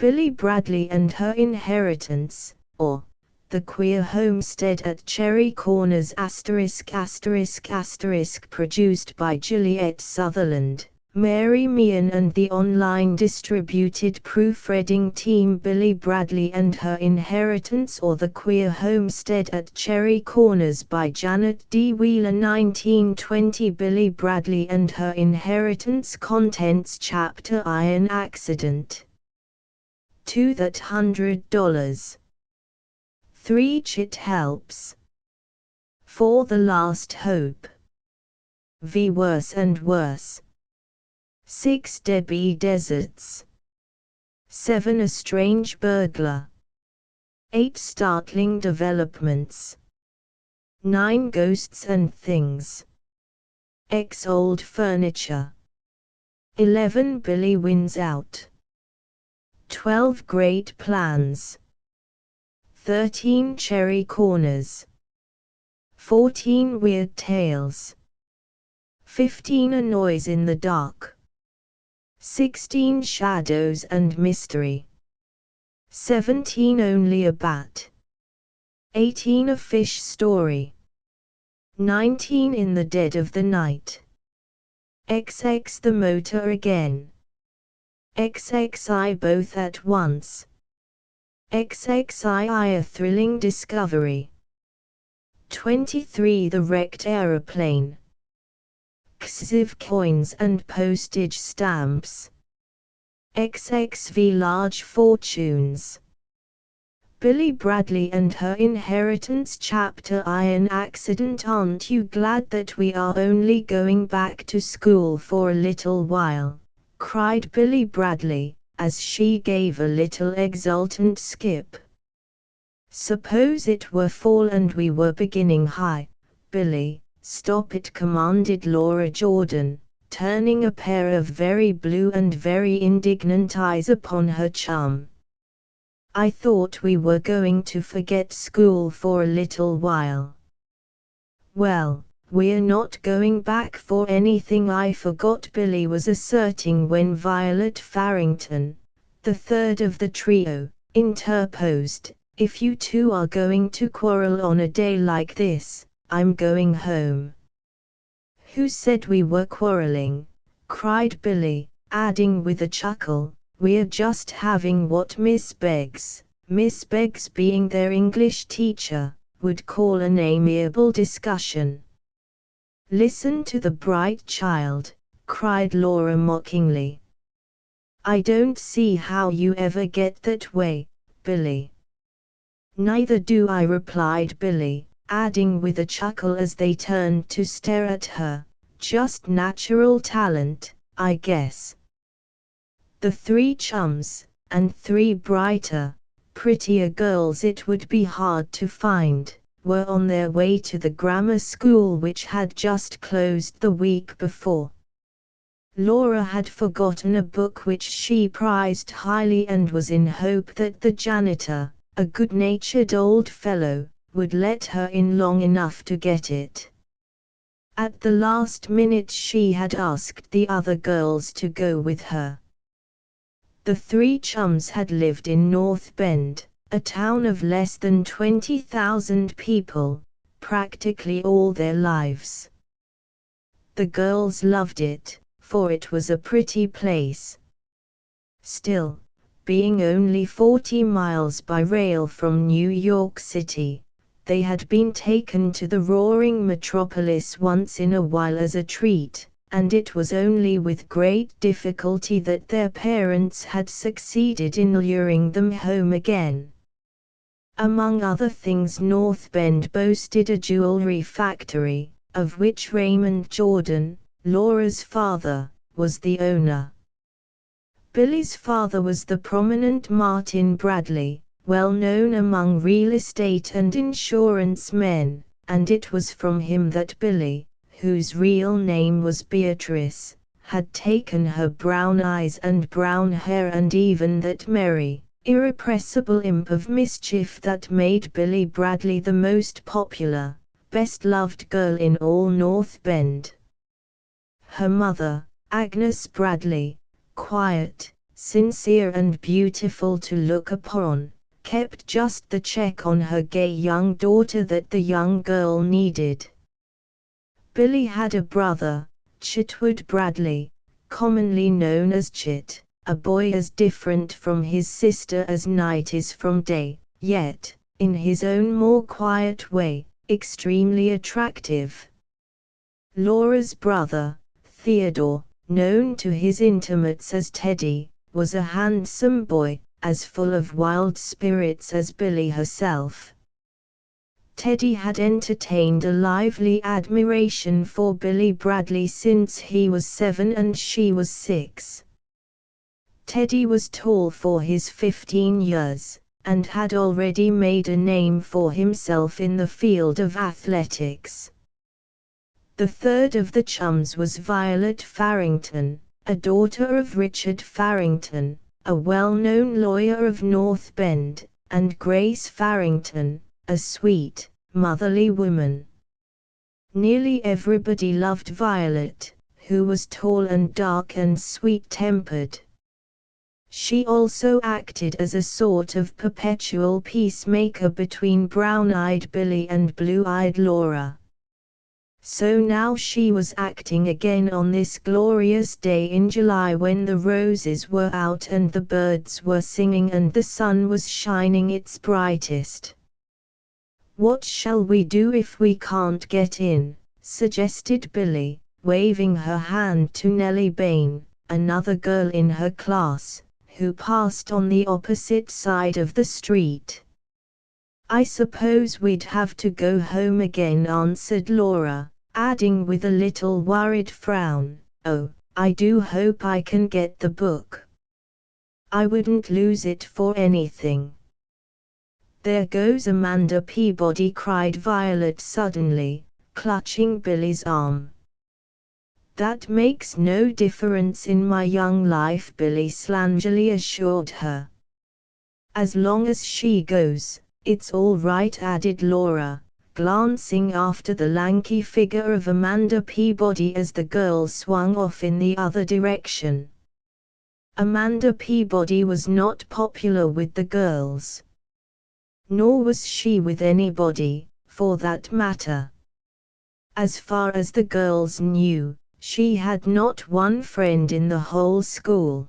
Billie Bradley and Her Inheritance, or The Queer Homestead at Cherry Corners ****, produced by Juliet Sutherland, Mary Meehan and the online distributed proofreading team. Billie Bradley and Her Inheritance or The Queer Homestead at Cherry Corners by Janet D. Wheeler 1920. Billie Bradley and Her Inheritance. Contents: Chapter I, An Accident. 2 That $100. 3 Chit Helps. 4 The Last Hope. V Worse and Worse. 6 Debbie Deserts. 7 A Strange Burglar. 8 Startling Developments. 9 Ghosts and Things. X Old Furniture. 11 Billie Wins Out. 12 Great Plans. 13 Cherry Corners. 14 Weird Tales. 15 A Noise in the Dark. 16 Shadows and Mystery. 17 Only a Bat. 18 A Fish Story. 19 In the Dead of the Night. XX The Motor Again. XXI Both at Once. XXII A Thrilling Discovery. 23 The Wrecked Aeroplane. XXV Coins and Postage Stamps. XXV Large Fortunes. Billie Bradley and Her Inheritance. Chapter I, An Accident. Aren't you glad that we are only going back to school for a little while? Cried Billie Bradley, as she gave a little exultant skip. Suppose it were fall and we were beginning high, Billie. Stop it, commanded Laura Jordan, turning a pair of very blue and very indignant eyes upon her chum. I thought we were going to forget school for a little while. Well, we're not going back for anything I forgot, Billie was asserting when Violet Farrington, the third of the trio, interposed. If you two are going to quarrel on a day like this, I'm going home. Who said we were quarreling? Cried Billie, adding with a chuckle, we're just having what Miss Beggs being their English teacher, would call an amiable discussion. Listen to the bright child, cried Laura mockingly. I don't see how you ever get that way, Billie. Neither do I, replied Billie, adding with a chuckle as they turned to stare at her, just natural talent, I guess. The three chums, and 3 brighter, prettier girls it would be hard to find, were on their way to the grammar school which had just closed the week before. Laura had forgotten a book which she prized highly and was in hope that the janitor, a good-natured old fellow, would let her in long enough to get it. At the last minute she had asked the other girls to go with her. The 3 chums had lived in North Bend, a town of less than 20,000 people, practically all their lives. The girls loved it, for it was a pretty place. Still, being only 40 miles by rail from New York City, they had been taken to the roaring metropolis once in a while as a treat, and it was only with great difficulty that their parents had succeeded in luring them home again. Among other things, North Bend boasted a jewelry factory, of which Raymond Jordan, Laura's father, was the owner. Billie's father was the prominent Martin Bradley, well known among real estate and insurance men, and it was from him that Billie, whose real name was Beatrice, had taken her brown eyes and brown hair, and even that merry, irrepressible imp of mischief that made Billie Bradley the most popular, best-loved girl in all North Bend. Her mother, Agnes Bradley, quiet, sincere and beautiful to look upon, kept just the check on her gay young daughter that the young girl needed. Billie had a brother, Chitwood Bradley, commonly known as Chit, a boy as different from his sister as night is from day, yet, in his own more quiet way, extremely attractive. Laura's brother, Theodore, known to his intimates as Teddy, was a handsome boy, as full of wild spirits as Billie herself. Teddy had entertained a lively admiration for Billie Bradley since he was 7 and she was 6. Teddy was tall for his 15 years, and had already made a name for himself in the field of athletics. The third of the chums was Violet Farrington, a daughter of Richard Farrington, a well-known lawyer of North Bend, and Grace Farrington, a sweet, motherly woman. Nearly everybody loved Violet, who was tall and dark and sweet-tempered. She also acted as a sort of perpetual peacemaker between brown-eyed Billie and blue-eyed Laura. So now she was acting again on this glorious day in July when the roses were out and the birds were singing and the sun was shining its brightest. "What shall we do if we can't get in?" suggested Billie, waving her hand to Nellie Bain, another girl in her class, who passed on the opposite side of the street. "I suppose we'd have to go home again," answered Laura, adding with a little worried frown, "Oh, I do hope I can get the book. I wouldn't lose it for anything." "There goes Amanda Peabody," cried Violet suddenly, clutching Billie's arm. "That makes no difference in my young life," Billie slangily assured her. "As long as she goes, it's all right," added Laura, glancing after the lanky figure of Amanda Peabody as the girl swung off in the other direction. Amanda Peabody was not popular with the girls. Nor was she with anybody, for that matter. As far as the girls knew, she had not one friend in the whole school.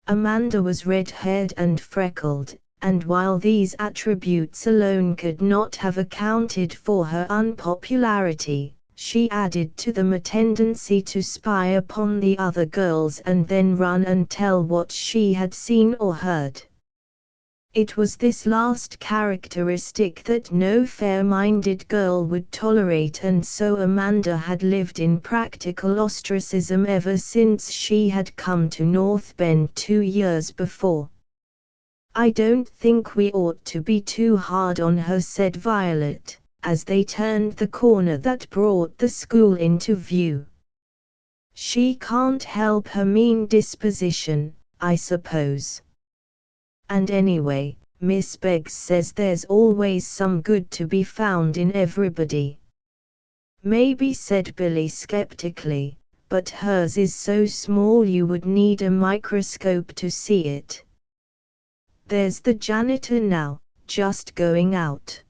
Amanda was red-haired and freckled, and while these attributes alone could not have accounted for her unpopularity, she added to them a tendency to spy upon the other girls and then run and tell what she had seen or heard. It was this last characteristic that no fair-minded girl would tolerate, and so Amanda had lived in practical ostracism ever since she had come to North Bend 2 years before. "I don't think we ought to be too hard on her," said Violet, as they turned the corner that brought the school into view. "She can't help her mean disposition, I suppose. And anyway, Miss Beggs says there's always some good to be found in everybody." "Maybe," said Billie skeptically, "but hers is so small you would need a microscope to see it. There's the janitor now, just going out.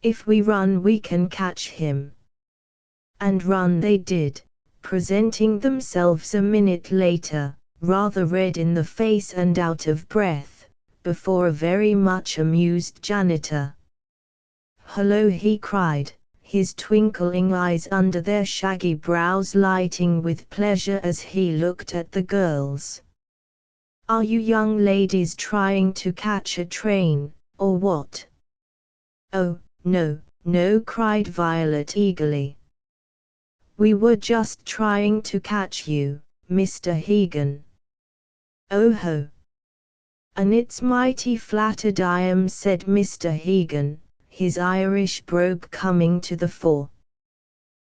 If we run we can catch him." And run they did, presenting themselves a minute later, rather red in the face and out of breath, before a very much amused janitor. "Hello," he cried, his twinkling eyes under their shaggy brows lighting with pleasure as he looked at the girls. "Are you young ladies trying to catch a train, or what?" "Oh, no, no," cried Violet eagerly. "We were just trying to catch you, Mr. Hegan." "Oh ho! And it's mighty flattered I am," said Mr. Hegan, his Irish brogue coming to the fore.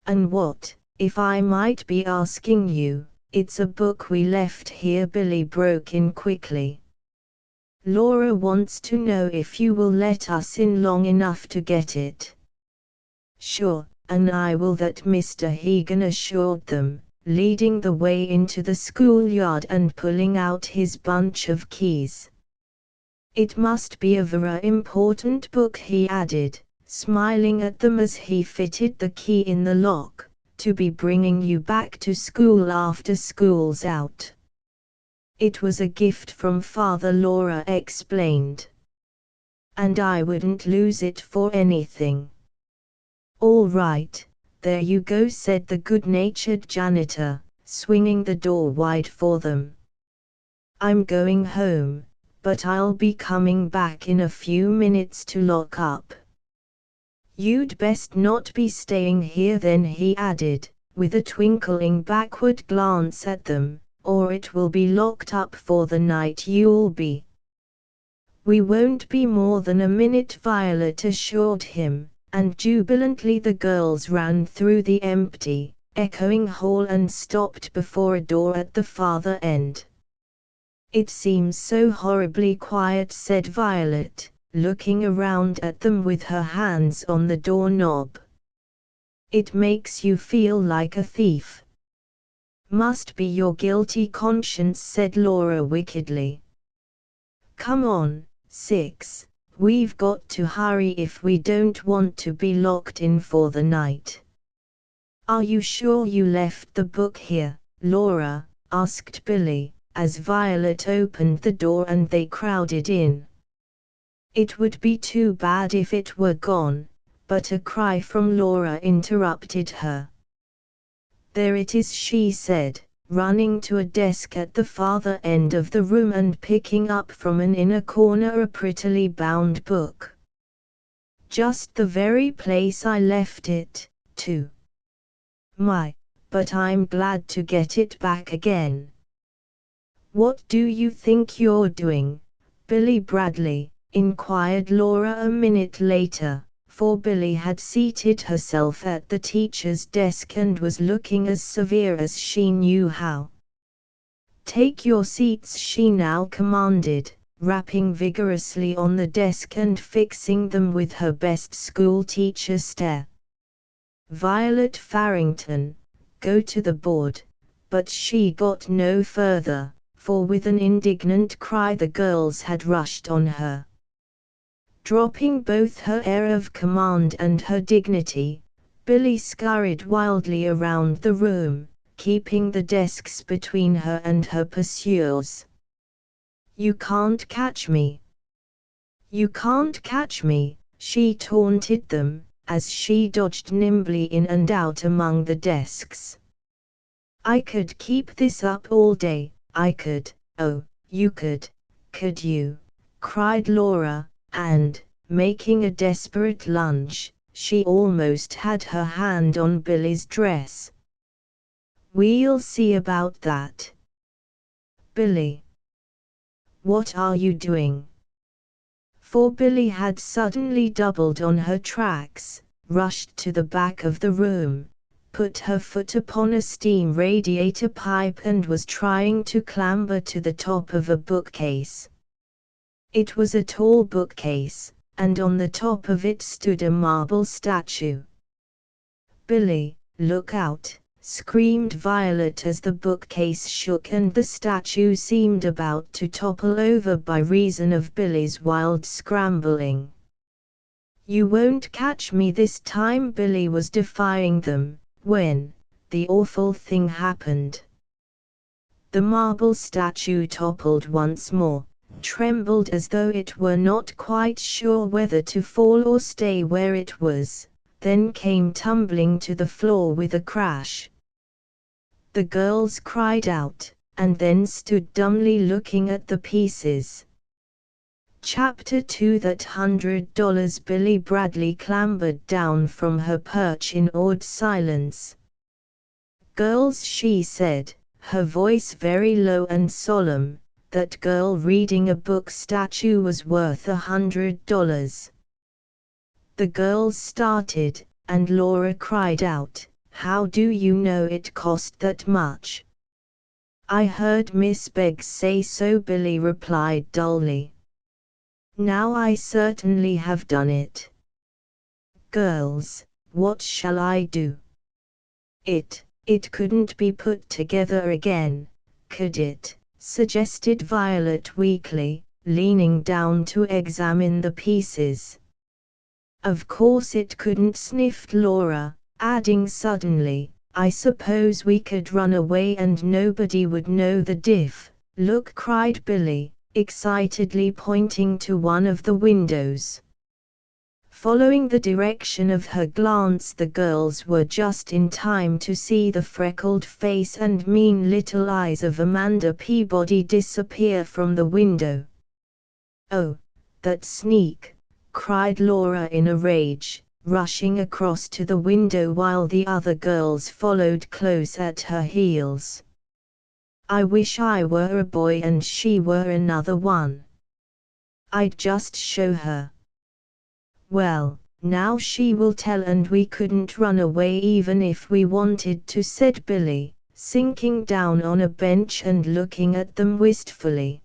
"And what, if I might be asking you, it's a book we left here," Billie broke in quickly. "Laura wants to know if you will let us in long enough to get it." "Sure, and I will," that Mr. Hegan assured them, leading the way into the schoolyard and pulling out his bunch of keys. "It must be a very important book," he added, smiling at them as he fitted the key in the lock, "to be bringing you back to school after school's out." "It was a gift from Father," Laura explained. "And I wouldn't lose it for anything." "All right, there you go," said the good-natured janitor, swinging the door wide for them. "I'm going home, but I'll be coming back in a few minutes to lock up." "You'd best not be staying here then," he added, with a twinkling backward glance at them, "or it will be locked up for the night you'll be." "We won't be more than a minute," Violet assured him, and jubilantly the girls ran through the empty, echoing hall and stopped before a door at the farther end. "It seems so horribly quiet," said Violet, looking around at them with her hands on the doorknob. "It makes you feel like a thief." "Must be your guilty conscience," said Laura wickedly. "Come on, Six, we've got to hurry if we don't want to be locked in for the night." "Are you sure you left the book here, Laura?" asked Billie, as Violet opened the door and they crowded in. "It would be too bad if it were gone," but a cry from Laura interrupted her. "There it is," she said, running to a desk at the farther end of the room and picking up from an inner corner a prettily bound book. "Just the very place I left it, too. My, but I'm glad to get it back again." "What do you think you're doing, Billie Bradley?" inquired Laura a minute later, for Billie had seated herself at the teacher's desk and was looking as severe as she knew how. "Take your seats," she now commanded, rapping vigorously on the desk and fixing them with her best school-teacher stare. "Violet Farrington, go to the board," but she got no further, for with an indignant cry the girls had rushed on her. Dropping both her air of command and her dignity, Billie scurried wildly around the room, keeping the desks between her and her pursuers. "You can't catch me! You can't catch me!" she taunted them, as she dodged nimbly in and out among the desks. "I could keep this up all day, I could." "Oh, you could you?" cried Laura, and, making a desperate lunge, she almost had her hand on Billie's dress. "We'll see about that." "Billie, what are you doing?" For Billie had suddenly doubled on her tracks, rushed to the back of the room, put her foot upon a steam radiator pipe and was trying to clamber to the top of a bookcase. It was a tall bookcase, and on the top of it stood a marble statue. "Billie, look out!" screamed Violet as the bookcase shook and the statue seemed about to topple over by reason of Billie's wild scrambling. "You won't catch me this time!" Billie was defying them, when the awful thing happened. The marble statue toppled once more, trembled as though it were not quite sure whether to fall or stay where it was, then came tumbling to the floor with a crash. The girls cried out, and then stood dumbly looking at the pieces. Chapter 2 That $100 Billie Bradley clambered down from her perch in awed silence. "Girls," she said, her voice very low and solemn, "that girl reading a book statue was worth $100. The girls started, and Laura cried out, "How do you know it cost that much?" "I heard Miss Beggs say so," Billie replied dully. "Now I certainly have done it. Girls, what shall I do?" It couldn't be put together again, could it? Suggested Violet weakly, leaning down to examine the pieces. Of course it couldn't, sniffed Laura, adding suddenly, I suppose we could run away and nobody would know the diff. Look, cried Billie, excitedly pointing to one of the windows. Following the direction of her glance, the girls were just in time to see the freckled face and mean little eyes of Amanda Peabody disappear from the window. Oh, that sneak! Cried Laura in a rage, rushing across to the window while the other girls followed close at her heels. I wish I were a boy and she were another one. I'd just show her. Well, now she will tell, and we couldn't run away even if we wanted to, said Billie, sinking down on a bench and looking at them wistfully.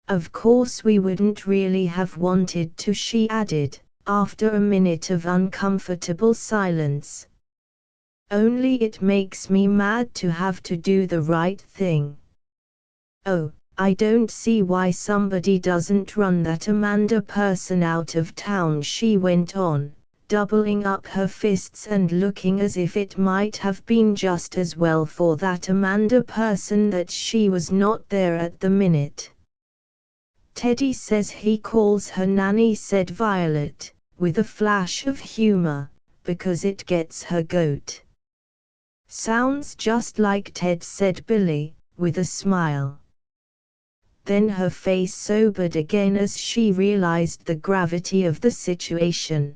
Of course we wouldn't really have wanted to, she added, after a minute of uncomfortable silence. Only it makes me mad to have to do the right thing. Oh, I don't see why somebody doesn't run that Amanda person out of town, she went on, doubling up her fists and looking as if it might have been just as well for that Amanda person that she was not there at the minute. Teddy says he calls her nanny, said Violet, with a flash of humor, because it gets her goat. Sounds just like Ted, said Billie, with a smile. Then her face sobered again as she realized the gravity of the situation.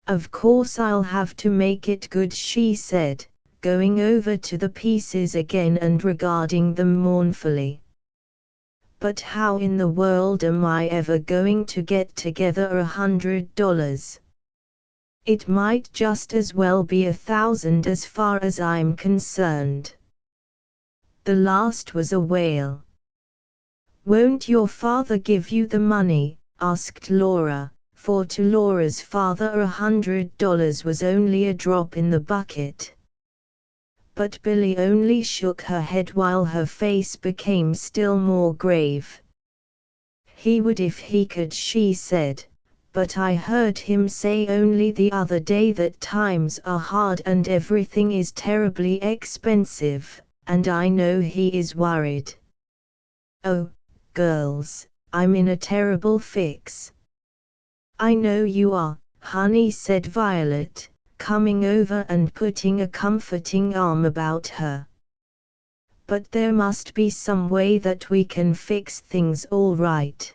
Of course I'll have to make it good, she said, going over to the pieces again and regarding them mournfully. But how in the world am I ever going to get together $100? It might just as well be 1,000 as far as I'm concerned. The last was a wail. Won't your father give you the money? Asked Laura, for to Laura's father $100 was only a drop in the bucket. But Billie only shook her head while her face became still more grave. He would if he could, she said, but I heard him say only the other day that times are hard and everything is terribly expensive, and I know he is worried. Oh, girls, I'm in a terrible fix. I know you are, honey, said Violet, coming over and putting a comforting arm about her. But there must be some way that we can fix things all right.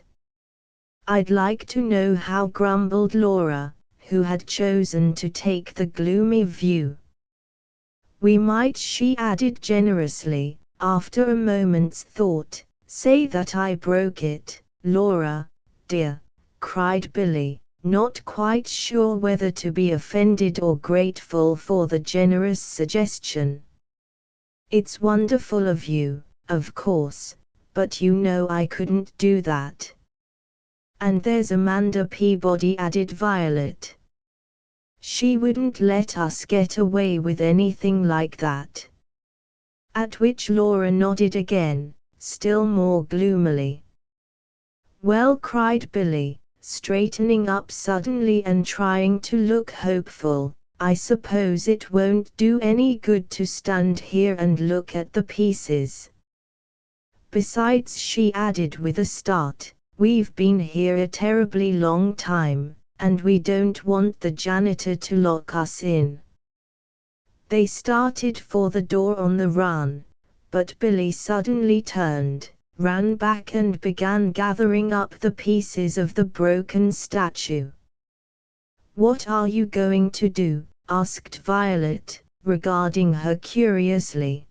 I'd like to know how, grumbled Laura, who had chosen to take the gloomy view. We might, she added generously, after a moment's thought, say that I broke it. Laura, dear, cried Billie, not quite sure whether to be offended or grateful for the generous suggestion. It's wonderful of you, of course, but you know I couldn't do that. And there's Amanda Peabody, added Violet. She wouldn't let us get away with anything like that. At which Laura nodded again, still more gloomily. Well, cried Billie, straightening up suddenly and trying to look hopeful, I suppose it won't do any good to stand here and look at the pieces. Besides, she added with a start, we've been here a terribly long time, and we don't want the janitor to lock us in. They started for the door on the run, but Billie suddenly turned, ran back and began gathering up the pieces of the broken statue. What are you going to do? Asked Violet, regarding her curiously.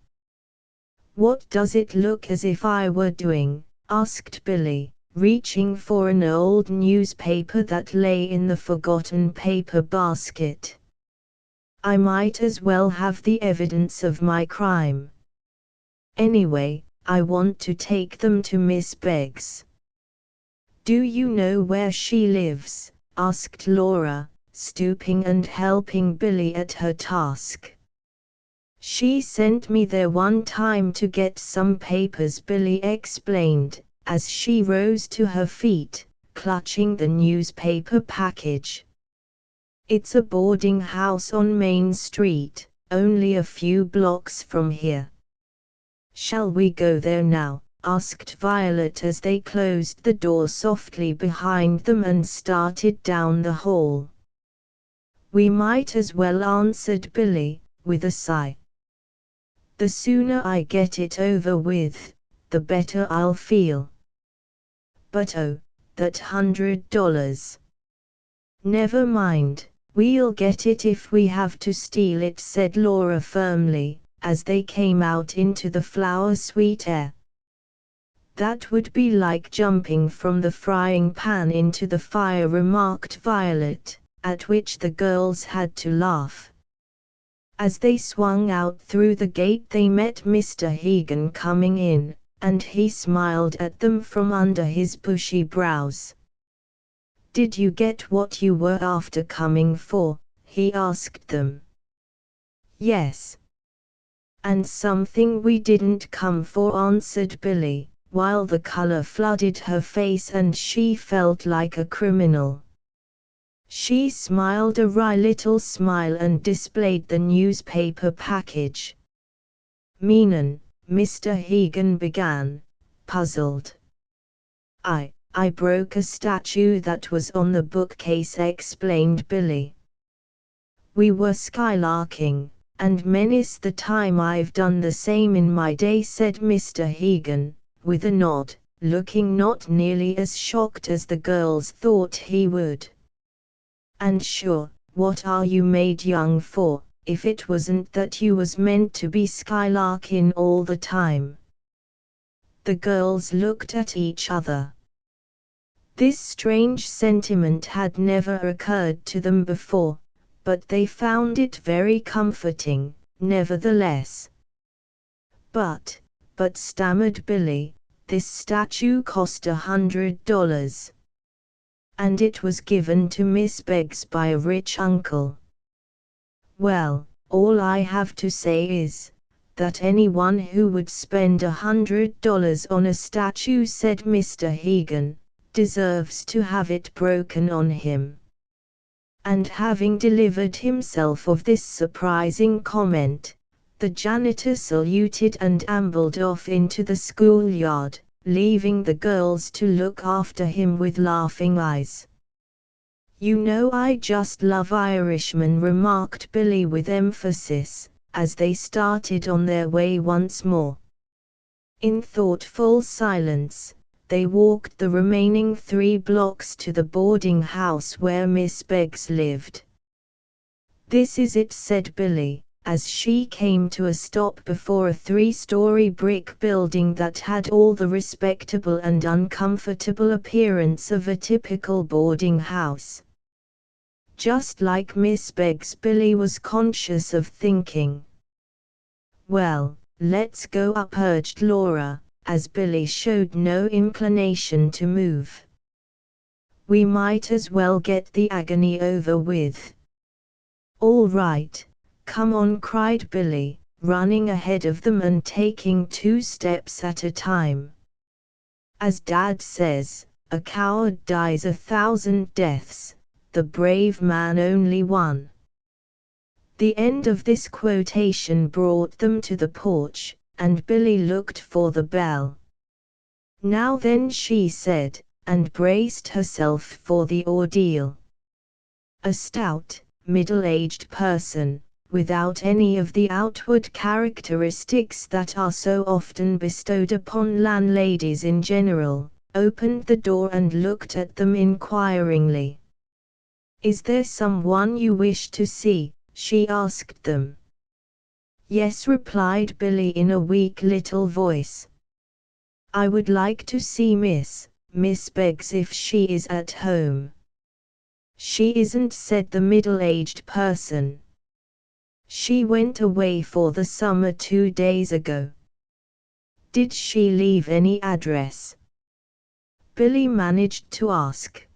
What does it look as if I were doing? Asked Billie, reaching for an old newspaper that lay in the forgotten paper basket. I might as well have the evidence of my crime. Anyway, I want to take them to Miss Beggs. Do you know where she lives? Asked Laura, stooping and helping Billie at her task. She sent me there one time to get some papers, Billie explained, as she rose to her feet, clutching the newspaper package. It's a boarding house on Main Street, only a few blocks from here. Shall we go there now? Asked Violet as they closed the door softly behind them and started down the hall. We might as well, answered Billie, with a sigh. The sooner I get it over with, the better I'll feel. But oh, that $100. Never mind, we'll get it if we have to steal it, said Laura firmly, as they came out into the flower-sweet air. That would be like jumping from the frying pan into the fire, remarked Violet, at which the girls had to laugh. As they swung out through the gate they met Mr. Hegan coming in, and he smiled at them from under his bushy brows. Did you get what you were after coming for? He asked them. Yes. And something we didn't come for, answered Billie, while the color flooded her face and she felt like a criminal. She smiled a wry little smile and displayed the newspaper package. Meanin', Mr. Hegan began, puzzled. I broke a statue that was on the bookcase, explained Billie. We were skylarking, and many's the time I've done the same in my day, said Mr. Hegan, with a nod, looking not nearly as shocked as the girls thought he would. And sure, what are you made young for, if it wasn't that you was meant to be skylarkin' all the time? The girls looked at each other. This strange sentiment had never occurred to them before, but they found it very comforting, nevertheless. But stammered Billie, this statue cost $100. And it was given to Miss Beggs by a rich uncle. Well, all I have to say is, that anyone who would spend $100 on a statue, said Mr. Hegan, deserves to have it broken on him. And having delivered himself of this surprising comment, the janitor saluted and ambled off into the schoolyard, leaving the girls to look after him with laughing eyes. You know I just love Irishmen, remarked Billie with emphasis, as they started on their way once more. In thoughtful silence, they walked the remaining 3 blocks to the boarding house where Miss Beggs lived. This is it, said Billie, as she came to a stop before a 3-story brick building that had all the respectable and uncomfortable appearance of a typical boarding house. Just like Miss Beggs, Billie was conscious of thinking. Well, let's go up, urged Laura, as Billie showed no inclination to move. We might as well get the agony over with. All right. Come on, cried Billie, running ahead of them and taking 2 steps at a time. As Dad says, a coward dies 1,000 deaths, the brave man only one. The end of this quotation brought them to the porch, and Billie looked for the bell. Now then, she said, and braced herself for the ordeal. A stout, middle-aged person, without any of the outward characteristics that are so often bestowed upon landladies in general, opened the door and looked at them inquiringly. Is there someone you wish to see? She asked them. Yes, replied Billie in a weak little voice. I would like to see Miss Beggs if she is at home. She isn't, said the middle-aged person. She went away for the summer 2 days ago. Did she leave any address? Billie managed to ask.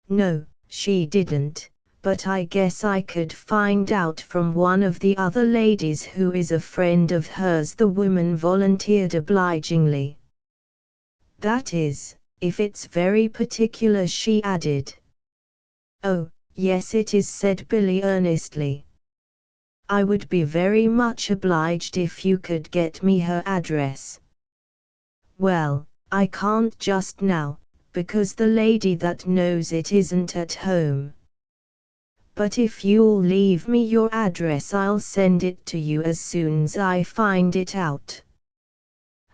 No, she didn't, but I guess I could find out from one of the other ladies who is a friend of hers," the woman volunteered obligingly. "That is, if it's very particular," she added. "Oh, yes it is," said Billie earnestly. "I would be very much obliged if you could get me her address." "Well, I can't just now, because the lady that knows it isn't at home. But if you'll leave me your address I'll send it to you as soon's I find it out.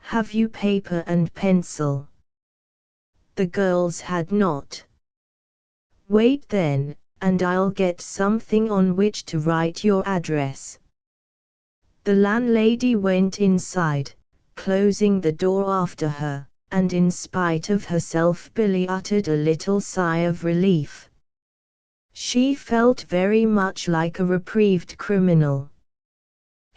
Have you paper and pencil?" The girls had not. "Wait then, and I'll get something on which to write your address." The landlady went inside, closing the door after her, and in spite of herself Billie uttered a little sigh of relief. She felt very much like a reprieved criminal.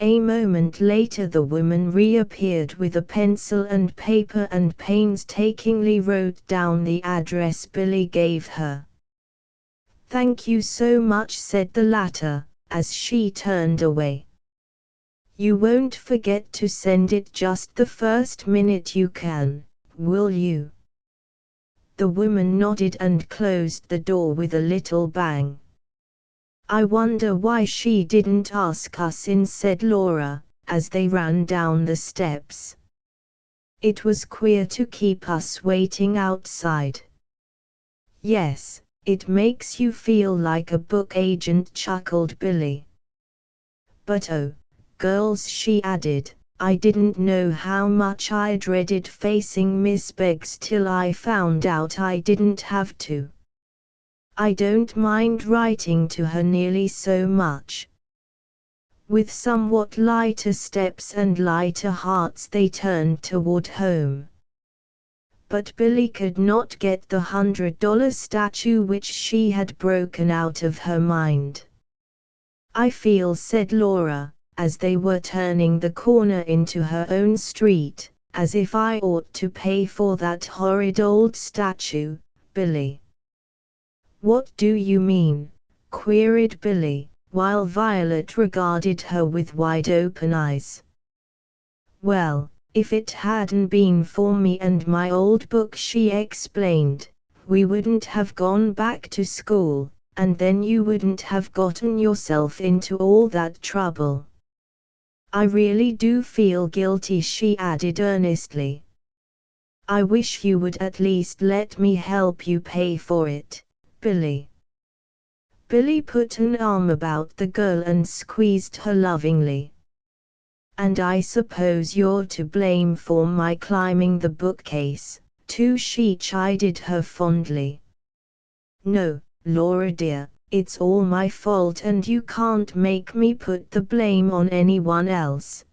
A moment later the woman reappeared with a pencil and paper and painstakingly wrote down the address Billie gave her. "Thank you so much," said the latter, as she turned away. "You won't forget to send it just the first minute you can, will you?" The woman nodded and closed the door with a little bang. "I wonder why she didn't ask us in," said Laura, as they ran down the steps. "It was queer to keep us waiting outside." "Yes, it makes you feel like a book agent," chuckled Billie. "But oh, girls," she added, "I didn't know how much I dreaded facing Miss Beggs till I found out I didn't have to. I don't mind writing to her nearly so much." With somewhat lighter steps and lighter hearts they turned toward home. But Billie could not get the $100 statue which she had broken out of her mind. "I feel," said Laura, as they were turning the corner into her own street, "as if I ought to pay for that horrid old statue, Billie." "What do you mean?" queried Billie, while Violet regarded her with wide-open eyes. "Well, if it hadn't been for me and my old book," she explained, "we wouldn't have gone back to school, and then you wouldn't have gotten yourself into all that trouble. I really do feel guilty," she added earnestly. "I wish you would at least let me help you pay for it, Billie." Billie put an arm about the girl and squeezed her lovingly. "And I suppose you're to blame for my climbing the bookcase, too," she chided her fondly. "No, Laura dear, it's all my fault and you can't make me put the blame on anyone else."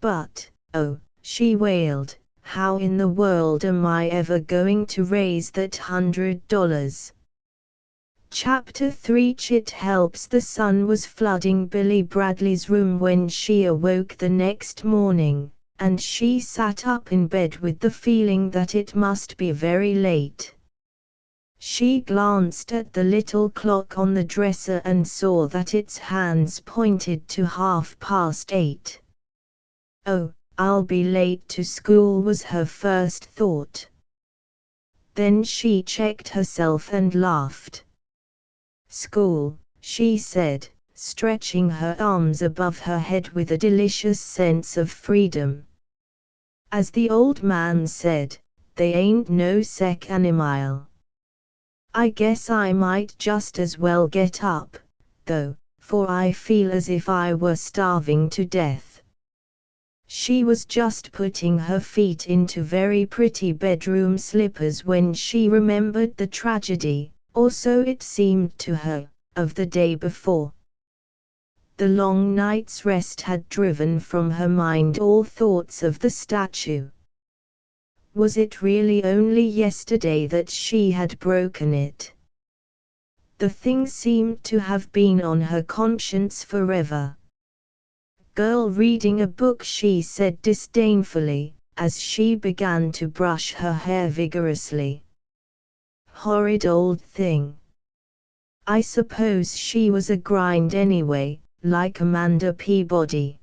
"But, oh," she wailed, "how in the world am I ever going to raise that $100? Chapter 3 Chit helps. The sun was flooding Billie Bradley's room when she awoke the next morning, and she sat up in bed with the feeling that it must be very late. She glanced at the little clock on the dresser and saw that its hands pointed to 8:30. "Oh, I'll be late to school," was her first thought. Then she checked herself and laughed. "School," she said, stretching her arms above her head with a delicious sense of freedom. As the old man said, "They ain't no animal. I guess I might just as well get up, though, for I feel as if I were starving to death." She was just putting her feet into very pretty bedroom slippers when she remembered the tragedy, or so it seemed to her, of the day before. The long night's rest had driven from her mind all thoughts of the statue. Was it really only yesterday that she had broken it? The thing seemed to have been on her conscience forever. "Girl reading a book," she said disdainfully, as she began to brush her hair vigorously. "Horrid old thing. I suppose she was a grind anyway, like Amanda Peabody.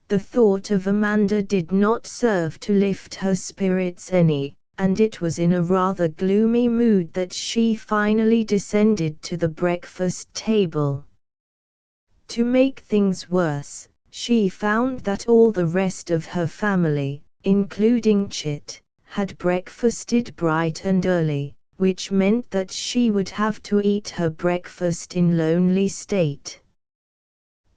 The thought of Amanda did not serve to lift her spirits any, and it was in a rather gloomy mood that she finally descended to the breakfast table. To make things worse, she found that all the rest of her family, including Chit, had breakfasted bright and early, which meant that she would have to eat her breakfast in lonely state.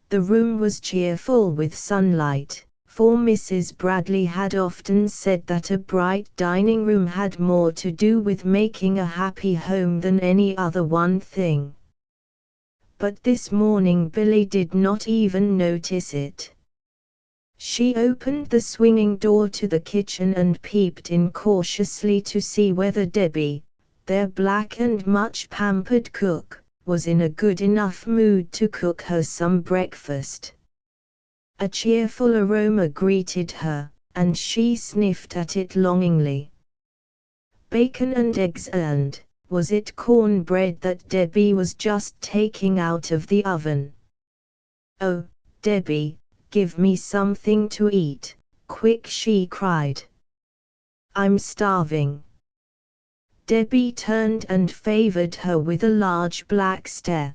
The room was cheerful with sunlight, for Mrs. Bradley had often said that a bright dining room had more to do with making a happy home than any other one thing. But this morning Billie did not even notice it. She opened the swinging door to the kitchen and peeped in cautiously to see whether Debbie, their black and much pampered cook, was in a good enough mood to cook her some breakfast. A cheerful aroma greeted her, and she sniffed at it longingly. Bacon and eggs, and was it cornbread that Debbie was just taking out of the oven? "Oh, Debbie, give me something to eat, quick," she cried. "I'm starving." Debbie turned and favored her with a large black stare.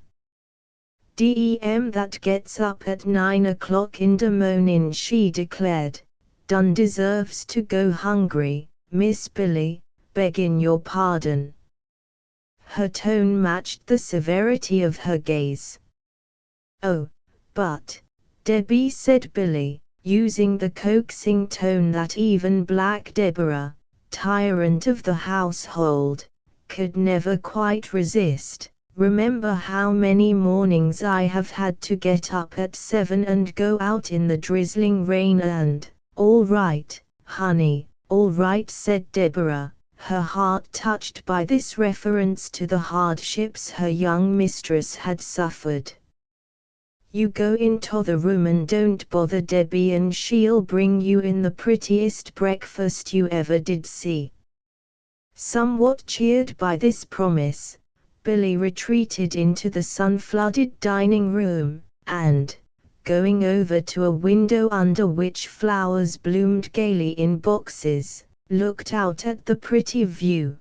"Dem that gets up at 9 o'clock in the morning," she declared, "done deserves to go hungry, Miss Billie, begging your pardon." Her tone matched the severity of her gaze. "Oh, but," Debbie said Billie, using the coaxing tone that even Black Deborah, tyrant of the household, could never quite resist, "remember how many mornings I have had to get up at 7 and go out in the drizzling rain and—" "All right, honey, all right," said Deborah, her heart touched by this reference to the hardships her young mistress had suffered. "You go into the room and don't bother Debbie, and she'll bring you in the prettiest breakfast you ever did see." Somewhat cheered by this promise, Billie retreated into the sun-flooded dining room, and, going over to a window under which flowers bloomed gaily in boxes, looked out at the pretty view.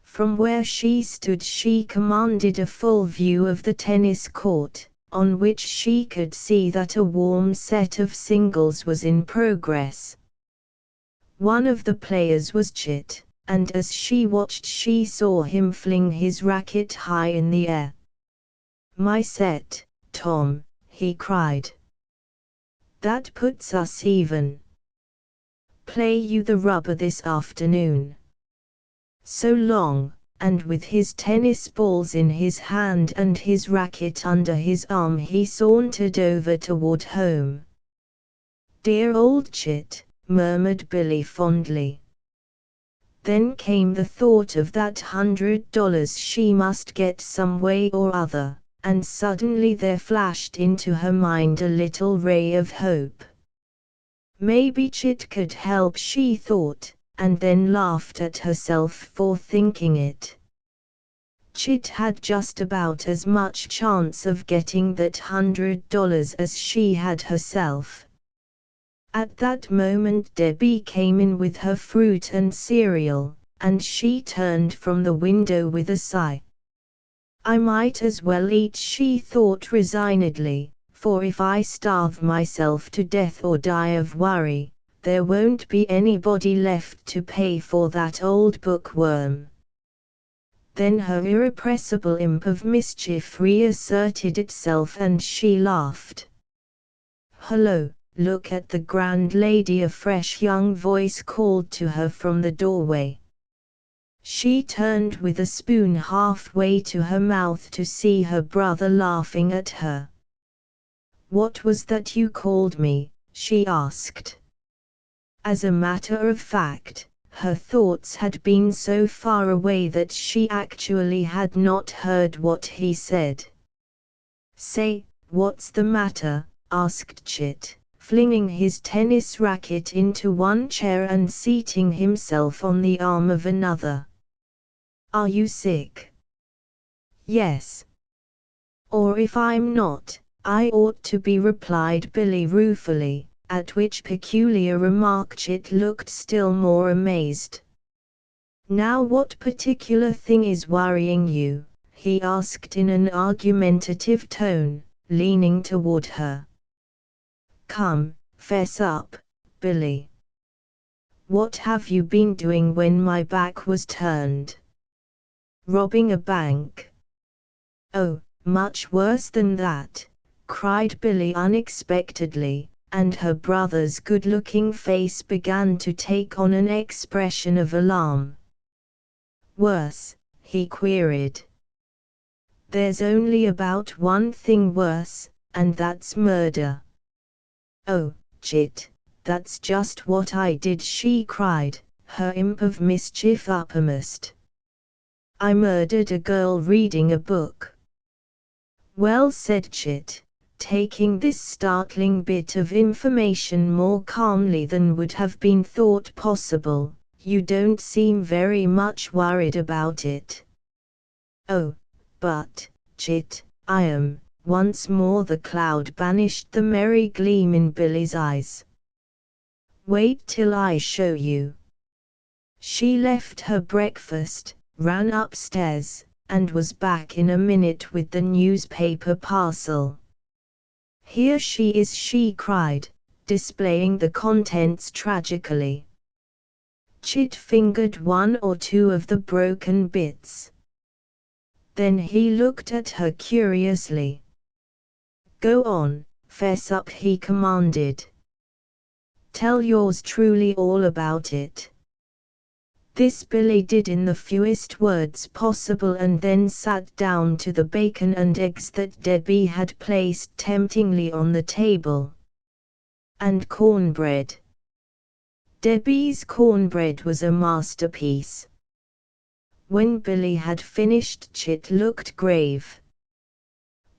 From where she stood she commanded a full view of the tennis court, on which she could see that a warm set of singles was in progress. One of the players was Chit, and as she watched she saw him fling his racket high in the air. "My set, Tom," he cried. "That puts us even. Play you the rubber this afternoon." So long. And with his tennis balls in his hand and his racket under his arm he sauntered over toward home. "Dear old Chit," murmured Billie fondly. Then came the thought of that $100 she must get some way or other, and suddenly there flashed into her mind a little ray of hope. Maybe Chit could help, she thought, and then laughed at herself for thinking it. Chit had just about as much chance of getting that $100 as she had herself. At that moment Debbie came in with her fruit and cereal, and she turned from the window with a sigh. "I might as well eat," she thought resignedly, "for if I starve myself to death or die of worry, there won't be anybody left to pay for that old bookworm." Then her irrepressible imp of mischief reasserted itself and she laughed. "Hello, look at the grand lady," a fresh young voice called to her from the doorway. She turned with a spoon halfway to her mouth to see her brother laughing at her. "What was that you called me?" she asked. As a matter of fact, her thoughts had been so far away that she actually had not heard what he said. "Say, what's the matter?" asked Chit, flinging his tennis racket into one chair and seating himself on the arm of another. "Are you sick?" Yes. Or if I'm not, I ought to be, replied Billie ruefully, at which peculiar remark Chit looked still more amazed. Now what particular thing is worrying you? He asked in an argumentative tone, leaning toward her. Come, fess up, Billie. What have you been doing when my back was turned? Robbing a bank. Oh, much worse than that, cried Billie unexpectedly, and her brother's good-looking face began to take on an expression of alarm. Worse? He queried. There's only about one thing worse, and that's murder. Oh, Chit, that's just what I did, she cried, her imp of mischief uppermost. I murdered a girl reading a book. Well, said Chit, taking this startling bit of information more calmly than would have been thought possible, you don't seem very much worried about it. Oh, but, Chit, I am. Once more the cloud banished the merry gleam in Billie's eyes. Wait till I show you. She left her breakfast, ran upstairs, and was back in a minute with the newspaper parcel. Here she is, she cried, displaying the contents tragically. Chit fingered one or two of the broken bits. Then he looked at her curiously. Go on, fess up, he commanded. Tell yours truly all about it. This Billie did in the fewest words possible, and then sat down to the bacon and eggs that Debbie had placed temptingly on the table. And cornbread. Debbie's cornbread was a masterpiece. When Billie had finished, Chit looked grave.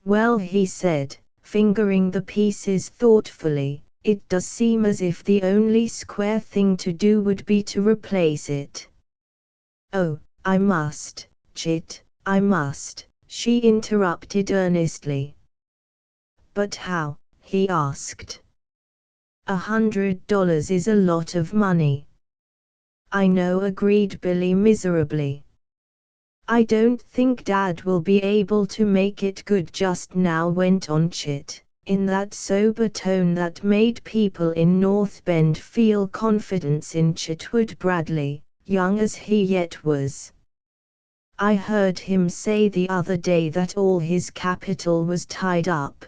Well, he said, fingering the pieces thoughtfully, it does seem as if the only square thing to do would be to replace it. Oh, I must, Chit, I must, she interrupted earnestly. But how? He asked. $100 is a lot of money. I know, agreed Billie miserably. I don't think Dad will be able to make it good just now, went on Chit, in that sober tone that made people in North Bend feel confidence in Chitwood Bradley, young as he yet was. I heard him say the other day that all his capital was tied up.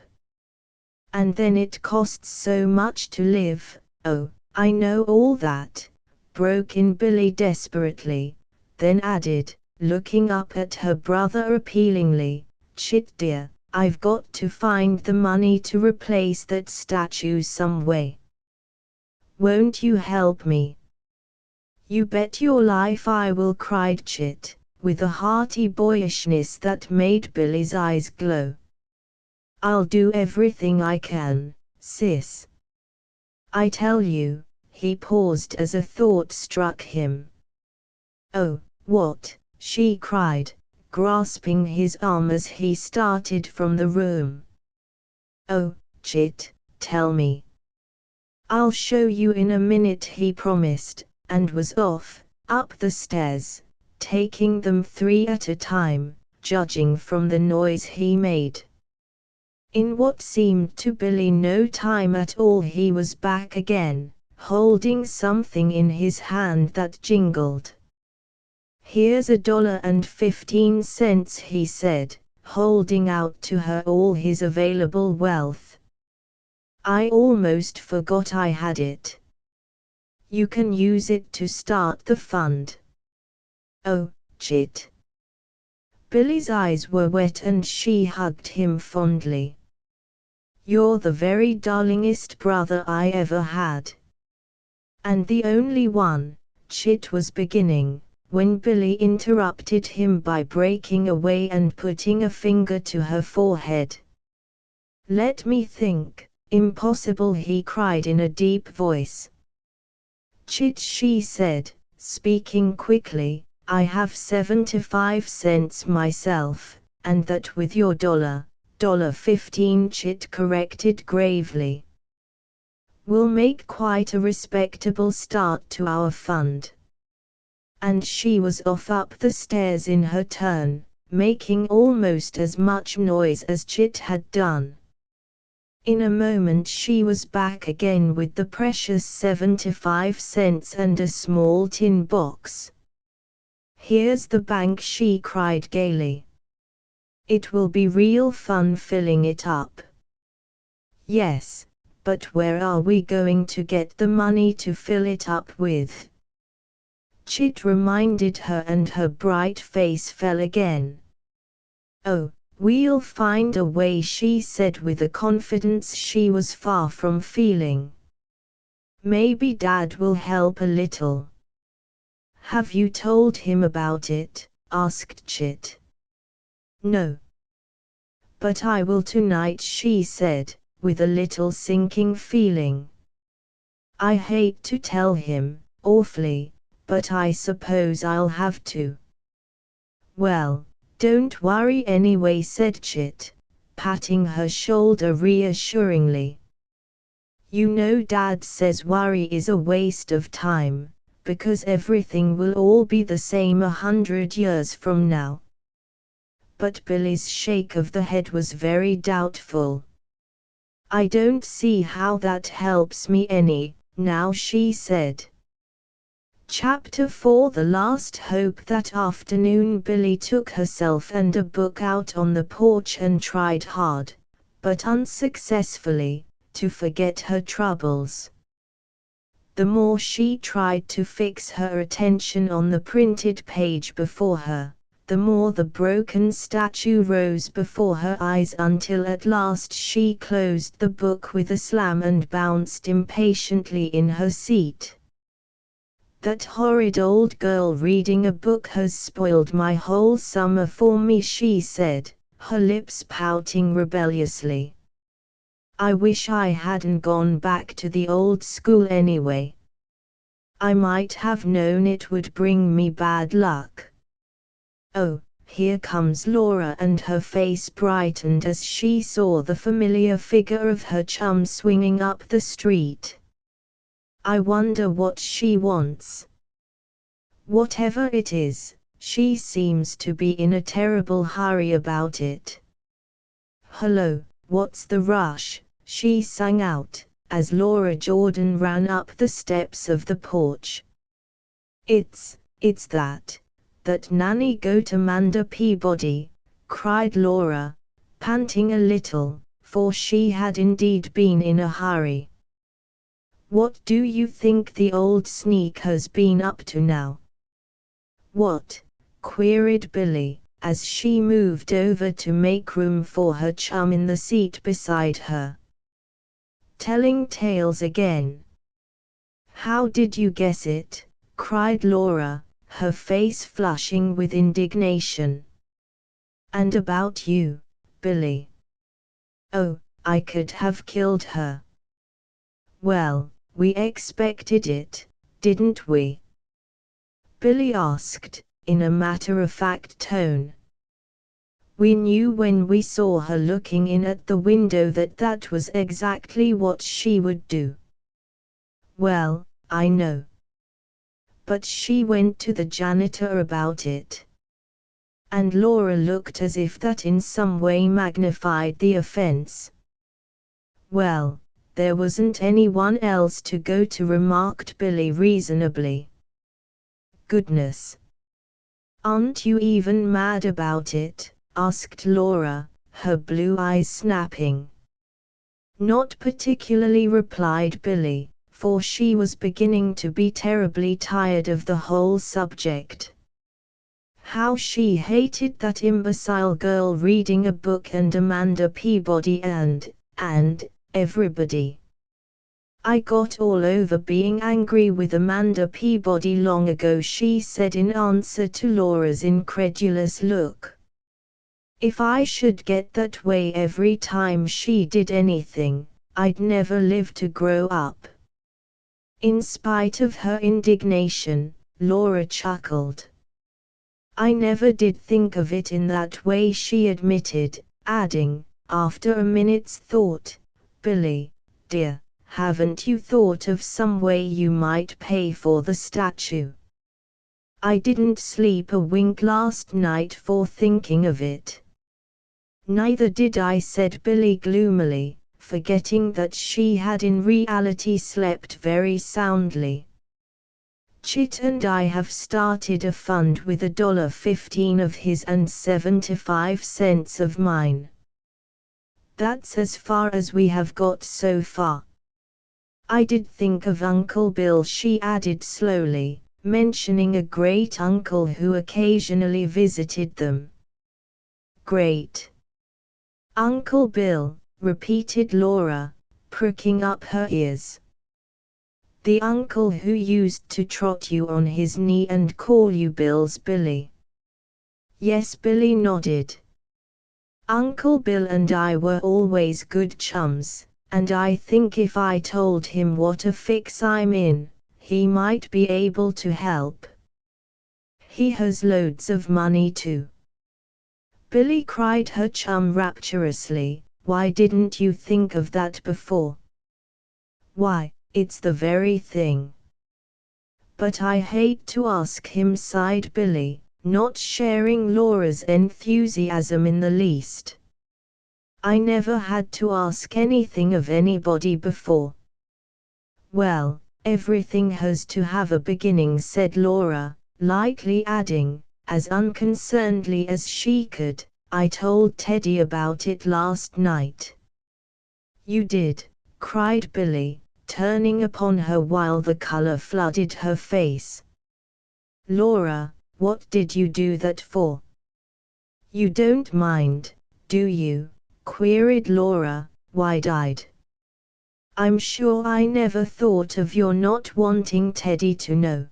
And then it costs so much to live. Oh, I know all that, broke in Billie desperately, then added, looking up at her brother appealingly, Chit dear, I've got to find the money to replace that statue some way. Won't you help me? You bet your life I will, cried Chit, with a hearty boyishness that made Billie's eyes glow. I'll do everything I can, sis. I tell you, he paused as a thought struck him. Oh, what? She cried, grasping his arm as he started from the room. Oh, Chit, tell me. I'll show you in a minute, he promised, and was off, up the stairs, taking them 3 at a time, judging from the noise he made. In what seemed to Billie no time at all he was back again, holding something in his hand that jingled. Here's $1.15, he said, holding out to her all his available wealth. I almost forgot I had it. You can use it to start the fund. Oh, Chit. Billie's eyes were wet and she hugged him fondly. You're the very darlingest brother I ever had. And the only one, Chit was beginning, when Billie interrupted him by breaking away and putting a finger to her forehead. Let me think. Impossible, he cried in a deep voice. Chit, she said, speaking quickly, I have 75 cents myself, and that with your $15, Chit corrected gravely. We'll make quite a respectable start to our fund. And she was off up the stairs in her turn, making almost as much noise as Chit had done. In a moment she was back again with the precious 75 cents and a small tin box. "Here's the bank," she cried gaily. "It will be real fun filling it up." "Yes, but where are we going to get the money to fill it up with?" Chit reminded her, and her bright face fell again. "Oh, we'll find a way," she said with a confidence she was far from feeling. "Maybe Dad will help a little." "Have you told him about it?" asked Chit. "No. But I will tonight," she said, with a little sinking feeling. "I hate to tell him, awfully, but I suppose I'll have to." "Well, don't worry anyway," said Chit, patting her shoulder reassuringly. "You know Dad says worry is a waste of time, because everything will all be the same 100 years from now." But Billie's shake of the head was very doubtful. "I don't see how that helps me any, now," she said. Chapter 4. The Last Hope. That afternoon Billie took herself and a book out on the porch and tried hard, but unsuccessfully, to forget her troubles. The more she tried to fix her attention on the printed page before her, the more the broken statue rose before her eyes, until at last she closed the book with a slam and bounced impatiently in her seat. "That horrid old girl reading a book has spoiled my whole summer for me," she said, her lips pouting rebelliously. "I wish I hadn't gone back to the old school anyway. I might have known it would bring me bad luck." "Oh, here comes Laura," and her face brightened as she saw the familiar figure of her chum swinging up the street. "I wonder what she wants. Whatever it is, she seems to be in a terrible hurry about it." "Hello, what's the rush?" she sang out, as Laura Jordan ran up the steps of the porch. It's that nanny goat Amanda Peabody," cried Laura, panting a little, for she had indeed been in a hurry. "What do you think the old sneak has been up to now?" "What?" queried Billie, as she moved over to make room for her chum in the seat beside her. "Telling tales again." "How did you guess it?" cried Laura, her face flushing with indignation. "And about you, Billie?" "Oh, I could have killed her." "Well, we expected it, didn't we?" Billie asked, in a matter-of-fact tone. "We knew when we saw her looking in at the window that was exactly what she would do." "Well, I know. But she went to the janitor about it." And Laura looked as if that in some way magnified the offense. "Well, there wasn't anyone else to go to," remarked Billie reasonably. "Goodness. Aren't you even mad about it?" asked Laura, her blue eyes snapping. "Not particularly," replied Billie, for she was beginning to be terribly tired of the whole subject. How she hated that imbecile girl reading a book, and Amanda Peabody and everybody. "I got all over being angry with Amanda Peabody long ago," she said in answer to Laura's incredulous look. "If I should get that way every time she did anything, I'd never live to grow up." In spite of her indignation, Laura chuckled. I never did think of it in that way, she admitted, adding, after a minute's thought, Billie, dear, haven't you thought of some way you might pay for the statue? I didn't sleep a wink last night for thinking of it. Neither did I, said Billie gloomily, forgetting that she had in reality slept very soundly. Chit and I have started a fund with $1.15 of his and 75 cents of mine. That's as far as we have got so far. I did think of Uncle Bill, she added slowly, mentioning a great-uncle who occasionally visited them. Great Uncle Bill, repeated Laura, pricking up her ears. The uncle who used to trot you on his knee and call you Bill's Billie. Yes, Billie nodded. Uncle Bill and I were always good chums, and I think if I told him what a fix I'm in, he might be able to help. He has loads of money too. Billie, cried her chum rapturously, why didn't you think of that before? Why, it's the very thing. But I hate to ask him, sighed Billie, not sharing Laura's enthusiasm in the least. I never had to ask anything of anybody before. Well, everything has to have a beginning, said Laura, lightly adding, as unconcernedly as she could, I told Teddy about it last night. You did, cried Billie, turning upon her while the color flooded her face. Laura, what did you do that for? You don't mind, do you? Queried Laura, wide-eyed. I'm sure I never thought of your not wanting Teddy to know.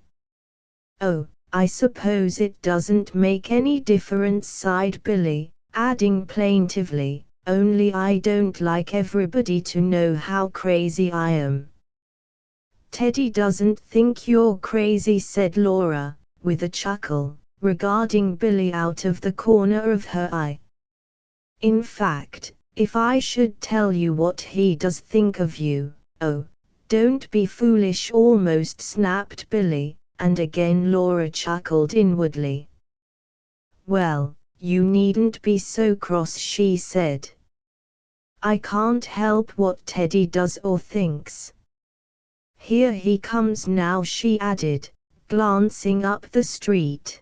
Oh, I suppose it doesn't make any difference, sighed Billie, adding plaintively, only I don't like everybody to know how crazy I am. Teddy doesn't think you're crazy, said Laura, with a chuckle, regarding Billie out of the corner of her eye. In fact, if I should tell you what he does think of you, oh, don't be foolish, almost snapped Billie, and again Laura chuckled inwardly. Well, you needn't be so cross, she said. I can't help what Teddy does or thinks. Here he comes now, she added, glancing up the street.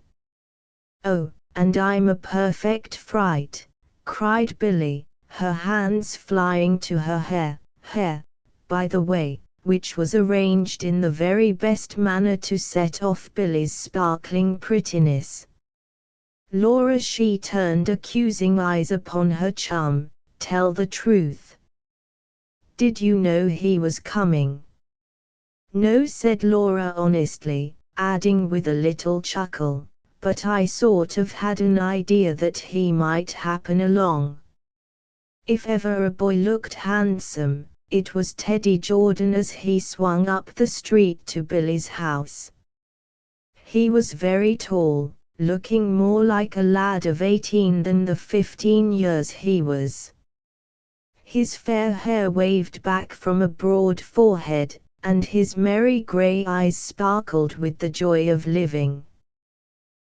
Oh, and I'm a perfect fright, cried Billie, her hands flying to her hair, by the way, which was arranged in the very best manner to set off Billie's sparkling prettiness. Laura, she turned accusing eyes upon her chum, tell the truth. Did you know he was coming? No, said Laura honestly, adding with a little chuckle, but I sort of had an idea that he might happen along. If ever a boy looked handsome, it was Teddy Jordan as he swung up the street to Billie's house. He was very tall, looking more like a lad of 18 than the 15 years he was. His fair hair waved back from a broad forehead, and his merry grey eyes sparkled with the joy of living.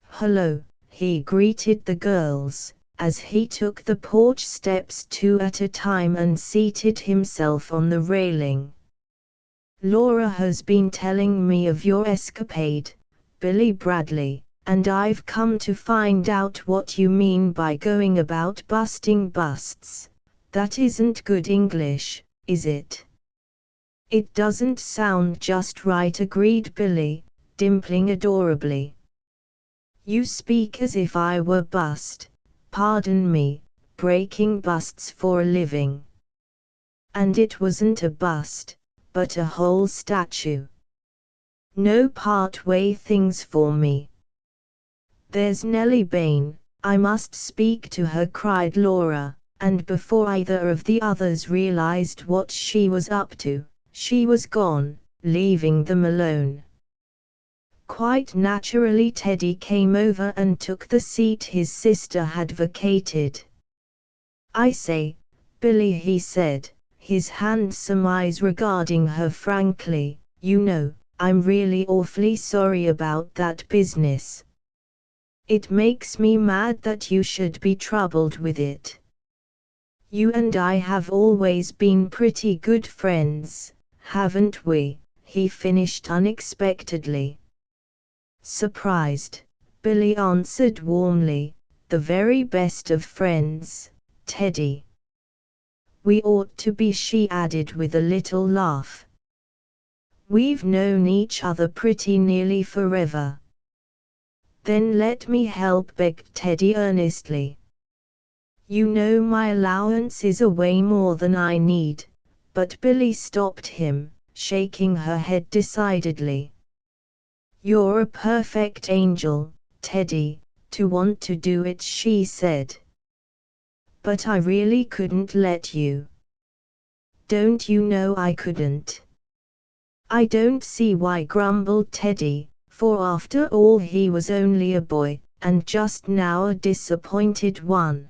Hello, he greeted the girls, as he took the porch steps 2 at a time and seated himself on the railing. Laura has been telling me of your escapade, Billie Bradley, and I've come to find out what you mean by going about busting busts. That isn't good English, is it? It doesn't sound just right, agreed Billie, dimpling adorably. You speak as if I were pardon me, breaking busts for a living. And it wasn't a bust, but a whole statue. No part-way things for me. There's Nellie Bain, I must speak to her, cried Laura, and before either of the others realized what she was up to, she was gone, leaving them alone. Quite naturally Teddy came over and took the seat his sister had vacated. "I say, Billie," he said, his handsome eyes regarding her frankly, "you know, I'm really awfully sorry about that business. It makes me mad that you should be troubled with it. You and I have always been pretty good friends, haven't we?" he finished unexpectedly. Surprised, Billie answered warmly, "The very best of friends, Teddy." "We ought to be," she added with a little laugh. "We've known each other pretty nearly forever." "Then let me help," begged Teddy earnestly. "You know my allowance is a way more than I need," but Billie stopped him, shaking her head decidedly. "You're a perfect angel, Teddy, to want to do it," she said. "But I really couldn't let you." "Don't you know I couldn't?" "I don't see why," grumbled Teddy, for after all he was only a boy, and just now a disappointed one.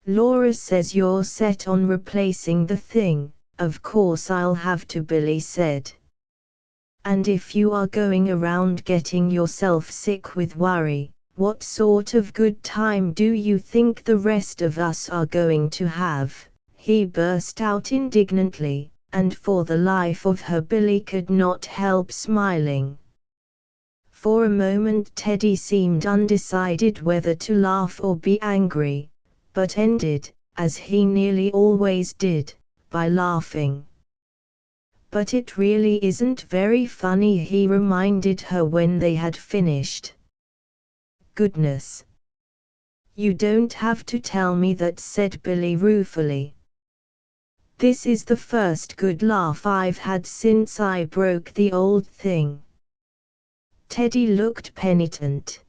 "Laura says you're set on replacing the thing." "Of course I'll have to," Billie said. "And if you are going around getting yourself sick with worry, what sort of good time do you think the rest of us are going to have?" he burst out indignantly, and for the life of her Billie could not help smiling. For a moment Teddy seemed undecided whether to laugh or be angry, but ended, as he nearly always did, by laughing. "But it really isn't very funny," he reminded her when they had finished. "Goodness. You don't have to tell me that," said Billie ruefully. "This is the first good laugh I've had since I broke the old thing." Teddy looked penitent.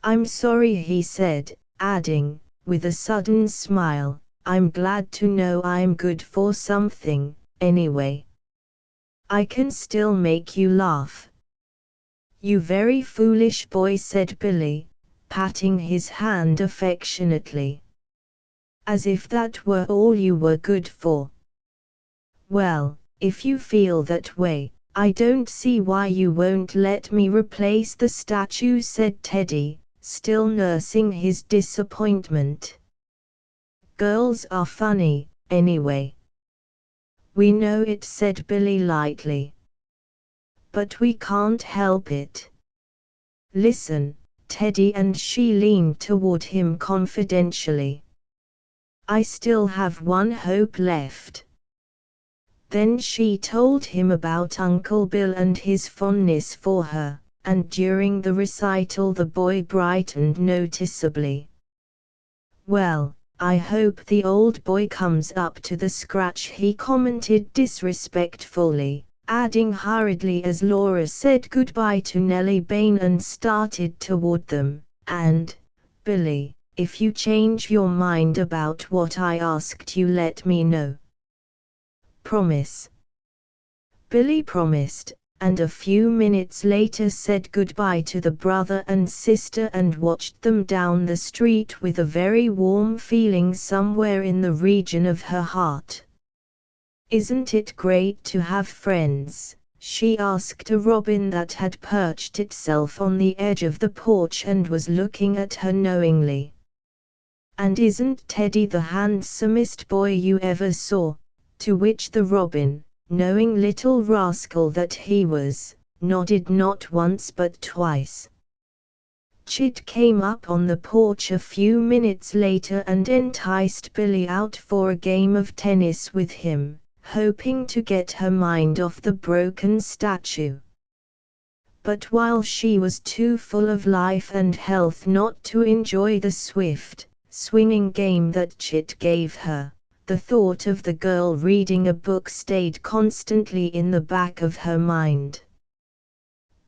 "I'm sorry," he said, adding, with a sudden smile, "I'm glad to know I'm good for something, anyway. I can still make you laugh." "You very foolish boy," said Billie, patting his hand affectionately. "As if that were all you were good for." "Well, if you feel that way, I don't see why you won't let me replace the statue," said Teddy, still nursing his disappointment. "Girls are funny, anyway." "We know it," said Billie lightly. "But we can't help it. Listen, Teddy," and she leaned toward him confidentially. "I still have one hope left." Then she told him about Uncle Bill and his fondness for her, and during the recital the boy brightened noticeably. "Well, I hope the old boy comes up to the scratch," he commented disrespectfully, adding hurriedly as Laura said goodbye to Nellie Bain and started toward them, "And, Billie, if you change your mind about what I asked you, let me know." "Promise." Billie promised, and a few minutes later said goodbye to the brother and sister and watched them down the street with a very warm feeling somewhere in the region of her heart. "Isn't it great to have friends?" she asked a robin that had perched itself on the edge of the porch and was looking at her knowingly. "And isn't Teddy the handsomest boy you ever saw?" To which the robin, knowing little rascal that he was, nodded not once but twice. Chit came up on the porch a few minutes later and enticed Billie out for a game of tennis with him, hoping to get her mind off the broken statue. But while she was too full of life and health not to enjoy the swift, swinging game that Chit gave her, the thought of the girl reading a book stayed constantly in the back of her mind.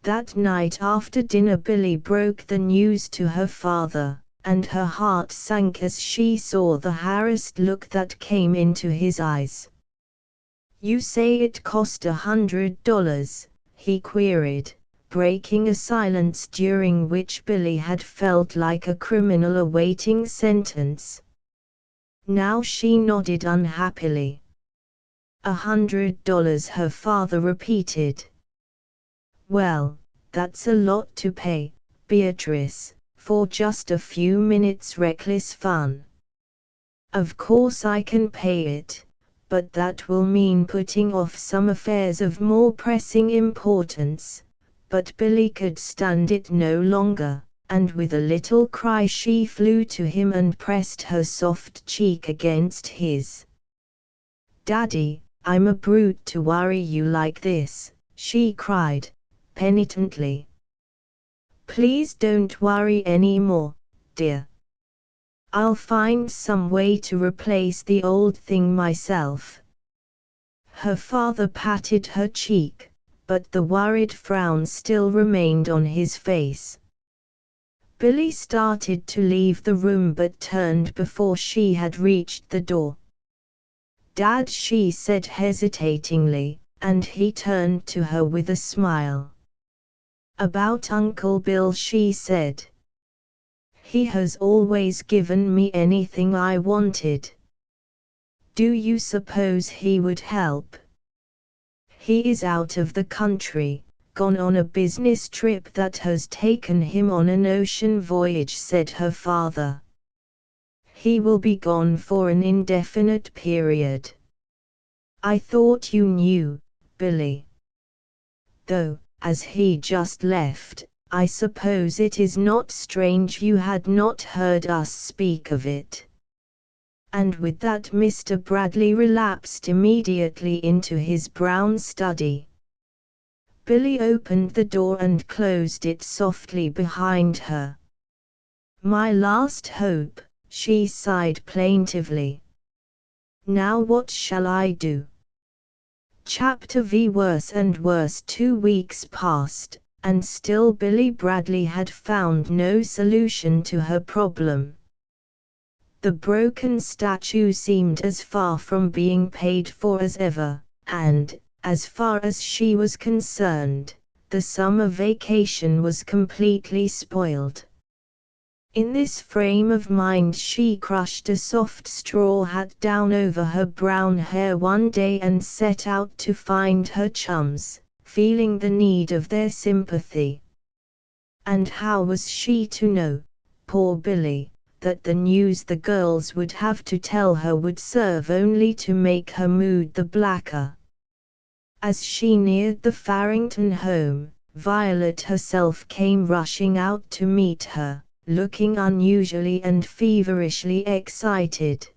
That night after dinner Billie broke the news to her father, and her heart sank as she saw the harassed look that came into his eyes. "You say it cost $100?" he queried, breaking a silence during which Billie had felt like a criminal awaiting sentence. Now she nodded unhappily. $100, her father repeated. Well, that's a lot to pay, Beatrice, for just a few minutes' reckless fun. Of course I can pay it, but that will mean putting off some affairs of more pressing importance. But Billie could stand it no longer, and with a little cry she flew to him and pressed her soft cheek against his. "Daddy, I'm a brute to worry you like this," she cried, penitently. "Please don't worry any more, dear. I'll find some way to replace the old thing myself." Her father patted her cheek, but the worried frown still remained on his face. Billie started to leave the room but turned before she had reached the door. "Dad," she said hesitatingly, and he turned to her with a smile. "About Uncle Bill," she said. "He has always given me anything I wanted. Do you suppose he would help?" "He is out of the country, gone on a business trip that has taken him on an ocean voyage," said her father. "He will be gone for an indefinite period." "I thought you knew, Billie. Though, as he just left, I suppose it is not strange you had not heard us speak of it." And with that Mr. Bradley relapsed immediately into his brown study. Billie opened the door and closed it softly behind her. "My last hope," she sighed plaintively. "Now what shall I do?" Chapter V. Worse and worse. 2 weeks passed, and still Billie Bradley had found no solution to her problem. The broken statue seemed as far from being paid for as ever, and, as far as she was concerned, the summer vacation was completely spoiled. In this frame of mind she crushed a soft straw hat down over her brown hair one day and set out to find her chums, feeling the need of their sympathy. And how was she to know, poor Billie, that the news the girls would have to tell her would serve only to make her mood the blacker? As she neared the Farrington home, Violet herself came rushing out to meet her, looking unusually and feverishly excited.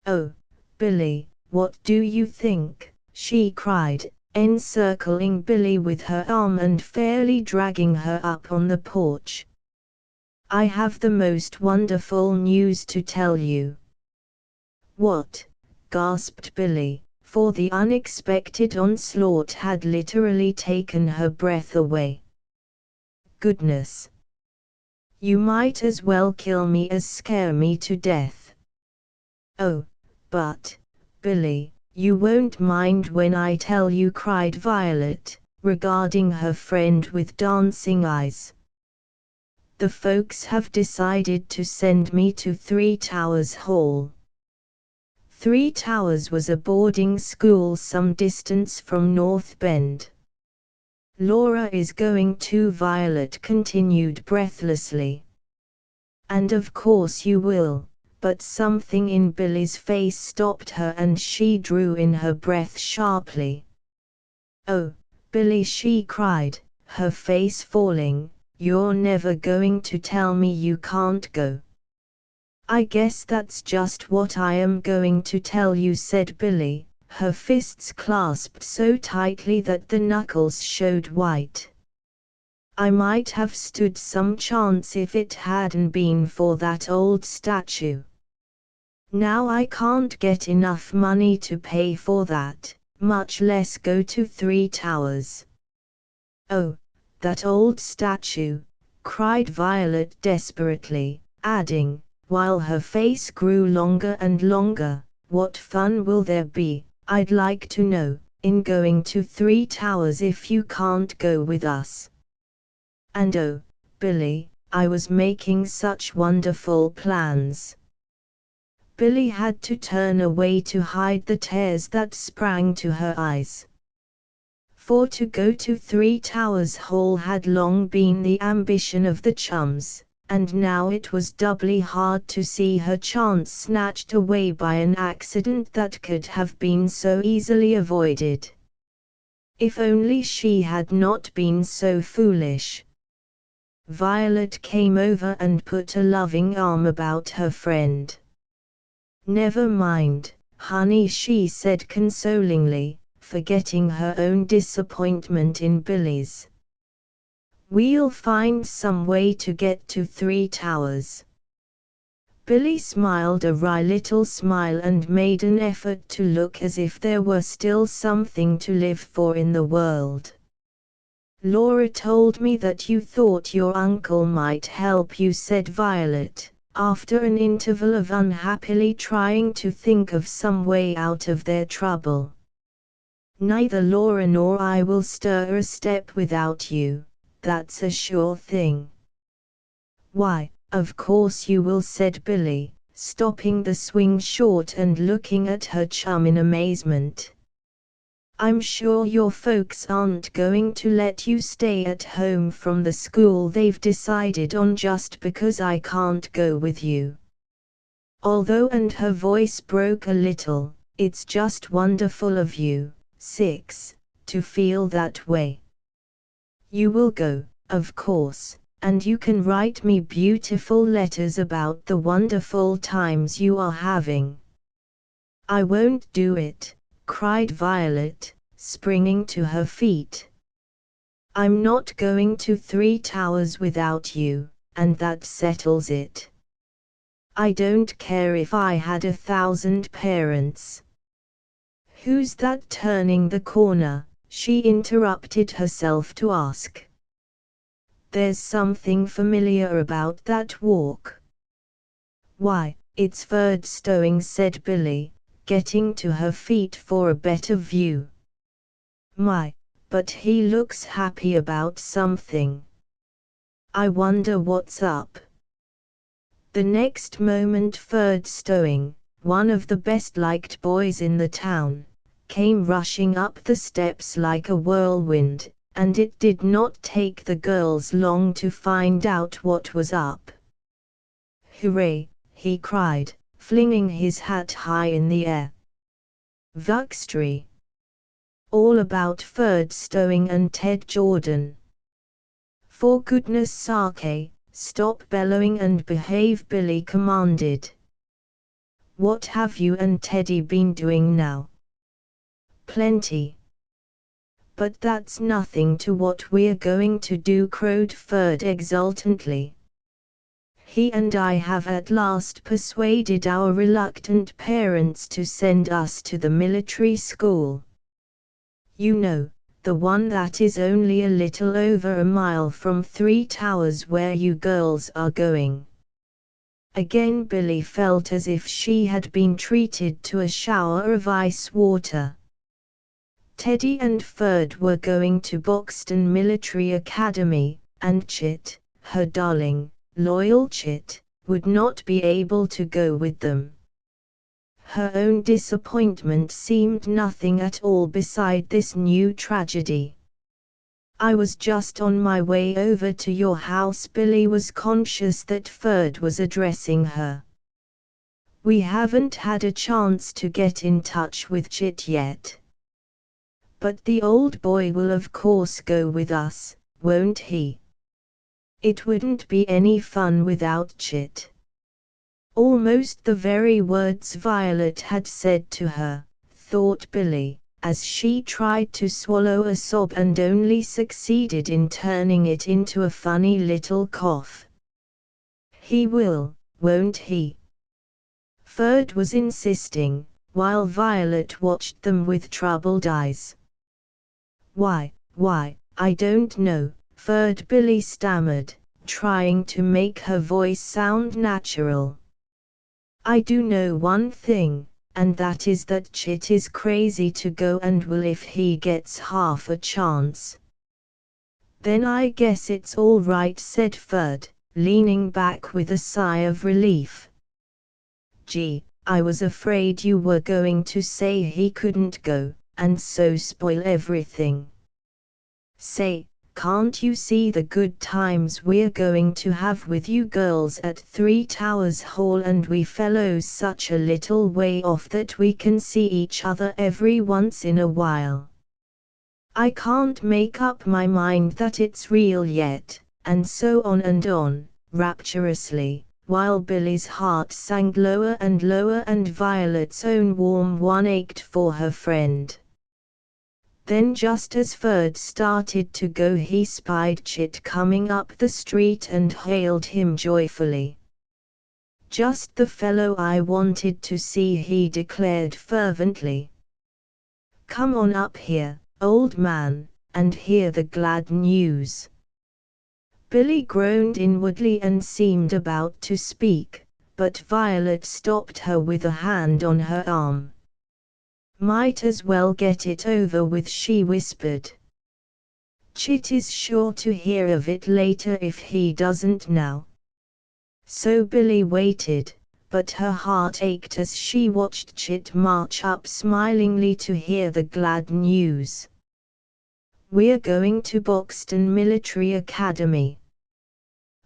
"Oh, Billie, what do you think?" she cried, encircling Billie with her arm and fairly dragging her up on the porch. "I have the most wonderful news to tell you." "What?" gasped Billie, for the unexpected onslaught had literally taken her breath away. "Goodness! You might as well kill me as scare me to death." "Oh, but, Billie, you won't mind when I tell you," cried Violet, regarding her friend with dancing eyes. "The folks have decided to send me to Three Towers Hall." Three Towers was a boarding school some distance from North Bend. "Laura is going to," Violet continued breathlessly. "And of course you will," but something in Billie's face stopped her and she drew in her breath sharply. "Oh, Billie," she cried, her face falling, "you're never going to tell me you can't go?" "I guess that's just what I am going to tell you," said Billie, her fists clasped so tightly that the knuckles showed white. "I might have stood some chance if it hadn't been for that old statue. Now I can't get enough money to pay for that, much less go to Three Towers." "Oh, that old statue," cried Violet desperately, adding, while her face grew longer and longer, "what fun will there be, I'd like to know, in going to Three Towers if you can't go with us? And oh, Billie, I was making such wonderful plans. Billie had to turn away to hide the tears that sprang to her eyes. For to go to Three Towers Hall had long been the ambition of the chums, and now it was doubly hard to see her chance snatched away by an accident that could have been so easily avoided. If only she had not been so foolish. Violet came over and put a loving arm about her friend. "Never mind, honey," she said consolingly, forgetting her own disappointment in Billie's. "We'll find some way to get to Three Towers." Billie smiled a wry little smile and made an effort to look as if there were still something to live for in the world. "Laura told me that you thought your uncle might help you," said Violet, after an interval of unhappily trying to think of some way out of their trouble. "Neither Laura nor I will stir a step without you, that's a sure thing." "Why, of course you will," said Billie, stopping the swing short and looking at her chum in amazement. "I'm sure your folks aren't going to let you stay at home from the school they've decided on just because I can't go with you. Although," and her voice broke a little, "it's just wonderful of you, Six, to feel that way. You will go, of course, and you can write me beautiful letters about the wonderful times you are having." "I won't do it," cried Violet, springing to her feet. "I'm not going to Three Towers without you, and that settles it. I don't care if I had 1,000 parents." "Who's that turning the corner?" she interrupted herself to ask. "There's something familiar about that walk." "Why, it's Ferd Stowing," said Billie, getting to her feet for a better view. "My, but he looks happy about something. I wonder what's up." The next moment Ferd Stowing, one of the best-liked boys in the town, came rushing up the steps like a whirlwind, and it did not take the girls long to find out what was up. "Hooray!" he cried, flinging his hat high in the air. "Vuxtry! All about Ferd Stowing and Ted Jordan." "For goodness sake, stop bellowing and behave," Billie commanded. "What have you and Teddy been doing now?" "Plenty. But that's nothing to what we're going to do," crowed Ferd exultantly. "He and I have at last persuaded our reluctant parents to send us to the military school. You know, the one that is only a little over a mile from Three Towers where you girls are going." Again Billie felt as if she had been treated to a shower of ice water. Teddy and Ferd were going to Boxton Military Academy, and Chit, her darling, loyal Chit, would not be able to go with them. Her own disappointment seemed nothing at all beside this new tragedy. "I was just on my way over to your house." Billie was conscious that Ferd was addressing her. "We haven't had a chance to get in touch with Chit yet. But the old boy will of course go with us, won't he? It wouldn't be any fun without Chit." Almost the very words Violet had said to her, thought Billie, as she tried to swallow a sob and only succeeded in turning it into a funny little cough. "He will, won't he?" Ferd was insisting, while Violet watched them with troubled eyes. Why, I don't know," Ferd Billie stammered, trying to make her voice sound natural. "I do know one thing, and that is that Chit is crazy to go and will if he gets half a chance. Then I guess it's all right, said Ferd, leaning back with a sigh of relief. Gee, I was afraid you were going to say he couldn't go, and so spoil everything. Say, can't you see the good times we're going to have with you girls at Three Towers Hall, and we fellows such a little way off that we can see each other every once in a while? I can't make up my mind that it's real yet, and so on, rapturously, while Billie's heart sank lower and lower and Violet's own warm one ached for her friend. Then just as Ferd started to go, he spied Chit coming up the street and hailed him joyfully. Just the fellow I wanted to see, he declared fervently. Come on up here, old man, and hear the glad news. Billie groaned inwardly and seemed about to speak, but Violet stopped her with a hand on her arm. Might as well get it over with, she whispered. Chit is sure to hear of it later if he doesn't now. So Billie waited, but her heart ached as she watched Chit march up smilingly to hear the glad news. We're going to Boxton Military Academy.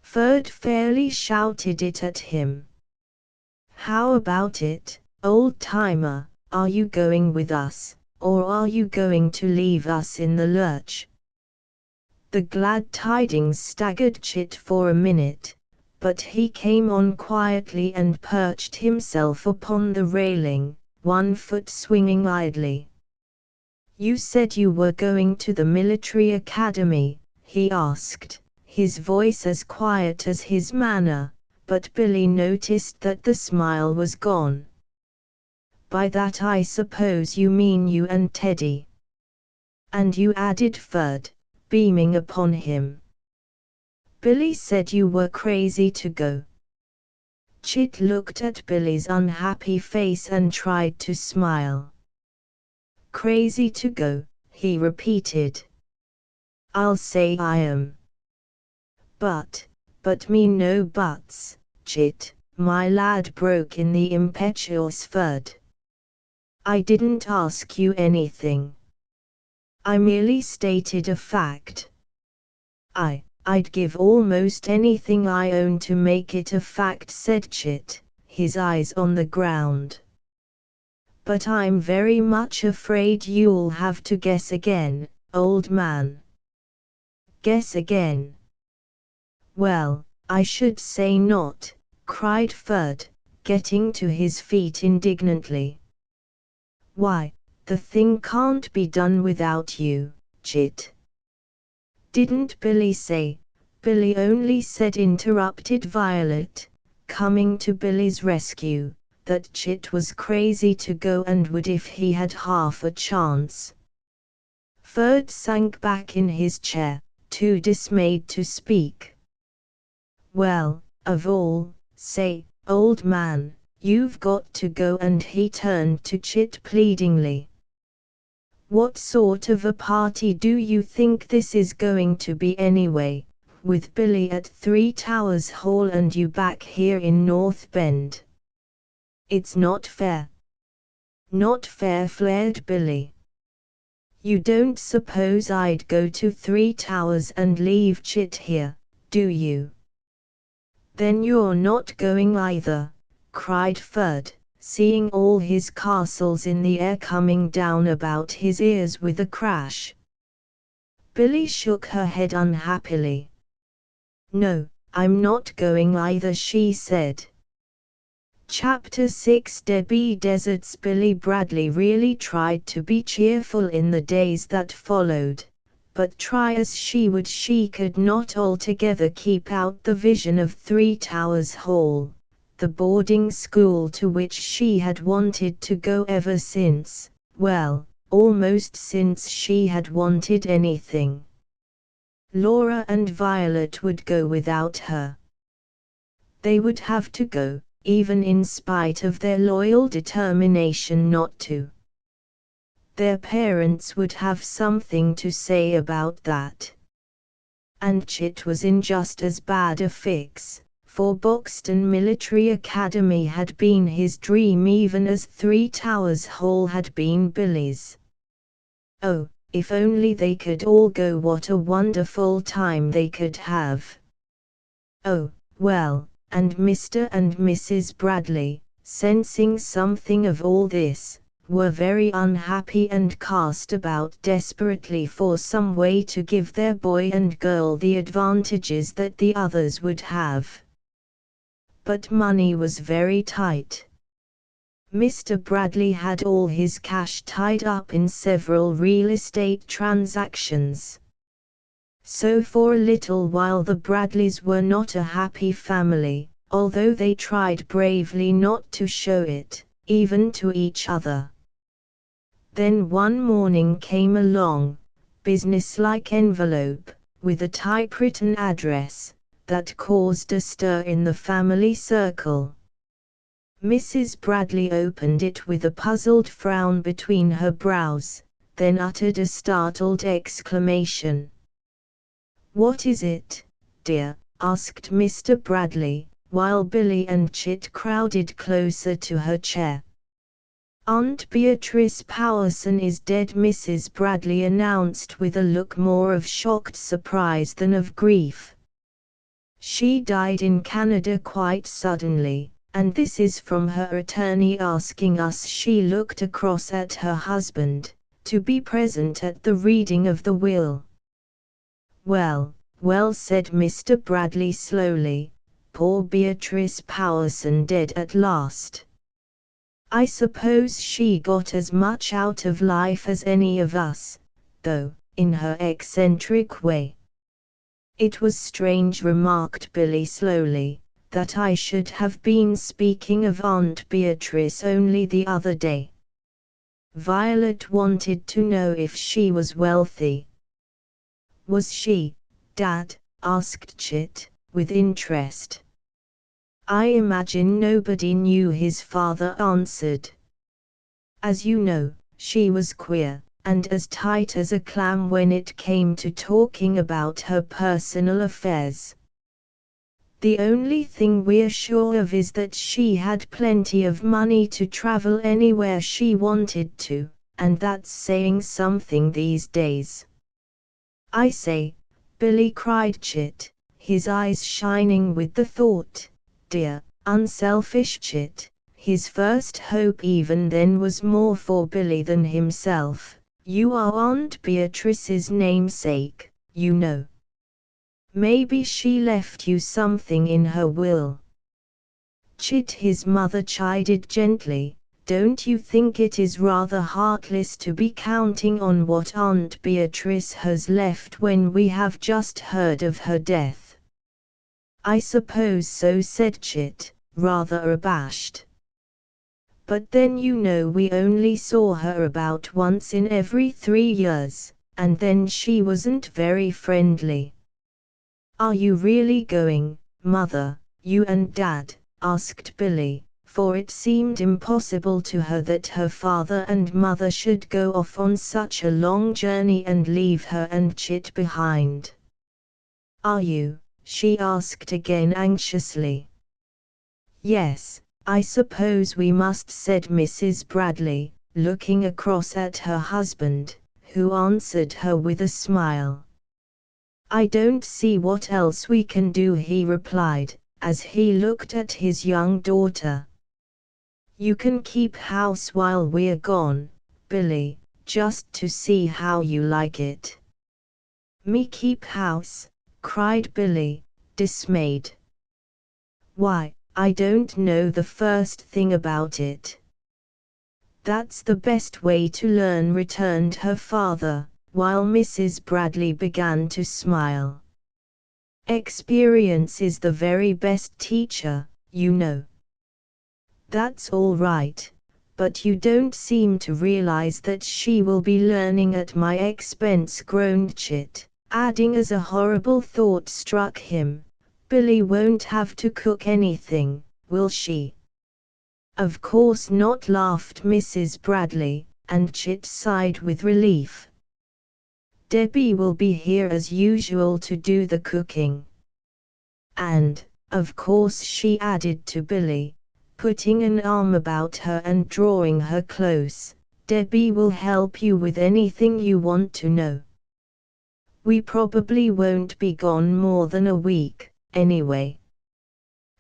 Ferd fairly shouted it at him. How about it, old-timer? Are you going with us, or are you going to leave us in the lurch? The glad tidings staggered Chit for a minute, but he came on quietly and perched himself upon the railing, one foot swinging idly. You said you were going to the military academy, he asked, his voice as quiet as his manner, but Billie noticed that the smile was gone. By that I suppose you mean you and Teddy. And you, added Ferd, beaming upon him. Billie said you were crazy to go. Chit looked at Billie's unhappy face and tried to smile. Crazy to go, he repeated. I'll say I am. But me no buts, Chit, my lad, broke in the impetuous Ferd. I didn't ask you anything. I merely stated a fact. I'd give almost anything I own to make it a fact, said Chit, his eyes on the ground. But I'm very much afraid you'll have to guess again, old man. Guess again? Well, I should say not, cried Ferd, getting to his feet indignantly. Why, the thing can't be done without you, Chit. Didn't Billie say? Billie only said, interrupted Violet, coming to Billie's rescue, that Chit was crazy to go and would if he had half a chance. Ferd sank back in his chair, too dismayed to speak. Well, of all, say, old man, you've got to go, and he turned to Chit pleadingly. What sort of a party do you think this is going to be anyway, with Billie at Three Towers Hall and you back here in North Bend? It's not fair. Not fair, flared Billie. You don't suppose I'd go to Three Towers and leave Chit here, do you? Then you're not going either, cried Ferd, seeing all his castles in the air coming down about his ears with a crash. Billie shook her head unhappily. No, I'm not going either, she said. Chapter 6 Debbie Deserts. Billie Bradley really tried to be cheerful in the days that followed, but try as she would, she could not altogether keep out the vision of Three Towers Hall, the boarding school to which she had wanted to go ever since, well, almost since she had wanted anything. Laura and Violet would go without her. They would have to go, even in spite of their loyal determination not to. Their parents would have something to say about that. And Chit was in just as bad a fix, for Boxton Military Academy had been his dream even as Three Towers Hall had been Billie's. Oh, if only they could all go, what a wonderful time they could have. Oh, well, and Mr. and Mrs. Bradley, sensing something of all this, were very unhappy and cast about desperately for some way to give their boy and girl the advantages that the others would have. But money was very tight. Mr. Bradley had all his cash tied up in several real estate transactions. So for a little while the Bradleys were not a happy family, although they tried bravely not to show it, even to each other. Then one morning came a long, businesslike envelope, with a typewritten address, that caused a stir in the family circle. Mrs. Bradley opened it with a puzzled frown between her brows, then uttered a startled exclamation. "What is it, dear?" asked Mr. Bradley, while Billie and Chit crowded closer to her chair. "Aunt Beatrice Powerson is dead," Mrs. Bradley announced with a look more of shocked surprise than of grief. "She died in Canada quite suddenly, and this is from her attorney asking us," she looked across at her husband, "to be present at the reading of the will." "Well, well," said Mr. Bradley slowly, "poor Beatrice Powerson dead at last. I suppose she got as much out of life as any of us, though, in her eccentric way." "It was strange," remarked Billie slowly, "that I should have been speaking of Aunt Beatrice only the other day. Violet wanted to know if she was wealthy." "Was she, Dad?" asked Chit, with interest. "I imagine nobody knew," his father answered. "As you know, she was queer, and as tight as a clam when it came to talking about her personal affairs. The only thing we're sure of is that she had plenty of money to travel anywhere she wanted to, and that's saying something these days." "I say, Billie," cried Chit, his eyes shining with the thought, "dear, unselfish Chit." His first hope even then was more for Billie than himself. "You are Aunt Beatrice's namesake, you know. Maybe she left you something in her will." "Chit," his mother chided gently, "don't you think it is rather heartless to be counting on what Aunt Beatrice has left when we have just heard of her death?" "I suppose so," said Chit, rather abashed. "But then you know we only saw her about once in every 3 years, and then she wasn't very friendly." "Are you really going, Mother, you and Dad?" asked Billie, for it seemed impossible to her that her father and mother should go off on such a long journey and leave her and Chit behind. "Are you?" she asked again anxiously. "Yes, I suppose we must," said Mrs. Bradley, looking across at her husband, who answered her with a smile. "I don't see what else we can do," he replied, as he looked at his young daughter. "You can keep house while we're gone, Billie, just to see how you like it." "Me keep house?" cried Billie, dismayed. "Why, I don't know the first thing about it." "That's the best way to learn," returned her father, while Mrs. Bradley began to smile. "Experience is the very best teacher, you know." "That's all right, but you don't seem to realize that she will be learning at my expense," groaned Chit, adding as a horrible thought struck him, "Billie won't have to cook anything, will she? Of course not, laughed Mrs. Bradley, and Chit sighed with relief. Debbie will be here as usual to do the cooking. And, of course, she added to Billie, putting an arm about her and drawing her close, Debbie will help you with anything you want to know. We probably won't be gone more than a week, anyway.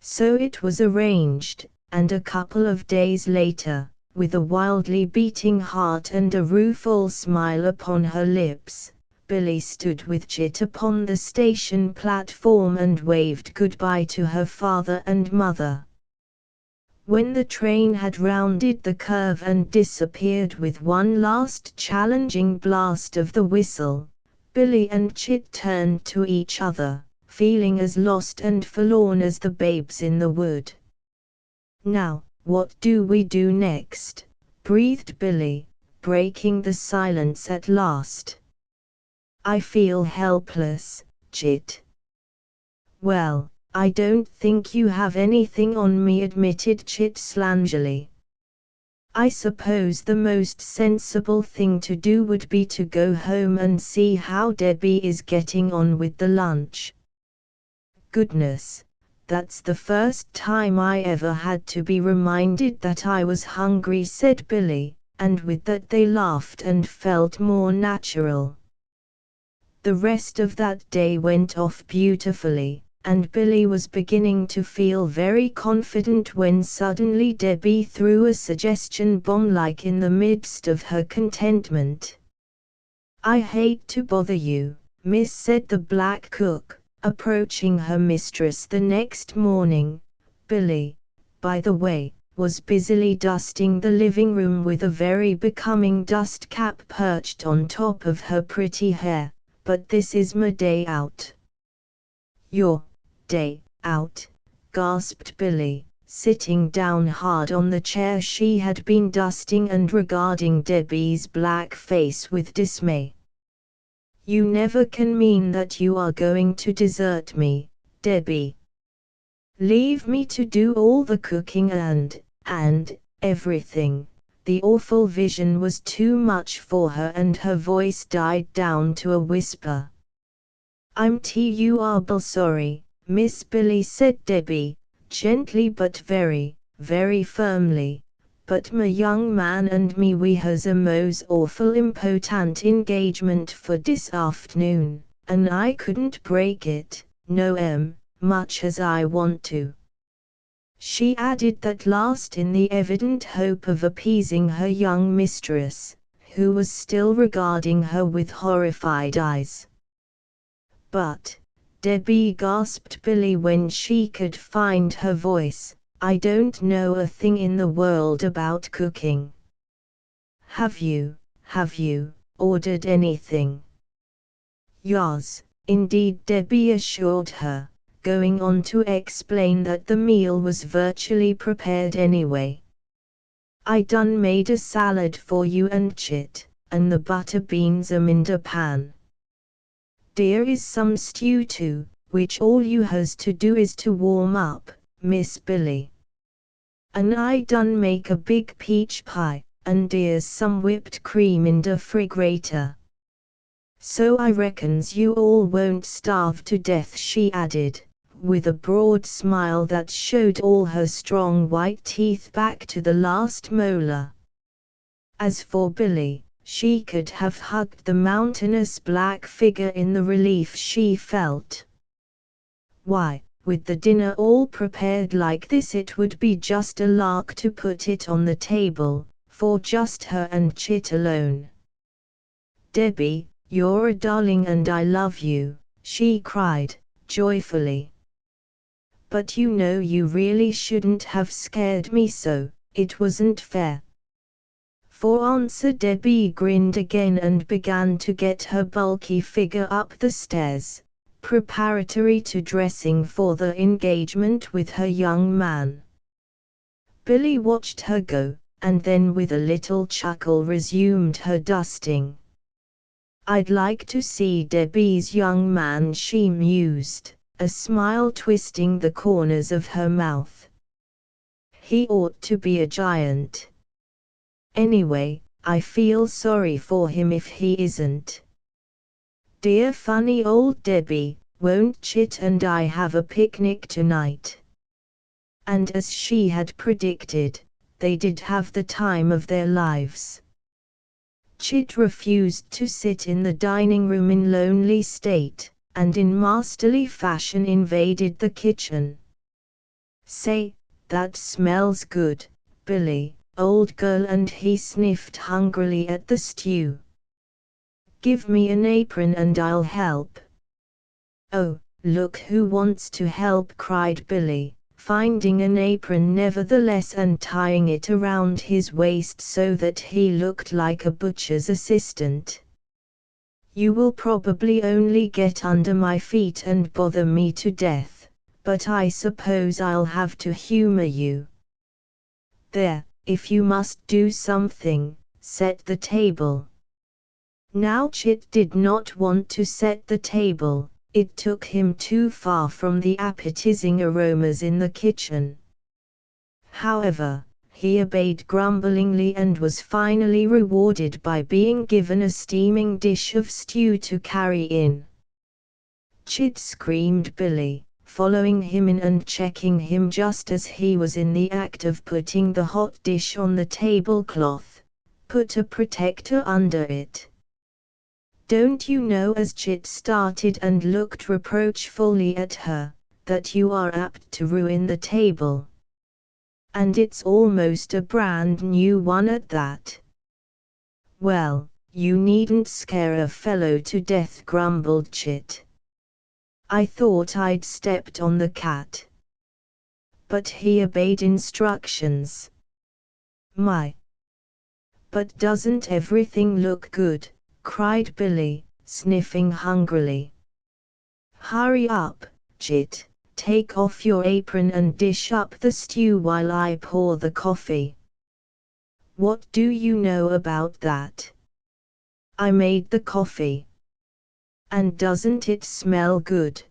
So it was arranged, and a couple of days later, with a wildly beating heart and a rueful smile upon her lips, Billie stood with Chit upon the station platform and waved goodbye to her father and mother. When the train had rounded the curve and disappeared with one last challenging blast of the whistle, Billie and Chit turned to each other, feeling as lost and forlorn as the babes in the wood. Now, what do we do next? Breathed Billie, breaking the silence at last. I feel helpless, Chit. Well, I don't think you have anything on me, admitted Chit slangily. I suppose the most sensible thing to do would be to go home and see how Debbie is getting on with the lunch. Goodness, that's the first time I ever had to be reminded that I was hungry, said Billie, and with that they laughed and felt more natural. The rest of that day went off beautifully, and Billie was beginning to feel very confident when suddenly Debbie threw a suggestion bomb like in the midst of her contentment. I hate to bother you, miss, said the black cook, approaching her mistress the next morning. Billie, by the way, was busily dusting the living room with a very becoming dust cap perched on top of her pretty hair. But this is my day out. Your day out, gasped Billie, sitting down hard on the chair she had been dusting and regarding Debbie's black face with dismay. You never can mean that you are going to desert me, Debbie. Leave me to do all the cooking and everything. The awful vision was too much for her and her voice died down to a whisper. I'm terrible sorry, Miss Billie, said Debbie, gently but very, very firmly. But my young man and me we has a most awful important engagement for this afternoon, and I couldn't break it, no much as I want to. She added that last in the evident hope of appeasing her young mistress, who was still regarding her with horrified eyes. But, Debbie, gasped Billie when she could find her voice, I don't know a thing in the world about cooking. Have you ordered anything? Yes, indeed, Debbie assured her, going on to explain that the meal was virtually prepared anyway. I done made a salad for you and Chit, and the butter beans in the pan. There is some stew too, which all you has to do is to warm up, Miss Billie. And I done make a big peach pie, and there's some whipped cream in the refrigerator. So I reckons you all won't starve to death, she added, with a broad smile that showed all her strong white teeth back to the last molar. As for Billie, she could have hugged the mountainous black figure in the relief she felt. Why, with the dinner all prepared like this, it would be just a lark to put it on the table, for just her and Chit alone. Debbie, you're a darling and I love you, she cried, joyfully. But you know you really shouldn't have scared me so, it wasn't fair. For answer Debbie grinned again and began to get her bulky figure up the stairs, preparatory to dressing for the engagement with her young man. Billie watched her go, and then with a little chuckle resumed her dusting. I'd like to see Debbie's young man, she mused, a smile twisting the corners of her mouth. He ought to be a giant. Anyway, I feel sorry for him if he isn't. Dear funny old Debbie, won't Chit and I have a picnic tonight? And as she had predicted, they did have the time of their lives. Chit refused to sit in the dining room in lonely state, and in masterly fashion invaded the kitchen. Say, that smells good, Billie, old girl, and he sniffed hungrily at the stew. Give me an apron and I'll help. Oh, look who wants to help, cried Billie, finding an apron nevertheless and tying it around his waist so that he looked like a butcher's assistant. You will probably only get under my feet and bother me to death, but I suppose I'll have to humor you. There, if you must do something, set the table. Now Chit did not want to set the table. It took him too far from the appetizing aromas in the kitchen. However, he obeyed grumblingly and was finally rewarded by being given a steaming dish of stew to carry in. Chit, screamed Billie, following him in and checking him just as he was in the act of putting the hot dish on the tablecloth. Put a protector under it. Don't you know, as Chit started and looked reproachfully at her, that you are apt to ruin the table? And it's almost a brand new one at that. Well, you needn't scare a fellow to death, grumbled Chit. I thought I'd stepped on the cat. But he obeyed instructions. My! But doesn't everything look good? Cried Billie, sniffing hungrily. Hurry up, Chit, take off your apron and dish up the stew while I pour the coffee. What do you know about that? I made the coffee. And doesn't it smell good?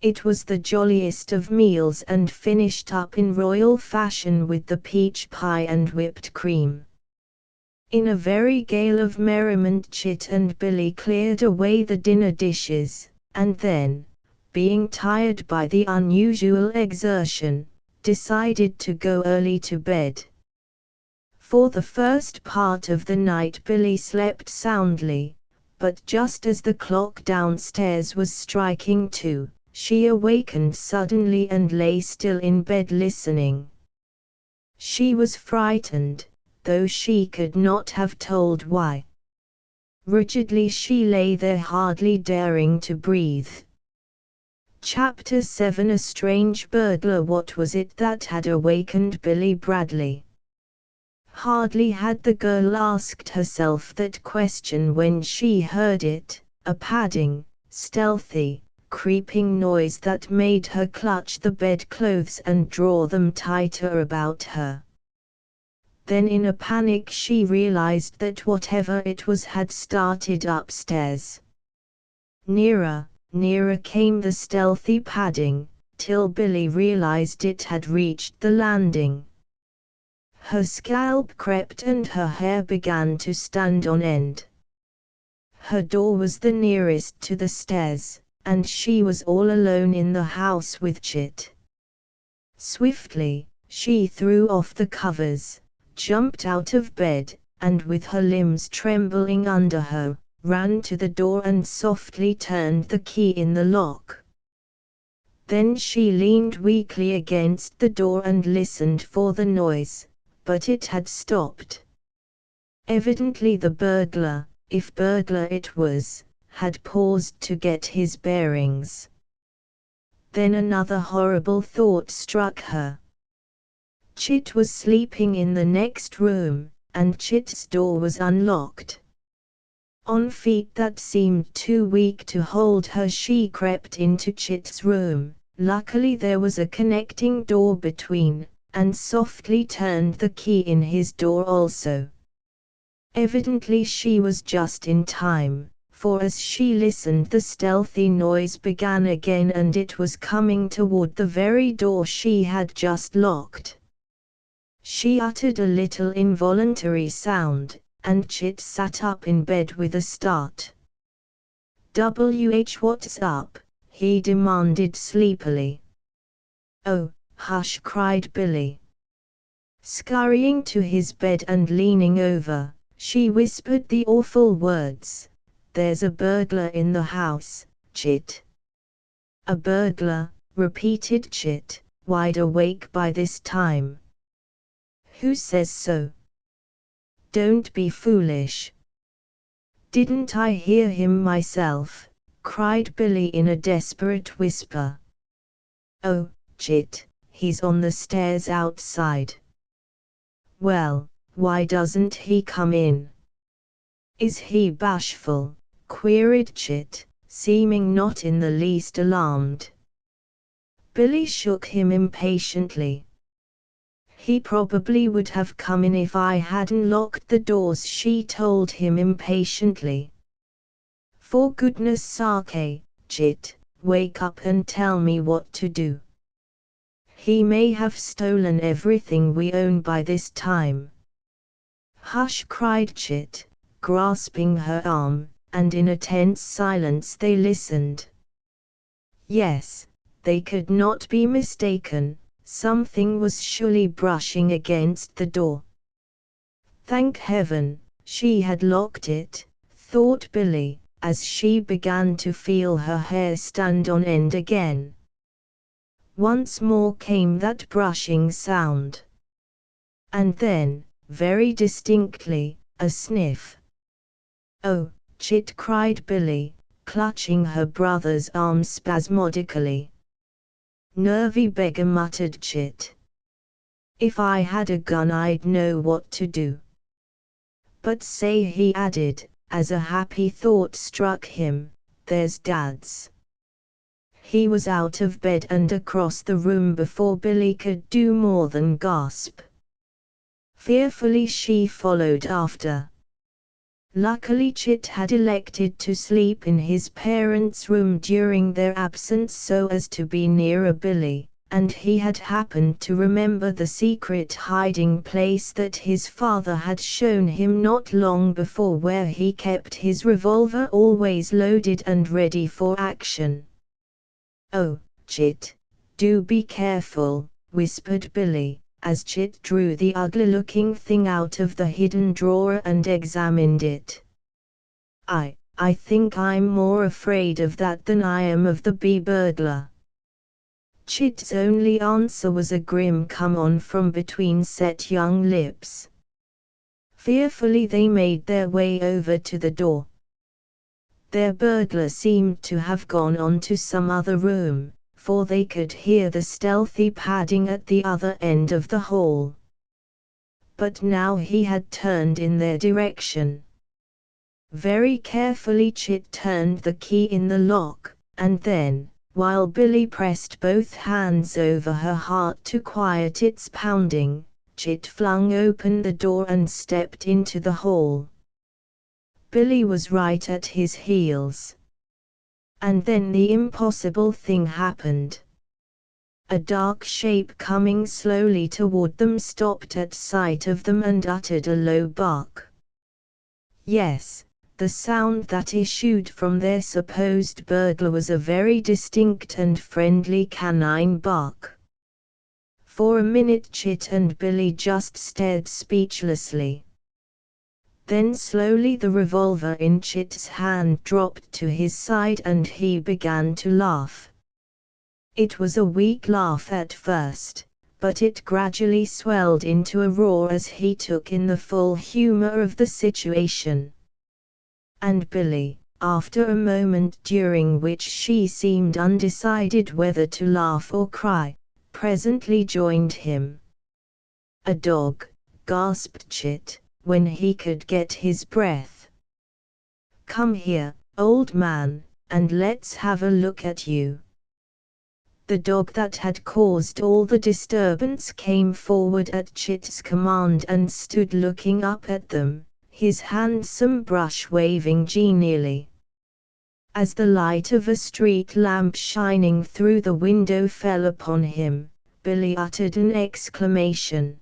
It was the jolliest of meals and finished up in royal fashion with the peach pie and whipped cream. In a very gale of merriment, Chit and Billie cleared away the dinner dishes, and then, being tired by the unusual exertion, decided to go early to bed. For the first part of the night Billie slept soundly, but just as the clock downstairs was striking 2, she awakened suddenly and lay still in bed listening. She was frightened, though she could not have told why. Rigidly she lay there, hardly daring to breathe. Chapter 7 A Strange Burglar. What was it that had awakened Billie Bradley? Hardly had the girl asked herself that question when she heard it, a padding, stealthy, creeping noise that made her clutch the bedclothes and draw them tighter about her. Then in a panic she realized that whatever it was had started upstairs. Nearer, nearer came the stealthy padding, till Billie realized it had reached the landing. Her scalp crept and her hair began to stand on end. Her door was the nearest to the stairs, and she was all alone in the house with Chit. Swiftly, she threw off the covers, jumped out of bed, and with her limbs trembling under her, ran to the door and softly turned the key in the lock. Then she leaned weakly against the door and listened for the noise, but it had stopped. Evidently the burglar, if burglar it was, had paused to get his bearings. Then another horrible thought struck her. Chit was sleeping in the next room, and Chit's door was unlocked. On feet that seemed too weak to hold her she crept into Chit's room. Luckily there was a connecting door between, and softly turned the key in his door also. Evidently she was just in time, for as she listened the stealthy noise began again and it was coming toward the very door she had just locked. She uttered a little involuntary sound, and Chit sat up in bed with a start. What's up? He demanded sleepily. Oh, hush, cried Billie. Scurrying to his bed and leaning over, she whispered the awful words. There's a burglar in the house, Chit. A burglar, repeated Chit, wide awake by this time. Who says so? Don't be foolish. Didn't I hear him myself? Cried Billie in a desperate whisper. Oh, Chit, he's on the stairs outside. Well, why doesn't he come in? Is he bashful? Queried Chit, seeming not in the least alarmed. Billie shook him impatiently. He probably would have come in if I hadn't locked the doors, she told him impatiently. For goodness sake, Chit, wake up and tell me what to do. He may have stolen everything we own by this time. Hush, cried Chit, grasping her arm, and in a tense silence they listened. Yes, they could not be mistaken. Something was surely brushing against the door. Thank heaven, she had locked it, thought Billie, as she began to feel her hair stand on end again. Once more came that brushing sound. And then, very distinctly, a sniff. Oh, Chit, cried Billie, clutching her brother's arm spasmodically. Nervy beggar, muttered Chit. If I had a gun I'd know what to do. But say, he added, as a happy thought struck him, there's Dad's. He was out of bed and across the room before Billie could do more than gasp. Fearfully she followed after. Luckily Chit had elected to sleep in his parents' room during their absence so as to be nearer Billie, and he had happened to remember the secret hiding place that his father had shown him not long before, where he kept his revolver always loaded and ready for action. Oh, Chit, do be careful, whispered Billie, as Chit drew the ugly-looking thing out of the hidden drawer and examined it. I think I'm more afraid of that than I am of the bee burglar. Chit's only answer was a grim come on from between set young lips. Fearfully they made their way over to the door. Their burglar seemed to have gone on to some other room, for they could hear the stealthy padding at the other end of the hall. But now he had turned in their direction. Very carefully Chit turned the key in the lock, and then, while Billie pressed both hands over her heart to quiet its pounding, Chit flung open the door and stepped into the hall. Billie was right at his heels. And then the impossible thing happened. A dark shape coming slowly toward them stopped at sight of them and uttered a low bark. Yes, the sound that issued from their supposed burglar was a very distinct and friendly canine bark. For a minute Chit and Billie just stared speechlessly. Then slowly the revolver in Chit's hand dropped to his side and he began to laugh. It was a weak laugh at first, but it gradually swelled into a roar as he took in the full humor of the situation. And Billie, after a moment during which she seemed undecided whether to laugh or cry, presently joined him. A dog, gasped Chit, when he could get his breath. Come here, old man, and let's have a look at you. The dog that had caused all the disturbance came forward at Chit's command and stood looking up at them, his handsome brush waving genially. As the light of a street lamp shining through the window fell upon him, Billie uttered an exclamation.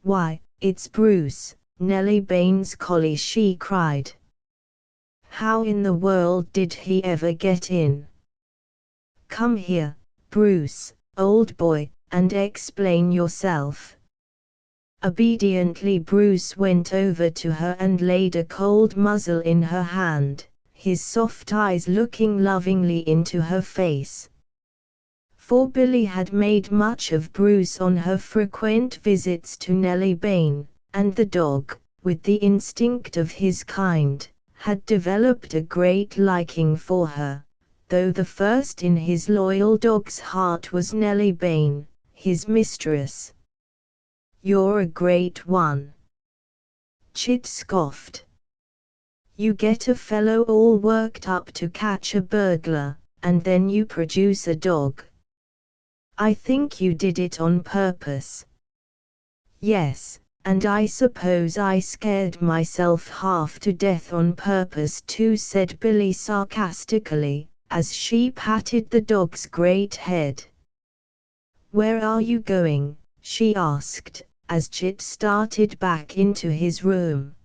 Why, it's Bruce, Nellie Baines' collie, she cried. How in the world did he ever get in? Come here, Bruce, old boy, and explain yourself. Obediently Bruce went over to her and laid a cold muzzle in her hand, his soft eyes looking lovingly into her face. For Billie had made much of Bruce on her frequent visits to Nellie Bain, and the dog, with the instinct of his kind, had developed a great liking for her, though the first in his loyal dog's heart was Nellie Bain, his mistress. You're a great one, Chit scoffed. You get a fellow all worked up to catch a burglar, and then you produce a dog. I think you did it on purpose. Yes, and I suppose I scared myself half to death on purpose too, said Billie sarcastically, as she patted the dog's great head. Where are you going? She asked, as Chit started back into his room.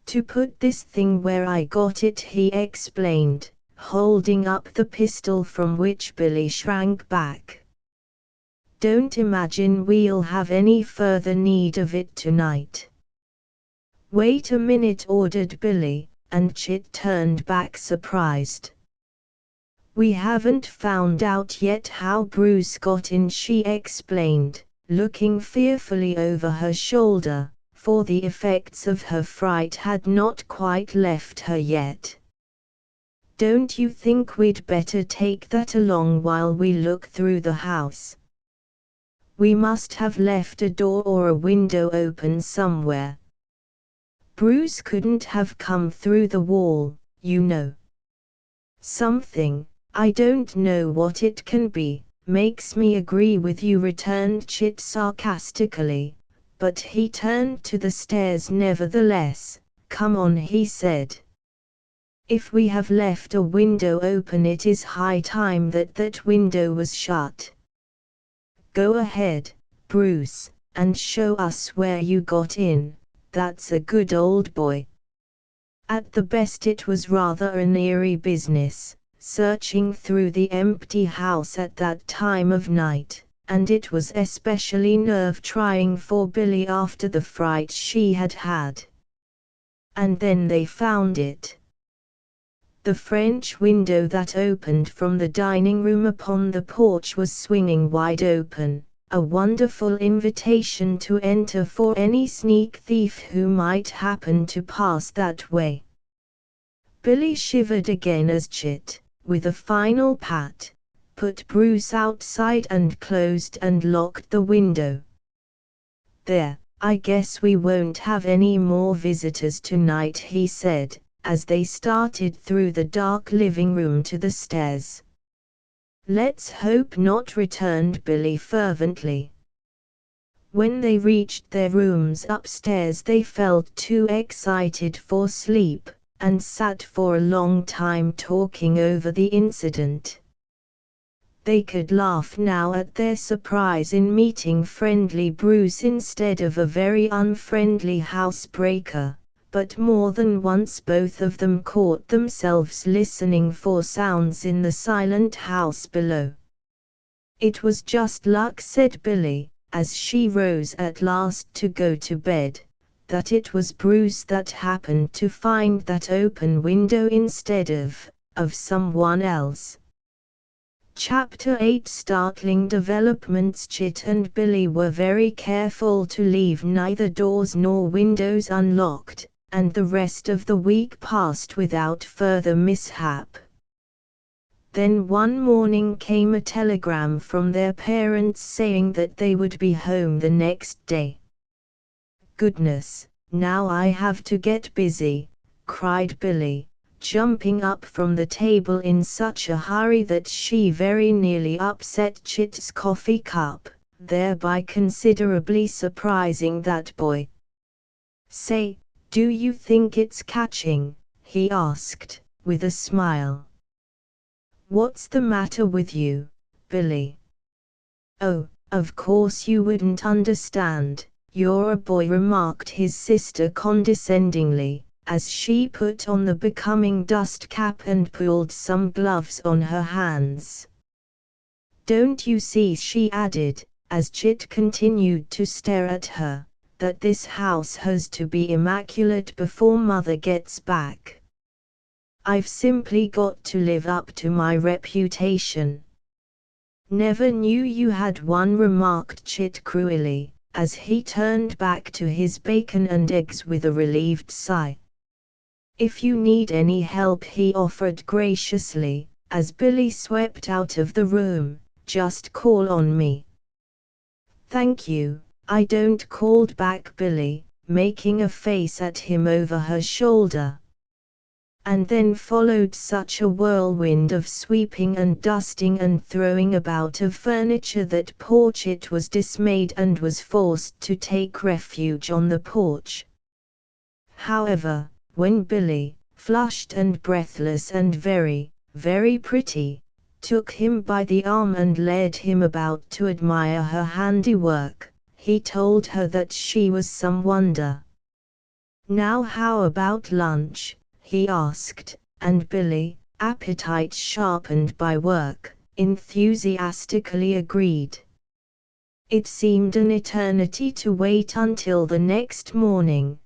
To put this thing where I got it, he explained, holding up the pistol from which Billie shrank back. Don't imagine we'll have any further need of it tonight. Wait a minute, ordered Billie, and Chit turned back surprised. We haven't found out yet how Bruce got in, she explained, looking fearfully over her shoulder, for the effects of her fright had not quite left her yet. Don't you think we'd better take that along while we look through the house? We must have left a door or a window open somewhere. Bruce couldn't have come through the wall, you know. Something, I don't know what it can be, makes me agree with you, returned Chit sarcastically, but he turned to the stairs nevertheless. Come on, he said. If we have left a window open, it is high time that window was shut. Go ahead, Bruce, and show us where you got in, that's a good old boy. At the best it was rather an eerie business, searching through the empty house at that time of night, and it was especially nerve-trying for Billie after the fright she had had. And then they found it. The French window that opened from the dining room upon the porch was swinging wide open, a wonderful invitation to enter for any sneak thief who might happen to pass that way. Billie shivered again as Chit, with a final pat, put Bruce outside and closed and locked the window. There, I guess we won't have any more visitors tonight, he said, as they started through the dark living room to the stairs. Let's hope not, returned Billie fervently. When they reached their rooms upstairs they felt too excited for sleep, and sat for a long time talking over the incident. They could laugh now at their surprise in meeting friendly Bruce instead of a very unfriendly housebreaker, but more than once both of them caught themselves listening for sounds in the silent house below. It was just luck, said Billie, as she rose at last to go to bed, that it was Bruce that happened to find that open window instead of someone else. Chapter 8 Startling developments. Chit and Billie were very careful to leave neither doors nor windows unlocked, and the rest of the week passed without further mishap. Then one morning came a telegram from their parents saying that they would be home the next day. Goodness, now I have to get busy, cried Billie, jumping up from the table in such a hurry that she very nearly upset Chit's coffee cup, thereby considerably surprising that boy. Say, do you think it's catching? He asked, with a smile. What's the matter with you, Billie? Oh, of course you wouldn't understand, "You're a boy," remarked his sister condescendingly, as she put on the becoming dust cap and pulled some gloves on her hands. "Don't you see," she added, as Chit continued to stare at her, "that this house has to be immaculate before Mother gets back? I've simply got to live up to my reputation." "Never knew you had one," remarked Chit cruelly, as he turned back to his bacon and eggs with a relieved sigh. "If you need any help," he offered graciously, as Billie swept out of the room, "just call on me." "Thank you, I don't," called back Billie, making a face at him over her shoulder. And then followed such a whirlwind of sweeping and dusting and throwing about of furniture that poor Chit was dismayed and was forced to take refuge on the porch. However, when Billie, flushed and breathless and very, very pretty, took him by the arm and led him about to admire her handiwork, he told her that she was some wonder. "Now how about lunch?" he asked, and Billie, appetite sharpened by work, enthusiastically agreed. It seemed an eternity to wait until the next morning,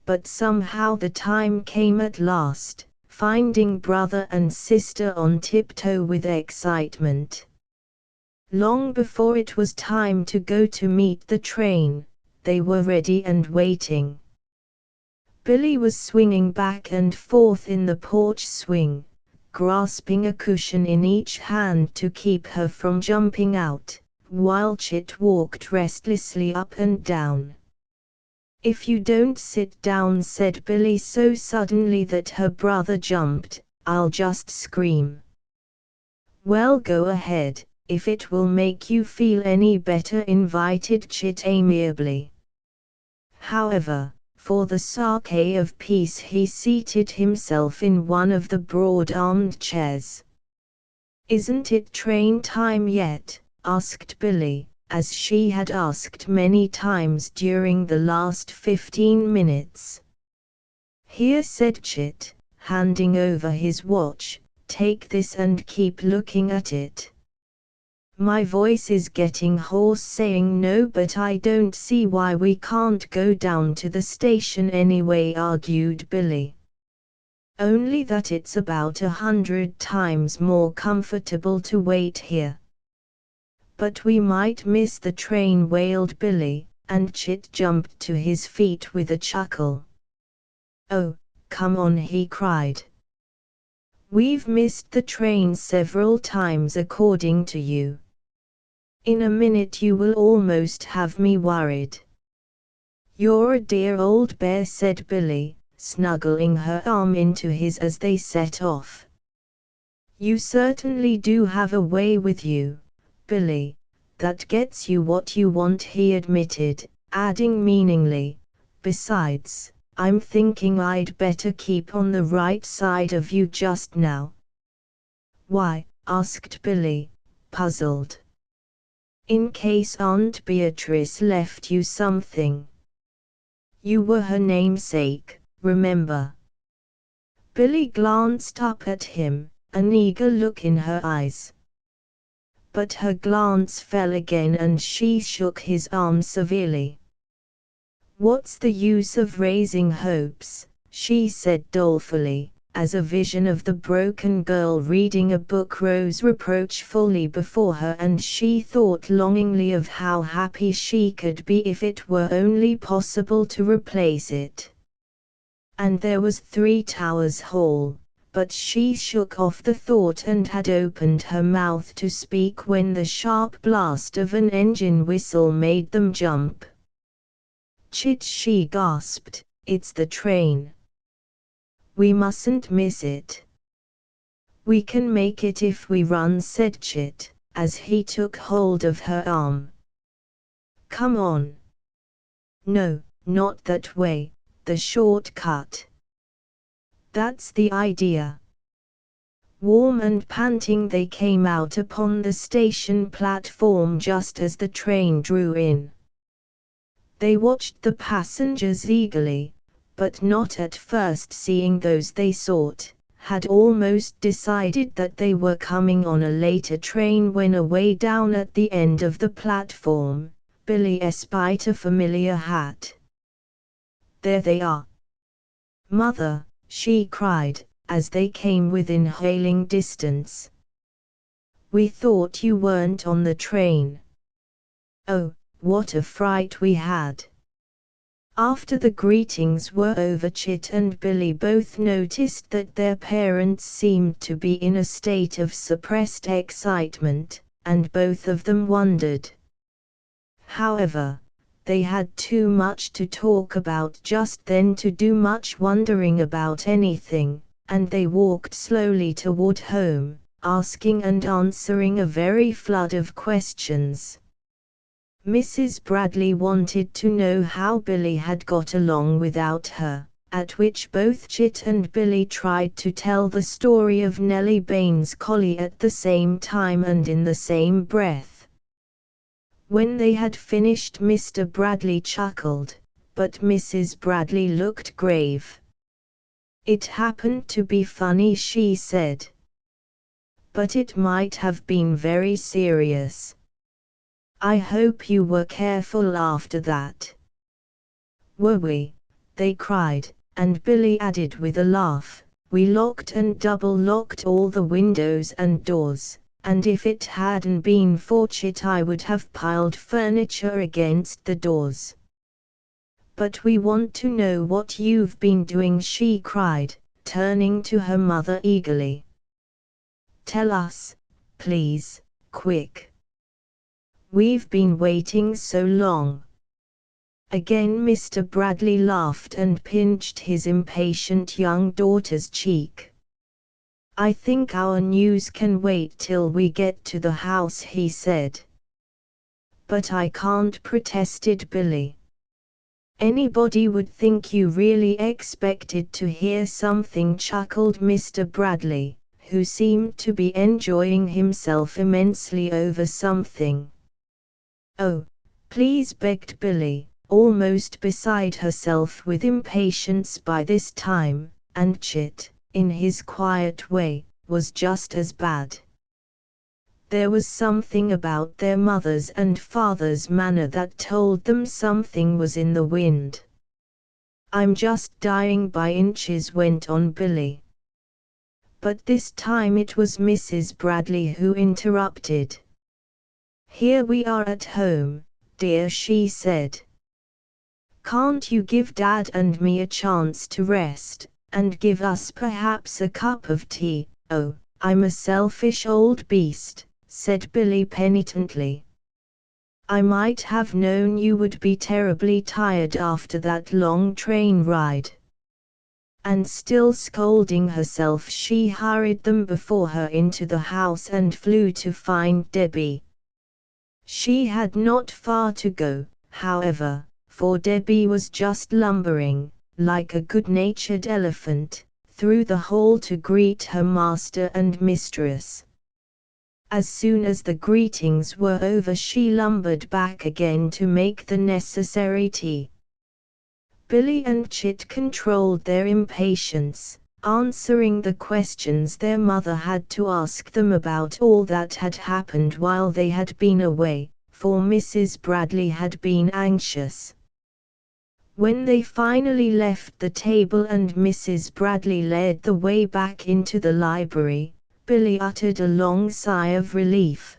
but somehow the time came at last, finding brother and sister on tiptoe with excitement. Long before it was time to go to meet the train, they were ready and waiting. Billie was swinging back and forth in the porch swing, grasping a cushion in each hand to keep her from jumping out, while Chit walked restlessly up and down. "If you don't sit down," said Billie so suddenly that her brother jumped, "I'll just scream." "Well, go ahead, if it will make you feel any better," invited Chit amiably. However, for the sake of peace he seated himself in one of the broad-armed chairs. "Isn't it train time yet?" asked Billie, as she had asked many times during the last 15 minutes. "Here," said Chit, handing over his watch, "take this and keep looking at it." "My voice is getting hoarse saying no, but I don't see why we can't go down to the station anyway," argued Billie. "Only that it's about 100 times more comfortable to wait here." "But we might miss the train," wailed Billie, and Chit jumped to his feet with a chuckle. "Oh, come on," he cried. "We've missed the train several times according to you. In a minute you will almost have me worried." "You're a dear old bear," said Billie, snuggling her arm into his as they set off. "You certainly do have a way with you, Billie, that gets you what you want," he admitted, adding meaningly, "Besides, I'm thinking I'd better keep on the right side of you just now." "Why?" asked Billie, puzzled. "In case Aunt Beatrice left you something. You were her namesake, remember?" Billie glanced up at him, an eager look in her eyes. But her glance fell again and she shook his arm severely. "What's the use of raising hopes?" she said dolefully, as a vision of the broken girl reading a book rose reproachfully before her, and she thought longingly of how happy she could be if it were only possible to replace it. And there was Three Towers Hall, but she shook off the thought and had opened her mouth to speak when the sharp blast of an engine whistle made them jump. "Chit," she gasped, "it's the train. We mustn't miss it." "We can make it if we run," said Chit, as he took hold of her arm. "Come on." "No, not that way, the short cut." "That's the idea." Warm and panting they came out upon the station platform just as the train drew in. They watched the passengers eagerly, but not at first seeing those they sought, had almost decided that they were coming on a later train when away down at the end of the platform, Billie espied a familiar hat. "There they are, Mother," she cried, as they came within hailing distance. "We thought you weren't on the train. Oh, what a fright we had." After the greetings were over, Chit and Billie both noticed that their parents seemed to be in a state of suppressed excitement, and both of them wondered. However, they had too much to talk about just then to do much wondering about anything, and they walked slowly toward home, asking and answering a very flood of questions. Mrs. Bradley wanted to know how Billie had got along without her, at which both Chit and Billie tried to tell the story of Nellie Baines' collie at the same time and in the same breath. When they had finished, Mr. Bradley chuckled, but Mrs. Bradley looked grave. "It happened to be funny," she said. "But it might have been very serious. I hope you were careful after that." "Were we?" they cried, and Billie added with a laugh, "We locked and double-locked all the windows and doors, and if it hadn't been for Chit I would have piled furniture against the doors." "But we want to know what you've been doing," she cried, turning to her mother eagerly. "Tell us, please, quick. We've been waiting so long." Again Mr. Bradley laughed and pinched his impatient young daughter's cheek. "I think our news can wait till we get to the house," he said. "But I can't," protested Billie. "Anybody would think you really expected to hear something," chuckled Mr. Bradley, who seemed to be enjoying himself immensely over something. "Oh, please," begged Billie, almost beside herself with impatience by this time, and Chit, in his quiet way, was just as bad. There was something about their mother's and father's manner that told them something was in the wind. "I'm just dying by inches," went on Billie. But this time it was Mrs. Bradley who interrupted. "Here we are at home, dear," she said. "Can't you give Dad and me a chance to rest, and give us perhaps a cup of tea?" "Oh, I'm a selfish old beast," said Billie penitently. "I might have known you would be terribly tired after that long train ride." And still scolding herself, she hurried them before her into the house and flew to find Debbie. She had not far to go, however, for Debbie was just lumbering, like a good-natured elephant, through the hall to greet her master and mistress. As soon as the greetings were over, she lumbered back again to make the necessary tea. Billie and Chit controlled their impatience, answering the questions their mother had to ask them about all that had happened while they had been away, for Mrs. Bradley had been anxious. When they finally left the table and Mrs. Bradley led the way back into the library, Billie uttered a long sigh of relief.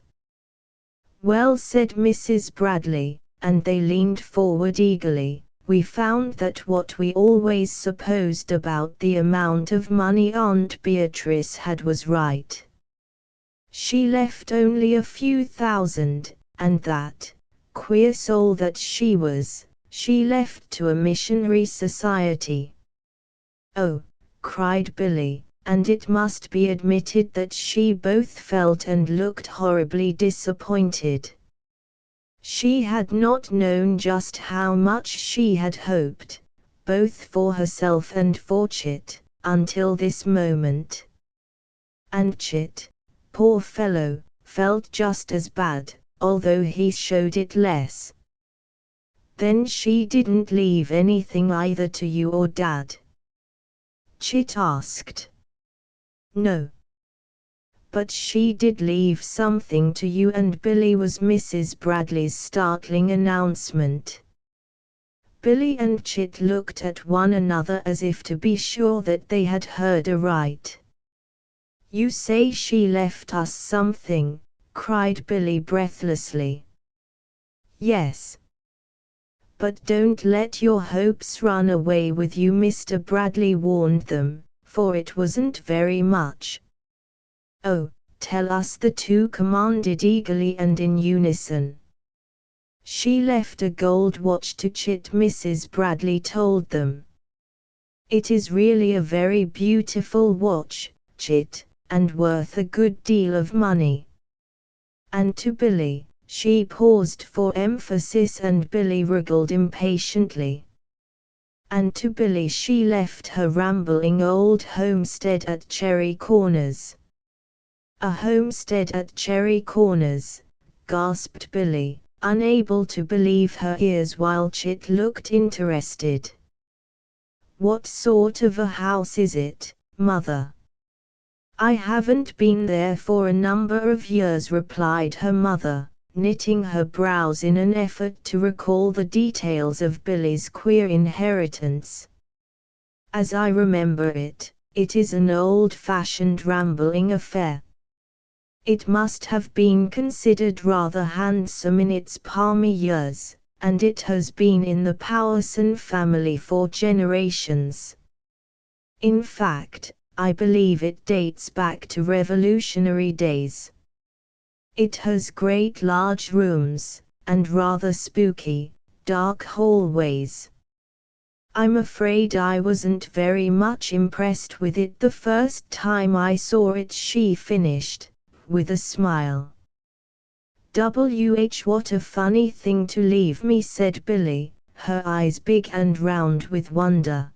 "Well," said Mrs. Bradley, and they leaned forward eagerly, "we found that what we always supposed about the amount of money Aunt Beatrice had was right. She left only a few thousand, and that, queer soul that she was, she left to a missionary society." "Oh," cried Billie, and it must be admitted that she both felt and looked horribly disappointed. She had not known just how much she had hoped, both for herself and for Chit, until this moment. And Chit, poor fellow, felt just as bad, although he showed it less. Then she didn't leave anything either to you or Dad? Chit asked. No. But she did leave something to you, and Billie, was Mrs. Bradley's startling announcement. Billie and Chit looked at one another as if to be sure that they had heard aright. You say she left us something? Cried Billie breathlessly. Yes. But don't let your hopes run away with you, Mr. Bradley warned them, for it wasn't very much. Oh, tell us, the two commanded eagerly and in unison. She left a gold watch to Chit, Mrs. Bradley told them. It is really a very beautiful watch, Chit, and worth a good deal of money. And to Billie, she paused for emphasis, and Billie wriggled impatiently. And to Billie she left her rambling old homestead at Cherry Corners. A homestead at Cherry Corners, gasped Billie, unable to believe her ears, while Chit looked interested. What sort of a house is it, Mother? I haven't been there for a number of years, replied her mother, knitting her brows in an effort to recall the details of Billie's queer inheritance. As I remember it, it is an old-fashioned rambling affair. It must have been considered rather handsome in its palmy years, and it has been in the Powerson family for generations. In fact, I believe it dates back to Revolutionary days. It has great large rooms, and rather spooky, dark hallways. I'm afraid I wasn't very much impressed with it the first time I saw it, she finished, with a smile. What a funny thing to leave me, said Billie, her eyes big and round with wonder.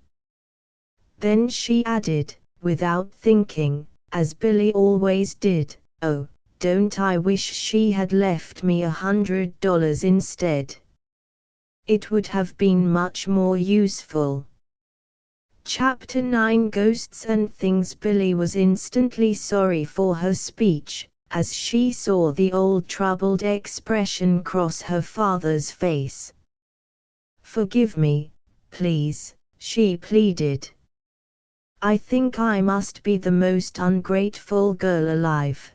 Then she added, without thinking, as Billie always did, oh, don't I wish she had left me $100 instead. It would have been much more useful. Chapter 9 Ghosts and Things. Billie was instantly sorry for her speech, as she saw the old troubled expression cross her father's face. Forgive me, please, she pleaded. I think I must be the most ungrateful girl alive.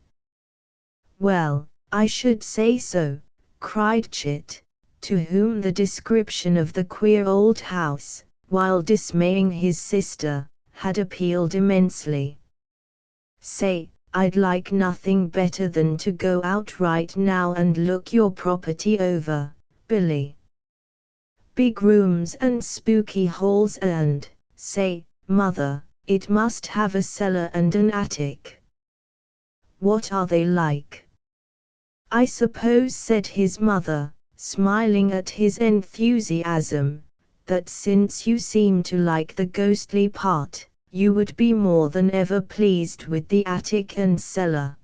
Well, I should say so, cried Chit, to whom the description of the queer old house, while dismaying his sister, had appealed immensely. Say, I'd like nothing better than to go out right now and look your property over, Billie. Big rooms and spooky halls, and, say, Mother, it must have a cellar and an attic. What are they like? I suppose, said his mother, smiling at his enthusiasm, that since you seem to like the ghostly part, you would be more than ever pleased with the attic and cellar.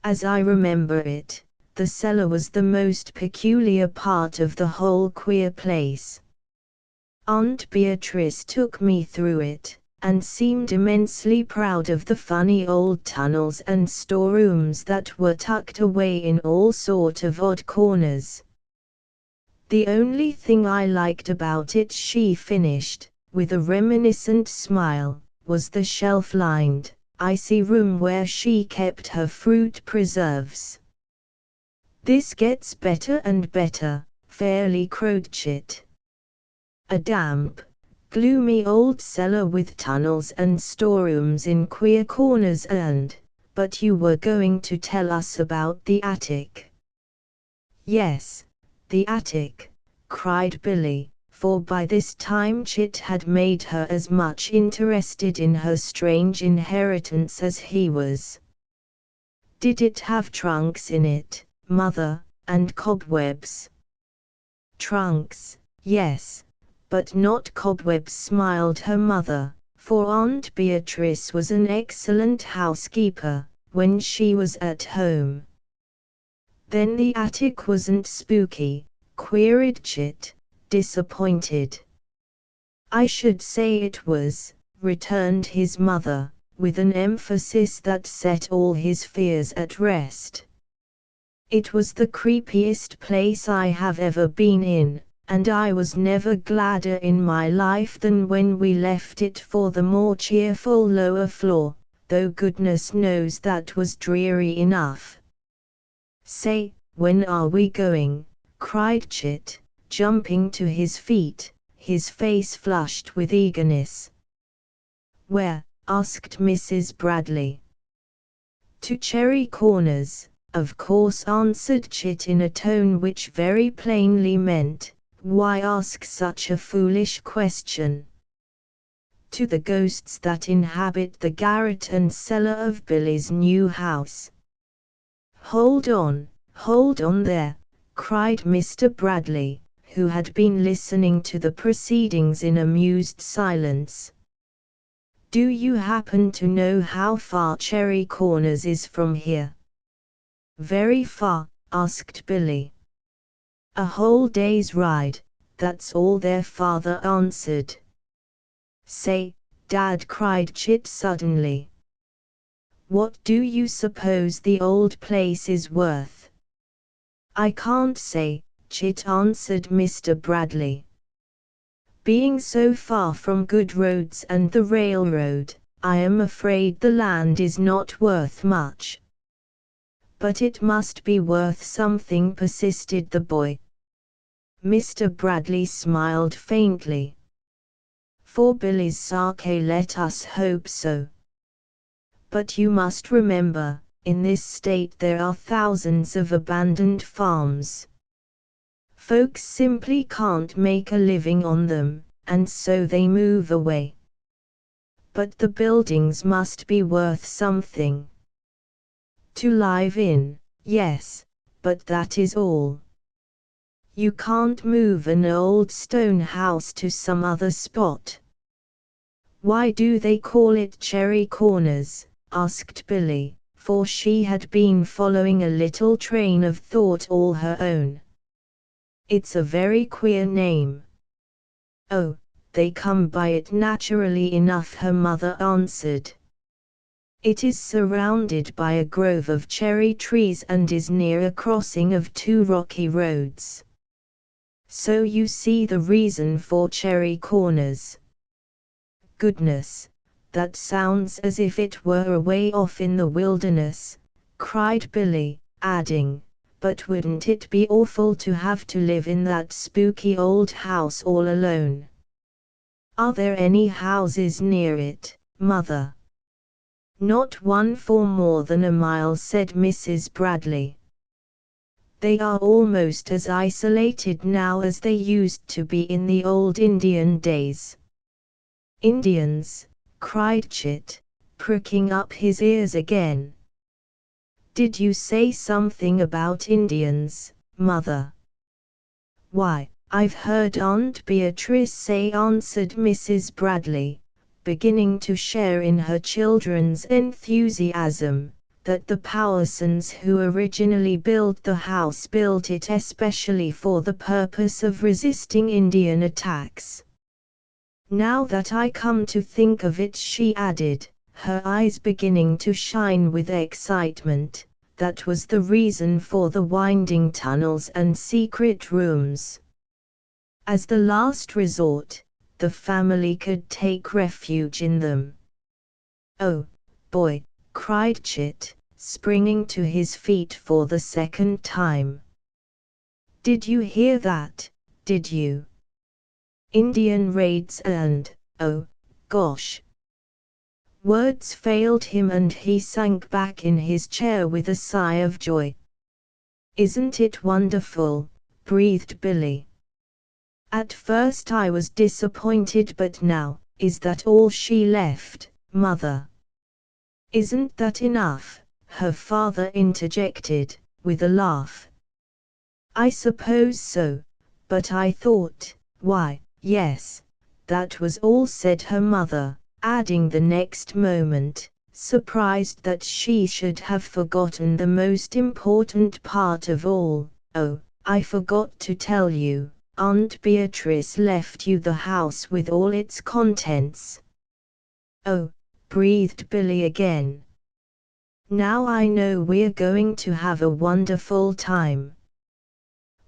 As I remember it, the cellar was the most peculiar part of the whole queer place. Aunt Beatrice took me through it, and seemed immensely proud of the funny old tunnels and storerooms that were tucked away in all sort of odd corners. The only thing I liked about it, she finished, with a reminiscent smile, was the shelf-lined, icy room where she kept her fruit preserves. This gets better and better, fairly crowed Chit. A damp, gloomy old cellar with tunnels and storerooms in queer corners, and, but you were going to tell us about the attic. Yes, the attic, cried Billie, for by this time Chit had made her as much interested in her strange inheritance as he was. Did it have trunks in it, Mother, and cobwebs? Trunks, yes, but not cobwebs, smiled her mother, for Aunt Beatrice was an excellent housekeeper, when she was at home. Then the attic wasn't spooky, queried Chit, disappointed. I should say it was, returned his mother, with an emphasis that set all his fears at rest. It was the creepiest place I have ever been in, and I was never gladder in my life than when we left it for the more cheerful lower floor, though goodness knows that was dreary enough. Say, when are we going? Cried Chit, jumping to his feet, his face flushed with eagerness. Where? Asked Mrs. Bradley. To Cherry Corners, of course, answered Chit in a tone which very plainly meant, why ask such a foolish question? To the ghosts that inhabit the garret and cellar of Billie's new house. Hold on there, cried Mr. Bradley, who had been listening to the proceedings in amused silence. Do you happen to know how far Cherry Corners is from here? Very far, asked Billie. A whole day's ride, that's all their father answered. Say, Dad, cried Chit suddenly. What do you suppose the old place is worth? I can't say, Chit answered Mr. Bradley. Being so far from good roads and the railroad, I am afraid the land is not worth much. But it must be worth something, persisted the boy. Mr. Bradley smiled faintly. For Billie's sake, let us hope so. But you must remember, in this state there are thousands of abandoned farms. Folks simply can't make a living on them, and so they move away. But the buildings must be worth something. To live in, yes, but that is all. You can't move an old stone house to some other spot. Why do they call it Cherry Corners? Asked Billie, for she had been following a little train of thought all her own. It's a very queer name. Oh, they come by it naturally enough, her mother answered. It is surrounded by a grove of cherry trees and is near a crossing of two rocky roads. So you see the reason for Cherry Corners. Goodness, that sounds as if it were away off in the wilderness, cried Billie, adding, but wouldn't it be awful to have to live in that spooky old house all alone? Are there any houses near it, Mother? Not one for more than a mile, said Mrs. Bradley. They are almost as isolated now as they used to be in the old Indian days. Indians, cried Chit, pricking up his ears again. Did you say something about Indians, Mother? Why, I've heard Aunt Beatrice say, answered Mrs. Bradley, beginning to share in her children's enthusiasm, that the Powersons who originally built the house built it especially for the purpose of resisting Indian attacks. Now that I come to think of it, she added, her eyes beginning to shine with excitement, that was the reason for the winding tunnels and secret rooms. As the last resort, the family could take refuge in them. Oh, boy, cried Chit, springing to his feet for the second time. Did you hear that, did you? Indian raids and, oh, gosh. Words failed him and he sank back in his chair with a sigh of joy. Isn't it wonderful, breathed Billie. At first I was disappointed, but now, is that all she left, Mother? Isn't that enough? Her father interjected, with a laugh. I suppose so, but I thought, why, yes, that was all, said her mother, adding the next moment, surprised that she should have forgotten the most important part of all, oh, I forgot to tell you, Aunt Beatrice left you the house with all its contents. Oh, breathed Billie again. Now I know we're going to have a wonderful time.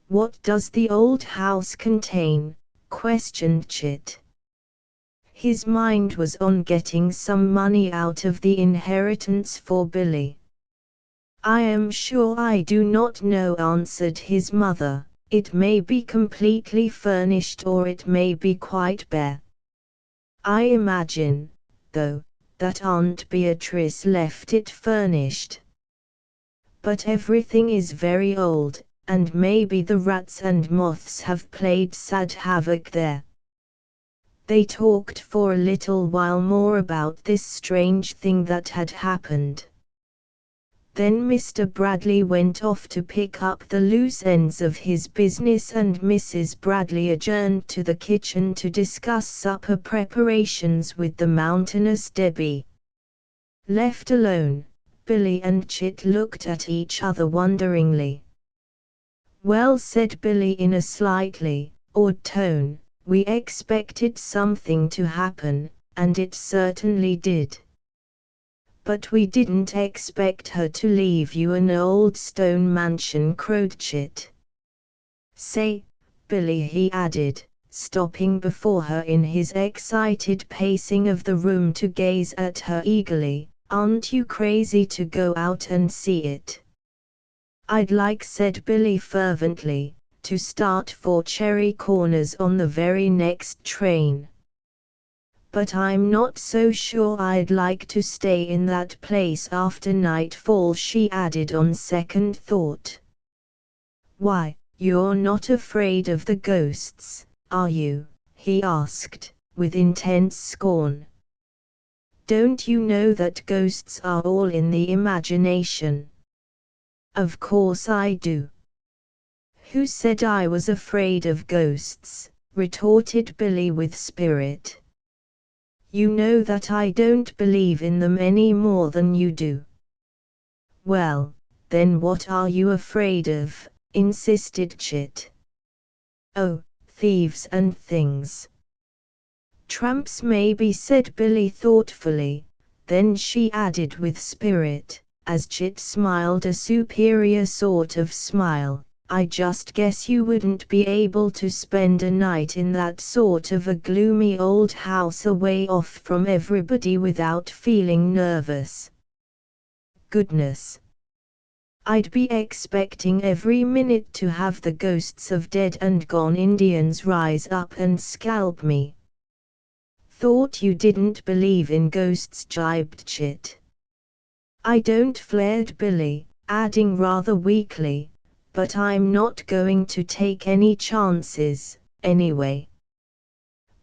What does the old house contain? Questioned Chit. His mind was on getting some money out of the inheritance for Billie. I am sure I do not know, answered his mother. It may be completely furnished or it may be quite bare. I imagine, though, that Aunt Beatrice left it furnished. But everything is very old, and maybe the rats and moths have played sad havoc there. They talked for a little while more about this strange thing that had happened. Then Mr. Bradley went off to pick up the loose ends of his business and Mrs. Bradley adjourned to the kitchen to discuss supper preparations with the mountainous Debbie. Left alone, Billie and Chit looked at each other wonderingly. Well, said Billie in a slightly awed tone, we expected something to happen, and it certainly did. But we didn't expect her to leave you an old stone mansion, crowed Chit. Say, Billie, he added, stopping before her in his excited pacing of the room to gaze at her eagerly, aren't you crazy to go out and see it? I'd like, said Billie fervently, to start for Cherry Corners on the very next train. But I'm not so sure I'd like to stay in that place after nightfall, she added on second thought. Why, you're not afraid of the ghosts, are you? He asked, with intense scorn. Don't you know that ghosts are all in the imagination? Of course I do. Who said I was afraid of ghosts? Retorted Billie with spirit. You know that I don't believe in them any more than you do. Well, then what are you afraid of? Insisted Chit. Oh, thieves and things. Tramps maybe, said Billie thoughtfully, then she added with spirit, as Chit smiled a superior sort of smile, I just guess you wouldn't be able to spend a night in that sort of a gloomy old house away off from everybody without feeling nervous. Goodness! I'd be expecting every minute to have the ghosts of dead and gone Indians rise up and scalp me. Thought you didn't believe in ghosts, jibed Chit. I don't, flared Billie, adding rather weakly, but I'm not going to take any chances, anyway.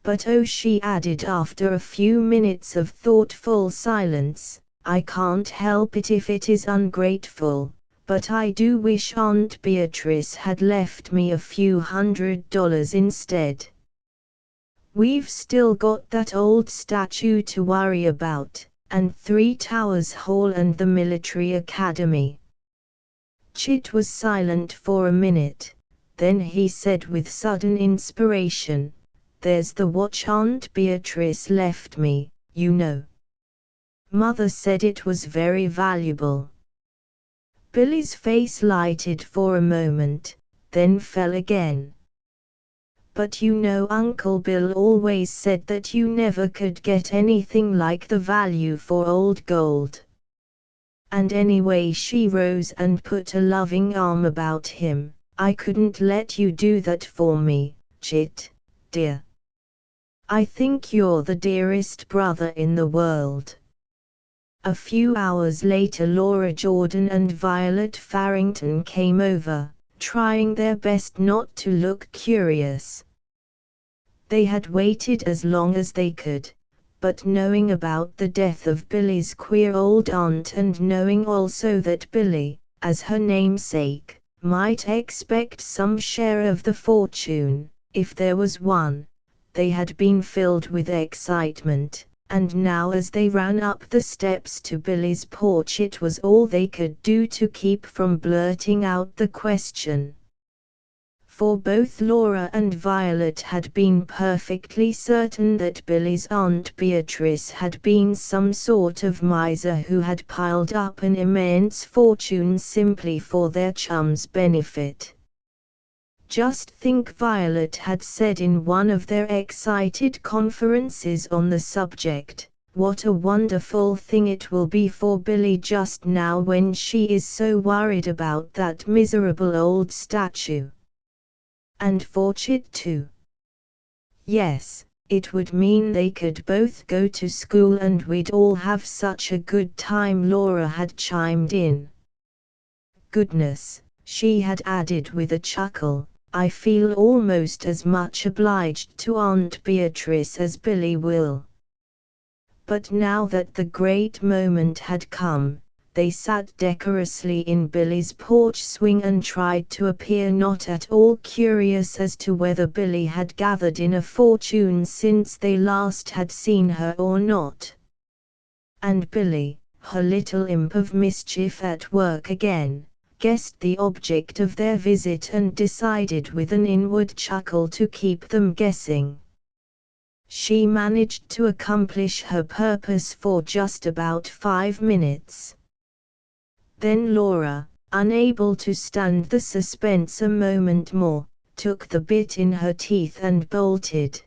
But oh, she added after a few minutes of thoughtful silence, I can't help it if it is ungrateful, but I do wish Aunt Beatrice had left me a few $100 instead. We've still got that old statue to worry about, and Three Towers Hall and the Military Academy. Chit was silent for a minute, then he said with sudden inspiration, there's the watch Aunt Beatrice left me, you know. Mother said it was very valuable. Billie's face lighted for a moment, then fell again. But you know Uncle Bill always said that you never could get anything like the value for old gold. And anyway, she rose and put a loving arm about him, I couldn't let you do that for me, Chit, dear. I think you're the dearest brother in the world. A few hours later Laura Jordan and Violet Farrington came over, trying their best not to look curious. They had waited as long as they could, but knowing about the death of Billie's queer old aunt and knowing also that Billie, as her namesake, might expect some share of the fortune, if there was one, they had been filled with excitement, and now as they ran up the steps to Billie's porch it was all they could do to keep from blurting out the question. for both Laura and Violet had been perfectly certain that Billy's Aunt Beatrice had been some sort of miser who had piled up an immense fortune simply for their chum's benefit. Just think, Violet had said in one of their excited conferences on the subject, what a wonderful thing it will be for Billie just now when she is so worried about that miserable old statue. And for Chit too. Yes, it would mean they could both go to school and we'd all have such a good time, Laura had chimed in. Goodness, she had added with a chuckle, I feel almost as much obliged to Aunt Beatrice as Billie will. But now that the great moment had come, they sat decorously in Billie's porch swing and tried to appear not at all curious as to whether Billie had gathered in a fortune since they last had seen her or not. And Billie, her little imp of mischief at work again, guessed the object of their visit and decided with an inward chuckle to keep them guessing. She managed to accomplish her purpose for just about 5 minutes. Then Laura, unable to stand the suspense a moment more, took the bit in her teeth and bolted.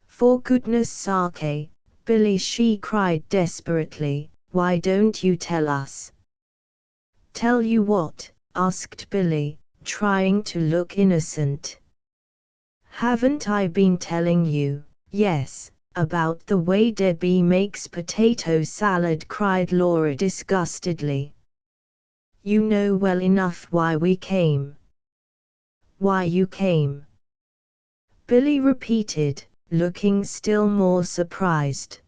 For goodness sake, Billie, she cried desperately, why don't you tell us? Tell you what? Asked Billie, trying to look innocent. Haven't I been telling you? Yes, about the way Debbie makes potato salad, cried Laura disgustedly. You know well enough why we came. Why you came? Billie repeated, looking still more surprised.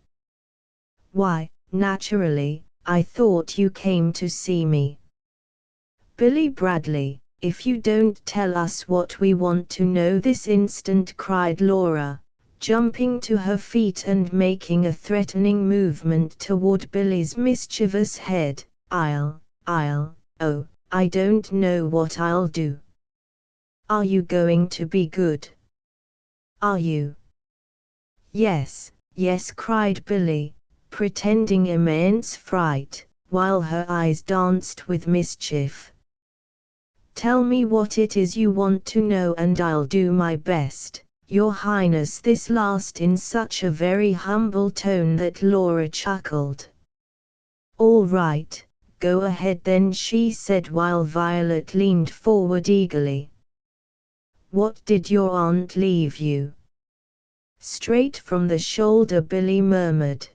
Why, naturally, I thought you came to see me. Billie Bradley, if you don't tell us what we want to know this instant, cried Laura, jumping to her feet and making a threatening movement toward Billie's mischievous head. Oh, I don't know what I'll do. Are you going to be good? Are you? Yes, cried Billie, pretending immense fright, while her eyes danced with mischief. Tell me what it is you want to know and I'll do my best. Your Highness, this last in such a very humble tone that Laura chuckled. All right, go ahead then, she said while Violet leaned forward eagerly. What did your aunt leave you? Straight from the shoulder, Billie murmured.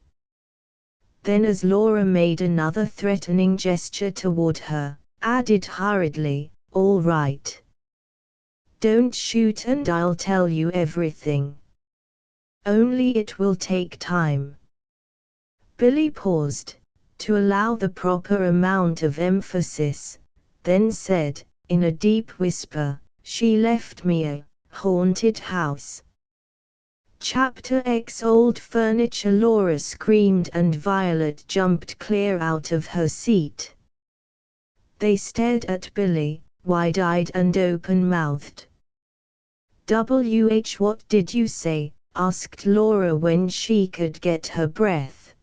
Then as Laura made another threatening gesture toward her, added hurriedly, all right. Don't shoot and I'll tell you everything. Only it will take time. Billie paused, to allow the proper amount of emphasis, then said, in a deep whisper, she left me a haunted house. Chapter X Old Furniture. Laura screamed and Violet jumped clear out of her seat. They stared at Billie, wide-eyed and open-mouthed. What did you say? Asked Laura when she could get her breath.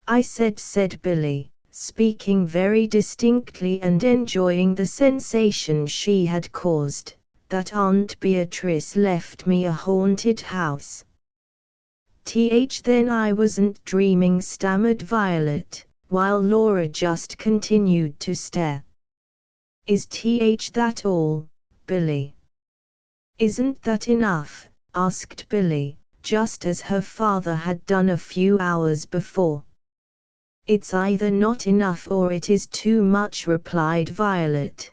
I said Billie, speaking very distinctly and enjoying the sensation she had caused, that Aunt Beatrice left me a haunted house. Then I wasn't dreaming, stammered Violet, while Laura just continued to stare. Is that all, Billie? Isn't that enough? Asked Billie, just as her father had done a few hours before. It's either not enough or it is too much, replied Violet.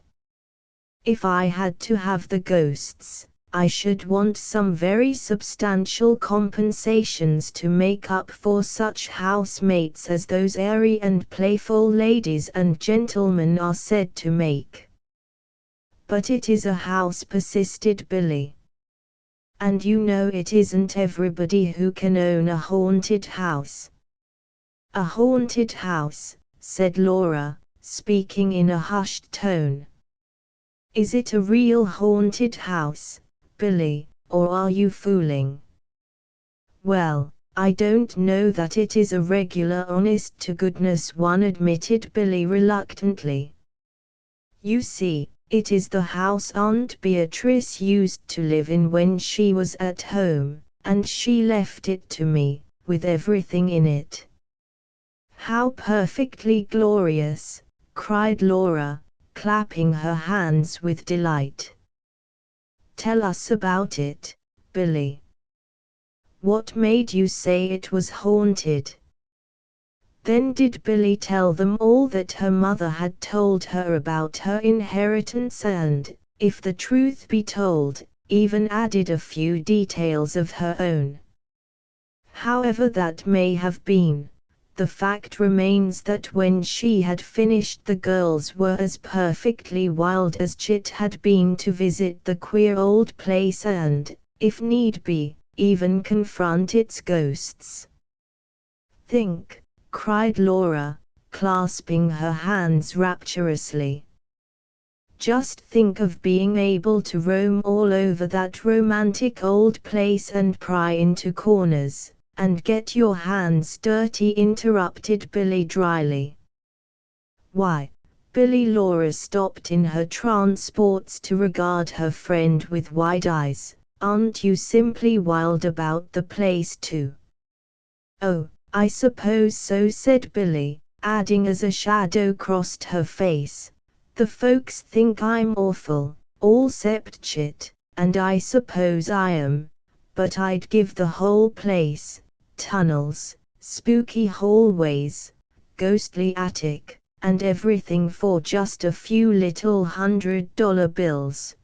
If I had to have the ghosts, I should want some very substantial compensations to make up for such housemates as those airy and playful ladies and gentlemen are said to make. But it is a house, persisted Billie. And you know it isn't everybody who can own a haunted house. A haunted house, said Laura, speaking in a hushed tone. Is it a real haunted house, Billie, or are you fooling? Well, I don't know that it is a regular honest-to-goodness one, admitted Billie reluctantly. You see, it is the house Aunt Beatrice used to live in when she was at home, and she left it to me, with everything in it. How perfectly glorious, cried Laura, clapping her hands with delight. Tell us about it, Billie. What made you say it was haunted? Then did Billie tell them all that her mother had told her about her inheritance and, if the truth be told, even added a few details of her own. However that may have been, the fact remains that when she had finished the girls were as perfectly wild as Chit had been to visit the queer old place and, if need be, even confront its ghosts. Think, cried Laura, clasping her hands rapturously. Just think of being able to roam all over that romantic old place and pry into corners, and get your hands dirty, interrupted Billie dryly. Why, Billie, Laura stopped in her transports to regard her friend with wide eyes. Aren't you simply wild about the place too? Oh, I suppose so, said Billie, adding as a shadow crossed her face. The folks think I'm awful, all 'cept Chit, and I suppose I am, but I'd give the whole place, tunnels, spooky hallways, ghostly attic, and everything for just a few little $100 bills.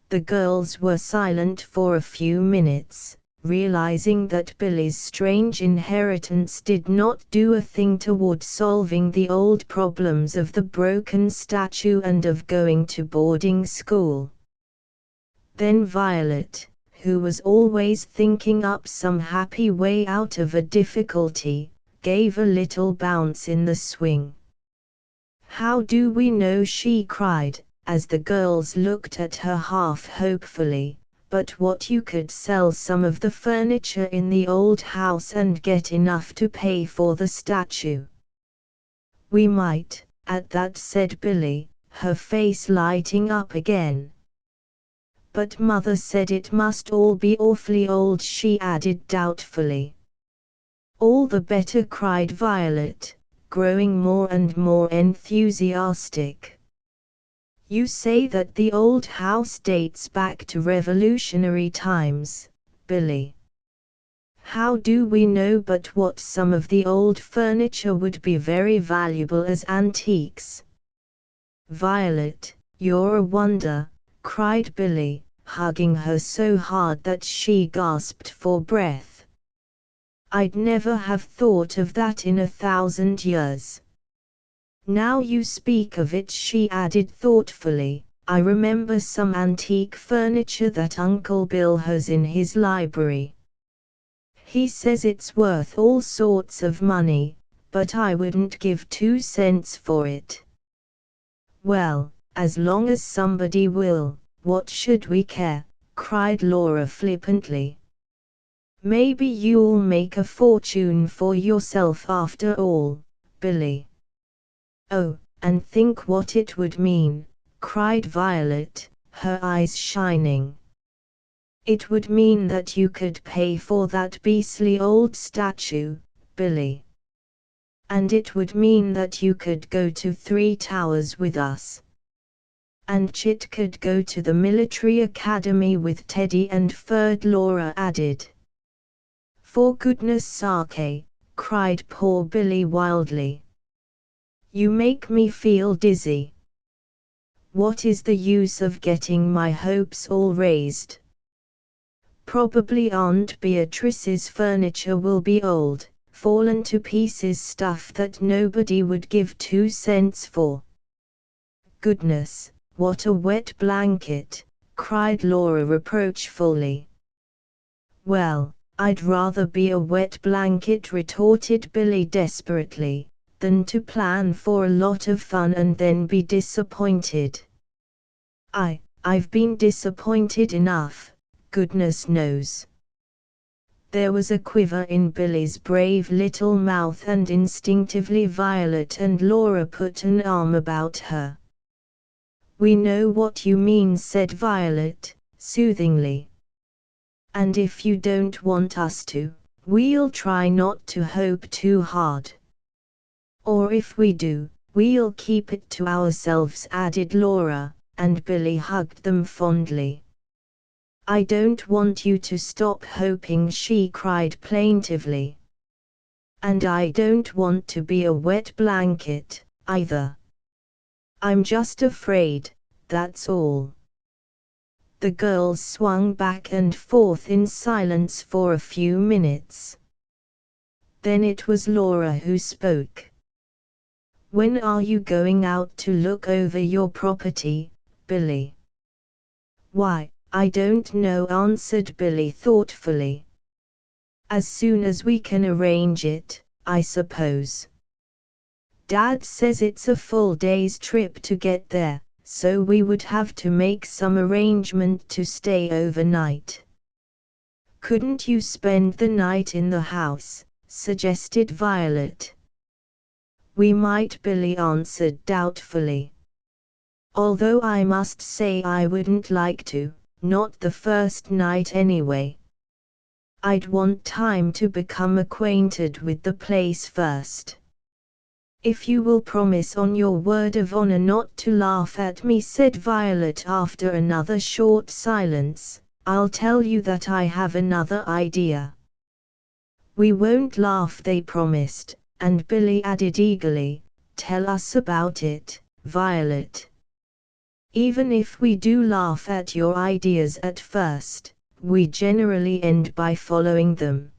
The girls were silent for a few minutes, realizing that Billie's strange inheritance did not do a thing toward solving the old problems of the broken statue and of going to boarding school. Then Violet, who was always thinking up some happy way out of a difficulty, gave a little bounce in the swing. How do we know, she cried, as the girls looked at her half hopefully, but what you could sell some of the furniture in the old house and get enough to pay for the statue. We might, at that, said Billie, her face lighting up again. But Mother said it must all be awfully old, she added doubtfully. All the better, cried Violet, growing more and more enthusiastic. You say that the old house dates back to Revolutionary times, Billie. How do we know but what some of the old furniture would be very valuable as antiques? Violet, you're a wonder, cried Billie, hugging her so hard that she gasped for breath. I'd never have thought of that in 1,000 years. Now you speak of it, she added thoughtfully, I remember some antique furniture that Uncle Bill has in his library. He says it's worth all sorts of money, but I wouldn't give 2 cents for it. Well, as long as somebody will, what should we care? Cried Laura flippantly. Maybe you'll make a fortune for yourself after all, Billie. Oh, and think what it would mean, cried Violet, her eyes shining. It would mean that you could pay for that beastly old statue, Billie. And it would mean that you could go to 3 Towers with us. And Chit could go to the military academy with Teddy and Ferd, Laura added. For goodness sake, cried poor Billie wildly. You make me feel dizzy. What is the use of getting my hopes all raised? Probably Aunt Beatrice's furniture will be old, fallen to pieces stuff that nobody would give 2 cents for. Goodness, what a wet blanket, cried Laura reproachfully. Well, I'd rather be a wet blanket, retorted Billie desperately, than to plan for a lot of fun and then be disappointed. I've been disappointed enough, goodness knows. There was a quiver in Billie's brave little mouth, and instinctively Violet and Laura put an arm about her. "We know what you mean," said Violet, soothingly. "And if you don't want us to, we'll try not to hope too hard. Or if we do, we'll keep it to ourselves," added Laura, and Billie hugged them fondly. "I don't want you to stop hoping," she cried plaintively. "And I don't want to be a wet blanket, either. I'm just afraid, that's all." The girls swung back and forth in silence for a few minutes. Then it was Laura who spoke. "When are you going out to look over your property, Billie?" "Why, I don't know," answered Billie thoughtfully. "As soon as we can arrange it, I suppose. Dad says it's a full day's trip to get there, so we would have to make some arrangement to stay overnight." "Couldn't you spend the night in the house?" suggested Violet. "We might," Billie answered doubtfully. "Although I must say I wouldn't like to, not the first night anyway. I'd want time to become acquainted with the place first." "If you will promise on your word of honor not to laugh at me," said Violet after another short silence, "I'll tell you that I have another idea." "We won't laugh," they promised, and Billie added eagerly, "Tell us about it, Violet. Even if we do laugh at your ideas at first, we generally end by following them."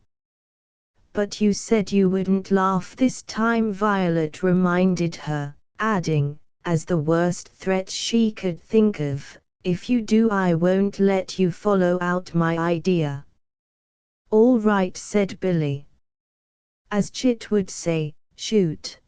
"But you said you wouldn't laugh this time," Violet reminded her, adding, as the worst threat she could think of, "If you do, I won't let you follow out my idea." "All right," said Billie. "As Chit would say, shoot."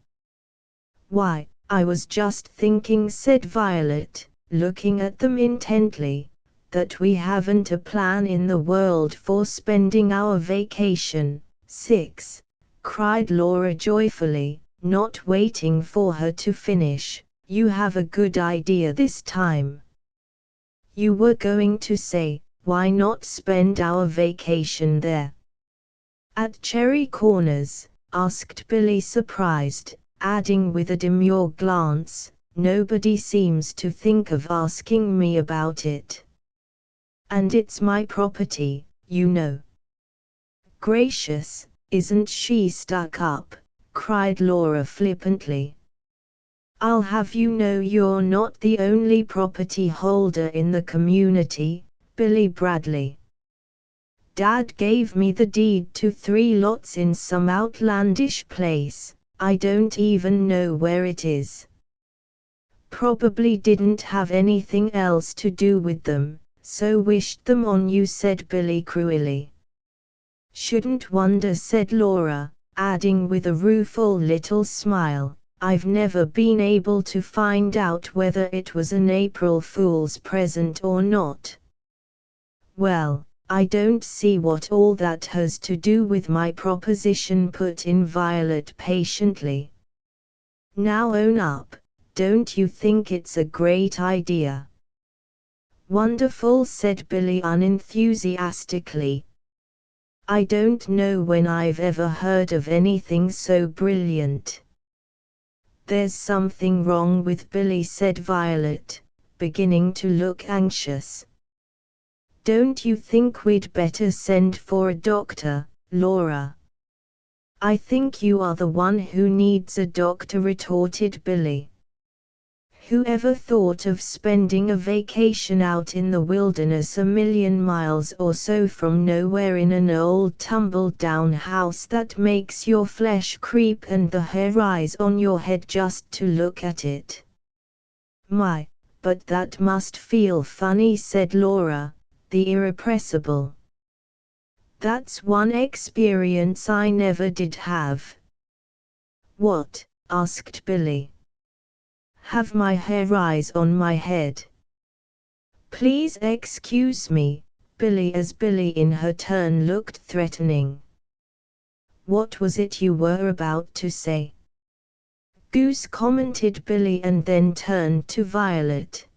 "Why, I was just thinking," said Violet, looking at them intently, "that we haven't a plan in the world for spending our vacation." "Six!" cried Laura joyfully, not waiting for her to finish. "You have a good idea this time." "You were going to say, why not spend our vacation there?" "At Cherry Corners?" asked Billie, surprised, adding with a demure glance, "Nobody seems to think of asking me about it. And it's my property, you know." "Gracious, isn't she stuck up?" cried Laura flippantly. "I'll have you know you're not the only property holder in the community, Billie Bradley. Dad gave me the deed to 3 lots in some outlandish place, I don't even know where it is. Probably didn't have anything else to do with them, so wished them on you," said Billie cruelly. "Shouldn't wonder," said Laura, adding with a rueful little smile, "I've never been able to find out whether it was an April Fool's present or not." "Well, I don't see what all that has to do with my proposition," put in Violet patiently. "Now own up, don't you think it's a great idea?" "Wonderful," said Billie unenthusiastically. "I don't know when I've ever heard of anything so brilliant." "There's something wrong with Billie," said Violet, beginning to look anxious. "Don't you think we'd better send for a doctor, Laura?" "I think you are the one who needs a doctor," retorted Billie. "Whoever thought of spending a vacation out in the wilderness a million miles or so from nowhere in an old tumble-down house that makes your flesh creep and the hair rise on your head just to look at it?" "My, but that must feel funny," said Laura, the irrepressible. "That's one experience I never did have." "What?" asked Billie. "Have my hair rise on my head?" Please excuse me, Billie, as Billie in her turn looked threatening. What was it you were about to say? Goose, commented Billie, and then turned to Violet.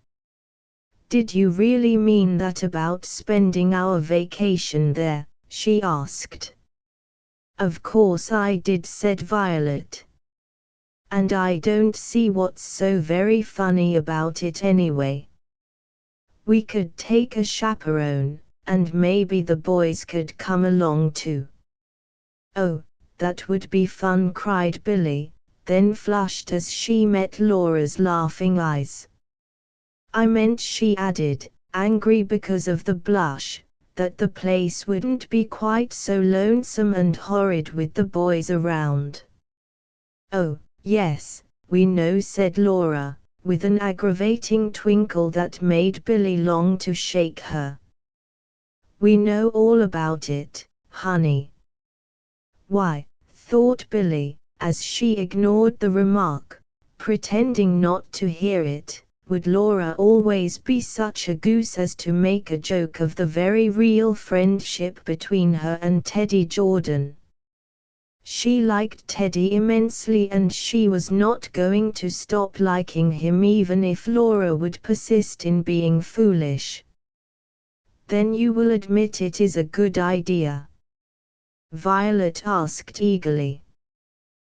Did you really mean that about spending our vacation there? She asked. Of course I did, said Violet. And I don't see what's so very funny about it anyway. We could take a chaperone, and maybe the boys could come along too. Oh, that would be fun, cried Billie, then flushed as she met Laura's laughing eyes. I meant, she added, angry because of the blush, that the place wouldn't be quite so lonesome and horrid with the boys around. Oh, yes, we know, said Laura, with an aggravating twinkle that made Billie long to shake her. We know all about it, honey. Why, thought Billie, as she ignored the remark, pretending not to hear it, would Laura always be such a goose as to make a joke of the very real friendship between her and Teddy Jordan? She liked Teddy immensely, and she was not going to stop liking him even if Laura would persist in being foolish. Then you will admit it is a good idea? Violet asked eagerly.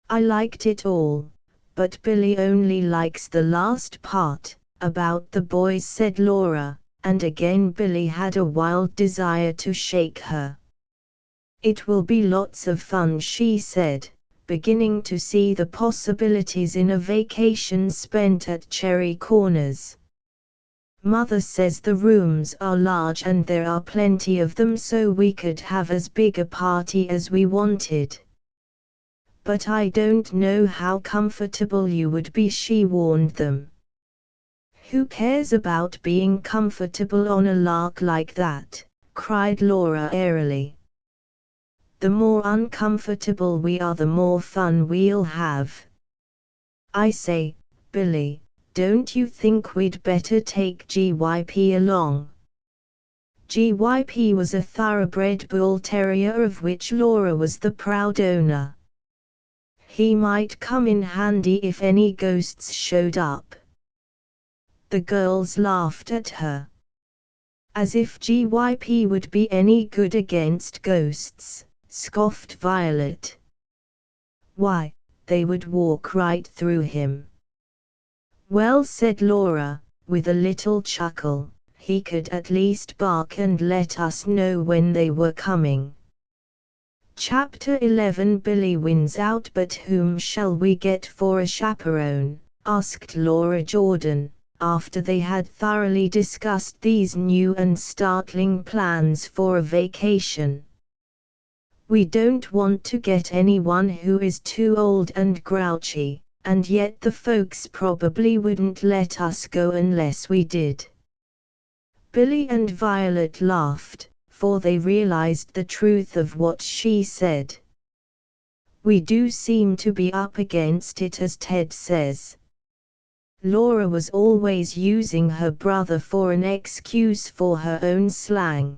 I liked it all, but Billie only likes the last part, about the boys, said Laura, and again Billie had a wild desire to shake her. It will be lots of fun, she said, beginning to see the possibilities in a vacation spent at Cherry Corners. Mother says the rooms are large and there are plenty of them, so we could have as big a party as we wanted. But I don't know how comfortable you would be, she warned them. Who cares about being comfortable on a lark like that? Cried Laura airily. The more uncomfortable we are, the more fun we'll have. I say, Billie, don't you think we'd better take GYP along? GYP was a thoroughbred bull terrier of which Laura was the proud owner. He might come in handy if any ghosts showed up. The girls laughed at her. As if GYP would be any good against ghosts, scoffed Violet. Why, they would walk right through him. Well, said Laura, with a little chuckle, he could at least bark and let us know when they were coming. Chapter 11. Billie wins out, but whom shall we get for a chaperone? Asked Laura Jordan, after they had thoroughly discussed these new and startling plans for a vacation. We don't want to get anyone who is too old and grouchy, and yet the folks probably wouldn't let us go unless we did. Billie and Violet laughed, for they realized the truth of what she said. We do seem to be up against it, as Ted says. Laura was always using her brother for an excuse for her own slang.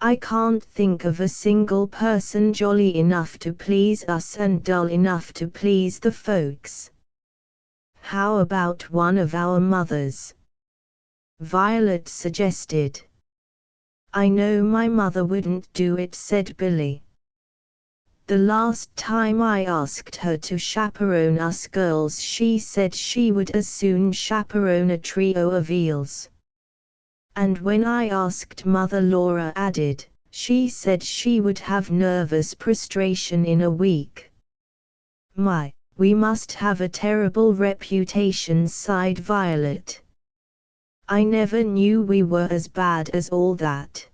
I can't think of a single person jolly enough to please us and dull enough to please the folks. How about one of our mothers? Violet suggested. I know my mother wouldn't do it, said Billie. The last time I asked her to chaperone us girls, she said she would as soon chaperone a trio of eels. And when I asked Mother, Laura added, she said she would have nervous prostration in a week. My, we must have a terrible reputation, sighed Violet. I never knew we were as bad as all that.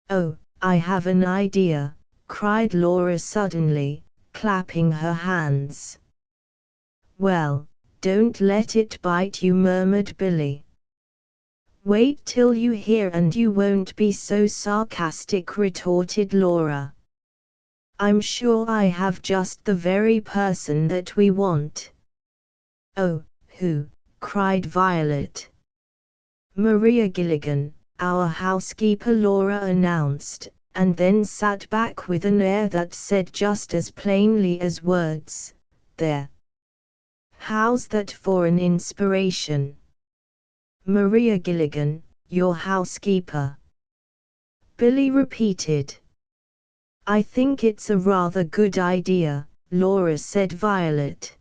Oh, I have an idea, cried Laura suddenly, clapping her hands. Well, don't let it bite you, murmured Billie. Wait till you hear and you won't be so sarcastic, retorted Laura. I'm sure I have just the very person that we want. Oh, who? Cried Violet. Maria Gilligan, our housekeeper, Laura announced, and then sat back with an air that said just as plainly as words, "There. How's that for an inspiration?" "Maria Gilligan, your housekeeper," Billie repeated. "I think it's a rather good idea," Laura said. "Violet.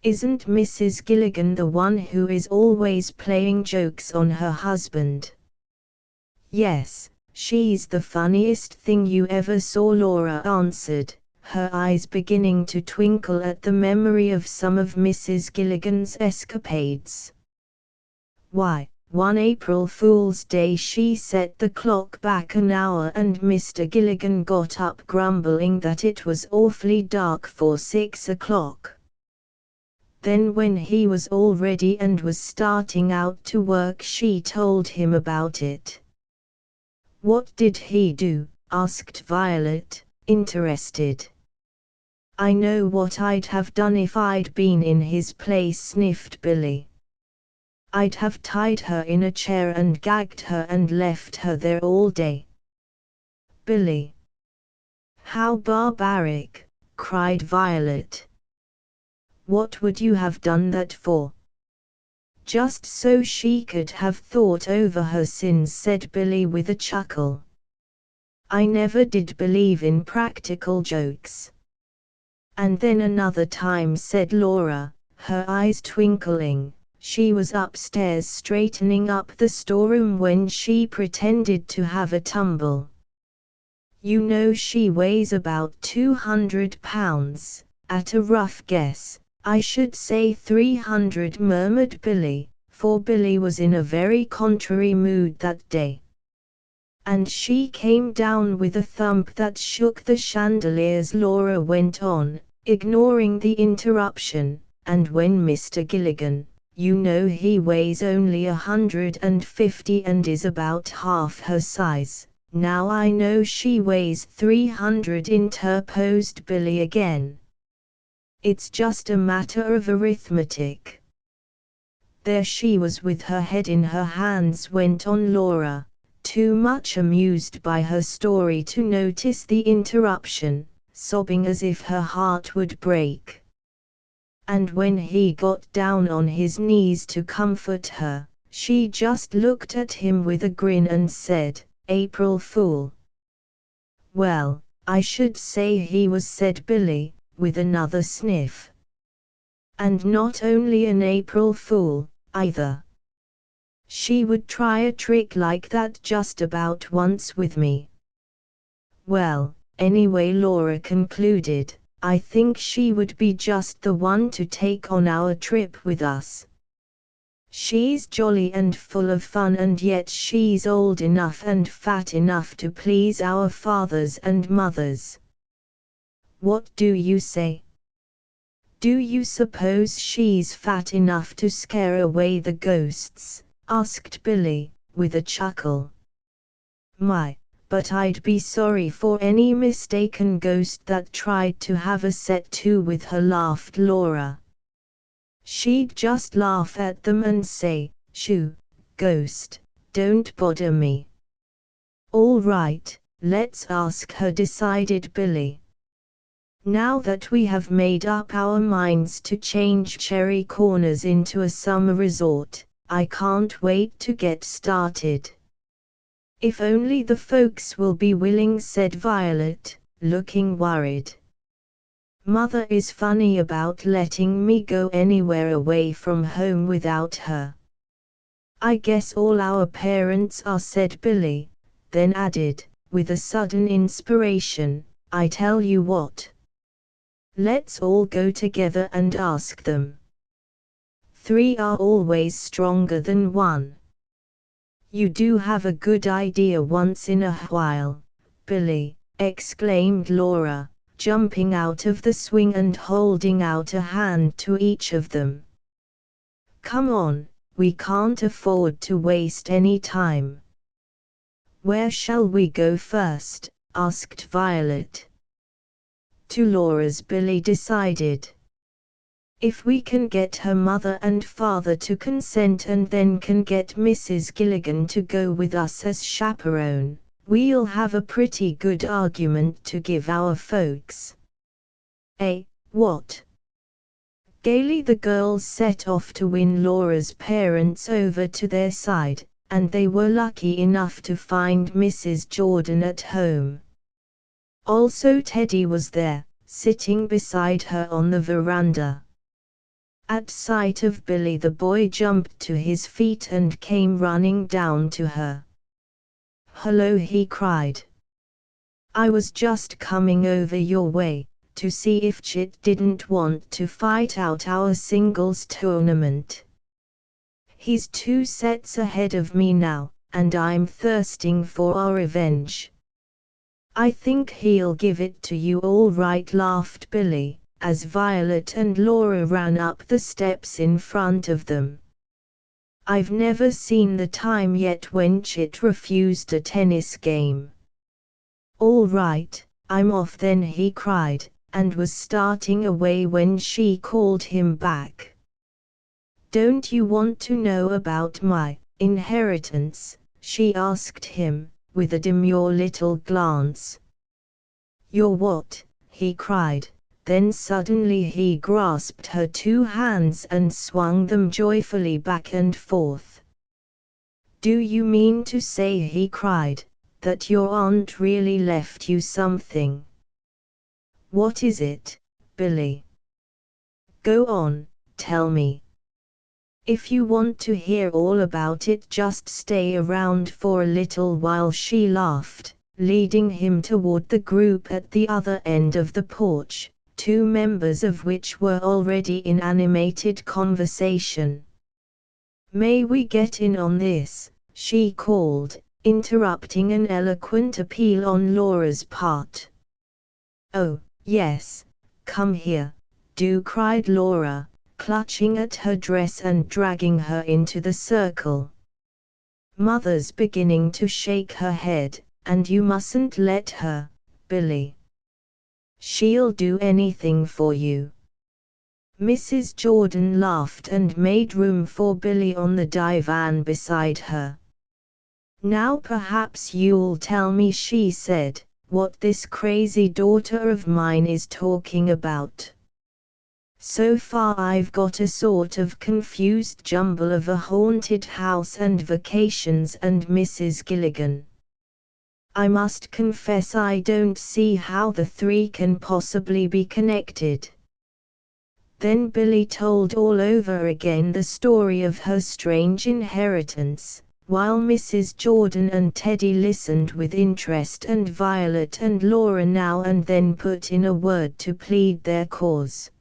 Isn't Mrs. Gilligan the one who is always playing jokes on her husband?" "Yes, she's the funniest thing you ever saw," Laura answered, her eyes beginning to twinkle at the memory of some of Mrs. Gilligan's escapades. "Why, one April Fool's Day she set the clock back an hour and Mr. Gilligan got up grumbling that it was awfully dark for 6 o'clock. Then when he was all ready and was starting out to work she told him about it." "What did he do?" asked Violet, interested. "I know what I'd have done if I'd been in his place," sniffed Billie. "I'd have tied her in a chair and gagged her and left her there all day." "Billie! How barbaric!" cried Violet. "What would you have done that for?" "Just so she could have thought over her sins," said Billie with a chuckle. "I never did believe in practical jokes." "And then another time," said Laura, her eyes twinkling, "she was upstairs straightening up the storeroom when she pretended to have a tumble. You know she weighs about 200 pounds, at a rough guess. I should say 300, murmured Billie, for Billie was in a very contrary mood that day. "And she came down with a thump that shook the chandeliers," Laura went on, ignoring the interruption, "and when Mr. Gilligan, you know he weighs only 150 and is about half her size." "Now I know she weighs 300, interposed Billie again. "It's just a matter of arithmetic." "There she was with her head in her hands," went on Laura, too much amused by her story to notice the interruption, sobbing as if her heart would break. "And when he got down on his knees to comfort her, she just looked at him with a grin and said, 'April Fool.'" "Well, I should say he was," said Billie, with another sniff. "And not only an April Fool, either. She would try a trick like that just about once with me." "Well, anyway," Laura concluded, "I think she would be just the one to take on our trip with us. She's jolly and full of fun, and yet she's old enough and fat enough to please our fathers and mothers. What do you say?" "Do you suppose she's fat enough to scare away the ghosts?" asked Billie, with a chuckle. "My, but I'd be sorry for any mistaken ghost that tried to have a set to with her," laughed Laura. "She'd just laugh at them and say, 'Shoo, ghost, don't bother me.'" "All right, let's ask her," decided Billie. "Now that we have made up our minds to change Cherry Corners into a summer resort, I can't wait to get started." "If only the folks will be willing," said Violet, looking worried. "Mother is funny about letting me go anywhere away from home without her." "I guess all our parents are," said Billie, then added, with a sudden inspiration, "I tell you what. Let's all go together and ask them. 3 are always stronger than 1. "You do have a good idea once in a while, Billie," exclaimed Laura, jumping out of the swing and holding out a hand to each of them. "Come on, we can't afford to waste any time." "Where shall we go first?" asked Violet. "To Laura's," Billie decided. If we can get her mother and father to consent and then can get Mrs. Gilligan to go with us as chaperone, we'll have a pretty good argument to give our folks. Eh, what? Gaily the girls set off to win Laura's parents over to their side, and they were lucky enough to find Mrs. Jordan at home. Also Teddy was there, sitting beside her on the veranda. At sight of Billie the boy jumped to his feet and came running down to her. "Hello," he cried. "I was just coming over your way, to see if Chit didn't want to fight out our singles tournament. He's 2 sets ahead of me now, and I'm thirsting for our revenge." "I think he'll give it to you all right," laughed Billie, as Violet and Laura ran up the steps in front of them. "I've never seen the time yet when Chit refused a tennis game." "All right, I'm off then," he cried, and was starting away when she called him back. "Don't you want to know about my inheritance?" she asked him, with a demure little glance. "Your what?" he cried. Then suddenly he grasped her 2 hands and swung them joyfully back and forth. "Do you mean to say," he cried, "that your aunt really left you something?" "What is it, Billie? Go on, tell me. If you want to hear all about it, just stay around for a little while," she laughed, leading him toward the group at the other end of the porch, 2 members of which were already in animated conversation. "May we get in on this?" she called, interrupting an eloquent appeal on Laura's part. "Oh, yes, come here, do," cried Laura, clutching at her dress and dragging her into the circle. "Mother's beginning to shake her head, and you mustn't let her, Billie. She'll do anything for you." Mrs. Jordan laughed and made room for Billie on the divan beside her. "Now perhaps you'll tell me," she said, "what this crazy daughter of mine is talking about. So far I've got a sort of confused jumble of a haunted house and vacations and Mrs. Gilligan. I must confess I don't see how the 3 can possibly be connected." Then Billie told all over again the story of her strange inheritance, while Mrs. Jordan and Teddy listened with interest and Violet and Laura now and then put in a word to plead their cause.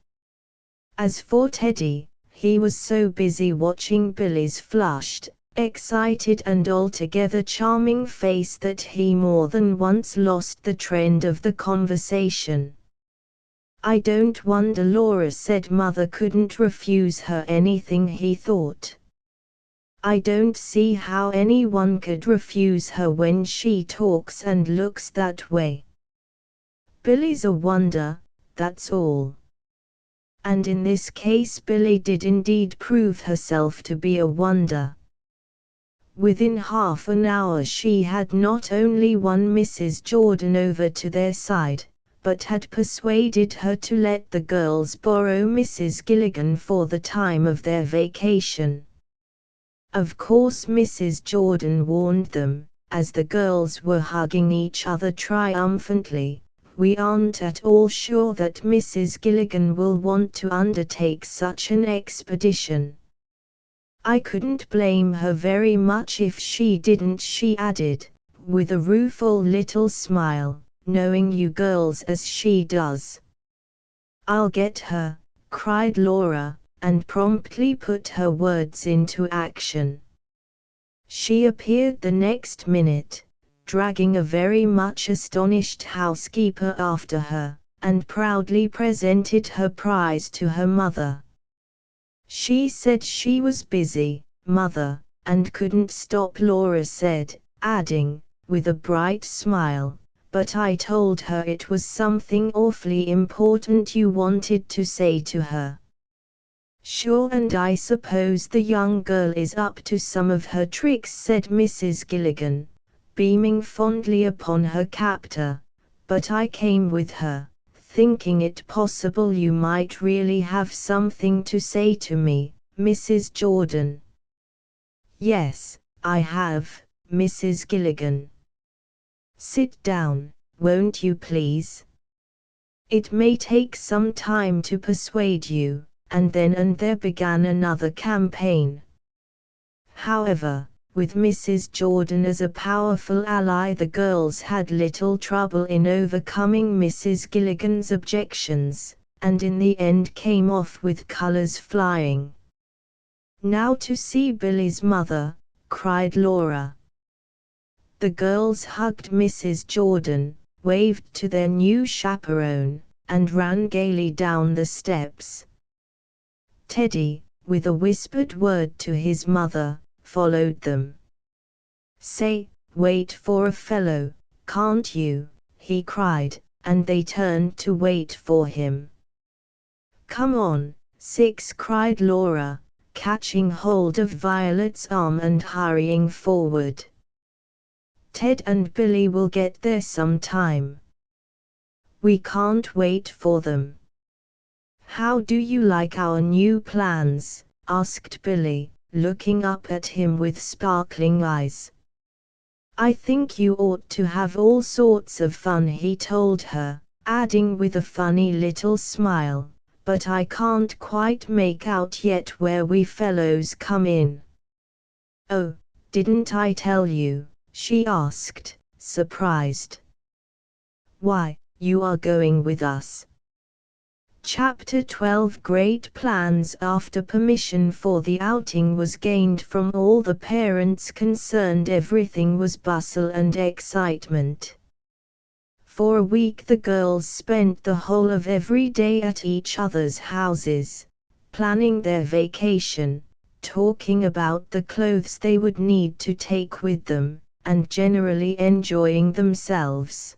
As for Teddy, he was so busy watching Billie's flushed, excited and altogether charming face that he more than once lost the trend of the conversation. "I don't wonder Laura said Mother couldn't refuse her anything," he thought. "I don't see how anyone could refuse her when she talks and looks that way. Billie's a wonder, that's all." And in this case Billie did indeed prove herself to be a wonder. Within half an hour she had not only won Mrs. Jordan over to their side, but had persuaded her to let the girls borrow Mrs. Gilligan for the time of their vacation. Of course Mrs. Jordan warned them, as the girls were hugging each other triumphantly, "We aren't at all sure that Mrs. Gilligan will want to undertake such an expedition. I couldn't blame her very much if she didn't," she added, with a rueful little smile, "knowing you girls as she does." "I'll get her," cried Laura, and promptly put her words into action. She appeared the next minute, dragging a very much astonished housekeeper after her, and proudly presented her prize to her mother. "She said she was busy, Mother, and couldn't stop," Laura said, adding, with a bright smile, "but I told her it was something awfully important you wanted to say to her." Sure, and I suppose the young girl is up to some of her tricks, said Mrs. Gilligan, beaming fondly upon her captor, but I came with her, thinking it possible you might really have something to say to me, Mrs. Jordan. Yes, I have, Mrs. Gilligan. Sit down, won't you please? It may take some time to persuade you. And there began another campaign. However, with Mrs. Jordan as a powerful ally, the girls had little trouble in overcoming Mrs. Gilligan's objections, and in the end came off with colors flying. Now to see Billie's mother, cried Laura. The girls hugged Mrs. Jordan, waved to their new chaperone, and ran gaily down the steps. Teddy, with a whispered word to his mother, followed them. Say, wait for a fellow, can't you? He cried, and they turned to wait for him. Come on, Six, cried Laura, catching hold of Violet's arm and hurrying forward. Ted and Billie will get there sometime. We can't wait for them. How do you like our new plans? Asked Billie, looking up at him with sparkling eyes. I think you ought to have all sorts of fun, he told her, adding with a funny little smile, but I can't quite make out yet where we fellows come in. Oh, didn't I tell you? She asked, surprised. Why, you are going with us. Chapter 12 Great plans. After permission for the outing was gained from all the parents concerned, everything was bustle and excitement. For a week the girls spent the whole of every day at each other's houses, planning their vacation, talking about the clothes they would need to take with them, and generally enjoying themselves.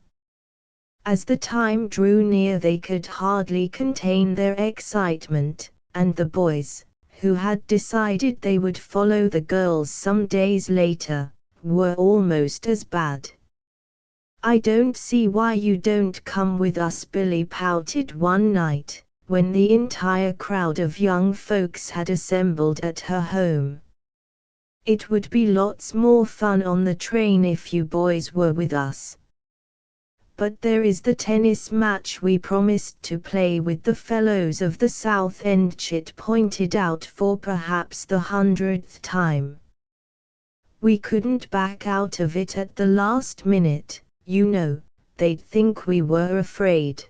As the time drew near they could hardly contain their excitement, and the boys, who had decided they would follow the girls some days later, were almost as bad. I don't see why you don't come with us, Billie pouted one night, when the entire crowd of young folks had assembled at her home. It would be lots more fun on the train if you boys were with us. But there is the tennis match we promised to play with the fellows of the South End, Chit pointed out for perhaps the 100th time. We couldn't back out of it at the last minute, you know, they'd think we were afraid.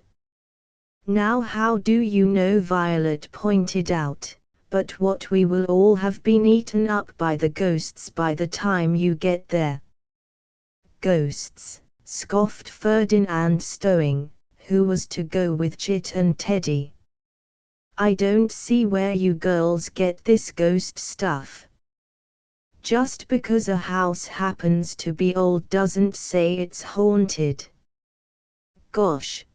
Now how do you know? Violet pointed out, but what, we will all have been eaten up by the ghosts by the time you get there. Ghosts, scoffed Ferdinand Stowing, who was to go with Chit and Teddy. I don't see where you girls get this ghost stuff. Just because a house happens to be old doesn't say it's haunted. Gosh!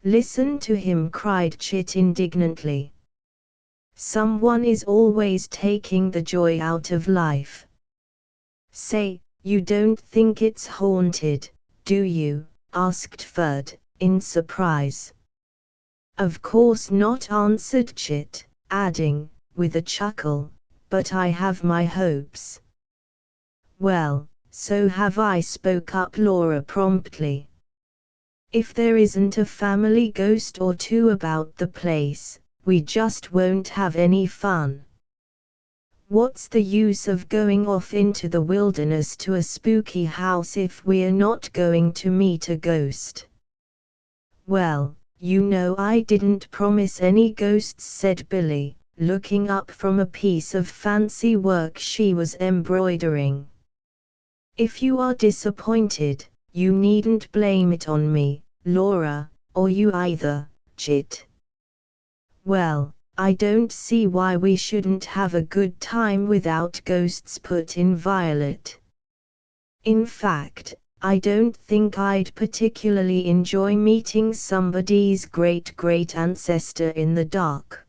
Listen to him, cried Chit indignantly. Someone is always taking the joy out of life. Say, you don't think it's haunted, do you? Asked Ferd, in surprise. Of course not, answered Chit, adding, with a chuckle, but I have my hopes. Well, so have I, spoke up Laura promptly. If there isn't a family ghost or two about the place, we just won't have any fun. What's the use of going off into the wilderness to a spooky house if we're not going to meet a ghost? Well, you know I didn't promise any ghosts, said Billie, looking up from a piece of fancy work she was embroidering. If you are disappointed, you needn't blame it on me, Laura, or you either, Chit. Well, I don't see why we shouldn't have a good time without ghosts, put in Violet. In fact, I don't think I'd particularly enjoy meeting somebody's great-great-ancestor in the dark.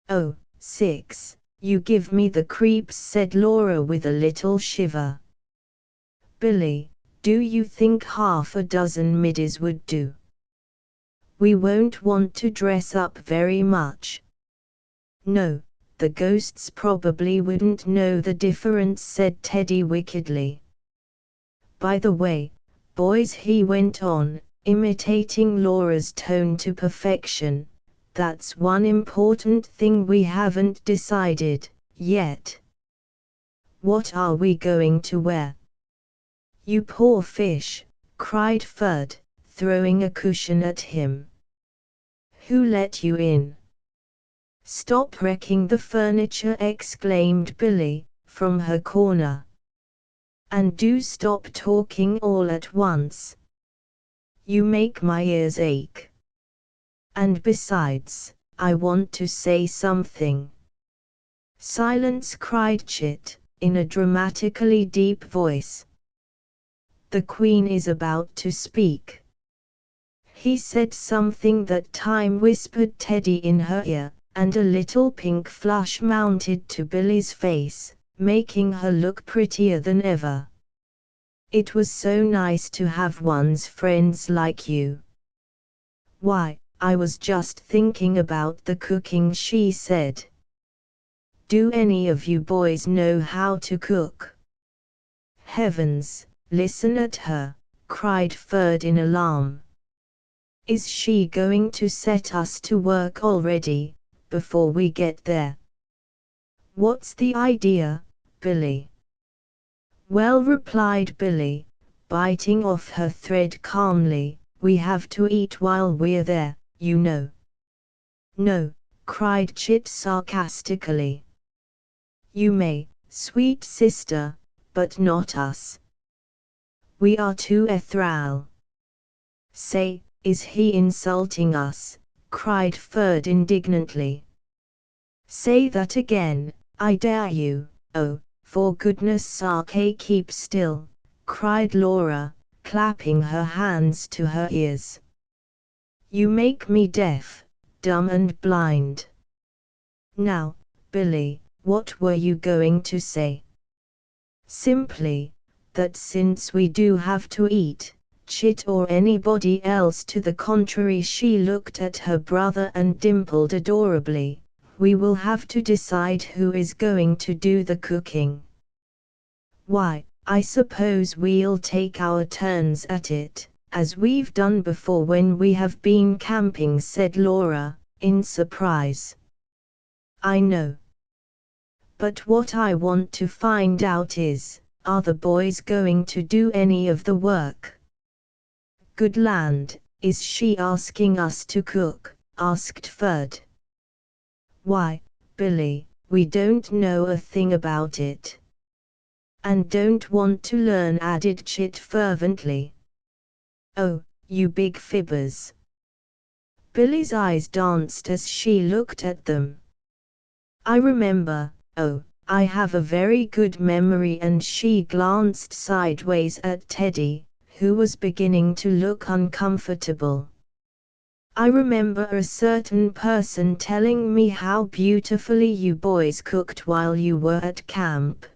"Oh, 6, you give me the creeps," said Laura with a little shiver. "Billie, do you think half a dozen middies would do?" "We won't want to dress up very much." "No, the ghosts probably wouldn't know the difference," said Teddy wickedly. "By the way, boys," he went on, imitating Laura's tone to perfection, "that's one important thing we haven't decided yet." "What are we going to wear?" "You poor fish," cried Ferd, throwing a cushion at him. "Who let you in?" "Stop wrecking the furniture," exclaimed Billie, from her corner. "And do stop talking all at once. You make my ears ache. And besides, I want to say something." "Silence," cried Chit, in a dramatically deep voice. "The Queen is about to speak." He said something that time, whispered Teddy in her ear, and a little pink flush mounted to Billie's face, making her look prettier than ever. "It was so nice to have one's friends like you." "Why, I was just thinking about the cooking," she said. "Do any of you boys know how to cook?" "Heavens, listen at her," cried Ferd in alarm. "Is she going to set us to work already, before we get there?" "What's the idea, Billie?" "Well," replied Billie, biting off her thread calmly, "we have to eat while we're there, you know." "No," cried Chit sarcastically. "You may, sweet sister, but not us. We are too ethereal." "Say, is he insulting us?" cried Ferd indignantly. "Say that again, I dare you." "Oh, for goodness sake keep still," cried Laura, clapping her hands to her ears. "You make me deaf, dumb and blind." "Now, Billie, what were you going to say?" "Simply, that since we do have to eat, Chit or anybody else to the contrary," she looked at her brother and dimpled adorably, "we will have to decide who is going to do the cooking." "Why, I suppose we'll take our turns at it, as we've done before when we have been camping," said Laura, in surprise. "I know. But what I want to find out is, are the boys going to do any of the work?" "Good land, is she asking us to cook?" asked Ferd. "Why, Billie, we don't know a thing about it." "And don't want to learn," added Chit fervently. "Oh, you big fibbers." Billie's eyes danced as she looked at them. "I remember, oh, I have a very good memory," and she glanced sideways at Teddy, who was beginning to look uncomfortable. "I remember a certain person telling me how beautifully you boys cooked while you were at camp."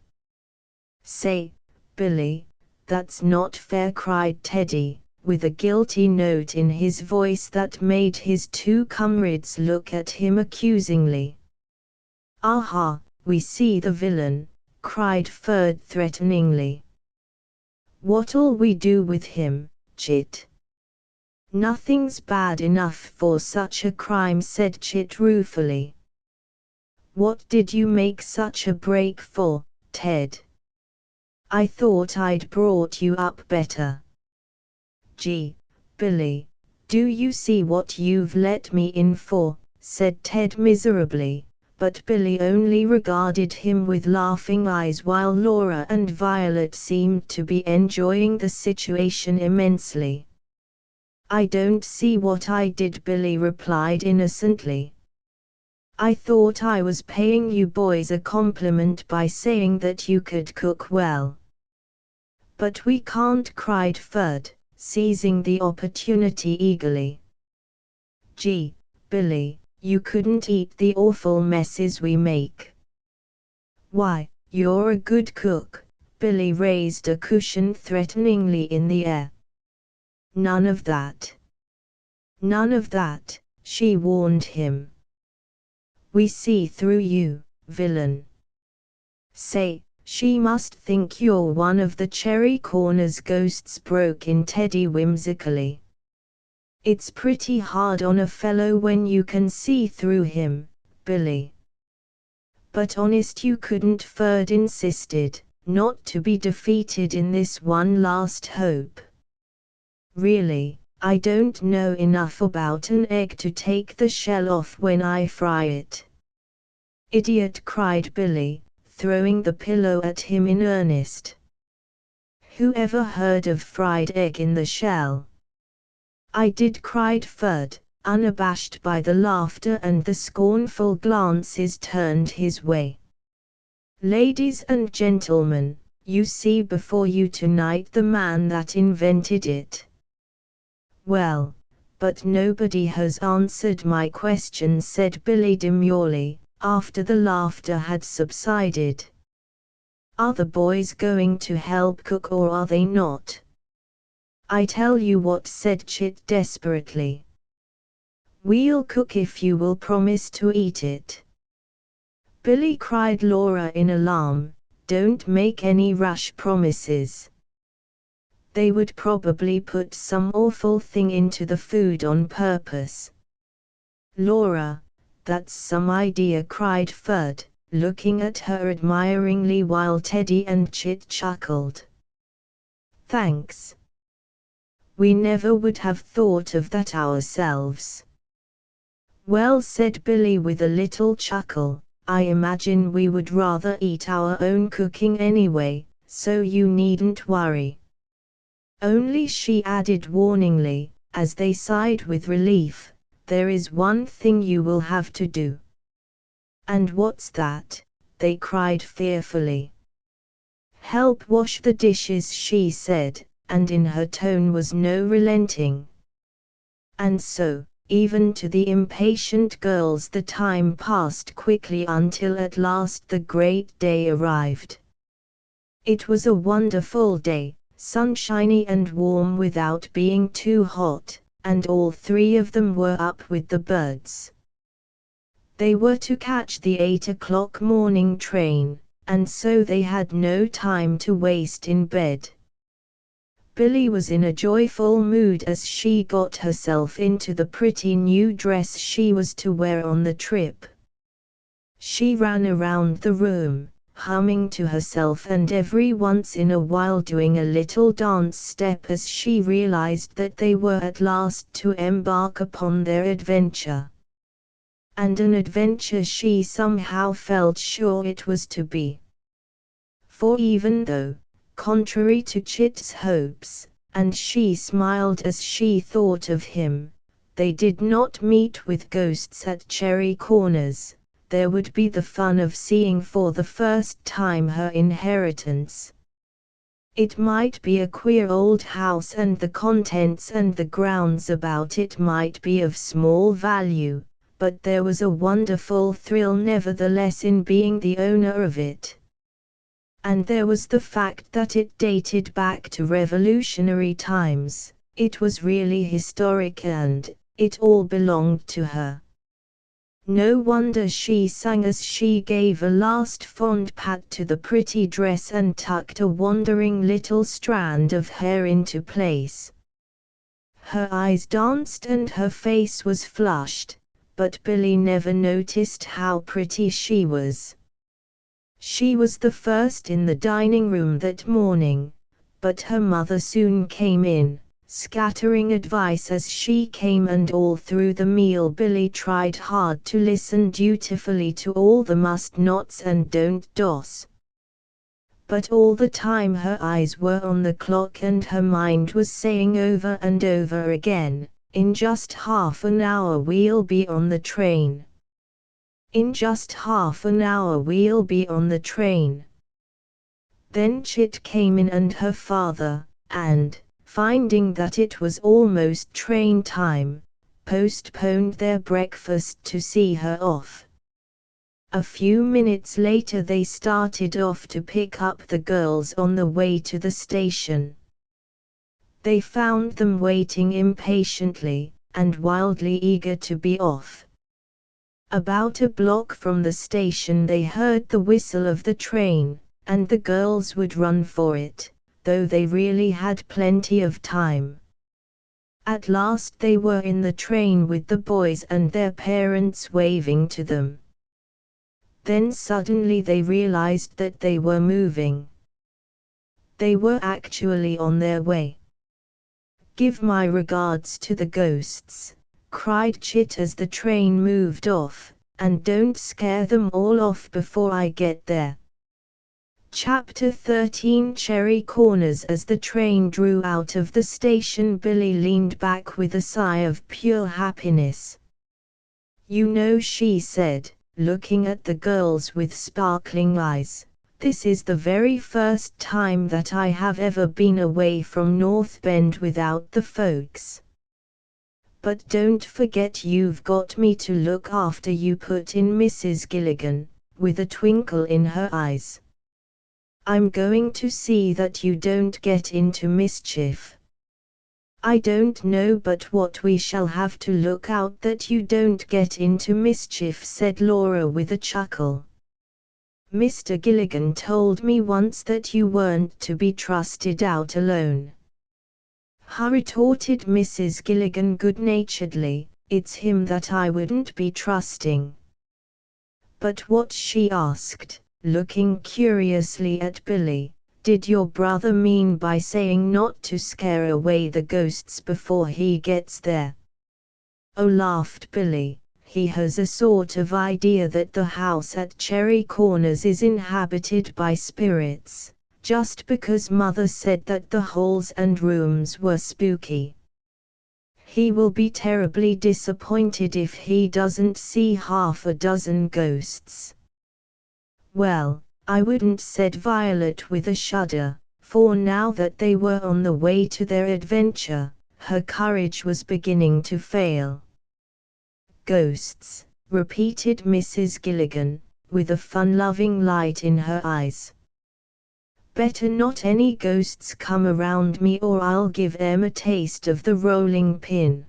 "Say, Billie, that's not fair," cried Teddy, with a guilty note in his voice that made his two comrades look at him accusingly. "Aha, we see the villain," cried Ferd threateningly. "What'll we do with him, Chit?" "Nothing's bad enough for such a crime," said Chit ruefully. "What did you make such a break for, Ted?" "I thought I'd brought you up better." "Gee, Billie, do you see what you've let me in for?" said Ted miserably, but Billie only regarded him with laughing eyes while Laura and Violet seemed to be enjoying the situation immensely. "I don't see what I did," Billie replied innocently. "I thought I was paying you boys a compliment by saying that you could cook well." "But we can't," cried Ferd, seizing the opportunity eagerly. "Gee, Billie, You couldn't eat the awful messes we make. Why, you're a good cook. Billie raised a cushion threateningly in the air. None of that. None of that, she warned him. We see through you, villain. Say, she must think you're one of the Cherry Corners ghosts, broke in Teddy whimsically. It's pretty hard on a fellow when you can see through him, Billie. But honest, you couldn't. Ferd insisted, not to be defeated in this one last hope. Really, I don't know enough about an egg to take the shell off when I fry it. Idiot, cried Billie, throwing the pillow at him in earnest. Who ever heard of fried egg in the shell? I did, cried Ferd, unabashed by the laughter and the scornful glances turned his way. Ladies and gentlemen, you see before you tonight the man that invented it. Well, but nobody has answered my question, said Billie demurely, after the laughter had subsided. Are the boys going to help cook or are they not? I tell you what, said Chit desperately. We'll cook if you will promise to eat it. Billie, cried Laura in alarm, don't make any rash promises. They would probably put some awful thing into the food on purpose. Laura, that's some idea, cried Ferd, looking at her admiringly while Teddy and Chit chuckled. Thanks. We never would have thought of that ourselves. Well, said Billie with a little chuckle, I imagine we would rather eat our own cooking anyway, so you needn't worry. Only, she added warningly, as they sighed with relief, there is one thing you will have to do. And what's that? They cried fearfully. Help wash the dishes, she said, and in her tone was no relenting. And so, even to the impatient girls, the time passed quickly until at last the great day arrived. It was a wonderful day, sunshiny and warm without being too hot, and all three of them were up with the birds. They were to catch the 8 o'clock morning train, and so they had no time to waste in bed. Billie was in a joyful mood as she got herself into the pretty new dress she was to wear on the trip. She ran around the room, humming to herself and every once in a while doing a little dance step as she realized that they were at last to embark upon their adventure. And an adventure she somehow felt sure it was to be. For even though, contrary to Chit's hopes, and she smiled as she thought of him, they did not meet with ghosts at Cherry Corners, there would be the fun of seeing for the first time her inheritance. It might be a queer old house and the contents and the grounds about it might be of small value, but there was a wonderful thrill nevertheless in being the owner of it. And there was the fact that it dated back to Revolutionary times, it was really historic and it all belonged to her. No wonder she sang as she gave a last fond pat to the pretty dress and tucked a wandering little strand of hair into place. Her eyes danced and her face was flushed, but Billie never noticed how pretty she was. She was the first in the dining room that morning, but her mother soon came in, scattering advice as she came, and all through the meal Billie tried hard to listen dutifully to all the must-nots and don't-dos. But all the time her eyes were on the clock and her mind was saying over and over again, in just half an hour we'll be on the train. In just half an hour we'll be on the train. Then Chit came in and her father, and, finding that it was almost train time, postponed their breakfast to see her off. A few minutes later they started off to pick up the girls on the way to the station. They found them waiting impatiently, and wildly eager to be off. About a block from the station they heard the whistle of the train, and the girls would run for it, though they really had plenty of time. At last they were in the train with the boys and their parents waving to them. Then suddenly they realized that they were moving. They were actually on their way. "Give my regards to the ghosts," cried Chit as the train moved off, "and don't scare them all off before I get there." Chapter 13 Cherry Corners. As the train drew out of the station, Billie leaned back with a sigh of pure happiness. "You know," she said, looking at the girls with sparkling eyes, "this is the very first time that I have ever been away from North Bend without the folks. But don't forget you've got me to look after you," put in Mrs. Gilligan, with a twinkle in her eyes. "I'm going to see that you don't get into mischief." "I don't know but what we shall have to look out that you don't get into mischief," said Laura with a chuckle. "Mr. Gilligan told me once that you weren't to be trusted out alone." "Ha," retorted Mrs. Gilligan good-naturedly, "it's him that I wouldn't be trusting." "But what?" she asked, looking curiously at Billie. "Did your brother mean by saying not to scare away the ghosts before he gets there?" "Oh," laughed Billie, "he has a sort of idea that the house at Cherry Corners is inhabited by spirits, just because Mother said that the halls and rooms were spooky. He will be terribly disappointed if he doesn't see half a dozen ghosts." "Well, I wouldn't," said Violet with a shudder, for now that they were on the way to their adventure, her courage was beginning to fail. "Ghosts," repeated Mrs. Gilligan, with a fun-loving light in her eyes. "Better not any ghosts come around me or I'll give them a taste of the rolling pin."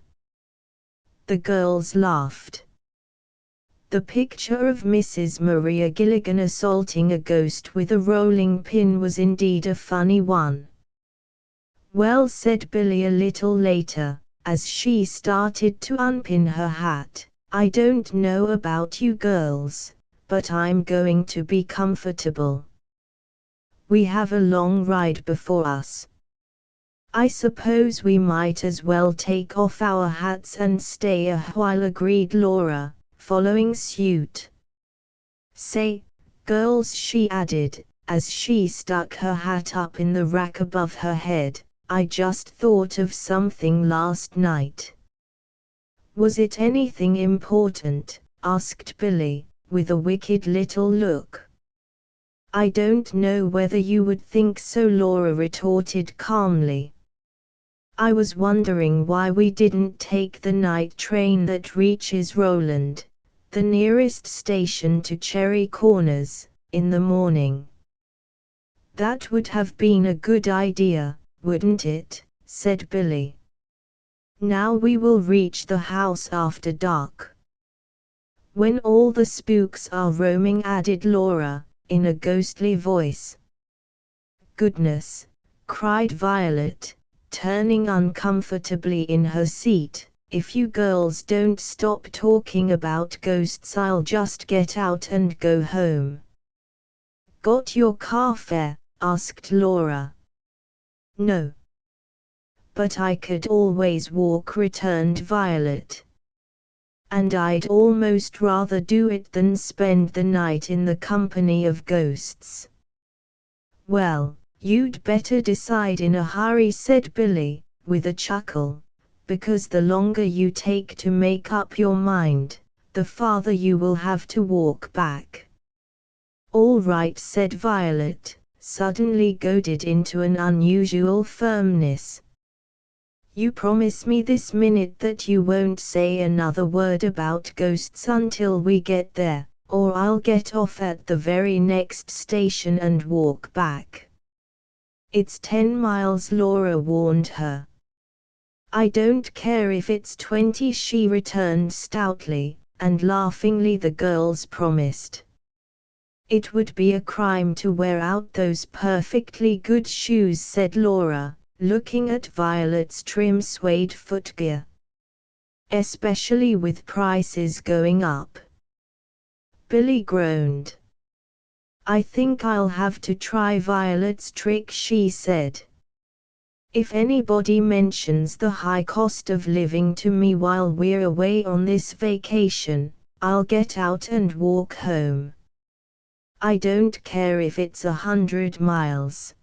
The girls laughed. The picture of Mrs. Maria Gilligan assaulting a ghost with a rolling pin was indeed a funny one. "Well," said Billie a little later, as she started to unpin her hat, "I don't know about you girls, but I'm going to be comfortable. We have a long ride before us. I suppose we might as well take off our hats and stay a while," agreed Laura, following suit. "Say, girls," she added, as she stuck her hat up in the rack above her head, "I just thought of something last night." "Was it anything important?" asked Billie, with a wicked little look. "I don't know whether you would think so," Laura retorted calmly. "I was wondering why we didn't take the night train that reaches Roland, the nearest station to Cherry Corners, in the morning." "That would have been a good idea, wouldn't it?" said Billie. "Now we will reach the house after dark. When all the spooks are roaming," added Laura, in a ghostly voice. "Goodness!" cried Violet, turning uncomfortably in her seat, "if you girls don't stop talking about ghosts I'll just get out and go home." "Got your car fare?" asked Laura. "No. But I could always walk," returned Violet. "And I'd almost rather do it than spend the night in the company of ghosts." "Well, you'd better decide in a hurry," said Billie, with a chuckle, "because the longer you take to make up your mind, the farther you will have to walk back." "All right," said Violet, suddenly goaded into an unusual firmness. You promise me this minute that you won't say another word about ghosts until we get there, or I'll get off at the very next station and walk back. It's 10 miles, Laura warned her. I don't care if it's 20, she returned stoutly, and laughingly the girls promised. It would be a crime to wear out those perfectly good shoes, said Laura, looking at Violet's trim suede footgear. Especially with prices going up. Billie groaned. I think I'll have to try Violet's trick, she said. If anybody mentions the high cost of living to me while we're away on this vacation, I'll get out and walk home. I don't care if it's 100 miles.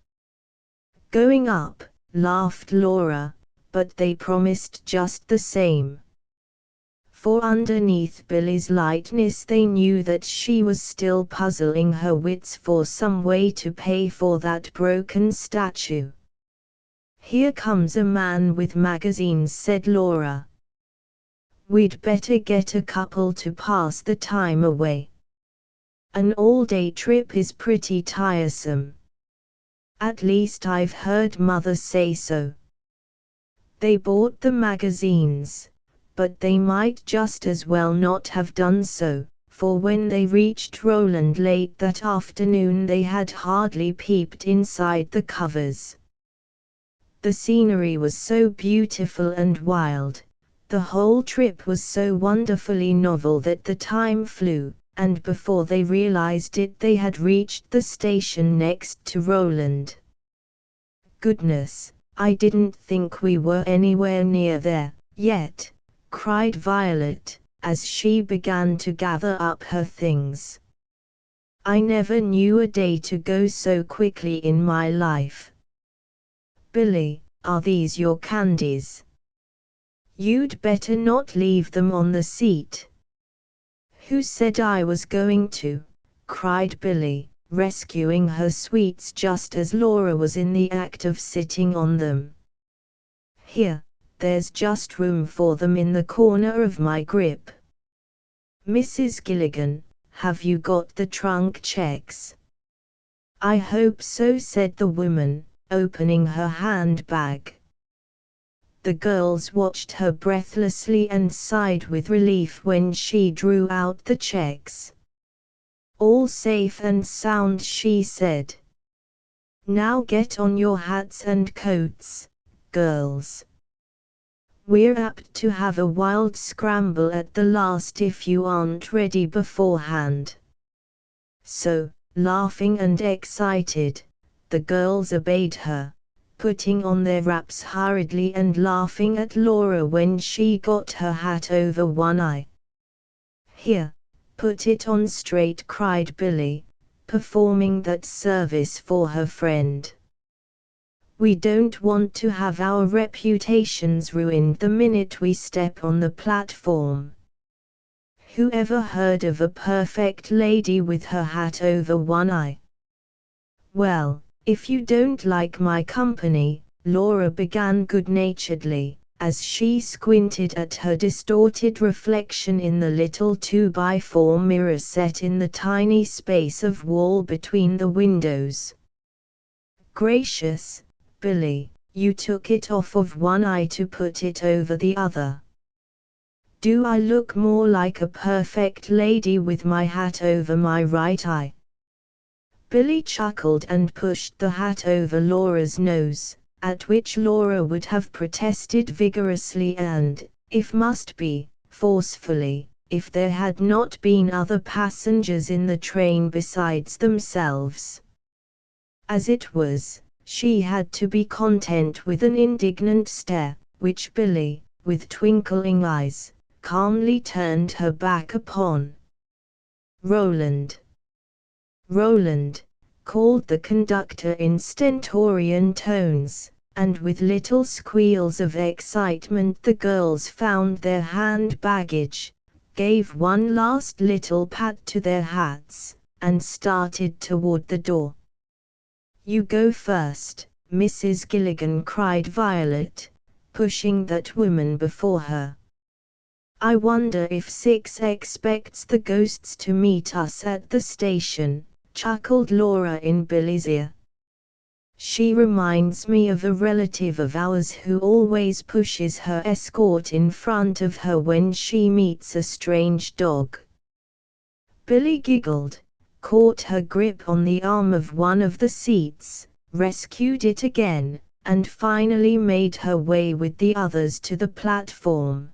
Going up, laughed Laura, but they promised just the same. For underneath Billie's lightness they knew that she was still puzzling her wits for some way to pay for that broken statue. Here comes a man with magazines, said Laura. We'd better get a couple to pass the time away. An all-day trip is pretty tiresome. At least I've heard Mother say so. They bought the magazines, but they might just as well not have done so, for when they reached Roland late that afternoon they had hardly peeped inside the covers. The scenery was so beautiful and wild, the whole trip was so wonderfully novel that the time flew, and before they realized it they had reached the station next to Roland. Goodness, I didn't think we were anywhere near there, yet, cried Violet, as she began to gather up her things. I never knew a day to go so quickly in my life. Billie, are these your candies? You'd better not leave them on the seat. Who said I was going to? Cried Billie, rescuing her sweets just as Laura was in the act of sitting on them. Here, there's just room for them in the corner of my grip. Mrs. Gilligan, have you got the trunk checks? I hope so, said the woman, opening her handbag. The girls watched her breathlessly and sighed with relief when she drew out the checks. All safe and sound, she said. Now get on your hats and coats, girls. We're apt to have a wild scramble at the last if you aren't ready beforehand. So, laughing and excited, the girls obeyed her, putting on their wraps hurriedly and laughing at Laura when she got her hat over one eye. Here, put it on straight, cried Billie, performing that service for her friend. We don't want to have our reputations ruined the minute we step on the platform. Who ever heard of a perfect lady with her hat over one eye? Well, if you don't like my company, Laura began good-naturedly, as she squinted at her distorted reflection in the little 2x4 mirror set in the tiny space of wall between the windows. Gracious, Billie, you took it off of one eye to put it over the other. Do I look more like a perfect lady with my hat over my right eye? Billie chuckled and pushed the hat over Laura's nose, at which Laura would have protested vigorously and, if must be, forcefully, if there had not been other passengers in the train besides themselves. As it was, she had to be content with an indignant stare, which Billie, with twinkling eyes, calmly turned her back upon. Roland! Roland! Called the conductor in stentorian tones, and with little squeals of excitement the girls found their hand baggage, gave one last little pat to their hats, and started toward the door. You go first, Mrs. Gilligan, cried Violet, pushing that woman before her. I wonder if Six expects the ghosts to meet us at the station, chuckled Laura in Billie's ear. She reminds me of a relative of ours who always pushes her escort in front of her when she meets a strange dog. Billie giggled, caught her grip on the arm of one of the seats, rescued it again, and finally made her way with the others to the platform.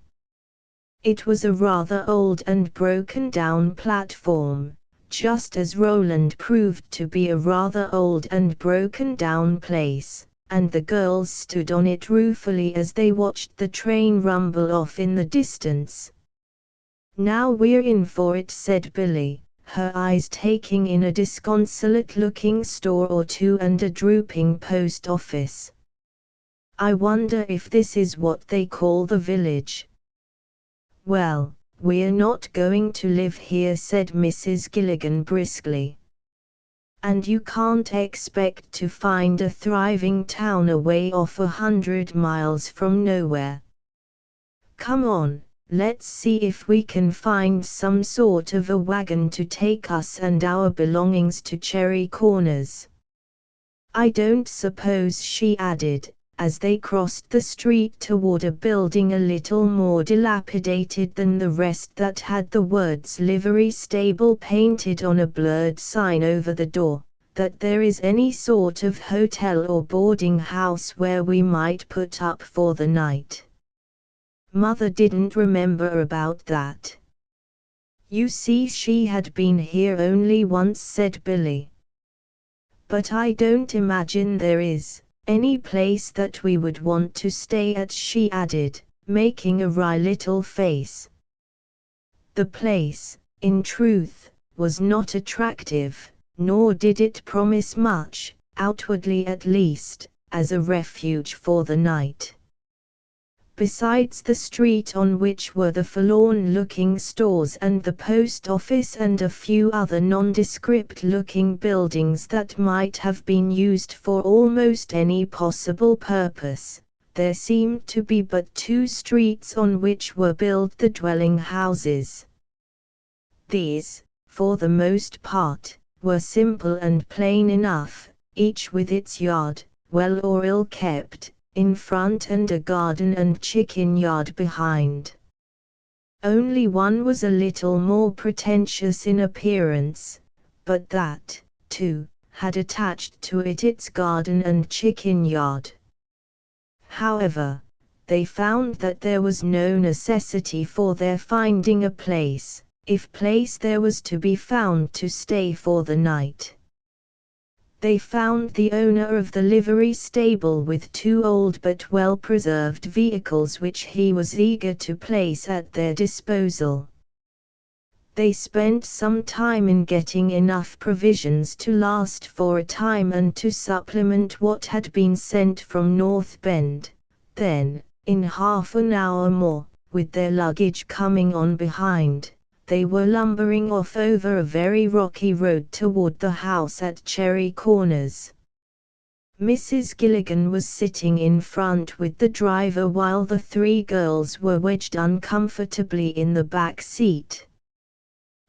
It was a rather old and broken down platform, just as Roland proved to be a rather old and broken down place, and the girls stood on it ruefully as they watched the train rumble off in the distance. "Now we're in for it," said Billie, her eyes taking in a disconsolate-looking store or two and a drooping post office. "I wonder if this is what they call the village." "Well, we're not going to live here," said Mrs. Gilligan briskly. "And you can't expect to find a thriving town away off 100 miles from nowhere. Come on, let's see if we can find some sort of a wagon to take us and our belongings to Cherry Corners. I don't suppose," she added, as they crossed the street toward a building a little more dilapidated than the rest that had the words livery stable painted on a blurred sign over the door, "that there is any sort of hotel or boarding house where we might put up for the night." Mother didn't remember about that. "You see, she had been here only once," said Billie. "But I don't imagine there is any place that we would want to stay at," she added, making a wry little face. The place, in truth, was not attractive, nor did it promise much, outwardly at least, as a refuge for the night. Besides the street on which were the forlorn-looking stores and the post office and a few other nondescript-looking buildings that might have been used for almost any possible purpose, there seemed to be but two streets on which were built the dwelling houses. These, for the most part, were simple and plain enough, each with its yard, well or ill kept, in front and a garden and chicken yard behind. Only one was a little more pretentious in appearance, but that, too, had attached to it its garden and chicken yard. However, they found that there was no necessity for their finding a place, if place there was to be found to stay for the night. They found the owner of the livery stable with two old but well-preserved vehicles which he was eager to place at their disposal. They spent some time in getting enough provisions to last for a time and to supplement what had been sent from North Bend. Then, in half an hour more, with their luggage coming on behind, they were lumbering off over a very rocky road toward the house at Cherry Corners. Mrs. Gilligan was sitting in front with the driver while the three girls were wedged uncomfortably in the back seat.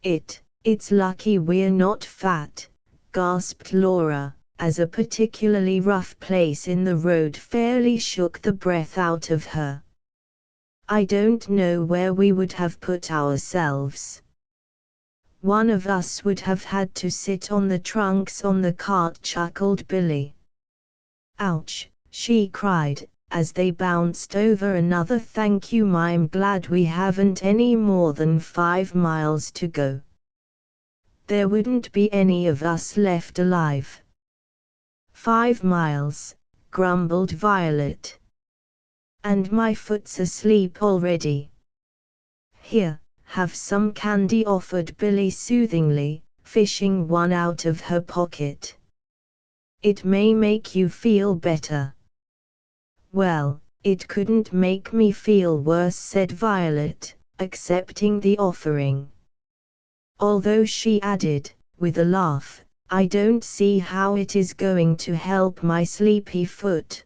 It's lucky we're not fat," gasped Laura, as a particularly rough place in the road fairly shook the breath out of her. "I don't know where we would have put ourselves. One of us would have had to sit on the trunks on the cart," chuckled Billie. "Ouch," she cried, as they bounced over another "thank you, I'm glad we haven't any more than 5 miles to go. There wouldn't be any of us left alive." 5 miles, grumbled Violet. "And my foot's asleep already." "Here, have some candy," offered Billie soothingly, fishing one out of her pocket. "It may make you feel better." "Well, it couldn't make me feel worse," said Violet, accepting the offering. Although she added, with a laugh, "I don't see how it is going to help my sleepy foot."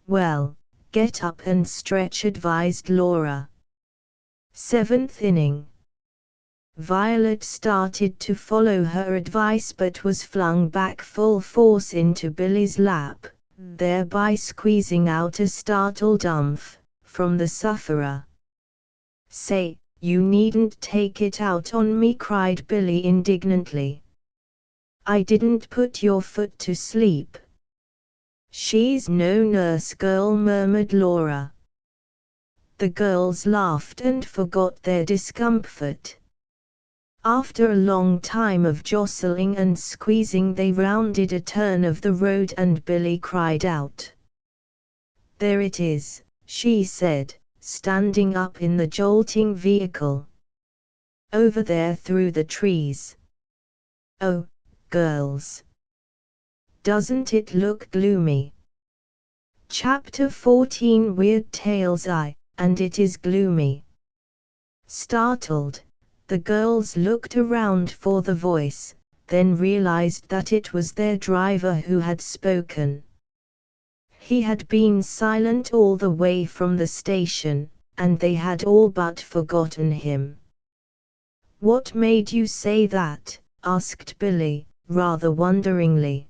"Well, Get up and stretch, advised Laura. 7th inning. Violet started to follow her advice but was flung back full force into Billie's lap, thereby squeezing out a startled umph from the sufferer. "Say, you needn't take it out on me," cried Billie indignantly. "I didn't put your foot to sleep." "She's no nurse girl," murmured Laura. The girls laughed and forgot their discomfort. After a long time of jostling and squeezing, they rounded a turn of the road and Billie cried out. "There it is," she said, standing up in the jolting vehicle. "Over there through the trees. Oh, girls, doesn't it look gloomy?" Chapter 14 Weird Tales and it is gloomy. Startled, the girls looked around for the voice, then realized that it was their driver who had spoken. He had been silent all the way from the station, and they had all but forgotten him. "What made you say that?" asked Billie, rather wonderingly.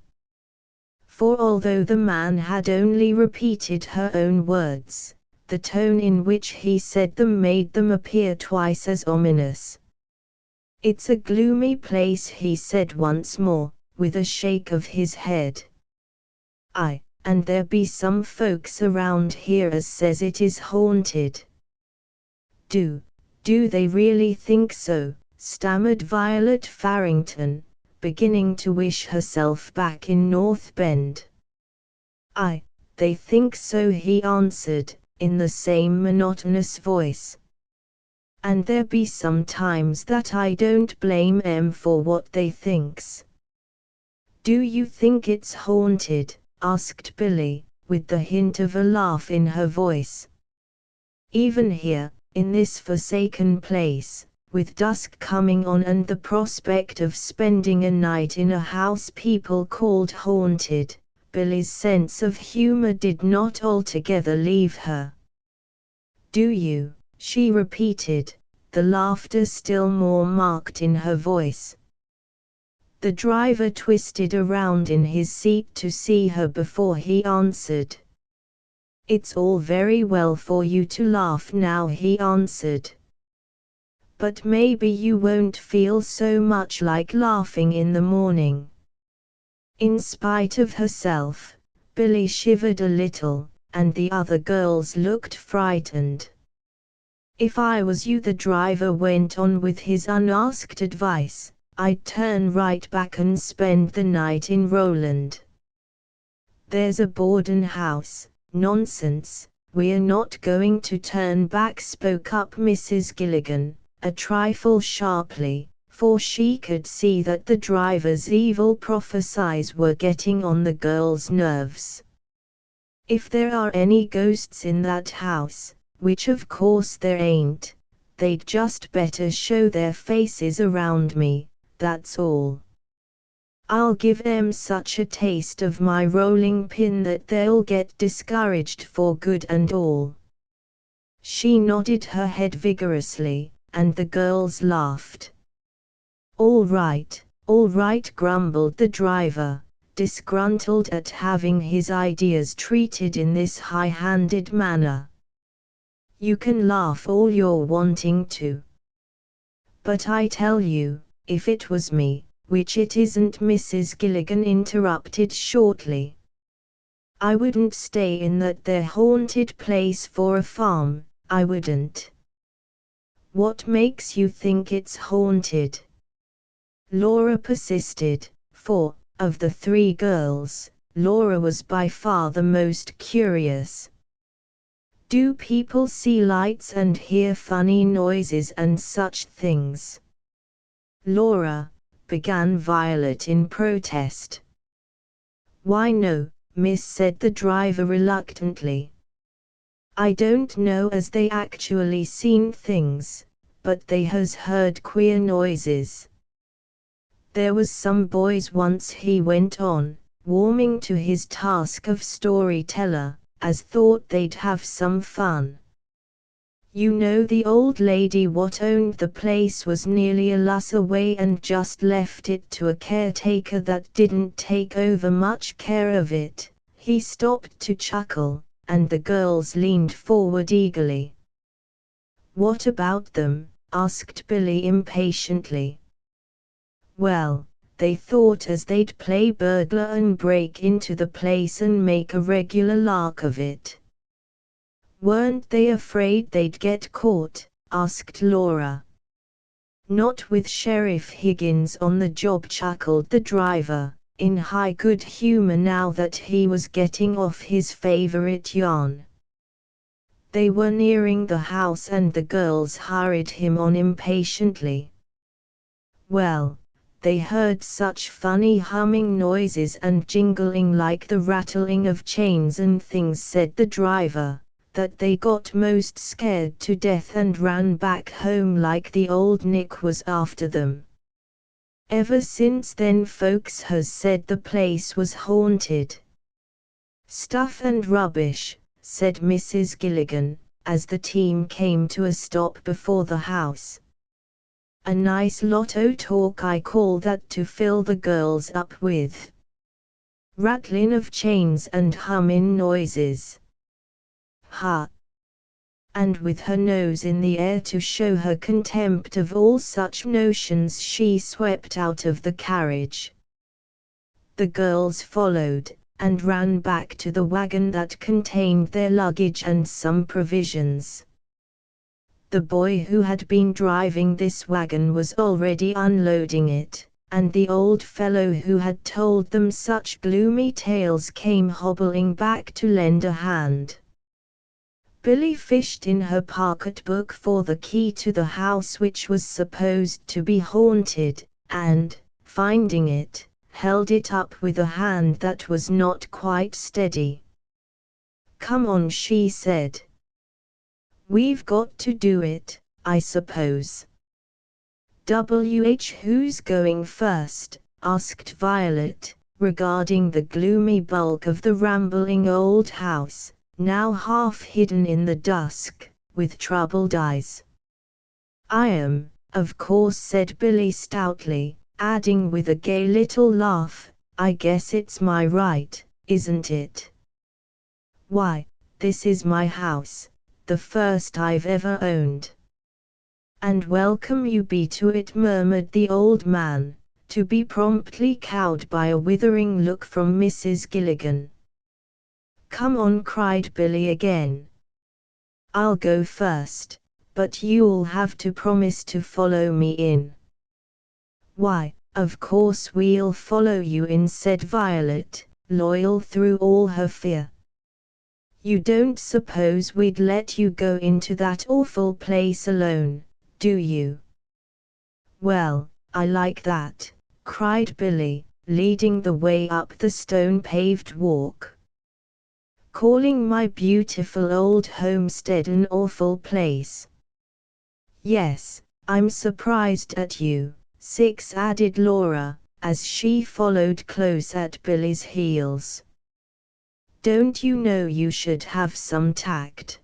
For although the man had only repeated her own words, the tone in which he said them made them appear twice as ominous. "It's a gloomy place," he said once more, with a shake of his head. "Aye, and there be some folks around here as says it is haunted." Do they really think so?" stammered Violet Farrington, beginning to wish herself back in North Bend. "Aye, they think so," he answered, in the same monotonous voice. "And there be some times that I don't blame 'em for what they thinks." "Do you think it's haunted?" asked Billie, with the hint of a laugh in her voice. "Even here, in this forsaken place, with dusk coming on and the prospect of spending a night in a house people called haunted," Billie's sense of humor did not altogether leave her. "Do you?" she repeated, the laughter still more marked in her voice. The driver twisted around in his seat to see her before he answered. "It's all very well for you to laugh now," he answered. "But maybe you won't feel so much like laughing in the morning." In spite of herself, Billie shivered a little, and the other girls looked frightened. "If I was you," the driver went on with his unasked advice, "I'd turn right back and spend the night in Roland." "There's a boarding house." "Nonsense, we're not going to turn back," spoke up Mrs. Gilligan, a trifle sharply, for she could see that the driver's evil prophecies were getting on the girls' nerves. "If there are any ghosts in that house, which of course there ain't, they'd just better show their faces around me, that's all. I'll give 'em such a taste of my rolling pin that they'll get discouraged for good and all." She nodded her head vigorously, and the girls laughed. All right," grumbled the driver, disgruntled at having his ideas treated in this high-handed manner. "You can laugh all you're wanting to. But I tell you, if it was me, which it isn't," Mrs. Gilligan interrupted shortly, "I wouldn't stay in that there haunted place for a farm, I wouldn't." "What makes you think it's haunted?" Laura persisted, for, of the three girls, Laura was by far the most curious. "Do people see lights and hear funny noises and such things?" "Laura," began Violet in protest. "Why no, miss," said the driver reluctantly. "I don't know as they actually seen things, but they has heard queer noises. There was some boys once," he went on, warming to his task of storyteller, as thought they'd have some fun. You know the old lady what owned the place was nearly a loss away and just left it to a caretaker that didn't take over much care of it. He stopped to chuckle, and the girls leaned forward eagerly. What about them? Asked Billie impatiently. Well, they thought as they'd play burglar and break into the place and make a regular lark of it. Weren't they afraid they'd get caught? Asked Laura. Not with Sheriff Higgins on the job, chuckled the driver, in high good humor now that he was getting off his favorite yarn. They were nearing the house and the girls hurried him on impatiently. Well, they heard such funny humming noises and jingling like the rattling of chains and things, said the driver, that they got most scared to death and ran back home like the old Nick was after them. Ever since then folks has said the place was haunted. Stuff and rubbish, said Mrs. Gilligan, as the team came to a stop before the house. A nice lot o' talk I call that to fill the girls up with. Rattling of chains and hummin' noises. Ha! And with her nose in the air to show her contempt of all such notions, she swept out of the carriage. The girls followed, and ran back to the wagon that contained their luggage and some provisions. The boy who had been driving this wagon was already unloading it, and the old fellow who had told them such gloomy tales came hobbling back to lend a hand. Billie fished in her pocketbook for the key to the house which was supposed to be haunted, and, finding it, held it up with a hand that was not quite steady. "Come on," she said. "We've got to do it, I suppose." Who's going first?" asked Violet, regarding the gloomy bulk of the rambling old house, now half hidden in the dusk, with troubled eyes. "I am, of course," said Billie stoutly, adding with a gay little laugh, "I guess it's my right, isn't it? Why, this is my house, the first I've ever owned." "And welcome you be to it," murmured the old man, to be promptly cowed by a withering look from Mrs. Gilligan. "Come on," cried Billie again. "I'll go first, but you'll have to promise to follow me in." "Why, of course we'll follow you in," said Violet, loyal through all her fear. "You don't suppose we'd let you go into that awful place alone, do you?" "Well, I like that," cried Billie, leading the way up the stone-paved walk. "Calling my beautiful old homestead an awful place. Yes, I'm surprised at you, added Laura, as she followed close at Billie's heels. "Don't you know you should have some tact?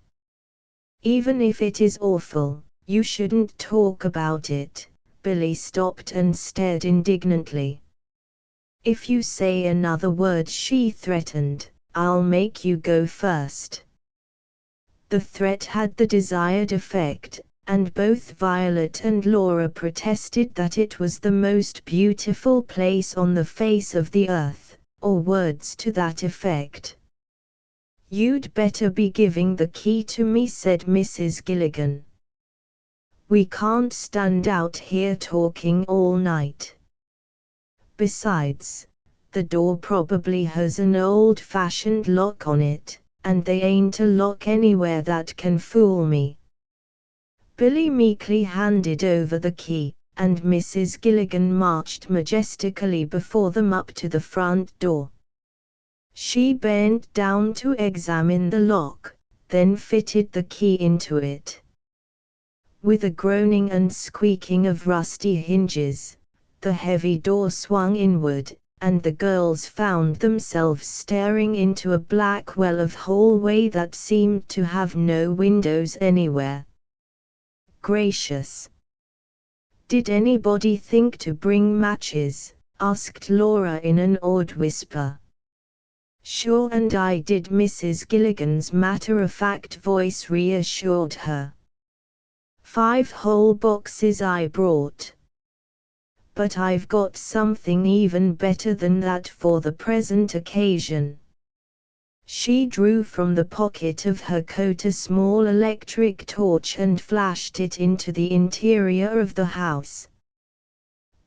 Even if it is awful, you shouldn't talk about it." Billie stopped and stared indignantly. "If you say another word," she threatened, "I'll make you go first." The threat had the desired effect, and both Violet and Laura protested that it was the most beautiful place on the face of the earth, or words to that effect. "You'd better be giving the key to me," said Mrs. Gilligan. "We can't stand out here talking all night. Besides, the door probably has an old-fashioned lock on it, and they ain't a lock anywhere that can fool me." Billie meekly handed over the key, and Mrs. Gilligan marched majestically before them up to the front door. She bent down to examine the lock, then fitted the key into it. With a groaning and squeaking of rusty hinges, the heavy door swung inward, and the girls found themselves staring into a black well of hallway that seemed to have no windows anywhere. Gracious! Did anybody think to bring matches? Asked Laura in an awed whisper. Sure, and I did. Mrs. Gilligan's matter-of-fact voice reassured her. 5 whole boxes I brought. But I've got something even better than that for the present occasion. She drew from the pocket of her coat a small electric torch and flashed it into the interior of the house.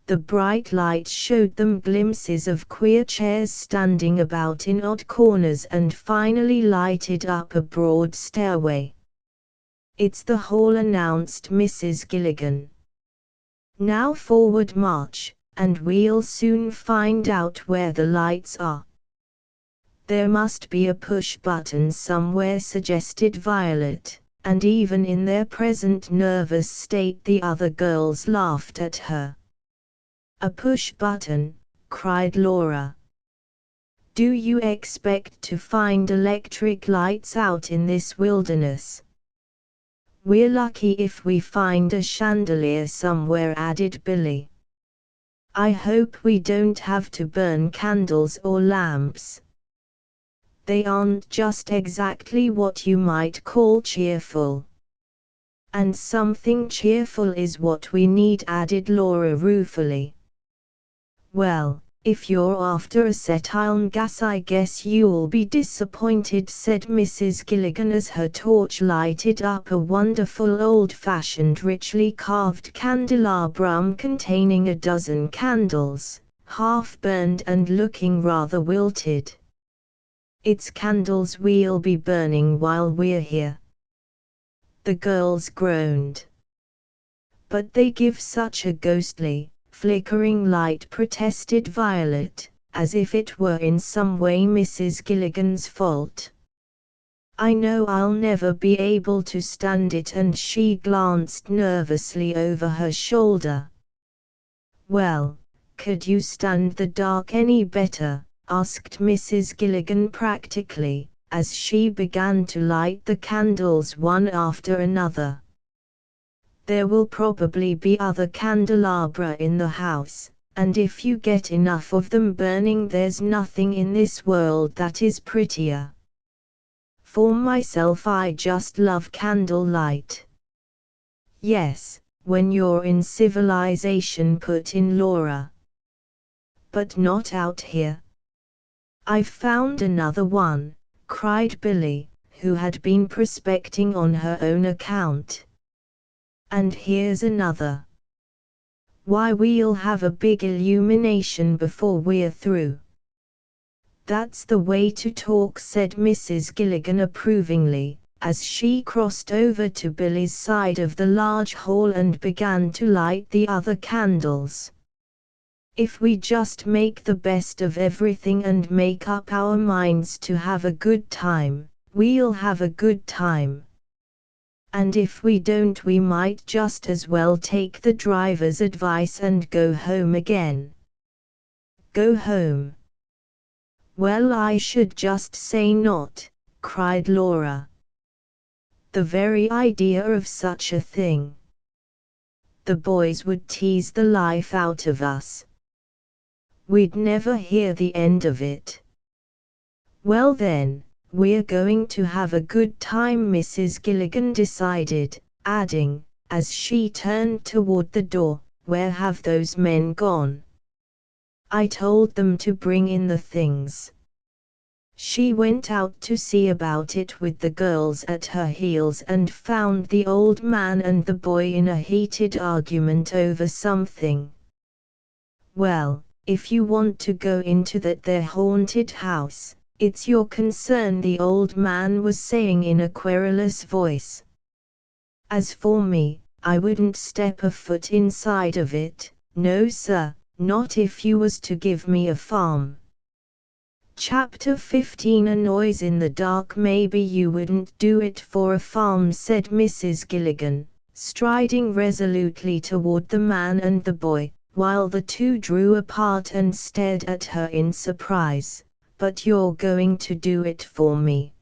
The bright light showed them glimpses of queer chairs standing about in odd corners and finally lighted up a broad stairway. It's the hall, announced Mrs. Gilligan. Now forward march, and we'll soon find out where the lights are. There must be a push button somewhere, suggested Violet, and even in their present nervous state the other girls laughed at her. A push button, cried Laura. Do you expect to find electric lights out in this wilderness? We're lucky if we find a chandelier somewhere, added Billie. I hope we don't have to burn candles or lamps. They aren't just exactly what you might call cheerful. And something cheerful is what we need, added Laura ruefully. Well, if you're after acetylene gas, I guess you'll be disappointed, said Mrs. Gilligan as her torch lighted up a wonderful old-fashioned richly carved candelabrum containing a dozen candles, half burned and looking rather wilted. It's candles we'll be burning while we're here. The girls groaned. But they give such a ghostly, flickering light, protested Violet, as if it were in some way Mrs. Gilligan's fault. I know I'll never be able to stand it, and she glanced nervously over her shoulder. Well, could you stand the dark any better? Asked Mrs. Gilligan practically, as she began to light the candles one after another. There will probably be other candelabra in the house, and if you get enough of them burning, there's nothing in this world that is prettier. For myself, I just love candlelight. Yes, when you're in civilization, put in Laura. But not out here. I've found another one, cried Billie, who had been prospecting on her own account. And here's another. Why, we'll have a big illumination before we're through. That's the way to talk, said Mrs. Gilligan approvingly, as she crossed over to Billie's side of the large hall and began to light the other candles. If we just make the best of everything and make up our minds to have a good time, we'll have a good time. And if we don't, we might just as well take the driver's advice and go home again. Go home? Well, I should just say not, cried Laura. The very idea of such a thing. The boys would tease the life out of us. We'd never hear the end of it. Well then, we're going to have a good time, Mrs. Gilligan decided, adding, as she turned toward the door, where have those men gone? I told them to bring in the things. She went out to see about it with the girls at her heels and found the old man and the boy in a heated argument over something. Well, if you want to go into that there haunted house, it's your concern, the old man was saying in a querulous voice. As for me, I wouldn't step a foot inside of it, no sir, not if you was to give me a farm. Chapter 15 A noise in the dark. Maybe you wouldn't do it for a farm, said Mrs. Gilligan, striding resolutely toward the man and the boy, while the two drew apart and stared at her in surprise. "But you're going to do it for me?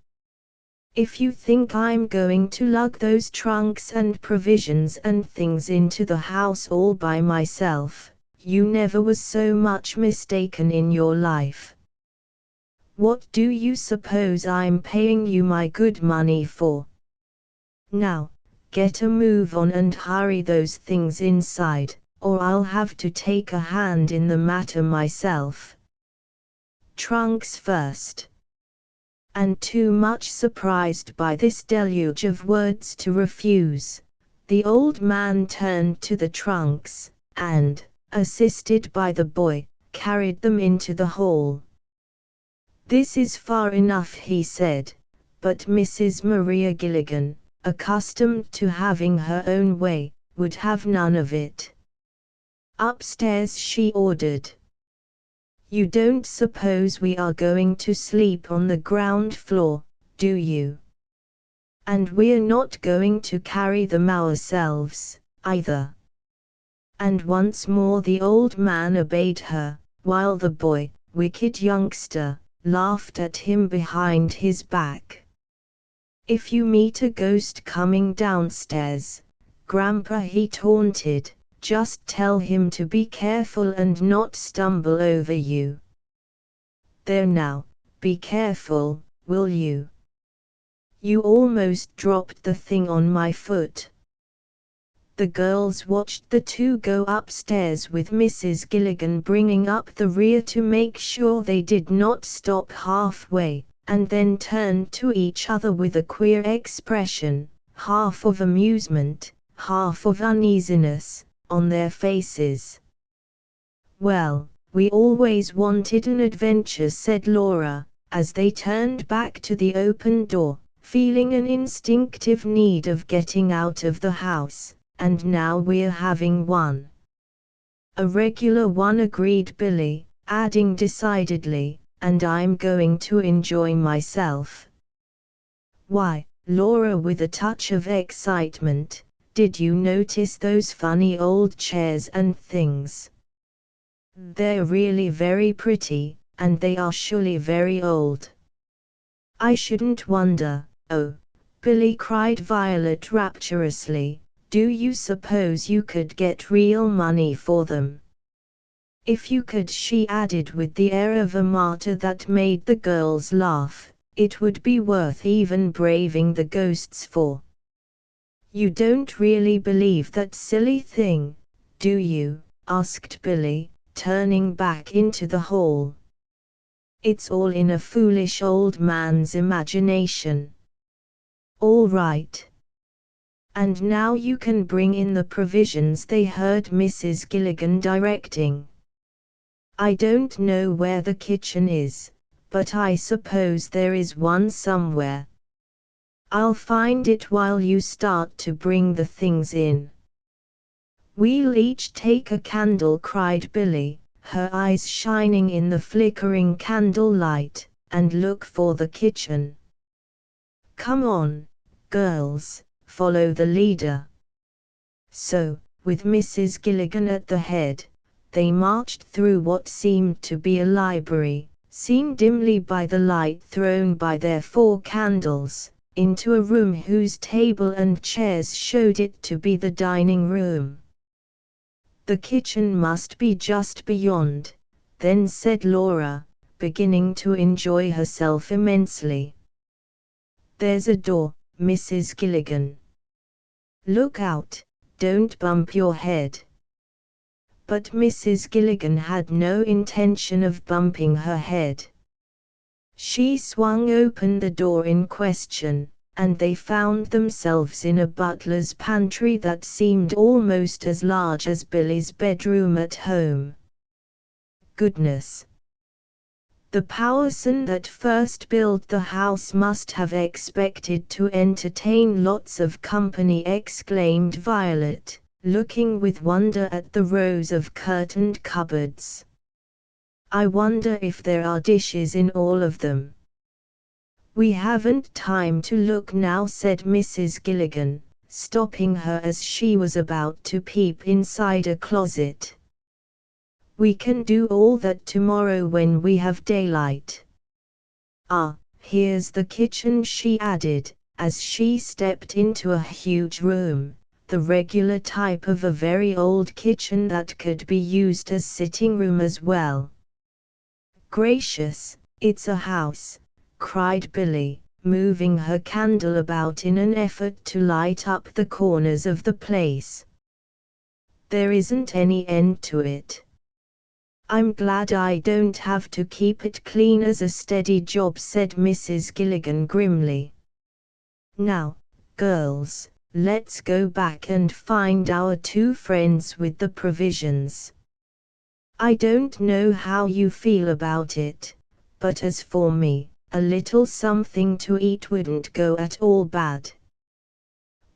If you think I'm going to lug those trunks and provisions and things into the house all by myself, you never was so much mistaken in your life. What do you suppose I'm paying you my good money for? Now, get a move on and hurry those things inside, or I'll have to take a hand in the matter myself." Trunks first. And too much surprised by this deluge of words to refuse, the old man turned to the trunks, and, assisted by the boy, carried them into the hall. "This is far enough," he said, but Mrs. Maria Gilligan, accustomed to having her own way, would have none of it. "Upstairs," she ordered. "You don't suppose we are going to sleep on the ground floor, do you? And we're not going to carry them ourselves, either." And once more the old man obeyed her, while the boy, wicked youngster, laughed at him behind his back. "If you meet a ghost coming downstairs, Grandpa," he taunted, "just tell him to be careful and not stumble over you. There now, be careful, will you? You almost dropped the thing on my foot." The girls watched the two go upstairs with Mrs. Gilligan bringing up the rear to make sure they did not stop halfway, and then turned to each other with a queer expression, half of amusement, half of uneasiness, on their faces. "Well, we always wanted an adventure," said Laura, as they turned back to the open door, feeling an instinctive need of getting out of the house, "and now we're having one." "A regular one," agreed Billie, adding decidedly, "and I'm going to enjoy myself." "Why, Laura," with a touch of excitement, "did you notice those funny old chairs and things? They're really very pretty, and they are surely very old." "I shouldn't wonder." "Oh," Billie cried Violet rapturously, "do you suppose you could get real money for them?" "If you could," she added with the air of a martyr that made the girls laugh, "it would be worth even braving the ghosts for." "You don't really believe that silly thing, do you?" asked Billie, turning back into the hall. "It's all in a foolish old man's imagination." "All right. And now you can bring in the provisions," they heard Mrs. Gilligan directing. "I don't know where the kitchen is, but I suppose there is one somewhere. I'll find it while you start to bring the things in." "We'll each take a candle," cried Billie, her eyes shining in the flickering candle light, "and look for the kitchen. Come on, girls, follow the leader." So, with Mrs. Gilligan at the head, they marched through what seemed to be a library, seen dimly by the light thrown by their 4 candles, into a room whose table and chairs showed it to be the dining room. "The kitchen must be just beyond," then said Laura, beginning to enjoy herself immensely. "There's a door, Mrs. Gilligan. Look out, don't bump your head." But Mrs. Gilligan had no intention of bumping her head. She swung open the door in question, and they found themselves in a butler's pantry that seemed almost as large as Billie's bedroom at home. Goodness! The person that first built the house must have expected to entertain lots of company, exclaimed Violet, looking with wonder at the rows of curtained cupboards. "I wonder if there are dishes in all of them." "We haven't time to look now," said Mrs. Gilligan, stopping her as she was about to peep inside a closet. We can do all that tomorrow when we have daylight. Ah, here's the kitchen, she added, as she stepped into a huge room, the regular type of a very old kitchen that could be used as sitting room as well. Gracious, it's a house, cried Billie, moving her candle about in an effort to light up the corners of the place. There isn't any end to it. I'm glad I don't have to keep it clean as a steady job, said Mrs. Gilligan grimly. Now, girls, let's go back and find our two friends with the provisions. I don't know how you feel about it, but as for me, a little something to eat wouldn't go at all bad.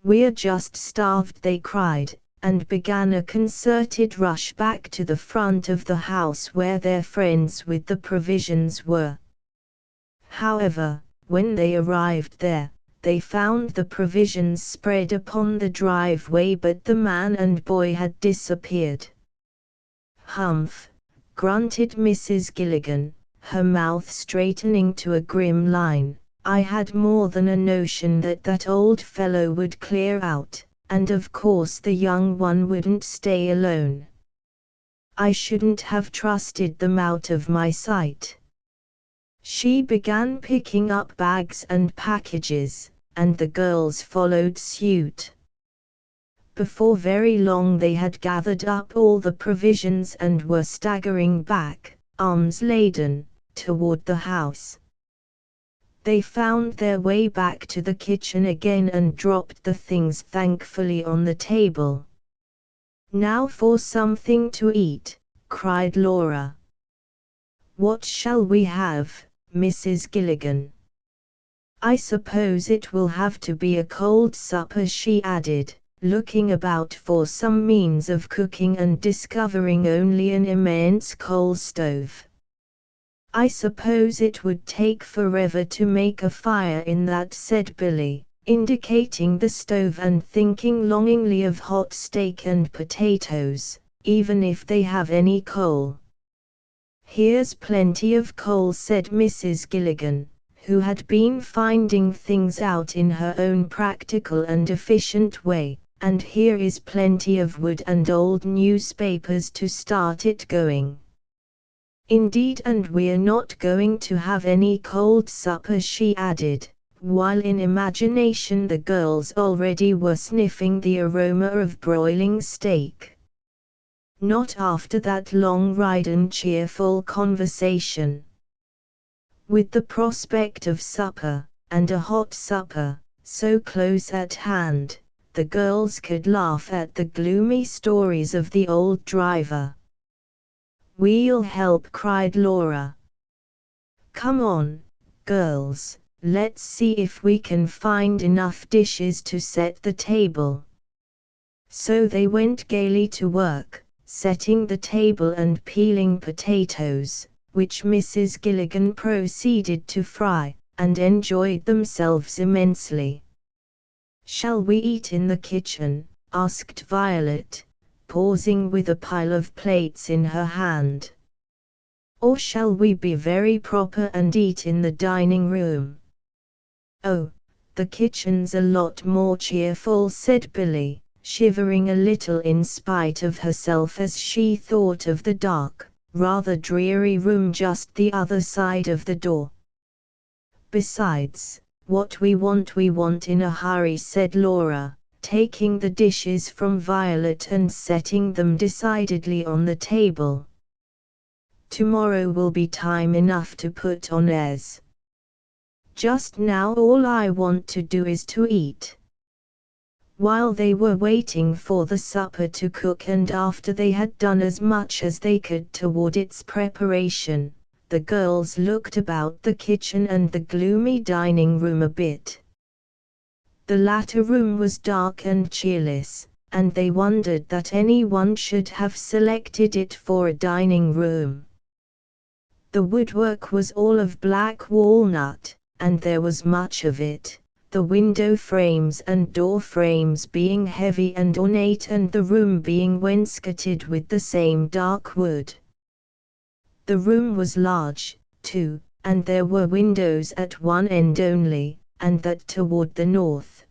We're just starved, they cried, and began a concerted rush back to the front of the house where their friends with the provisions were. However, when they arrived there, they found the provisions spread upon the driveway, but the man and boy had disappeared. Humph, grunted Mrs. Gilligan, her mouth straightening to a grim line. I had more than a notion that that old fellow would clear out, and of course the young one wouldn't stay alone. I shouldn't have trusted them out of my sight. She began picking up bags and packages, and the girls followed suit. Before very long they had gathered up all the provisions and were staggering back, arms laden, toward the house. They found their way back to the kitchen again and dropped the things thankfully on the table. Now for something to eat, cried Laura. What shall we have, Mrs. Gilligan? I suppose it will have to be a cold supper, she added, looking about for some means of cooking and discovering only an immense coal stove. I suppose it would take forever to make a fire in that, said Billie, indicating the stove and thinking longingly of hot steak and potatoes, even if they have any coal. Here's plenty of coal, said Mrs. Gilligan, who had been finding things out in her own practical and efficient way, and here is plenty of wood and old newspapers to start it going. Indeed, and we're not going to have any cold supper, she added, while in imagination the girls already were sniffing the aroma of broiling steak. Not after that long ride and cheerful conversation. With the prospect of supper, and a hot supper, so close at hand, the girls could laugh at the gloomy stories of the old driver. We'll help, cried Laura. Come on, girls, let's see if we can find enough dishes to set the table. So they went gaily to work, setting the table and peeling potatoes, which Mrs. Gilligan proceeded to fry, and enjoyed themselves immensely. Shall we eat in the kitchen? Asked Violet, pausing with a pile of plates in her hand. Or shall we be very proper and eat in the dining room? Oh, the kitchen's a lot more cheerful, said Billie, shivering a little in spite of herself as she thought of the dark, rather dreary room just the other side of the door. Besides, what we want in a hurry, said Laura, taking the dishes from Violet and setting them decidedly on the table. Tomorrow will be time enough to put on airs. Just now all I want to do is to eat. While they were waiting for the supper to cook and after they had done as much as they could toward its preparation, the girls looked about the kitchen and the gloomy dining room a bit. The latter room was dark and cheerless, and they wondered that anyone should have selected it for a dining room. The woodwork was all of black walnut, and there was much of it, the window frames and door frames being heavy and ornate and the room being wainscoted with the same dark wood, The room was large, too, and there were windows at one end only, and that toward the north.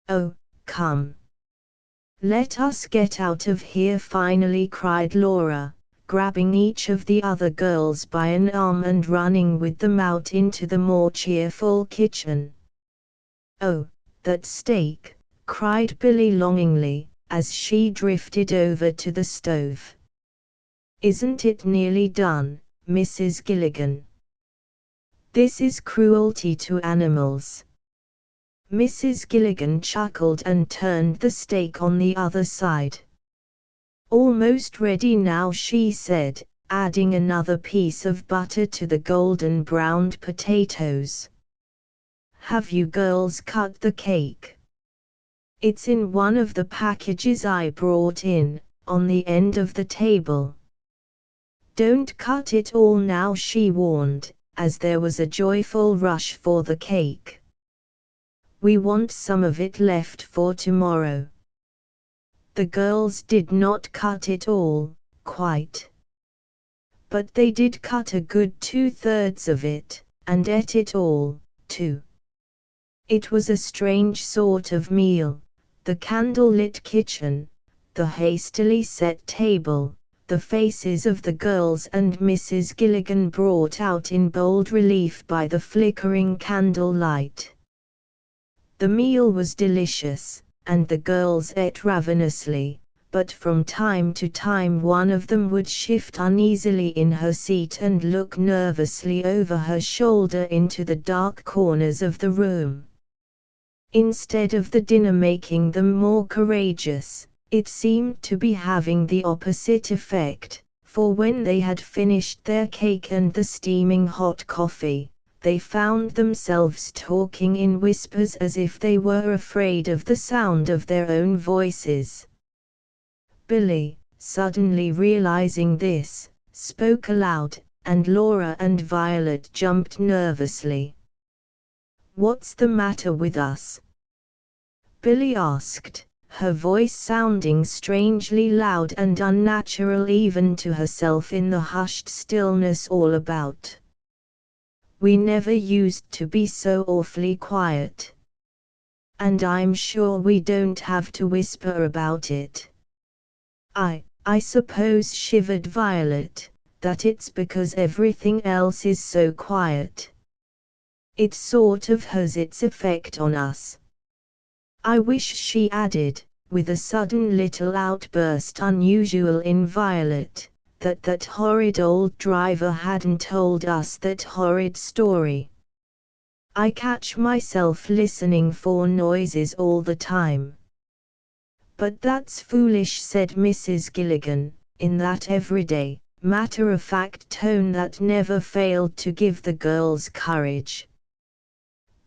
"Oh, come. Let us get out of here," finally cried Laura, grabbing each of the other girls by an arm and running with them out into the more cheerful kitchen. "Oh, that steak," cried Billie longingly, as she drifted over to the stove. "Isn't it nearly done, Mrs. Gilligan? This is cruelty to animals." Mrs. Gilligan chuckled and turned the steak on the other side. "Almost ready now," she said, adding another piece of butter to the golden browned potatoes. "Have you girls cut the cake?" "It's in one of the packages I brought in, on the end of the table." "Don't cut it all now," she warned, as there was a joyful rush for the cake. "We want some of it left for tomorrow." The girls did not cut it all, quite. But they did cut a good 2/3 of it, and ate it all, too. It was a strange sort of meal: the candle-lit kitchen, the hastily set table, the faces of the girls and Mrs. Gilligan brought out in bold relief by the flickering candle light. The meal was delicious, and the girls ate ravenously, but from time to time one of them would shift uneasily in her seat and look nervously over her shoulder into the dark corners of the room. Instead of the dinner making them more courageous, it seemed to be having the opposite effect, for when they had finished their cake and the steaming hot coffee, they found themselves talking in whispers as if they were afraid of the sound of their own voices. Billie, suddenly realizing this, spoke aloud, and Laura and Violet jumped nervously. "What's the matter with us?" Billie asked, her voice sounding strangely loud and unnatural even to herself in the hushed stillness all about. "We never used to be so awfully quiet. And I'm sure we don't have to whisper about it." I suppose," shivered Violet, "that it's because everything else is so quiet. It sort of has its effect on us. I wish," she added, with a sudden little outburst unusual in Violet, that horrid old driver hadn't told us that horrid story. I catch myself listening for noises all the time." "But that's foolish," said Mrs. Gilligan, in that everyday, matter-of-fact tone that never failed to give the girls courage.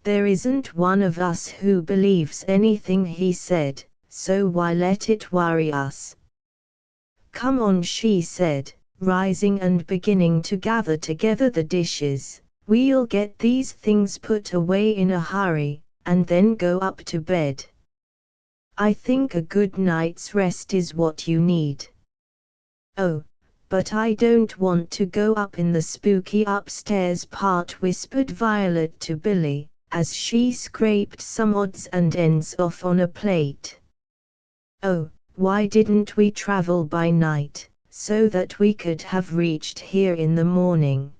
"There isn't one of us who believes anything he said, so why let it worry us?" "Come on," she said, rising and beginning to gather together the dishes. "We'll get these things put away in a hurry, and then go up to bed. I think a good night's rest is what you need." "Oh, but I don't want to go up in the spooky upstairs part," whispered Violet to Billie, as she scraped some odds and ends off on a plate. "Oh, why didn't we travel by night, so that we could have reached here in the morning?"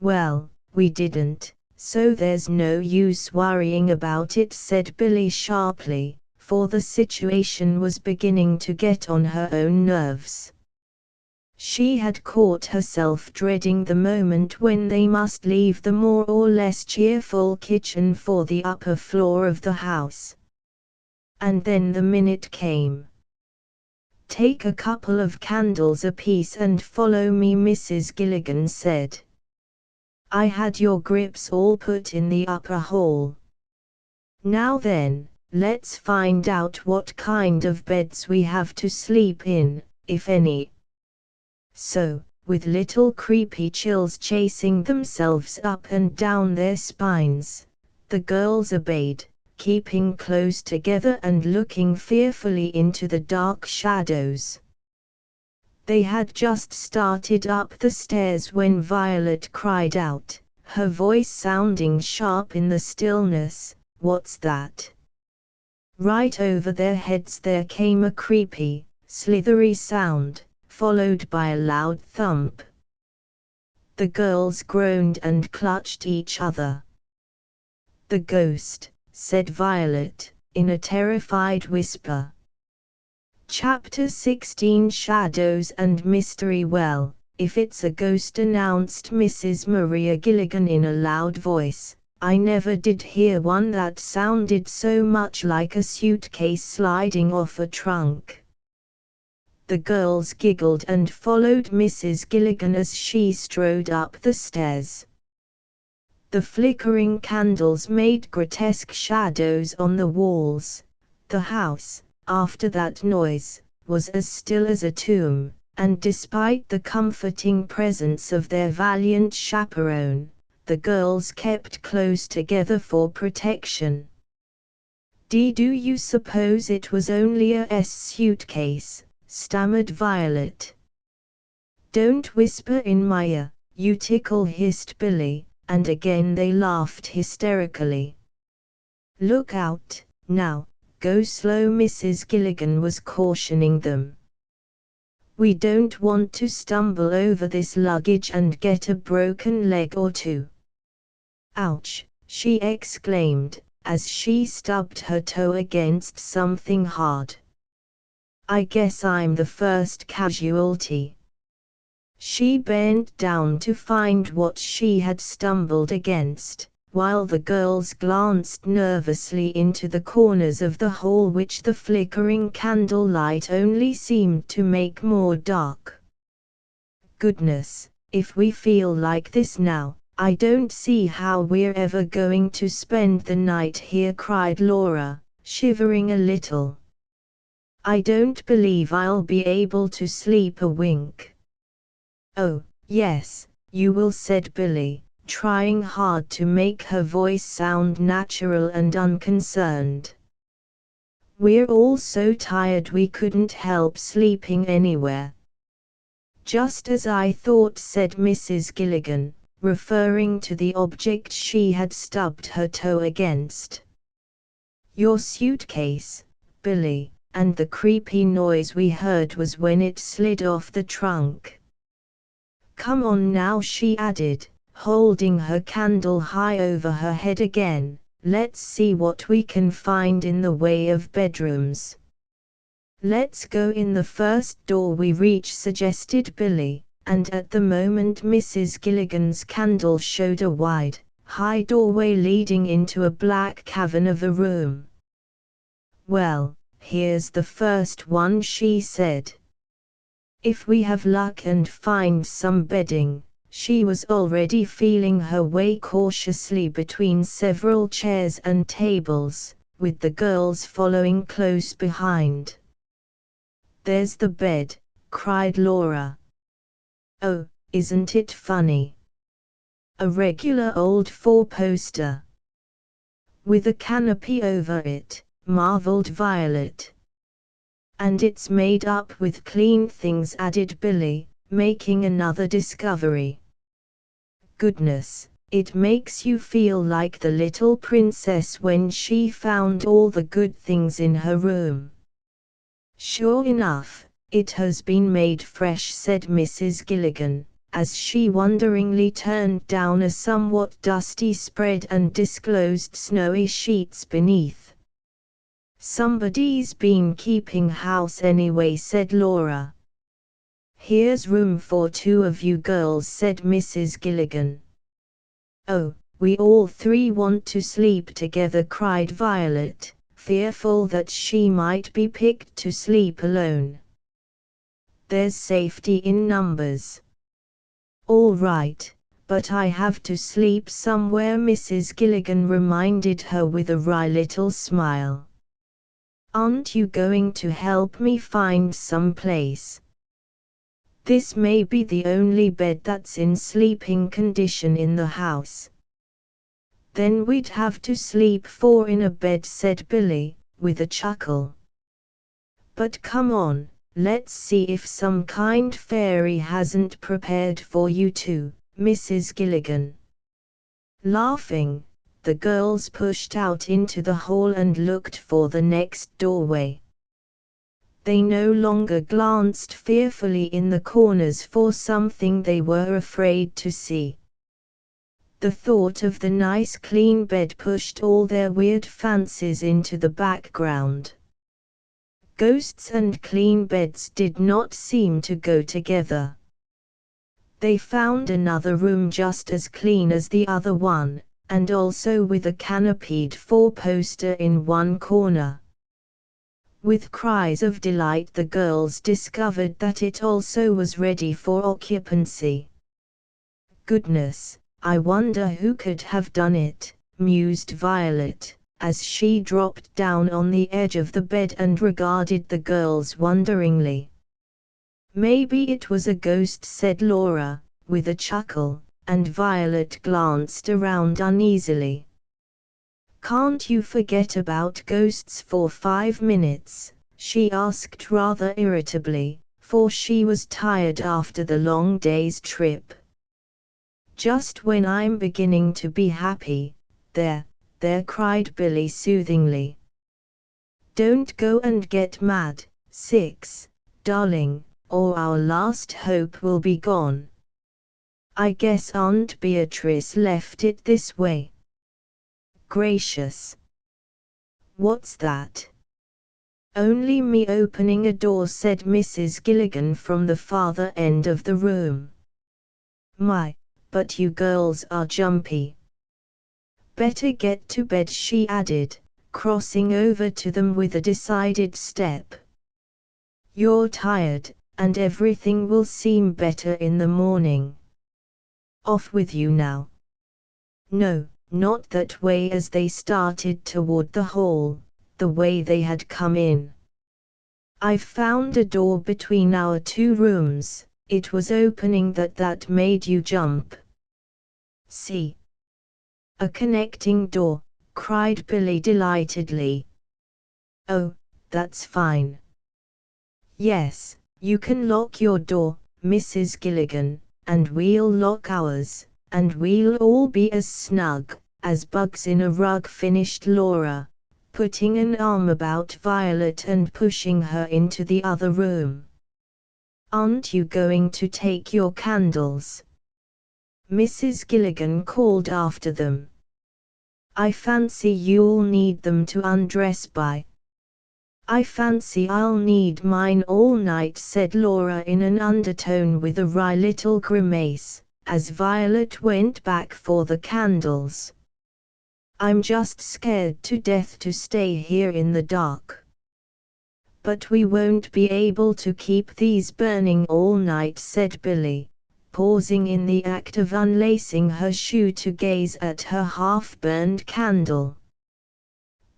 "Well, we didn't, so there's no use worrying about it," said Billie sharply, for the situation was beginning to get on her own nerves. She had caught herself dreading the moment when they must leave the more or less cheerful kitchen for the upper floor of the house. And then the minute came. "Take a couple of candles apiece and follow me," Mrs. Gilligan said. "I had your grips all put in the upper hall. Now then, let's find out what kind of beds we have to sleep in, if any." So, with little creepy chills chasing themselves up and down their spines, the girls obeyed, keeping close together and looking fearfully into the dark shadows. They had just started up the stairs when Violet cried out, her voice sounding sharp in the stillness, "What's that?" Right over their heads there came a creepy, slithery sound, followed by a loud thump. The girls groaned and clutched each other. "The ghost," said Violet, in a terrified whisper. Chapter 16 Shadows and Mystery. "Well, if it's a ghost," announced Mrs. Maria Gilligan in a loud voice. "I never did hear one that sounded so much like a suitcase sliding off a trunk." The girls giggled and followed Mrs. Gilligan as she strode up the stairs. The flickering candles made grotesque shadows on the walls. The house, after that noise, was as still as a tomb, and despite the comforting presence of their valiant chaperone, the girls kept close together for protection. "Do you suppose it was only a suitcase?" stammered Violet. "Don't whisper in my ear, you tickle," hissed Billie, and again they laughed hysterically. "Look out, now, go slow," Mrs. Gilligan was cautioning them. "We don't want to stumble over this luggage and get a broken leg or two." "Ouch!" she exclaimed, as she stubbed her toe against something hard. "I guess I'm the first casualty." She bent down to find what she had stumbled against, while the girls glanced nervously into the corners of the hall which the flickering candlelight only seemed to make more dark. "Goodness, if we feel like this now, I don't see how we're ever going to spend the night here," cried Laura, shivering a little. "I don't believe I'll be able to sleep a wink." "Oh, yes, you will," said Billie, trying hard to make her voice sound natural and unconcerned. "We're all so tired we couldn't help sleeping anywhere." "Just as I thought," said Mrs. Gilligan, referring to the object she had stubbed her toe against. "Your suitcase, Billie, and the creepy noise we heard was when it slid off the trunk. Come on now," she added, holding her candle high over her head again, "let's see what we can find in the way of bedrooms." "Let's go in the first door we reach," suggested Billie, and at the moment Mrs. Gilligan's candle showed a wide, high doorway leading into a black cavern of a room. "Well, here's the first one," she said. "If we have luck and find some bedding." She was already feeling her way cautiously between several chairs and tables, with the girls following close behind. "There's the bed," cried Laura. "Oh, isn't it funny? A regular old four-poster." "With a canopy over it," marveled Violet. "And it's made up with clean things," added Billie, making another discovery. "Goodness, it makes you feel like the little princess when she found all the good things in her room." "Sure enough, it has been made fresh," said Mrs. Gilligan, as she wonderingly turned down a somewhat dusty spread and disclosed snowy sheets beneath. "Somebody's been keeping house anyway," said Laura. "Here's room for two of you girls," said Mrs. Gilligan. "Oh, we all three want to sleep together," cried Violet, fearful that she might be picked to sleep alone. "There's safety in numbers." "All right, but I have to sleep somewhere," Mrs. Gilligan reminded her with a wry little smile. "Aren't you going to help me find some place? This may be the only bed that's in sleeping condition in the house." "Then we'd have to sleep four in a bed," said Billie, with a chuckle. "But come on, Let's see if some kind fairy hasn't prepared for you too, Mrs. Gilligan. Laughing, the girls pushed out into the hall and looked for the next doorway. They no longer glanced fearfully in the corners for something they were afraid to see. The thought of the nice clean bed pushed all their weird fancies into the background. Ghosts and clean beds did not seem to go together. They found another room just as clean as the other one, and also with a canopied four-poster in one corner. With cries of delight the girls discovered that it also was ready for occupancy. Goodness, I wonder who could have done it, mused Violet, as she dropped down on the edge of the bed and regarded the girls wonderingly. Maybe it was a ghost, said Laura, with a chuckle, and Violet glanced around uneasily. Can't you forget about ghosts for 5 minutes? She asked rather irritably, for she was tired after the long day's trip. Just when I'm beginning to be happy, there, cried Billie soothingly. Don't go and get mad, Six, darling, or our last hope will be gone. I guess Aunt Beatrice left it this way. Gracious! What's that? Only me opening a door, said Mrs. Gilligan from the farther end of the room. My, but you girls are jumpy. Better get to bed, she added, crossing over to them with a decided step. You're tired, and everything will seem better in the morning. Off with you now. No, not that way, as they started toward the hall, the way they had come in. I've found a door between our 2 rooms, it was opening that made you jump. See? A connecting door, cried Billie delightedly. Oh, that's fine. Yes, you can lock your door, Mrs. Gilligan, and we'll lock ours, and we'll all be as snug as bugs in a rug, finished Laura, putting an arm about Violet and pushing her into the other room. Aren't you going to take your candles? Mrs. Gilligan called after them. I fancy you'll need them to undress by. I fancy I'll need mine all night, said Laura in an undertone with a wry little grimace, as Violet went back for the candles. I'm just scared to death to stay here in the dark. But we won't be able to keep these burning all night, said Billie, pausing in the act of unlacing her shoe to gaze at her half-burned candle.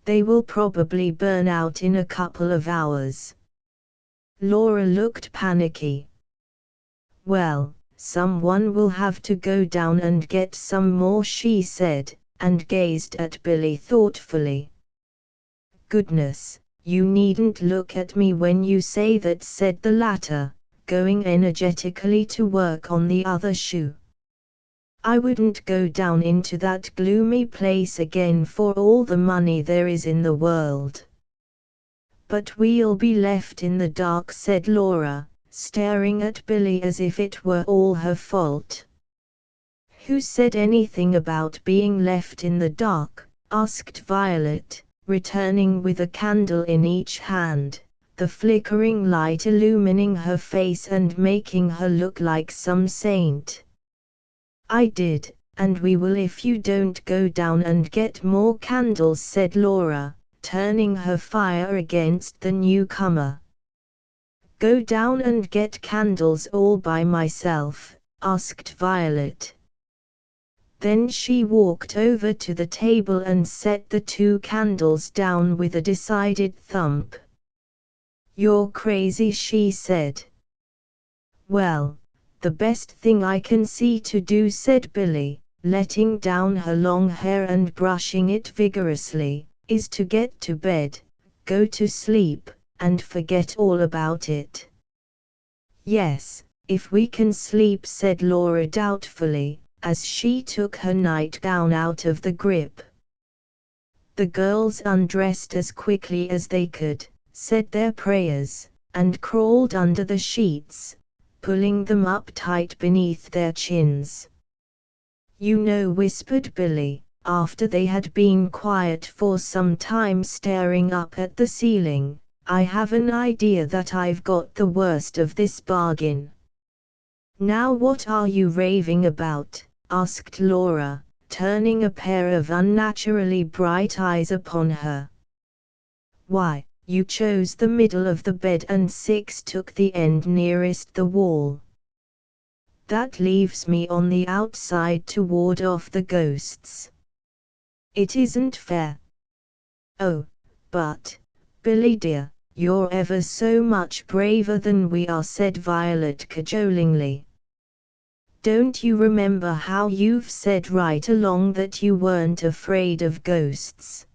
They will probably burn out in a couple of hours. Laura looked panicky. Well, someone will have to go down and get some more, she said, and gazed at Billie thoughtfully. Goodness, you needn't look at me when you say that, said the latter, going energetically to work on the other shoe. I wouldn't go down into that gloomy place again for all the money there is in the world. But we'll be left in the dark, said Laura, staring at Billie as if it were all her fault. Who said anything about being left in the dark? Asked Violet, returning with a candle in each hand, the flickering light illumining her face and making her look like some saint. I did, and we will if you don't go down and get more candles, said Laura, turning her fire against the newcomer. Go down and get candles all by myself? Asked Violet. Then she walked over to the table and set the 2 candles down with a decided thump. You're crazy, she said. Well, the best thing I can see to do, said Billie, letting down her long hair and brushing it vigorously, is to get to bed, go to sleep, and forget all about it. Yes, if we can sleep, said Laura doubtfully, as she took her nightgown out of the grip. The girls undressed as quickly as they could, said their prayers, and crawled under the sheets, pulling them up tight beneath their chins. You know, whispered Billie, after they had been quiet for some time staring up at the ceiling, I have an idea that I've got the worst of this bargain. Now what are you raving about? Asked Laura, turning a pair of unnaturally bright eyes upon her. Why, you chose the middle of the bed and Six took the end nearest the wall. That leaves me on the outside to ward off the ghosts. It isn't fair. Oh, but, Billie dear, you're ever so much braver than we are, said Violet cajolingly. Don't you remember how you've said right along that you weren't afraid of ghosts?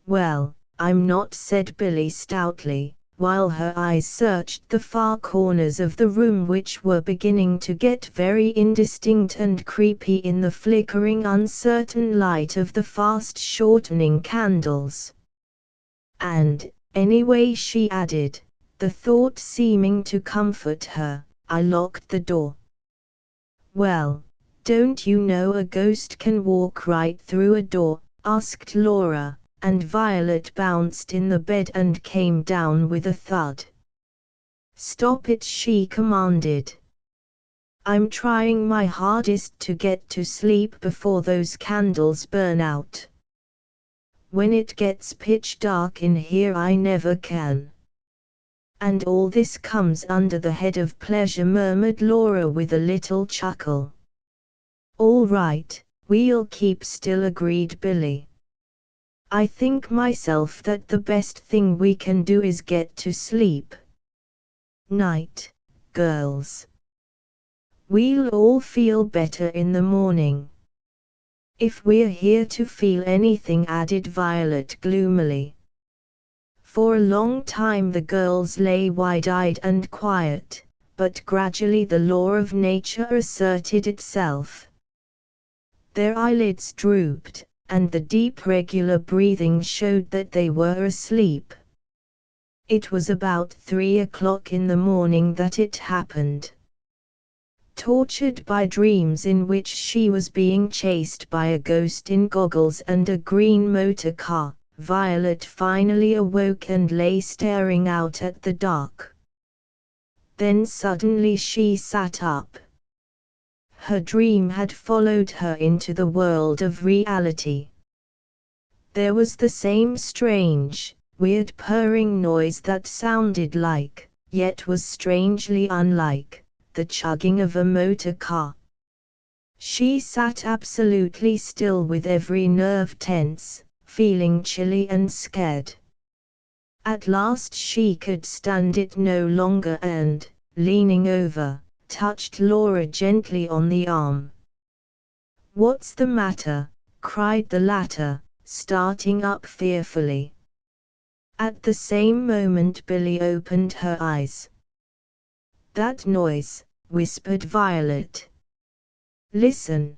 Well, I'm not, said Billie stoutly, while her eyes searched the far corners of the room, which were beginning to get very indistinct and creepy in the flickering, uncertain light of the fast-shortening candles. And, anyway, she added, the thought seeming to comfort her, I locked the door. Well, don't you know a ghost can walk right through a door? Asked Laura, and Violet bounced in the bed and came down with a thud. Stop it, she commanded. I'm trying my hardest to get to sleep before those candles burn out. When it gets pitch dark in here I never can. And all this comes under the head of pleasure, murmured Laura with a little chuckle. All right, we'll keep still, agreed Billie. I think myself that the best thing we can do is get to sleep. Night, girls. We'll all feel better in the morning. If we're here to feel anything, added Violet gloomily. For a long time the girls lay wide-eyed and quiet, but gradually the law of nature asserted itself. Their eyelids drooped, and the deep regular breathing showed that they were asleep. It was about 3 o'clock in the morning that it happened. Tortured by dreams in which she was being chased by a ghost in goggles and a green motor car, Violet finally awoke and lay staring out at the dark. Then suddenly she sat up. Her dream had followed her into the world of reality. There was the same strange, weird purring noise that sounded like, yet was strangely unlike, the chugging of a motor car. She sat absolutely still with every nerve tense, feeling chilly and scared. At last she could stand it no longer and, leaning over, touched Laura gently on the arm. What's the matter? Cried the latter, starting up fearfully. At the same moment Billie opened her eyes. That noise, whispered Violet. Listen.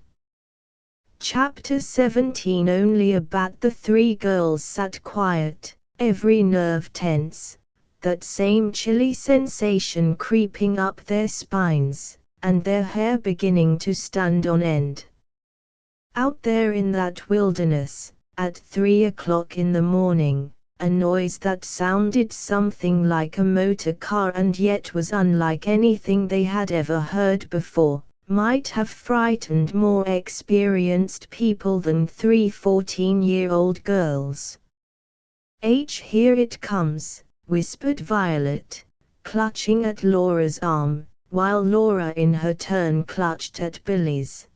Chapter 17. Only a bat. The three girls sat quiet, every nerve tense, that same chilly sensation creeping up their spines, and their hair beginning to stand on end. Out there in that wilderness, at 3 o'clock in the morning, a noise that sounded something like a motor car and yet was unlike anything they had ever heard before, might have frightened more experienced people than 3 14-year-old girls. Here it comes, whispered Violet, clutching at Laura's arm, while Laura in her turn clutched at Billie's.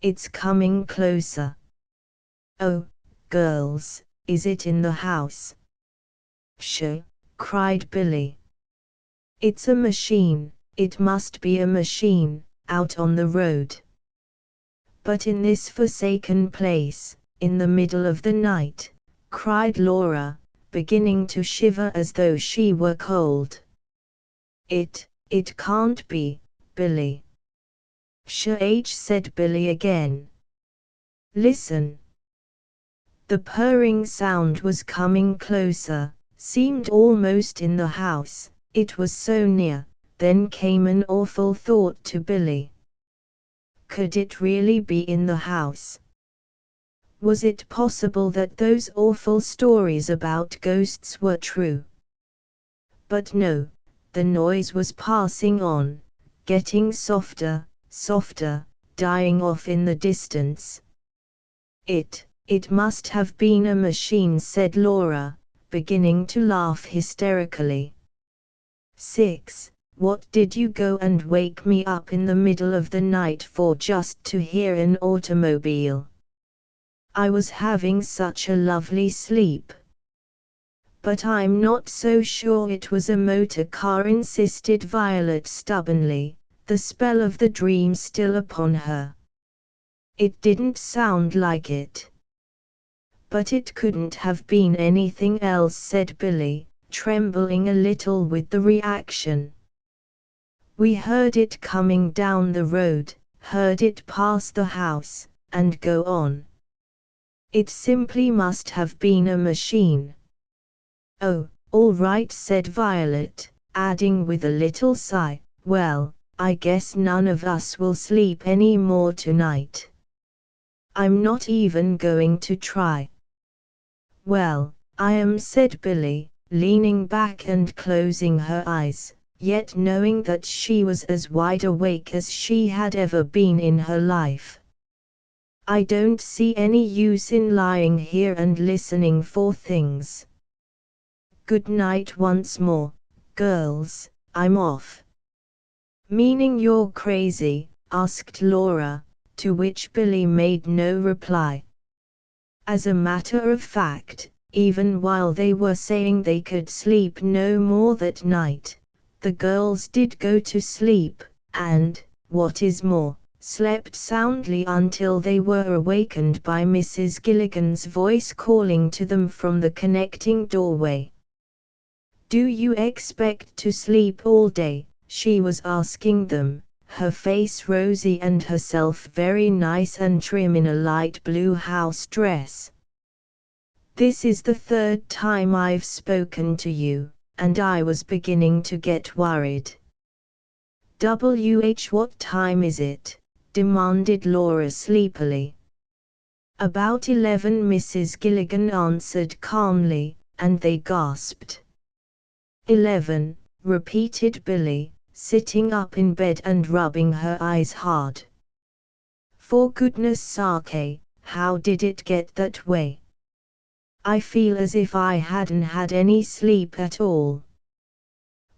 It's coming closer. Oh, girls, is it in the house? Shh, cried Billie. It's a machine, it must be a machine, out on the road. But in this forsaken place, in the middle of the night, cried Laura, beginning to shiver as though she were cold. It can't be, Billie. Sh-H, said Billie again. Listen. The purring sound was coming closer, seemed almost in the house. It was so near. Then came an awful thought to Billie. Could it really be in the house? Was it possible that those awful stories about ghosts were true? But no, the noise was passing on, getting softer, softer, dying off in the distance. It must have been a machine, said Laura, beginning to laugh hysterically. 6. What did you go and wake me up in the middle of the night for just to hear an automobile? I was having such a lovely sleep. But I'm not so sure it was a motor car, insisted Violet stubbornly, the spell of the dream still upon her. It didn't sound like it. But it couldn't have been anything else, said Billie, trembling a little with the reaction. We heard it coming down the road, heard it pass the house, and go on. It simply must have been a machine. Oh, all right, said Violet, adding with a little sigh, well, I guess none of us will sleep any more tonight. I'm not even going to try. Well, I am, said Billie, leaning back and closing her eyes, yet knowing that she was as wide awake as she had ever been in her life. I don't see any use in lying here and listening for things. Good night once more, girls, I'm off. Meaning you're crazy? Asked Laura, to which Billie made no reply. As a matter of fact, even while they were saying they could sleep no more that night, the girls did go to sleep, and, what is more, slept soundly until they were awakened by Mrs. Gilligan's voice calling to them from the connecting doorway. Do you expect to sleep all day? She was asking them, her face rosy and herself very nice and trim in a light blue house dress. This is the third time I've spoken to you, and I was beginning to get worried. What time is it? Demanded Laura sleepily. About 11, Mrs. Gilligan answered calmly, and they gasped. 11, repeated Billie, sitting up in bed and rubbing her eyes hard. For goodness sake, how did it get that way? I feel as if I hadn't had any sleep at all.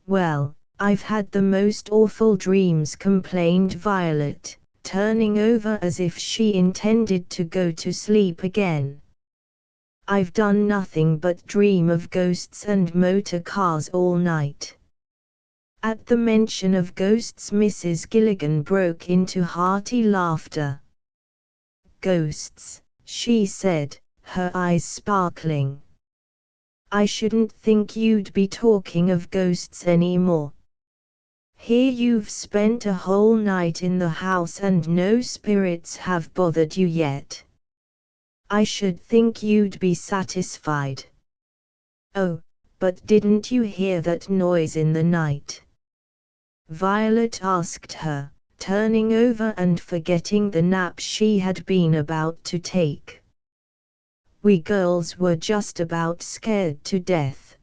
Well, I've had the most awful dreams, complained Violet, turning over as if she intended to go to sleep again. I've done nothing but dream of ghosts and motor cars all night. At the mention of ghosts, Mrs. Gilligan broke into hearty laughter. Ghosts, she said, her eyes sparkling. I shouldn't think you'd be talking of ghosts anymore. Here you've spent a whole night in the house and no spirits have bothered you yet. I should think you'd be satisfied. Oh, but didn't you hear that noise in the night? Violet asked her, turning over and forgetting the nap she had been about to take. We girls were just about scared to death.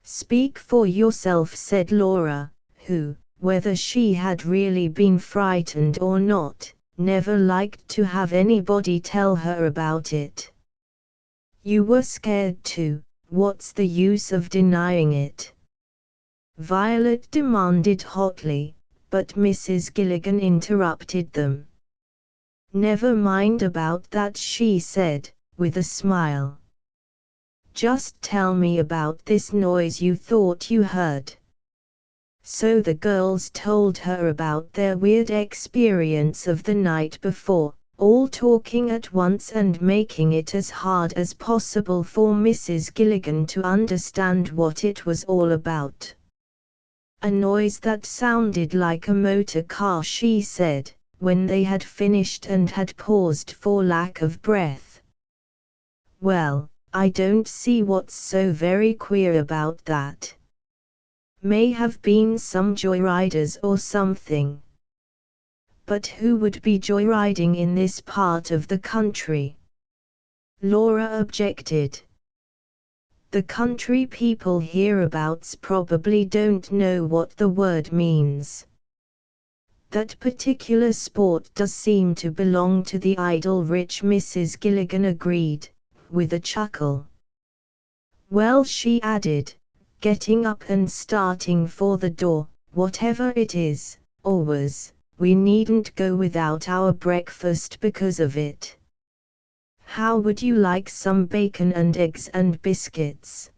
Speak for yourself, said Laura, who, whether she had really been frightened or not, never liked to have anybody tell her about it. You were scared too, what's the use of denying it? Violet demanded hotly, but Mrs. Gilligan interrupted them. Never mind about that, she said, with a smile. Just tell me about this noise you thought you heard. So the girls told her about their weird experience of the night before, all talking at once and making it as hard as possible for Mrs. Gilligan to understand what it was all about. A noise that sounded like a motor car, she said, when they had finished and had paused for lack of breath. Well, I don't see what's so very queer about that. May have been some joyriders or something. But who would be joyriding in this part of the country? Laura objected. The country people hereabouts probably don't know what the word means. That particular sport does seem to belong to the idle rich, Mrs. Gilligan agreed, with a chuckle. Well, she added, getting up and starting for the door, whatever it is, or was, we needn't go without our breakfast because of it. How would you like some bacon and eggs and biscuits?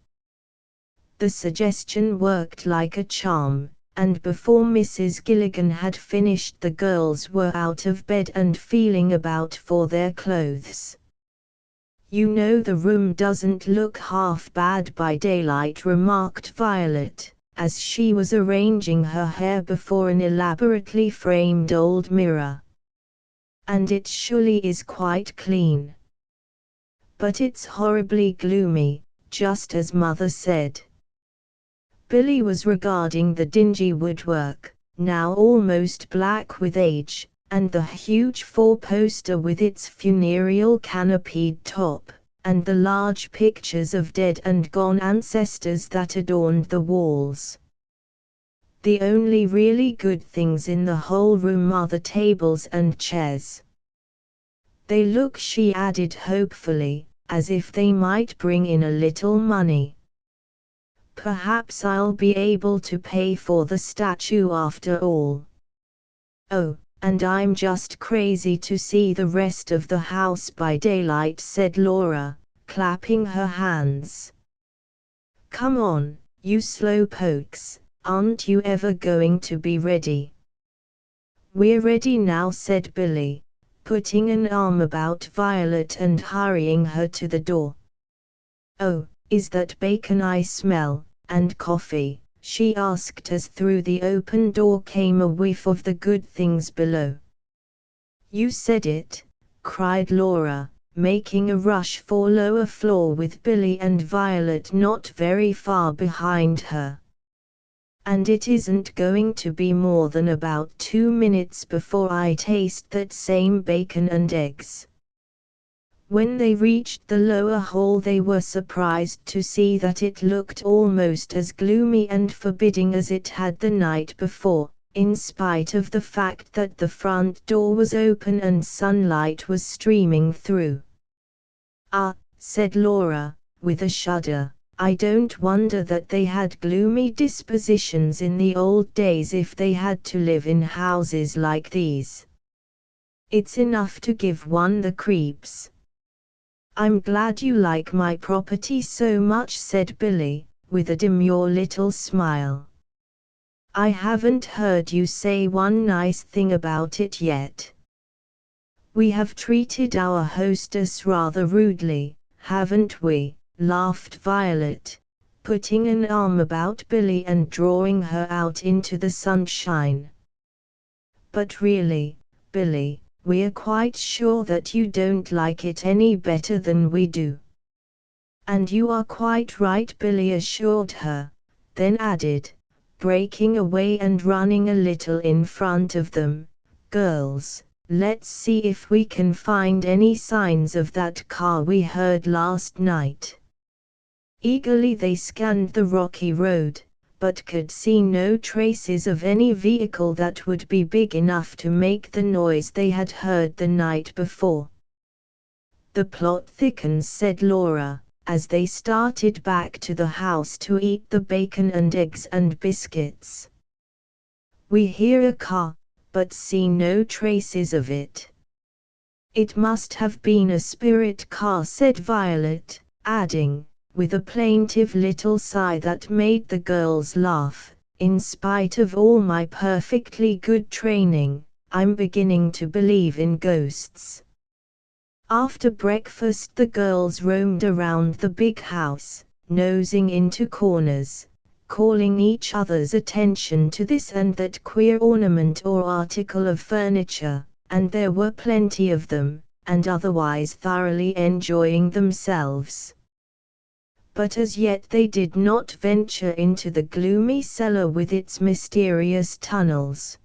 The suggestion worked like a charm, and before Mrs. Gilligan had finished the girls were out of bed and feeling about for their clothes. You know, the room doesn't look half bad by daylight, remarked Violet, as she was arranging her hair before an elaborately framed old mirror. And it surely is quite clean. But it's horribly gloomy, just as Mother said. Billie was regarding the dingy woodwork, now almost black with age, and the huge four-poster with its funereal canopied top, and the large pictures of dead and gone ancestors that adorned the walls. The only really good things in the whole room are the tables and chairs. They look, she added hopefully, as if they might bring in a little money. Perhaps I'll be able to pay for the statue after all. Oh, and I'm just crazy to see the rest of the house by daylight, said Laura, clapping her hands. Come on, you slowpokes, aren't you ever going to be ready? We're ready now, said Billie, putting an arm about Violet and hurrying her to the door. Oh, is that bacon I smell, and coffee? She asked as through the open door came a whiff of the good things below. You said it, cried Laura, making a rush for lower floor with Billie and Violet not very far behind her. And it isn't going to be more than about 2 minutes before I taste that same bacon and eggs. When they reached the lower hall, they were surprised to see that it looked almost as gloomy and forbidding as it had the night before, in spite of the fact that the front door was open and sunlight was streaming through. Ah, said Laura, with a shudder, I don't wonder that they had gloomy dispositions in the old days if they had to live in houses like these. It's enough to give one the creeps. I'm glad you like my property so much, said Billie, with a demure little smile. I haven't heard you say one nice thing about it yet. We have treated our hostess rather rudely, haven't we? Laughed Violet, putting an arm about Billie and drawing her out into the sunshine. But really, Billie, we're quite sure that you don't like it any better than we do. And you are quite right, Billie assured her, then added, breaking away and running a little in front of them, girls, let's see if we can find any signs of that car we heard last night. Eagerly they scanned the rocky road, but could see no traces of any vehicle that would be big enough to make the noise they had heard the night before. The plot thickens, said Laura, as they started back to the house to eat the bacon and eggs and biscuits. We hear a car, but see no traces of it. It must have been a spirit car, said Violet, adding, with a plaintive little sigh that made the girls laugh, in spite of all my perfectly good training, I'm beginning to believe in ghosts. After breakfast the girls roamed around the big house, nosing into corners, calling each other's attention to this and that queer ornament or article of furniture, and there were plenty of them, and otherwise thoroughly enjoying themselves. But as yet they did not venture into the gloomy cellar with its mysterious tunnels.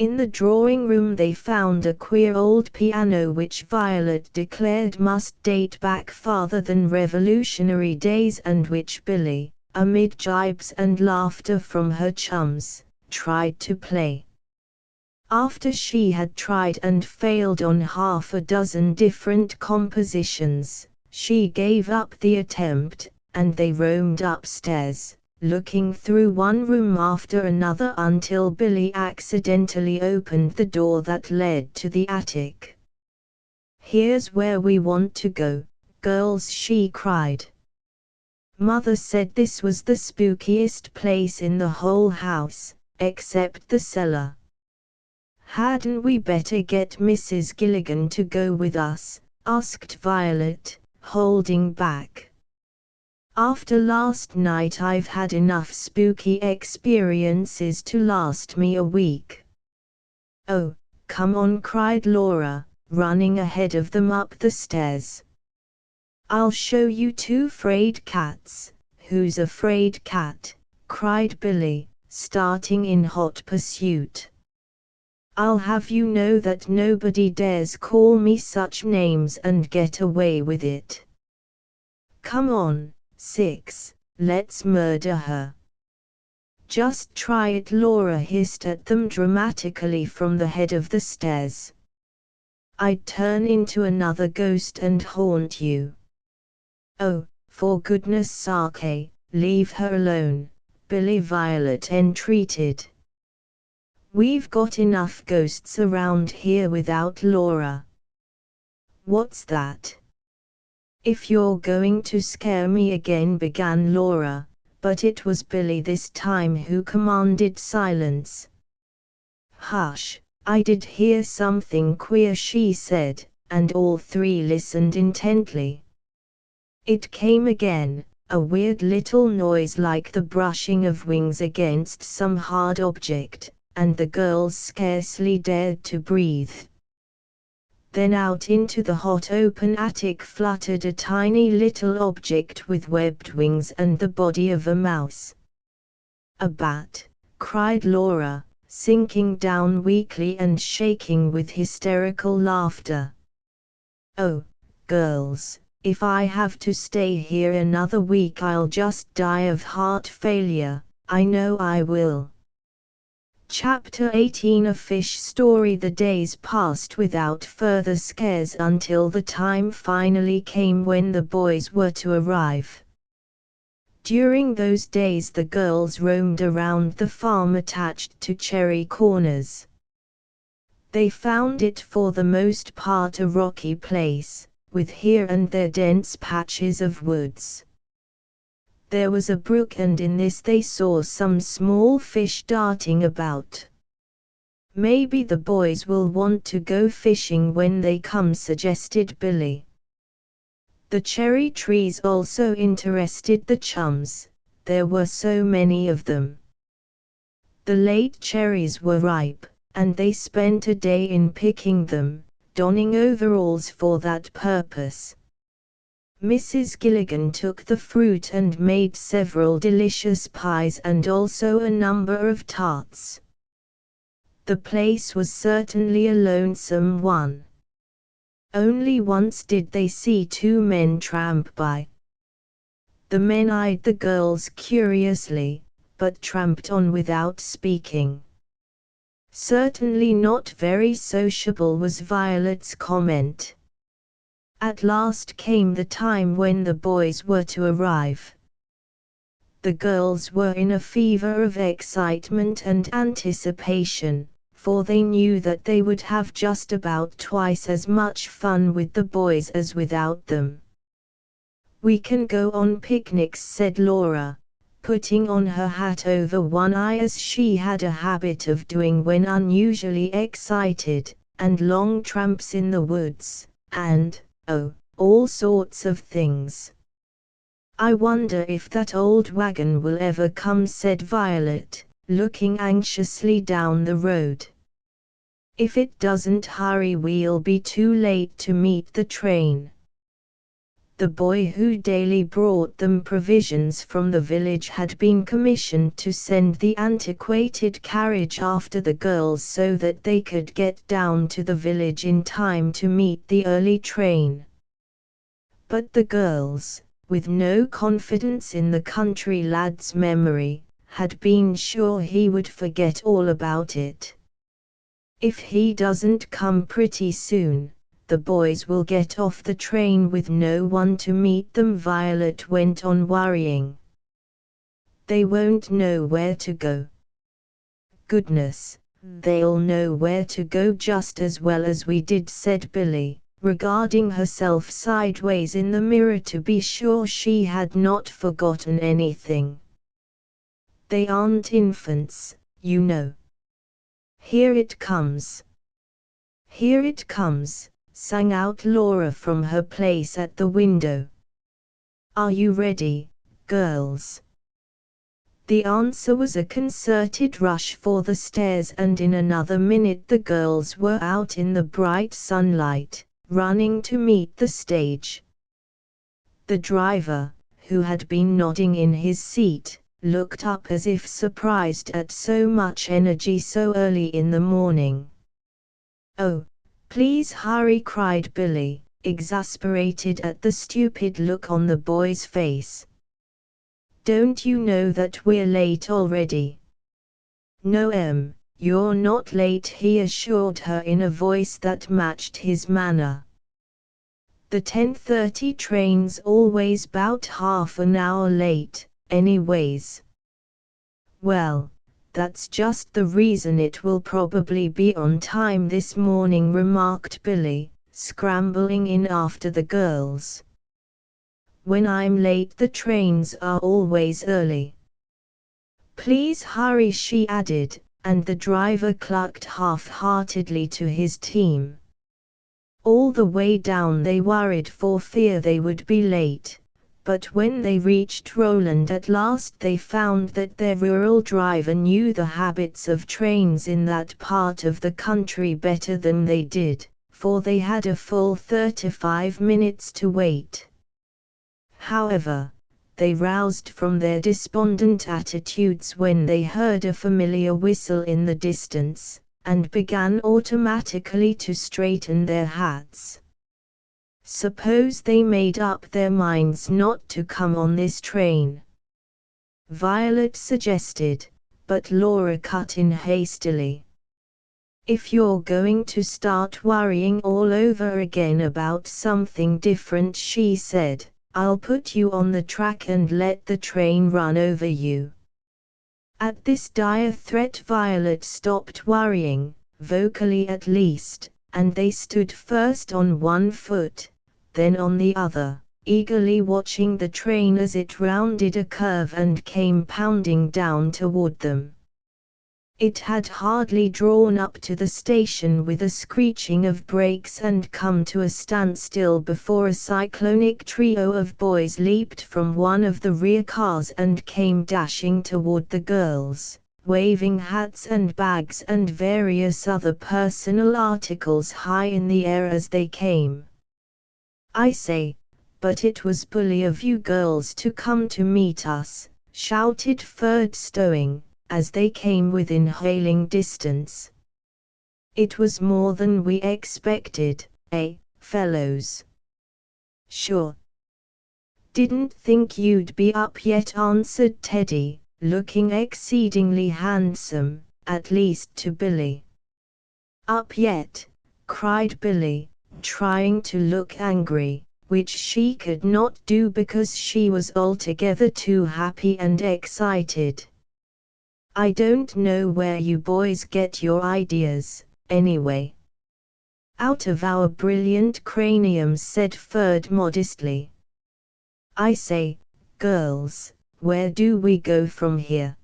In the drawing room they found a queer old piano which Violet declared must date back farther than Revolutionary days and which Billie, amid jibes and laughter from her chums, tried to play. After she had tried and failed on half a dozen different compositions, she gave up the attempt, and they roamed upstairs, looking through one room after another until Billie accidentally opened the door that led to the attic. "Here's where we want to go, girls," she cried. "Mother said this was the spookiest place in the whole house, except the cellar." "Hadn't we better get Mrs. Gilligan to go with us?" asked Violet, holding back. "After last night I've had enough spooky experiences to last me a week." "Oh, come on," cried Laura, running ahead of them up the stairs. "I'll show you two frayed cats." "Who's a frayed cat?" cried Billie, starting in hot pursuit. "I'll have you know that nobody dares call me such names and get away with it. Come on, Six, let's murder her." "Just try it," Laura hissed at them dramatically from the head of the stairs. "I'd turn into another ghost and haunt you." "Oh, for goodness sake, leave her alone," Billie Violet entreated. "We've got enough ghosts around here without Laura." "What's that?" "If you're going to scare me again," began Laura, but it was Billie this time who commanded silence. "Hush, I did hear something queer," she said, and all three listened intently. It came again, a weird little noise like the brushing of wings against some hard object, and the girls scarcely dared to breathe. Then out into the hot open attic fluttered a tiny little object with webbed wings and the body of a mouse. "A bat!" cried Laura, sinking down weakly and shaking with hysterical laughter. "Oh, girls, if I have to stay here another week I'll just die of heart failure, I know I will." Chapter 18 A Fish Story. The days passed without further scares until the time finally came when the boys were to arrive. During those days the girls roamed around the farm attached to Cherry Corners. They found it for the most part a rocky place, with here and there dense patches of woods. There was a brook and in this they saw some small fish darting about. "Maybe the boys will want to go fishing when they come," suggested Billie. The cherry trees also interested the chums, there were so many of them. The late cherries were ripe, and they spent a day in picking them, donning overalls for that purpose. Mrs. Gilligan took the fruit and made several delicious pies and also a number of tarts. The place was certainly a lonesome one. Only once did they see two men tramp by. The men eyed the girls curiously, but tramped on without speaking. "Certainly not very sociable," was Violet's comment. At last came the time when the boys were to arrive. The girls were in a fever of excitement and anticipation, for they knew that they would have just about twice as much fun with the boys as without them. "We can go on picnics," said Laura, putting on her hat over one eye as she had a habit of doing when unusually excited, "and long tramps in the woods, and, oh, all sorts of things. I wonder if that old wagon will ever come, said Violet, looking anxiously down the road. If it doesn't hurry, we'll be too late to meet the train. The boy who daily brought them provisions from the village had been commissioned to send the antiquated carriage after the girls so that they could get down to the village in time to meet the early train. But the girls, with no confidence in the country lad's memory, had been sure he would forget all about it. If he doesn't come pretty soon, the boys will get off the train with no one to meet them, Violet went on, worrying. They won't know where to go. Goodness, they'll know where to go just as well as we did, said Billie, regarding herself sideways in the mirror to be sure she had not forgotten anything. They aren't infants, you know. Here it comes. Here it comes, sang out Laura from her place at the window. Are you ready, girls? The answer was a concerted rush for the stairs, and in another minute the girls were out in the bright sunlight, running to meet the stage. The driver, who had been nodding in his seat, looked up as if surprised at so much energy so early in the morning. Oh, please hurry, cried Billie, exasperated at the stupid look on the boy's face. Don't you know that we're late already? No, you're not late, he assured her in a voice that matched his manner. The 10:30 train's always 'bout half an hour late, anyways. Well, that's just the reason it will probably be on time this morning, remarked Billie, scrambling in after the girls. When I'm late, the trains are always early. Please hurry, she added, and the driver clucked half-heartedly to his team. All the way down they worried for fear they would be late, but when they reached Roland at last they found that their rural driver knew the habits of trains in that part of the country better than they did, for they had a full 35 minutes to wait. However, they roused from their despondent attitudes when they heard a familiar whistle in the distance, and began automatically to straighten their hats. Suppose they made up their minds not to come on this train? Violet suggested, but Laura cut in hastily. If you're going to start worrying all over again about something different, she said, I'll put you on the track and let the train run over you. At this dire threat Violet stopped worrying, vocally at least, and they stood first on one foot, then on the other, eagerly watching the train as it rounded a curve and came pounding down toward them. It had hardly drawn up to the station with a screeching of brakes and come to a standstill before a cyclonic trio of boys leaped from one of the rear cars and came dashing toward the girls, waving hats and bags and various other personal articles high in the air as they came. I say, but it was bully of you girls to come to meet us, shouted Ferd Stowing, as they came within hailing distance. It was more than we expected, eh, fellows? Sure. Didn't think you'd be up yet, answered Teddy, looking exceedingly handsome, at least to Billie. Up yet, cried Billie, trying to look angry, which she could not do because she was altogether too happy and excited. I don't know where you boys get your ideas, anyway. Out of our brilliant craniums, said Ferd modestly. I say, girls, where do we go from here?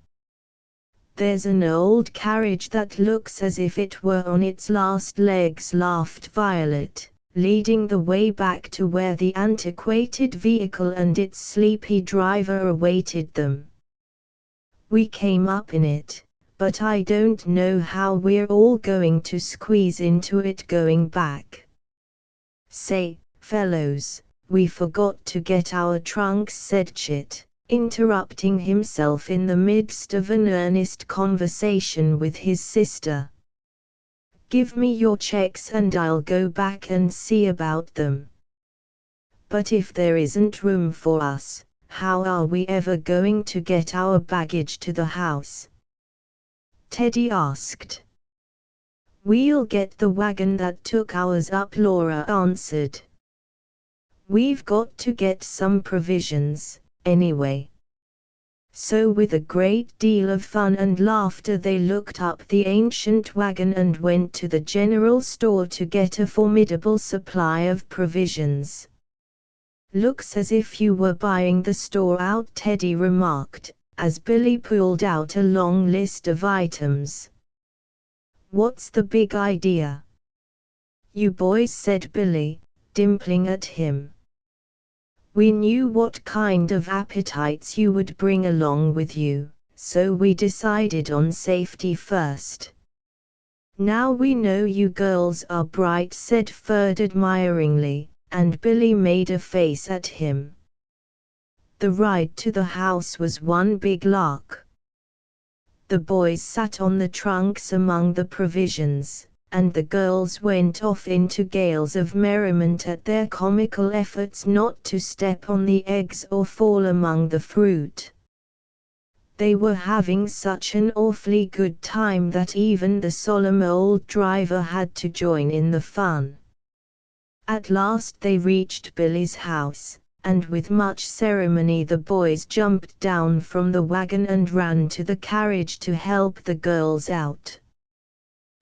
There's an old carriage that looks as if it were on its last legs, laughed Violet, leading the way back to where the antiquated vehicle and its sleepy driver awaited them. We came up in it, but I don't know how we're all going to squeeze into it going back. Say, fellows, we forgot to get our trunks, said Chit, interrupting himself in the midst of an earnest conversation with his sister. Give me your checks and I'll go back and see about them. But if there isn't room for us, how are we ever going to get our baggage to the house? Teddy asked. We'll get the wagon that took ours up, Laura answered. We've got to get some provisions, anyway. So with a great deal of fun and laughter they looked up the ancient wagon and went to the general store to get a formidable supply of provisions. Looks as if you were buying the store out, Teddy remarked, as Billie pulled out a long list of items. What's the big idea? You boys, said Billie, dimpling at him. We knew what kind of appetites you would bring along with you, so we decided on safety first. Now we know you girls are bright, said Ferd admiringly, and Billie made a face at him. The ride to the house was one big lark. The boys sat on the trunks among the provisions, and the girls went off into gales of merriment at their comical efforts not to step on the eggs or fall among the fruit. They were having such an awfully good time that even the solemn old driver had to join in the fun. At last they reached Billie's house, and with much ceremony the boys jumped down from the wagon and ran to the carriage to help the girls out.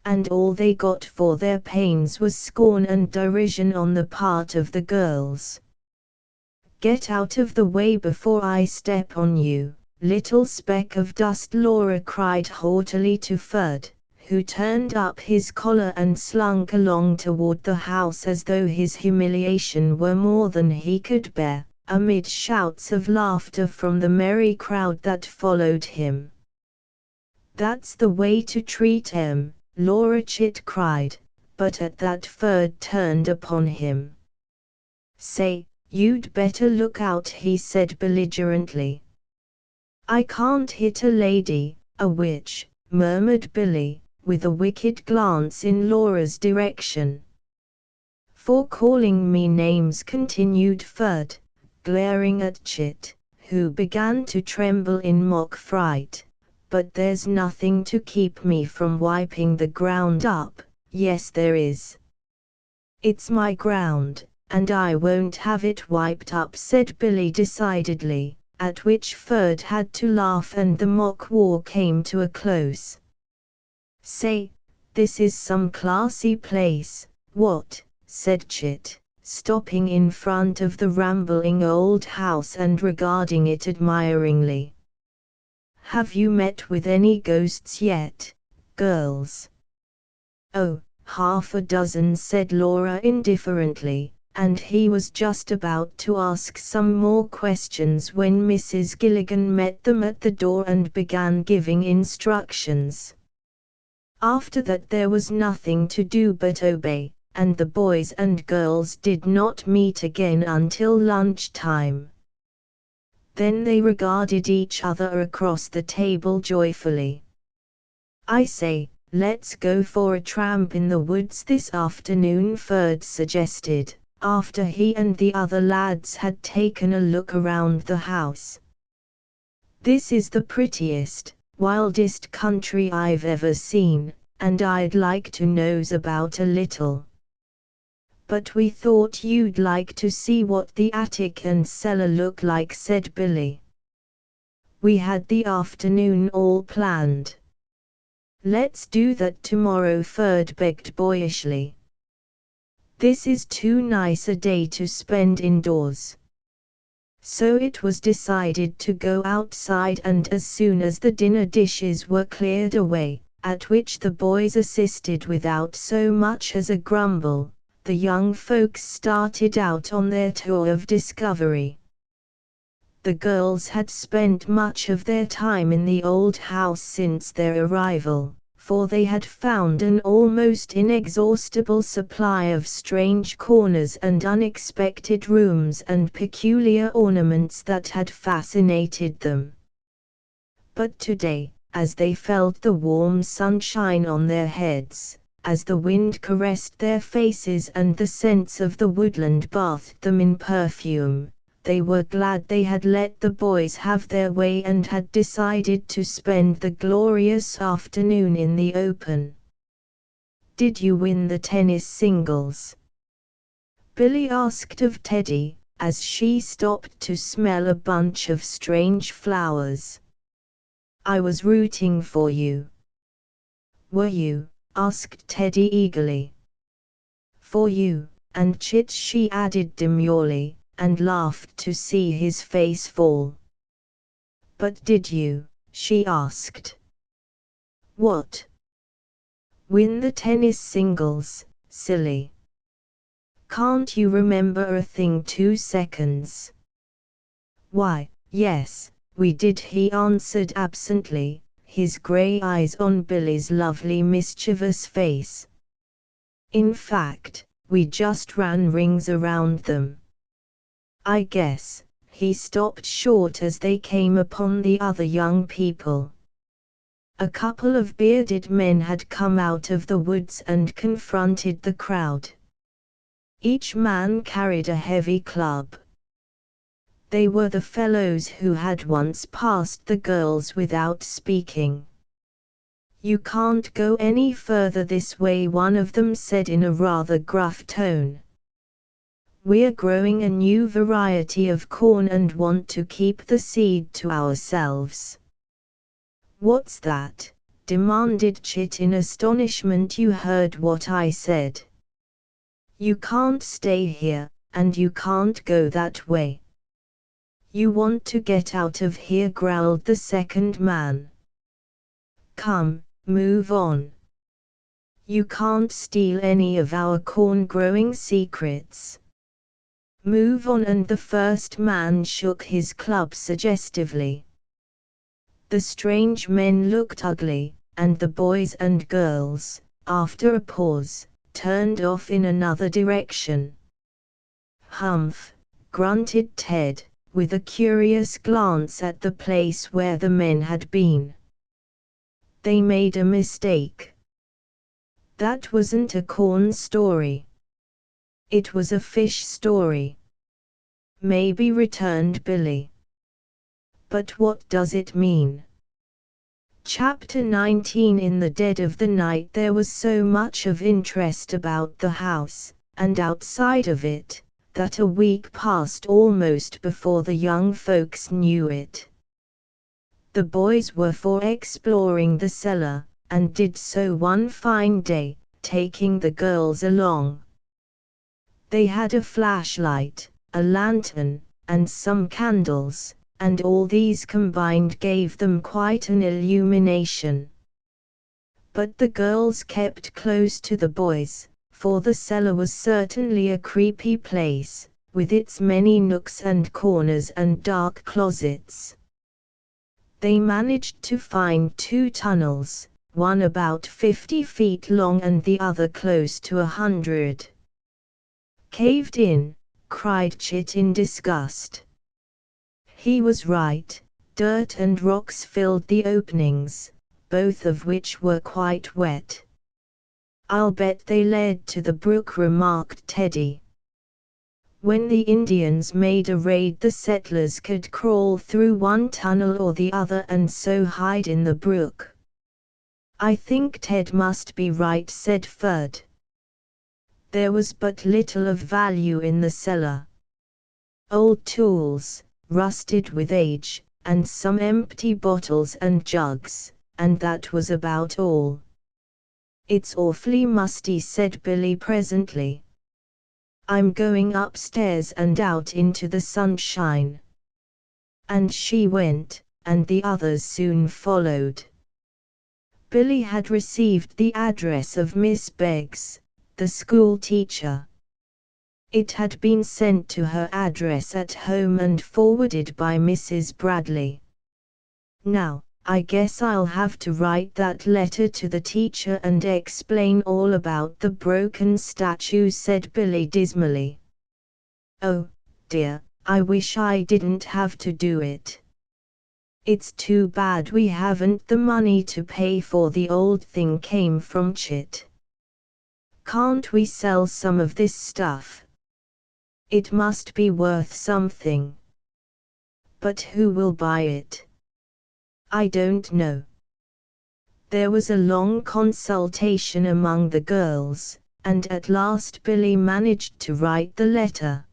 And all they got for their pains was scorn and derision on the part of the girls. Get out of the way before I step on you, little speck of dust, Laura cried haughtily to Ferd, who turned up his collar and slunk along toward the house as though his humiliation were more than he could bear, amid shouts of laughter from the merry crowd that followed him. That's the way to treat 'em, Laura Chit cried, but at that Ferd turned upon him. Say, you'd better look out, he said belligerently. I can't hit a lady, a witch, murmured Billie, with a wicked glance in Laura's direction. For calling me names, continued Ferd, glaring at Chit, who began to tremble in mock fright. But there's nothing to keep me from wiping the ground up. Yes, there is. It's my ground, and I won't have it wiped up, said Billie decidedly, at which Ferd had to laugh and the mock war came to a close. Say, this is some classy place, what? Said Chit, stopping in front of the rambling old house and regarding it admiringly. Have you met with any ghosts yet, girls? Oh, half a dozen, said Laura indifferently, and he was just about to ask some more questions when Mrs. Gilligan met them at the door and began giving instructions. After that there was nothing to do but obey, and the boys and girls did not meet again until lunchtime. Then they regarded each other across the table joyfully. I say, let's go for a tramp in the woods this afternoon, Ferd suggested, after he and the other lads had taken a look around the house. This is the prettiest, wildest country I've ever seen, and I'd like to nose about a little. But we thought you'd like to see what the attic and cellar look like, said Billie. We had the afternoon all planned. Let's do that tomorrow, Ferd begged boyishly. This is too nice a day to spend indoors. So it was decided to go outside, and as soon as the dinner dishes were cleared away, at which the boys assisted without so much as a grumble, the young folks started out on their tour of discovery. The girls had spent much of their time in the old house since their arrival, for they had found an almost inexhaustible supply of strange corners and unexpected rooms and peculiar ornaments that had fascinated them. But today, as they felt the warm sunshine on their heads, as the wind caressed their faces and the scents of the woodland bathed them in perfume, they were glad they had let the boys have their way and had decided to spend the glorious afternoon in the open. "Did you win the tennis singles?" Billie asked of Teddy, as she stopped to smell a bunch of strange flowers. "I was rooting for you." "Were you?" asked Teddy eagerly. "For you, and Chit," she added demurely, and laughed to see his face fall. "But did you?" she asked. "What?" "Win the tennis singles, silly. Can't you remember a thing 2 seconds?" "Why, yes, we did," he answered absently, his grey eyes on Billie's lovely mischievous face. "In fact, we just ran rings around them. I guess." He stopped short as they came upon the other young people. A couple of bearded men had come out of the woods and confronted the crowd. Each man carried a heavy club. They were the fellows who had once passed the girls without speaking. "You can't go any further this way," one of them said in a rather gruff tone. "We're growing a new variety of corn and want to keep the seed to ourselves." "What's that?" demanded Chit in astonishment. "You heard what I said. You can't stay here, and you can't go that way." "You want to get out of here," growled the second man. "Come, move on. You can't steal any of our corn-growing secrets. Move on." And the first man shook his club suggestively. The strange men looked ugly, and the boys and girls, after a pause, turned off in another direction. "Humph," grunted Ted, with a curious glance at the place where the men had been. "They made a mistake. That wasn't a corn story. It was a fish story." "Maybe," returned Billie. "But what does it mean?" Chapter 19. In the dead of the night there was so much of interest about the house, and outside of it, that a week passed almost before the young folks knew it. The boys were for exploring the cellar, and did so one fine day, taking the girls along. They had a flashlight, a lantern, and some candles, and all these combined gave them quite an illumination. But the girls kept close to the boys, for the cellar was certainly a creepy place, with its many nooks and corners and dark closets. They managed to find 2 tunnels, one about 50 feet long and the other close to 100. "Caved in," cried Chit in disgust. He was right. Dirt and rocks filled the openings, both of which were quite wet. "I'll bet they led to the brook," remarked Teddy. "When the Indians made a raid, the settlers could crawl through one tunnel or the other and so hide in the brook." "I think Ted must be right," said Ferd. There was but little of value in the cellar. Old tools, rusted with age, and some empty bottles and jugs, and that was about all. "It's awfully musty," said Billie presently. "I'm going upstairs and out into the sunshine." And she went, and the others soon followed. Billie had received the address of Miss Beggs, the school teacher, It had been sent to her address at home and forwarded by Mrs. Bradley. Now, I guess I'll have to write that letter to the teacher and explain all about the broken statue, said Billie dismally. Oh, dear, I wish I didn't have to do it. It's too bad we haven't the money to pay for the old thing came from Chit. Can't we sell some of this stuff? It must be worth something. But who will buy it? I don't know. There was a long consultation among the girls, and at last Billie managed to write the letter.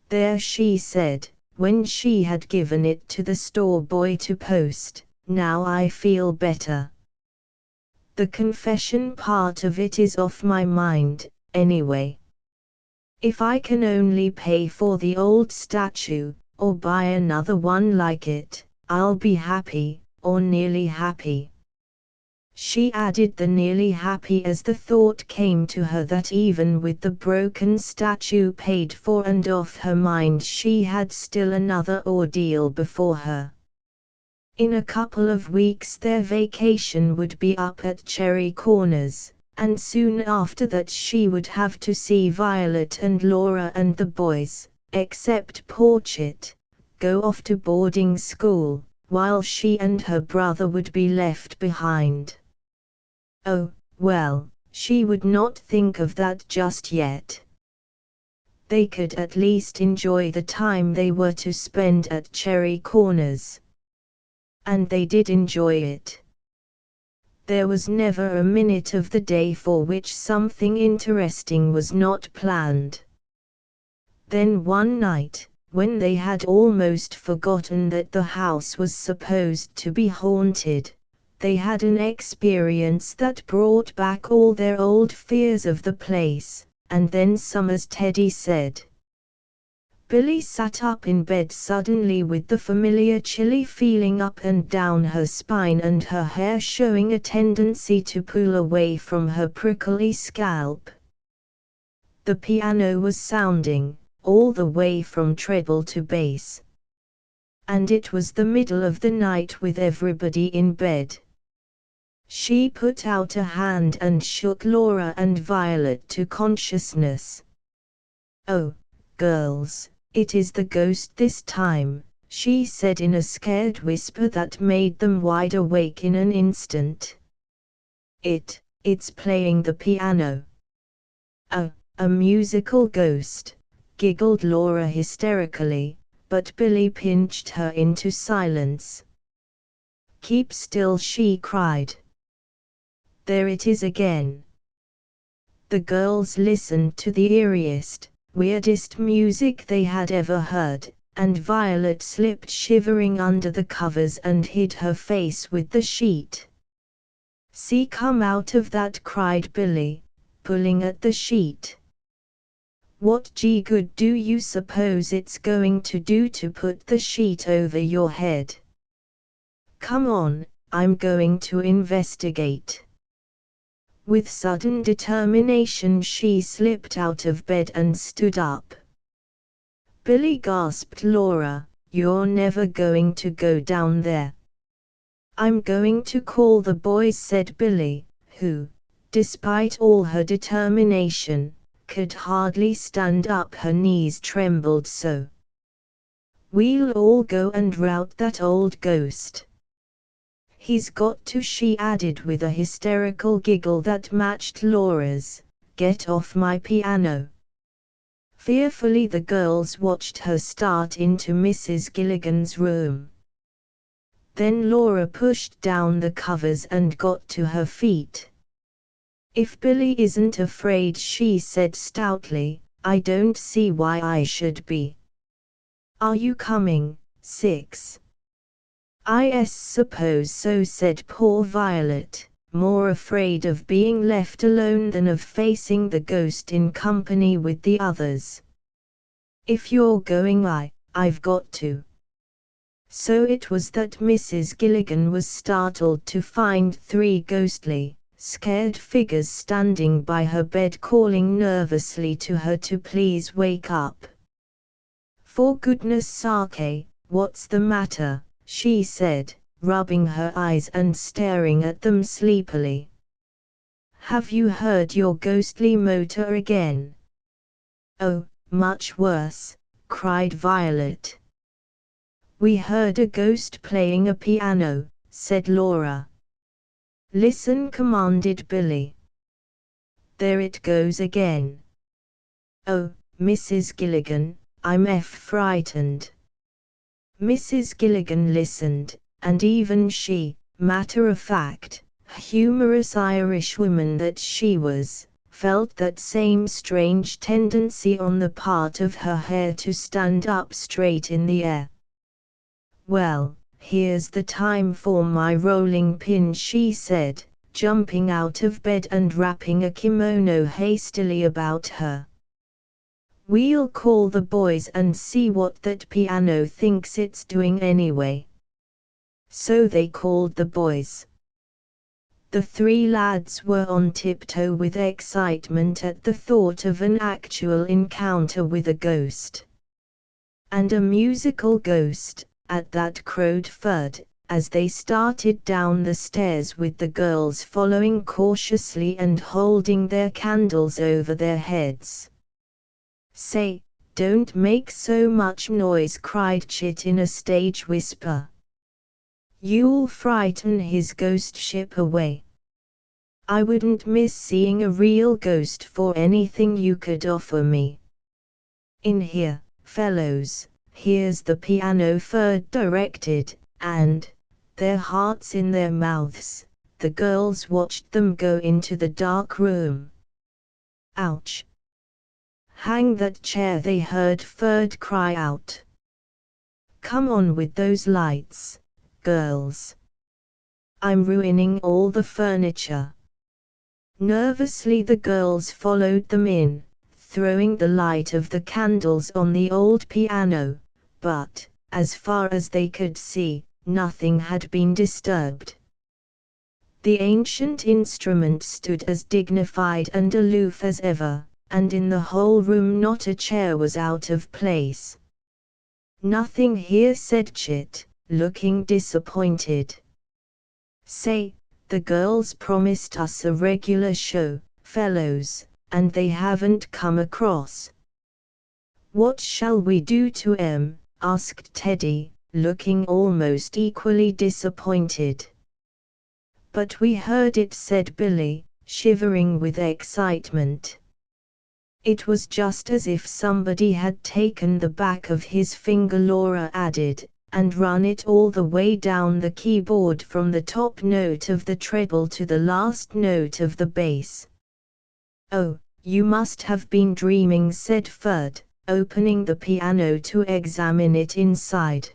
There, she said, when she had given it to the store boy to post, now I feel better. The confession part of it is off my mind, anyway. If I can only pay for the old statue, or buy another one like it, I'll be happy, or nearly happy. She added the nearly happy as the thought came to her that even with the broken statue paid for and off her mind, she had still another ordeal before her. In a couple of weeks their vacation would be up at Cherry Corners, and soon after that she would have to see Violet and Laura and the boys, except poor Chit, go off to boarding school, while she and her brother would be left behind. Oh, well, she would not think of that just yet. They could at least enjoy the time they were to spend at Cherry Corners. And they did enjoy it. There was never a minute of the day for which something interesting was not planned. Then one night, when they had almost forgotten that the house was supposed to be haunted, they had an experience that brought back all their old fears of the place, and then some, as Teddy said. Billie sat up in bed suddenly with the familiar chilly feeling up and down her spine and her hair showing a tendency to pull away from her prickly scalp. The piano was sounding, all the way from treble to bass. And it was the middle of the night with everybody in bed. She put out a hand and shook Laura and Violet to consciousness. "Oh, girls, it is the ghost this time," she said in a scared whisper that made them wide awake in an instant. It's playing the piano." A musical ghost," giggled Laura hysterically, but Billie pinched her into silence. "Keep still," she cried. "There it is again." The girls listened to the eeriest, weirdest music they had ever heard, and Violet slipped shivering under the covers and hid her face with the sheet. "See, come out of that," cried Billie, pulling at the sheet. "What gee good do you suppose it's going to do to put the sheet over your head? Come on, I'm going to investigate." With sudden determination she slipped out of bed and stood up. "Billie," gasped Laura, "you're never going to go down there." "I'm going to call the boys," said Billie, who, despite all her determination, could hardly stand up, her knees trembled so. "We'll all go and rout that old ghost. He's got to," she added with a hysterical giggle that matched Laura's. "Get off my piano." Fearfully the girls watched her start into Mrs. Gilligan's room. Then Laura pushed down the covers and got to her feet. "If Billie isn't afraid," she said stoutly, "I don't see why I should be. Are you coming, Six?" "I suppose so," said poor Violet, more afraid of being left alone than of facing the ghost in company with the others. "If you're going, I've got to." So it was that Mrs. Gilligan was startled to find three ghostly, scared figures standing by her bed calling nervously to her to please wake up. "For goodness sake, what's the matter?" she said, rubbing her eyes and staring at them sleepily. "Have you heard your ghostly motor again?" "Oh, much worse," cried Violet. "We heard a ghost playing a piano," said Laura. "Listen," commanded Billie. "There it goes again." "Oh, Mrs. Gilligan, I'm frightened." Mrs. Gilligan listened, and even she, matter-of-fact, humorous Irishwoman that she was, felt that same strange tendency on the part of her hair to stand up straight in the air. "Well, here's the time for my rolling pin," she said, jumping out of bed and wrapping a kimono hastily about her. "We'll call the boys and see what that piano thinks it's doing anyway." So they called the boys. The three lads were on tiptoe with excitement at the thought of an actual encounter with a ghost. And a musical ghost, at that, crowed Ferd, as they started down the stairs with the girls following cautiously and holding their candles over their heads. "Say, don't make so much noise," cried Chit in a stage whisper. "You'll frighten his ghost ship away. I wouldn't miss seeing a real ghost for anything you could offer me. In here, fellows, here's the piano," Ferd directed, and, their hearts in their mouths, the girls watched them go into the dark room. "Ouch! Hang that chair," they heard Ferd cry out. "Come on with those lights, girls. I'm ruining all the furniture." Nervously the girls followed them in, throwing the light of the candles on the old piano, but, as far as they could see, nothing had been disturbed. The ancient instrument stood as dignified and aloof as ever, and in the whole room not a chair was out of place. "Nothing here," said Chit, looking disappointed. "Say, the girls promised us a regular show, fellows, and they haven't come across." "What shall we do to 'em?" asked Teddy, looking almost equally disappointed. "But we heard it," said Billie, shivering with excitement. "It was just as if somebody had taken the back of his finger," Laura added, "and run it all the way down the keyboard from the top note of the treble to the last note of the bass." "Oh, you must have been dreaming," said Ferd, opening the piano to examine it inside.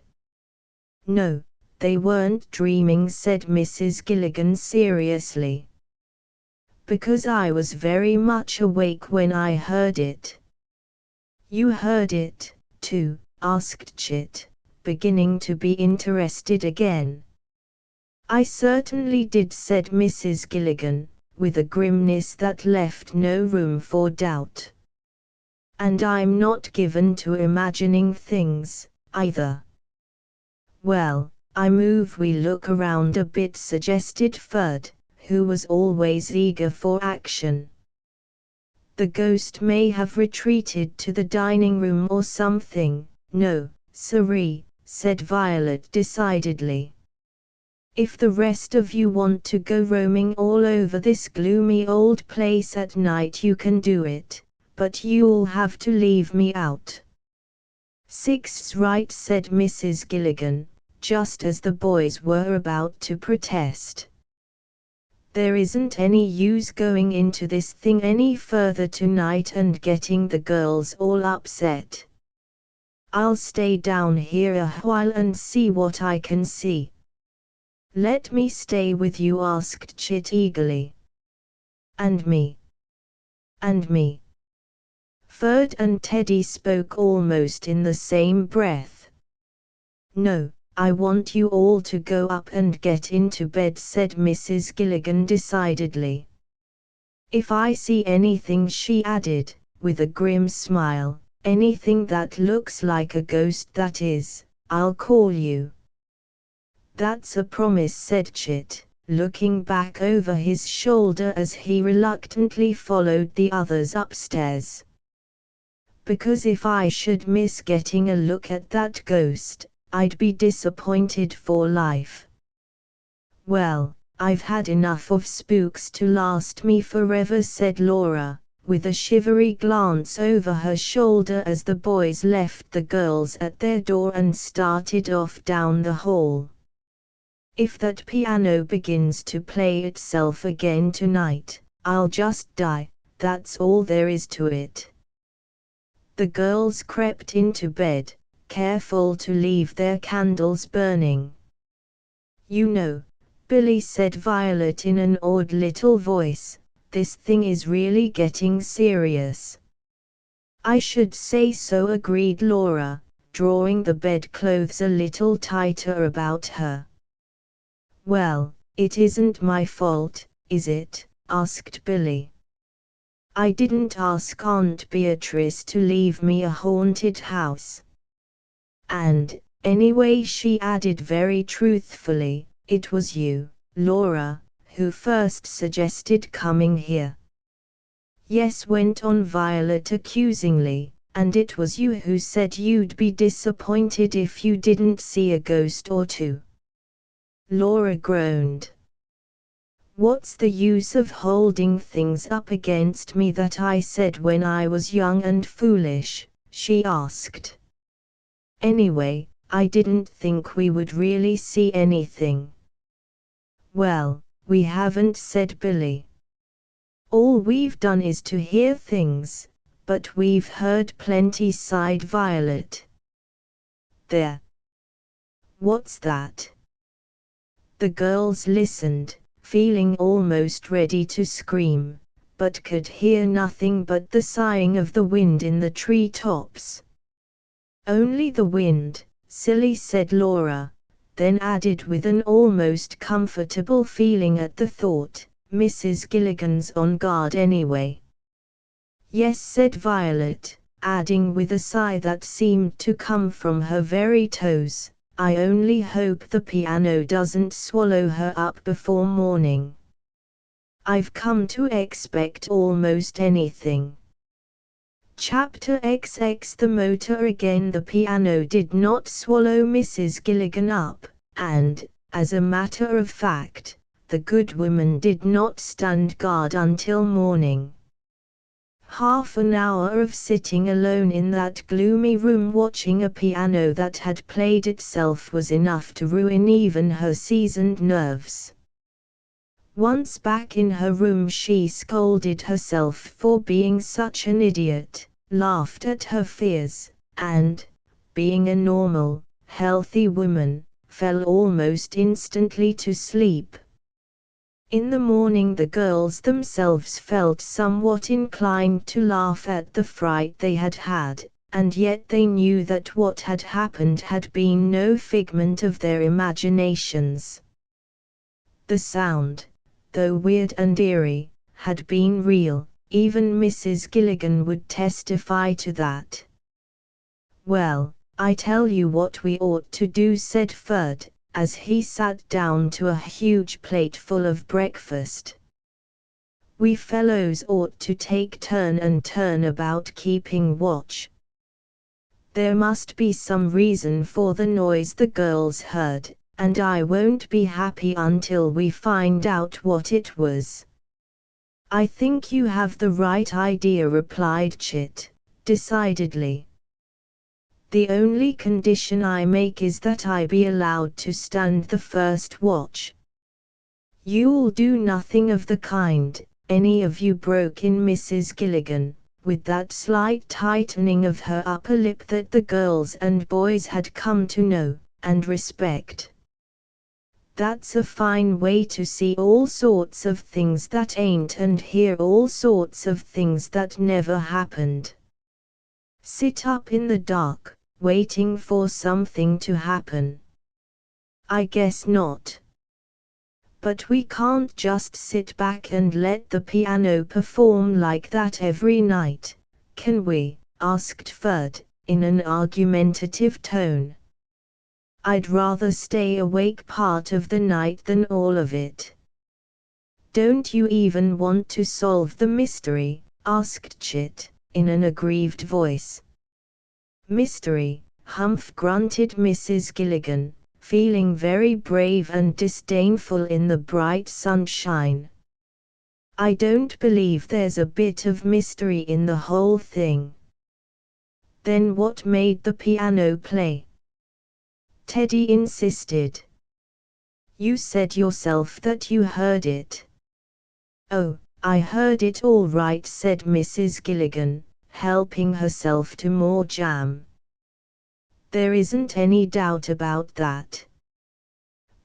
"No, they weren't dreaming," said Mrs. Gilligan seriously. "Because I was very much awake when I heard it." "You heard it, too?" asked Chit, beginning to be interested again. "I certainly did," said Mrs. Gilligan, with a grimness that left no room for doubt. "And I'm not given to imagining things, either." "Well, I move we look around a bit," suggested Ferd, who was always eager for action. "The ghost may have retreated to the dining room or something." "No, siree," said Violet decidedly. "If the rest of you want to go roaming all over this gloomy old place at night you can do it, but you'll have to leave me out." "Six's right," said Mrs. Gilligan, just as the boys were about to protest. "There isn't any use going into this thing any further tonight and getting the girls all upset. I'll stay down here a while and see what I can see." "Let me stay with you?" asked Chit eagerly. "And me?" "And me?" Ferd and Teddy spoke almost in the same breath. "No, I want you all to go up and get into bed, said Mrs. Gilligan decidedly. If I see anything, she added, with a grim smile, anything that looks like a ghost, that is, I'll call you. That's a promise, said Chit, looking back over his shoulder as he reluctantly followed the others upstairs. Because if I should miss getting a look at that ghost, I'd be disappointed for life. Well, I've had enough of spooks to last me forever, said Laura, with a shivery glance over her shoulder as the boys left the girls at their door and started off down the hall. If that piano begins to play itself again tonight, I'll just die, that's all there is to it. The girls crept into bed, careful to leave their candles burning. You know, Billie, said Violet in an awed little voice, this thing is really getting serious. I should say so, agreed Laura, drawing the bedclothes a little tighter about her. Well, it isn't my fault, is it? Asked Billie. I didn't ask Aunt Beatrice to leave me a haunted house. And, anyway, she added very truthfully, it was you, Laura, who first suggested coming here. Yes, went on Violet accusingly, and it was you who said you'd be disappointed if you didn't see a ghost or two. Laura groaned. What's the use of holding things up against me that I said when I was young and foolish? She asked. Anyway, I didn't think we would really see anything. Well, we haven't, said Billie. All we've done is to hear things, but we've heard plenty, sighed Violet. There. What's that? The girls listened, feeling almost ready to scream, but could hear nothing but the sighing of the wind in the tree tops. Only the wind, silly, said Laura, then added with an almost comfortable feeling at the thought, Mrs. Gilligan's on guard anyway. Yes, said Violet, adding with a sigh that seemed to come from her very toes, I only hope the piano doesn't swallow her up before morning. I've come to expect almost anything. Chapter XX. The motor again. The piano did not swallow Mrs. Gilligan up, and, as a matter of fact, the good woman did not stand guard until morning. Half an hour of sitting alone in that gloomy room watching a piano that had played itself was enough to ruin even her seasoned nerves. Once back in her room, she scolded herself for being such an idiot, laughed at her fears, and, being a normal, healthy woman, fell almost instantly to sleep. In the morning the girls themselves felt somewhat inclined to laugh at the fright they had had, and yet they knew that what had happened had been no figment of their imaginations. The sound, though weird and eerie, had been real, even Mrs. Gilligan would testify to that. Well, I tell you what we ought to do, said Ferd, as he sat down to a huge plate full of breakfast. We fellows ought to take turn and turn about keeping watch. There must be some reason for the noise the girls heard, and I won't be happy until we find out what it was. I think you have the right idea, replied Chit, decidedly. The only condition I make is that I be allowed to stand the first watch. You'll do nothing of the kind, any of you, broke in Mrs. Gilligan, with that slight tightening of her upper lip that the girls and boys had come to know and respect. That's a fine way to see all sorts of things that ain't and hear all sorts of things that never happened. Sit up in the dark, waiting for something to happen. I guess not. But we can't just sit back and let the piano perform like that every night, can we? Asked Ferd, in an argumentative tone. I'd rather stay awake part of the night than all of it. Don't you even want to solve the mystery? Asked Chit, in an aggrieved voice. Mystery, Humph, grunted Mrs. Gilligan, feeling very brave and disdainful in the bright sunshine. I don't believe there's a bit of mystery in the whole thing. Then what made the piano play? Teddy insisted. You said yourself that you heard it. Oh, I heard it all right, said Mrs. Gilligan, helping herself to more jam. There isn't any doubt about that.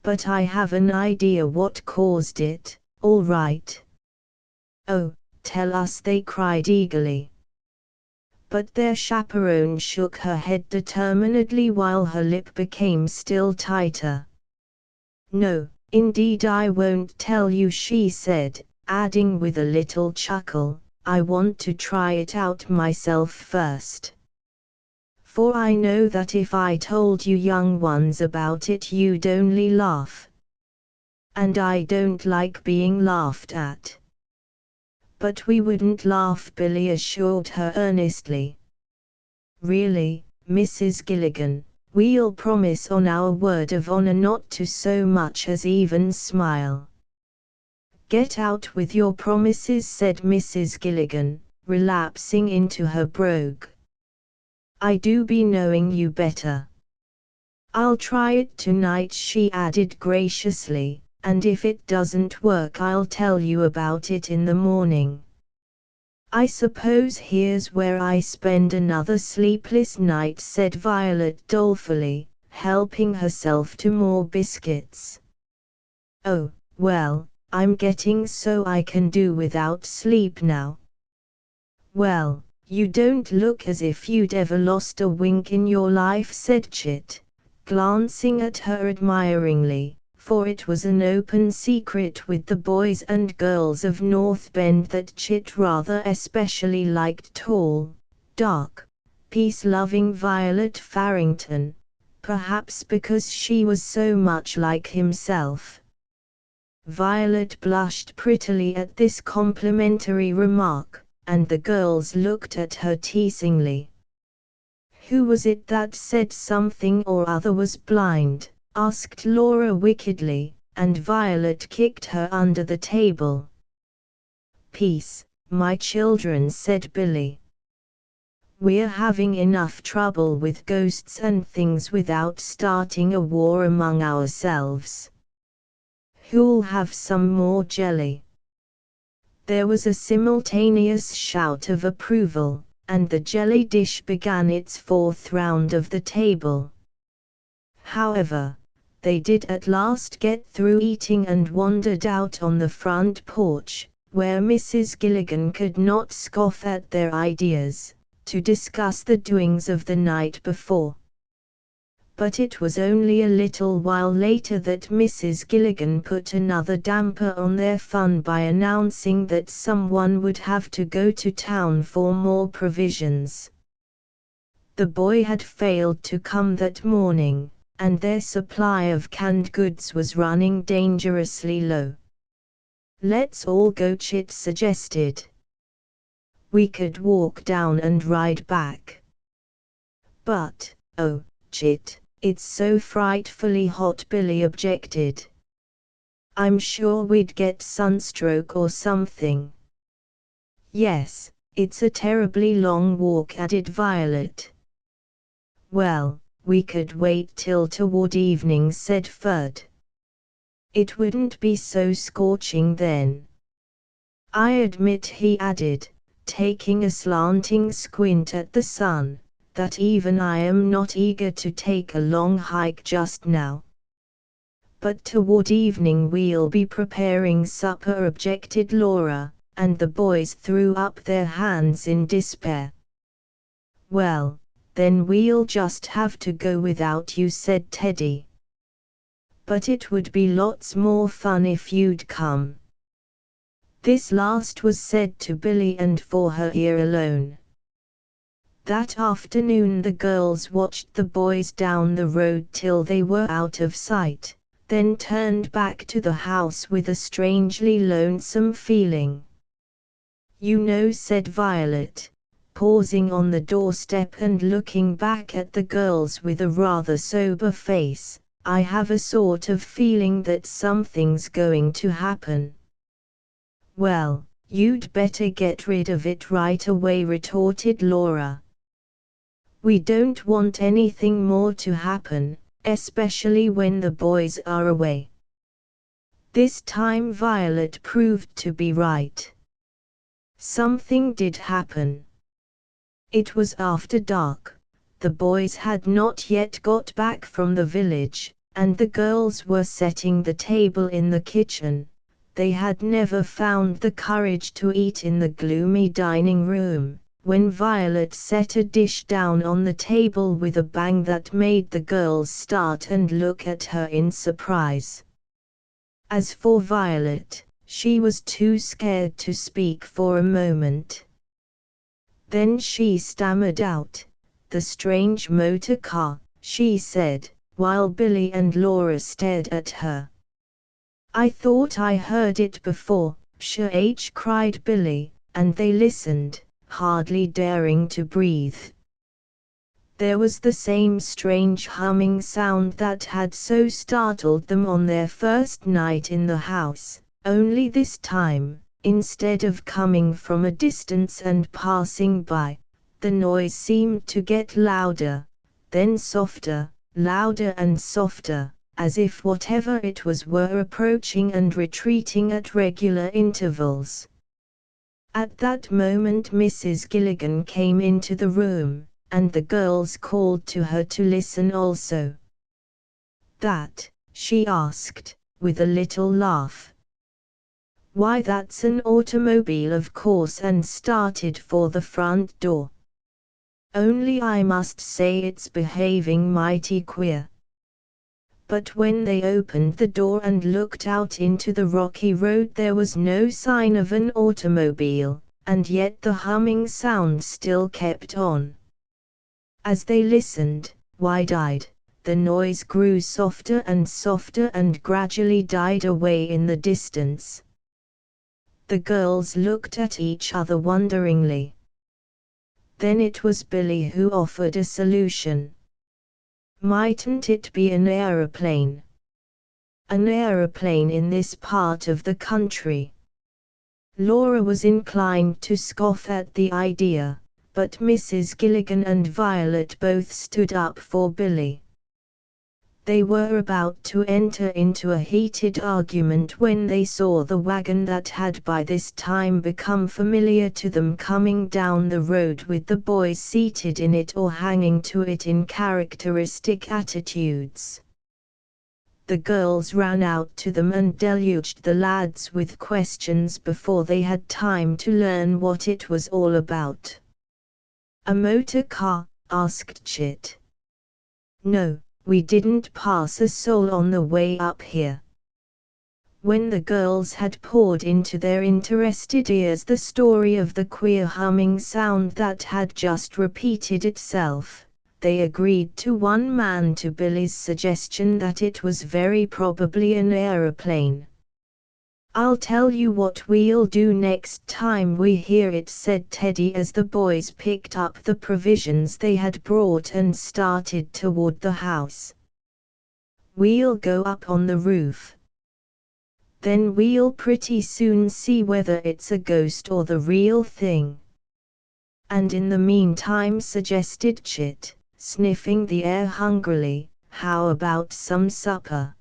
But I have an idea what caused it, all right. Oh, tell us, they cried eagerly. But their chaperone shook her head determinedly while her lip became still tighter. No, indeed I won't tell you, she said, adding with a little chuckle, I want to try it out myself first. For I know that if I told you young ones about it you'd only laugh. And I don't like being laughed at. But we wouldn't laugh, Billie assured her earnestly. Really, Mrs. Gilligan, we'll promise on our word of honor not to so much as even smile. Get out with your promises, said Mrs. Gilligan, relapsing into her brogue. I do be knowing you better. I'll try it tonight, she added graciously, and if it doesn't work I'll tell you about it in the morning. I suppose here's where I spend another sleepless night, said Violet dolefully, helping herself to more biscuits. Oh, well, I'm getting so I can do without sleep now. Well, you don't look as if you'd ever lost a wink in your life, said Chit, glancing at her admiringly, for it was an open secret with the boys and girls of North Bend that Chit rather especially liked tall, dark, peace-loving Violet Farrington, perhaps because she was so much like himself. Violet blushed prettily at this complimentary remark, and the girls looked at her teasingly. Who was it that said something or other was blind? Asked Laura wickedly, and Violet kicked her under the table. Peace, my children, said Billie. We're having enough trouble with ghosts and things without starting a war among ourselves. Who'll have some more jelly? There was a simultaneous shout of approval, and the jelly dish began its fourth round of the table. However, they did at last get through eating and wandered out on the front porch, where Mrs. Gilligan could not scoff at their ideas, to discuss the doings of the night before. But it was only a little while later that Mrs. Gilligan put another damper on their fun by announcing that someone would have to go to town for more provisions. The boy had failed to come that morning, and their supply of canned goods was running dangerously low. Let's all go, Chit suggested. We could walk down and ride back. But, oh, Chit, it's so frightfully hot, Billie objected. I'm sure we'd get sunstroke or something. Yes, it's a terribly long walk, added Violet. Well, we could wait till toward evening, said Ferd. It wouldn't be so scorching then. I admit, he added, taking a slanting squint at the sun, that even I am not eager to take a long hike just now. But toward evening we'll be preparing supper, objected Laura, and the boys threw up their hands in despair. Well, then we'll just have to go without you, said Teddy. but it would be lots more fun if you'd come." This last was said to Billie and for her ear alone. That afternoon the girls watched the boys down the road till they were out of sight, then turned back to the house with a strangely lonesome feeling. "You know," said Violet, pausing on the doorstep and looking back at the girls with a rather sober face, "I have a sort of feeling that something's going to happen." "Well, you'd better get rid of it right away," retorted Laura. "We don't want anything more to happen, especially when the boys are away." This time Violet proved to be right. Something did happen. It was after dark. The boys had not yet got back from the village, and the girls were setting the table in the kitchen. They had never found the courage to eat in the gloomy dining room, when Violet set a dish down on the table with a bang that made the girls start and look at her in surprise. As for Violet, she was too scared to speak for a moment. Then she stammered out, "The strange motor car," she said, while Billie and Laura stared at her. "I thought I heard it before," psh, cried Billie, and they listened, hardly daring to breathe. There was the same strange humming sound that had so startled them on their first night in the house, only this time, instead of coming from a distance and passing by, the noise seemed to get louder, then softer, louder and softer, as if whatever it was were approaching and retreating at regular intervals. At that moment Mrs. Gilligan came into the room, and the girls called to her to listen also. "That?" she asked, with a little laugh. "Why, that's an automobile of course," and started for the front door. "Only I must say it's behaving mighty queer." But when they opened the door and looked out into the rocky road there was no sign of an automobile, and yet the humming sound still kept on. As they listened, wide-eyed, the noise grew softer and gradually died away in the distance. The girls looked at each other wonderingly. Then it was Billie who offered a solution. "Mightn't it be an aeroplane?" "An aeroplane in this part of the country?" Laura was inclined to scoff at the idea, but Mrs. Gilligan and Violet both stood up for Billie. They were about to enter into a heated argument when they saw the wagon that had by this time become familiar to them coming down the road with the boys seated in it or hanging to it in characteristic attitudes. The girls ran out to them and deluged the lads with questions before they had time to learn what it was all about. "A motor car?" asked Chit. "No. We didn't pass a soul on the way up here." When the girls had poured into their interested ears the story of the queer humming sound that had just repeated itself, they agreed to one man to Billie's suggestion that it was very probably an aeroplane. "I'll tell you what we'll do next time we hear it," said Teddy as the boys picked up the provisions they had brought and started toward the house. "We'll go up on the roof. Then we'll pretty soon see whether it's a ghost or the real thing." "And in the meantime," suggested Chit, sniffing the air hungrily, "how about some supper?"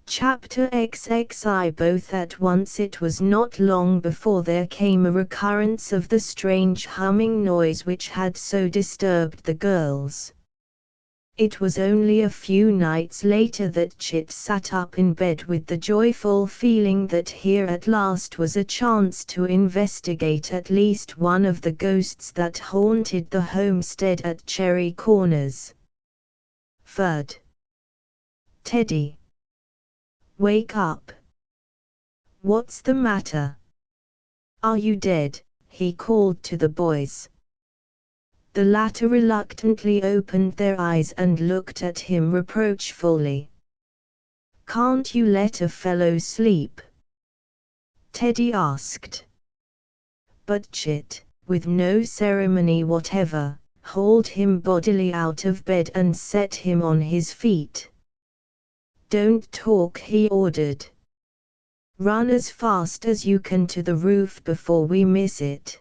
Chapter XXI. Both at once. It was not long before there came a recurrence of the strange humming noise which had so disturbed the girls. It was only a few nights later that Chit sat up in bed with the joyful feeling that here at last was a chance to investigate at least one of the ghosts that haunted the homestead at Cherry Corners. Third. Teddy, Wake up! What's the matter? Are you dead? He called to the boys. The latter reluctantly opened their eyes and looked at him reproachfully. Can't you let a fellow sleep? Teddy asked. But Chit, with no ceremony whatever, hauled him bodily out of bed and set him on his feet. Don't talk, he ordered. Run as fast as you can to the roof before we miss it.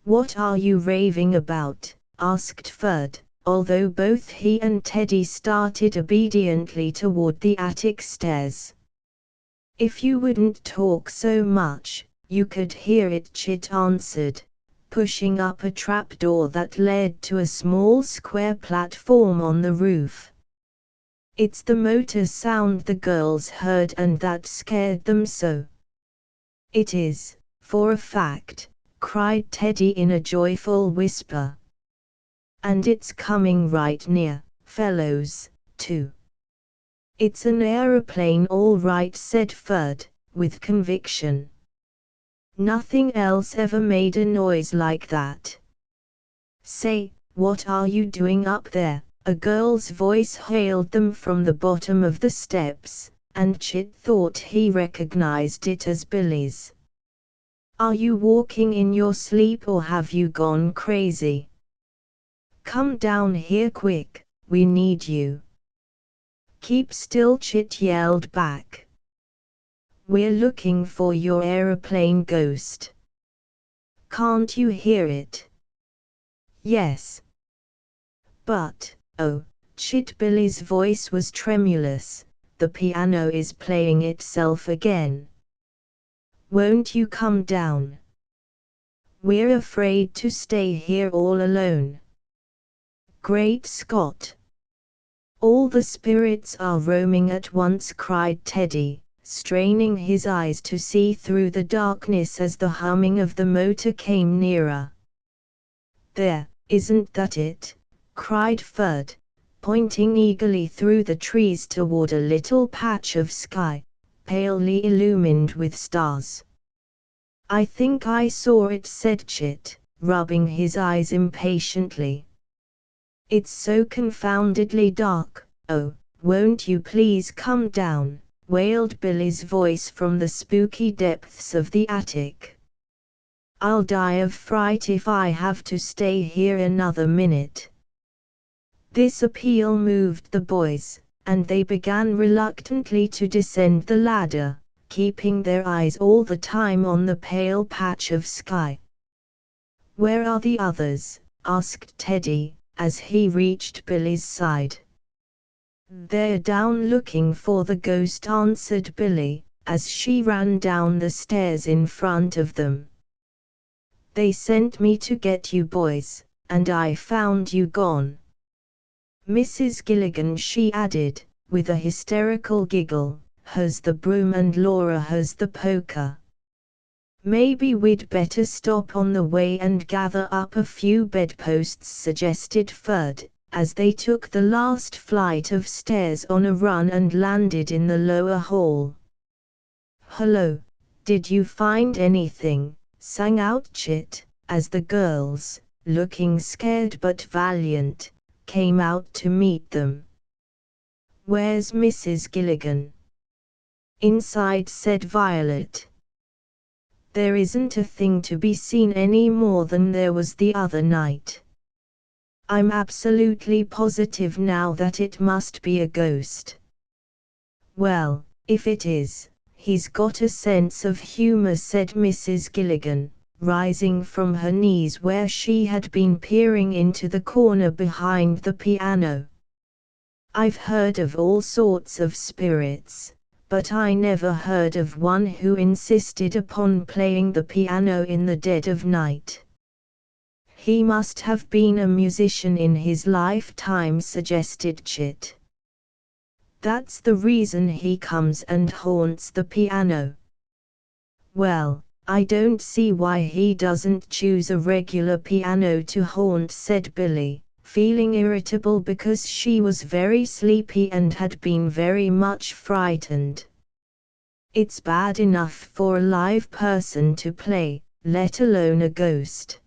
What are you raving about? Asked Ferd, although both he and Teddy started obediently toward the attic stairs. If you wouldn't talk so much, you could hear it, Chit answered, pushing up a trapdoor that led to a small square platform on the roof. It's the motor sound the girls heard and that scared them so. It is, for a fact, cried Teddy in a joyful whisper. And it's coming right near, fellows, too. It's an aeroplane all right, said Ferd, with conviction. Nothing else ever made a noise like that. Say, what are you doing up there? A girl's voice hailed them from the bottom of the steps, and Chit thought he recognized it as Billie's. Are you walking in your sleep or have you gone crazy? Come down here quick, we need you. Keep still, Chit yelled back. We're looking for your aeroplane, ghost. Can't you hear it? Yes. But, oh, Chit, Billie's voice was tremulous, the piano is playing itself again. Won't you come down? We're afraid to stay here all alone. Great Scott! All the spirits are roaming at once, cried Teddy, straining his eyes to see through the darkness as the humming of the motor came nearer. There, isn't that it? Cried Ferd, pointing eagerly through the trees toward a little patch of sky, palely illumined with stars. I think I saw it, said Chit, rubbing his eyes impatiently. It's so confoundedly dark. Oh, won't you please come down, wailed Billie's voice from the spooky depths of the attic. I'll die of fright if I have to stay here another minute. This appeal moved the boys, and they began reluctantly to descend the ladder, keeping their eyes all the time on the pale patch of sky. Where are the others? Asked Teddy, as he reached Billie's side. They're down looking for the ghost, answered Billie, as she ran down the stairs in front of them. They sent me to get you boys, and I found you gone. Mrs. Gilligan, she added, with a hysterical giggle, has the broom and Laura has the poker. Maybe we'd better stop on the way and gather up a few bedposts, suggested Ferd, as they took the last flight of stairs on a run and landed in the lower hall. Hello, did you find anything? Sang out Chit, as the girls, looking scared but valiant, came out to meet them. Where's Mrs. Gilligan? Inside, said Violet. There isn't a thing to be seen any more than there was the other night. I'm absolutely positive now that it must be a ghost. Well, if it is, he's got a sense of humor, said Mrs. Gilligan, rising from her knees where she had been peering into the corner behind the piano. I've heard of all sorts of spirits, but I never heard of one who insisted upon playing the piano in the dead of night. He must have been a musician in his lifetime, suggested Chit. That's the reason he comes and haunts the piano. Well, I don't see why he doesn't choose a regular piano to haunt, said Billie, feeling irritable because she was very sleepy and had been very much frightened. It's bad enough for a live person to play, let alone a ghost.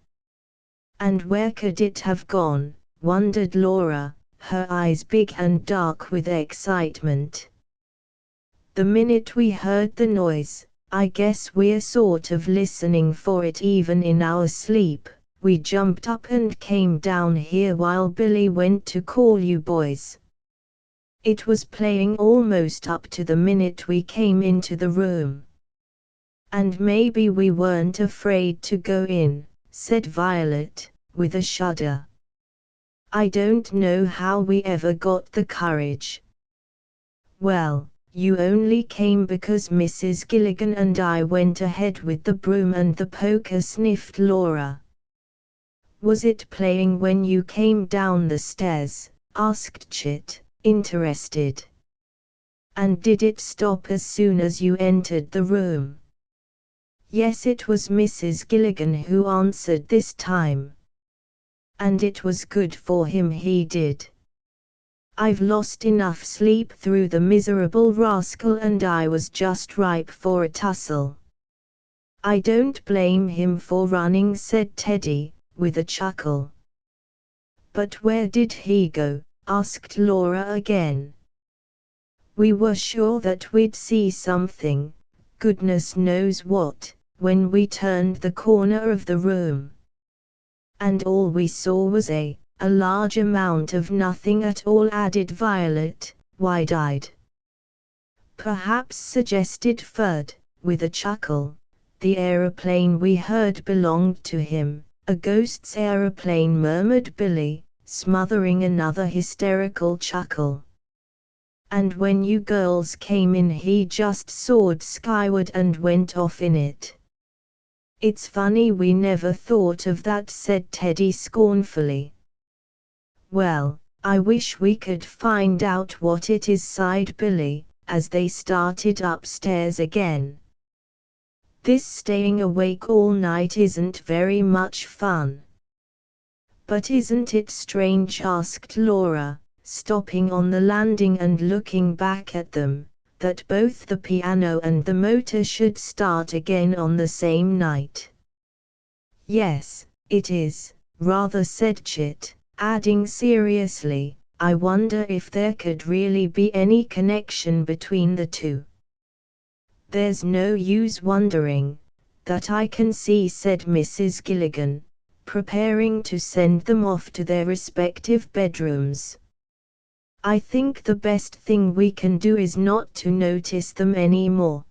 And where could it have gone, wondered Laura, her eyes big and dark with excitement. The minute we heard the noise, I guess we're sort of listening for it even in our sleep, we jumped up and came down here while Billie went to call you boys. It was playing almost up to the minute we came into the room. And maybe we weren't afraid to go in, said Violet, with a shudder. I don't know how we ever got the courage. Well, you only came because Mrs. Gilligan and I went ahead with the broom and the poker, sniffed Laura. Was it playing when you came down the stairs? Asked Chit, interested. And did it stop as soon as you entered the room? Yes, it was Mrs. Gilligan who answered this time. And it was good for him he did. I've lost enough sleep through the miserable rascal and I was just ripe for a tussle. I don't blame him for running, said Teddy, with a chuckle. But where did he go? Asked Laura again. We were sure that we'd see something, goodness knows what, when we turned the corner of the room. And all we saw was a large amount of nothing at all, added Violet, wide-eyed. Perhaps, suggested Ferd, with a chuckle, the aeroplane we heard belonged to him. A ghost's aeroplane, murmured Billie, smothering another hysterical chuckle. And when you girls came in he just soared skyward and went off in it. It's funny we never thought of that, said Teddy scornfully. Well, I wish we could find out what it is, sighed Billie, as they started upstairs again. This staying awake all night isn't very much fun. But isn't it strange, asked Laura, stopping on the landing and looking back at them, that both the piano and the motor should start again on the same night? Yes, it is, rather, said Chit, adding seriously, I wonder if there could really be any connection between the two. There's no use wondering, that I can see, said Mrs. Gilligan, preparing to send them off to their respective bedrooms. I think the best thing we can do is not to notice them anymore.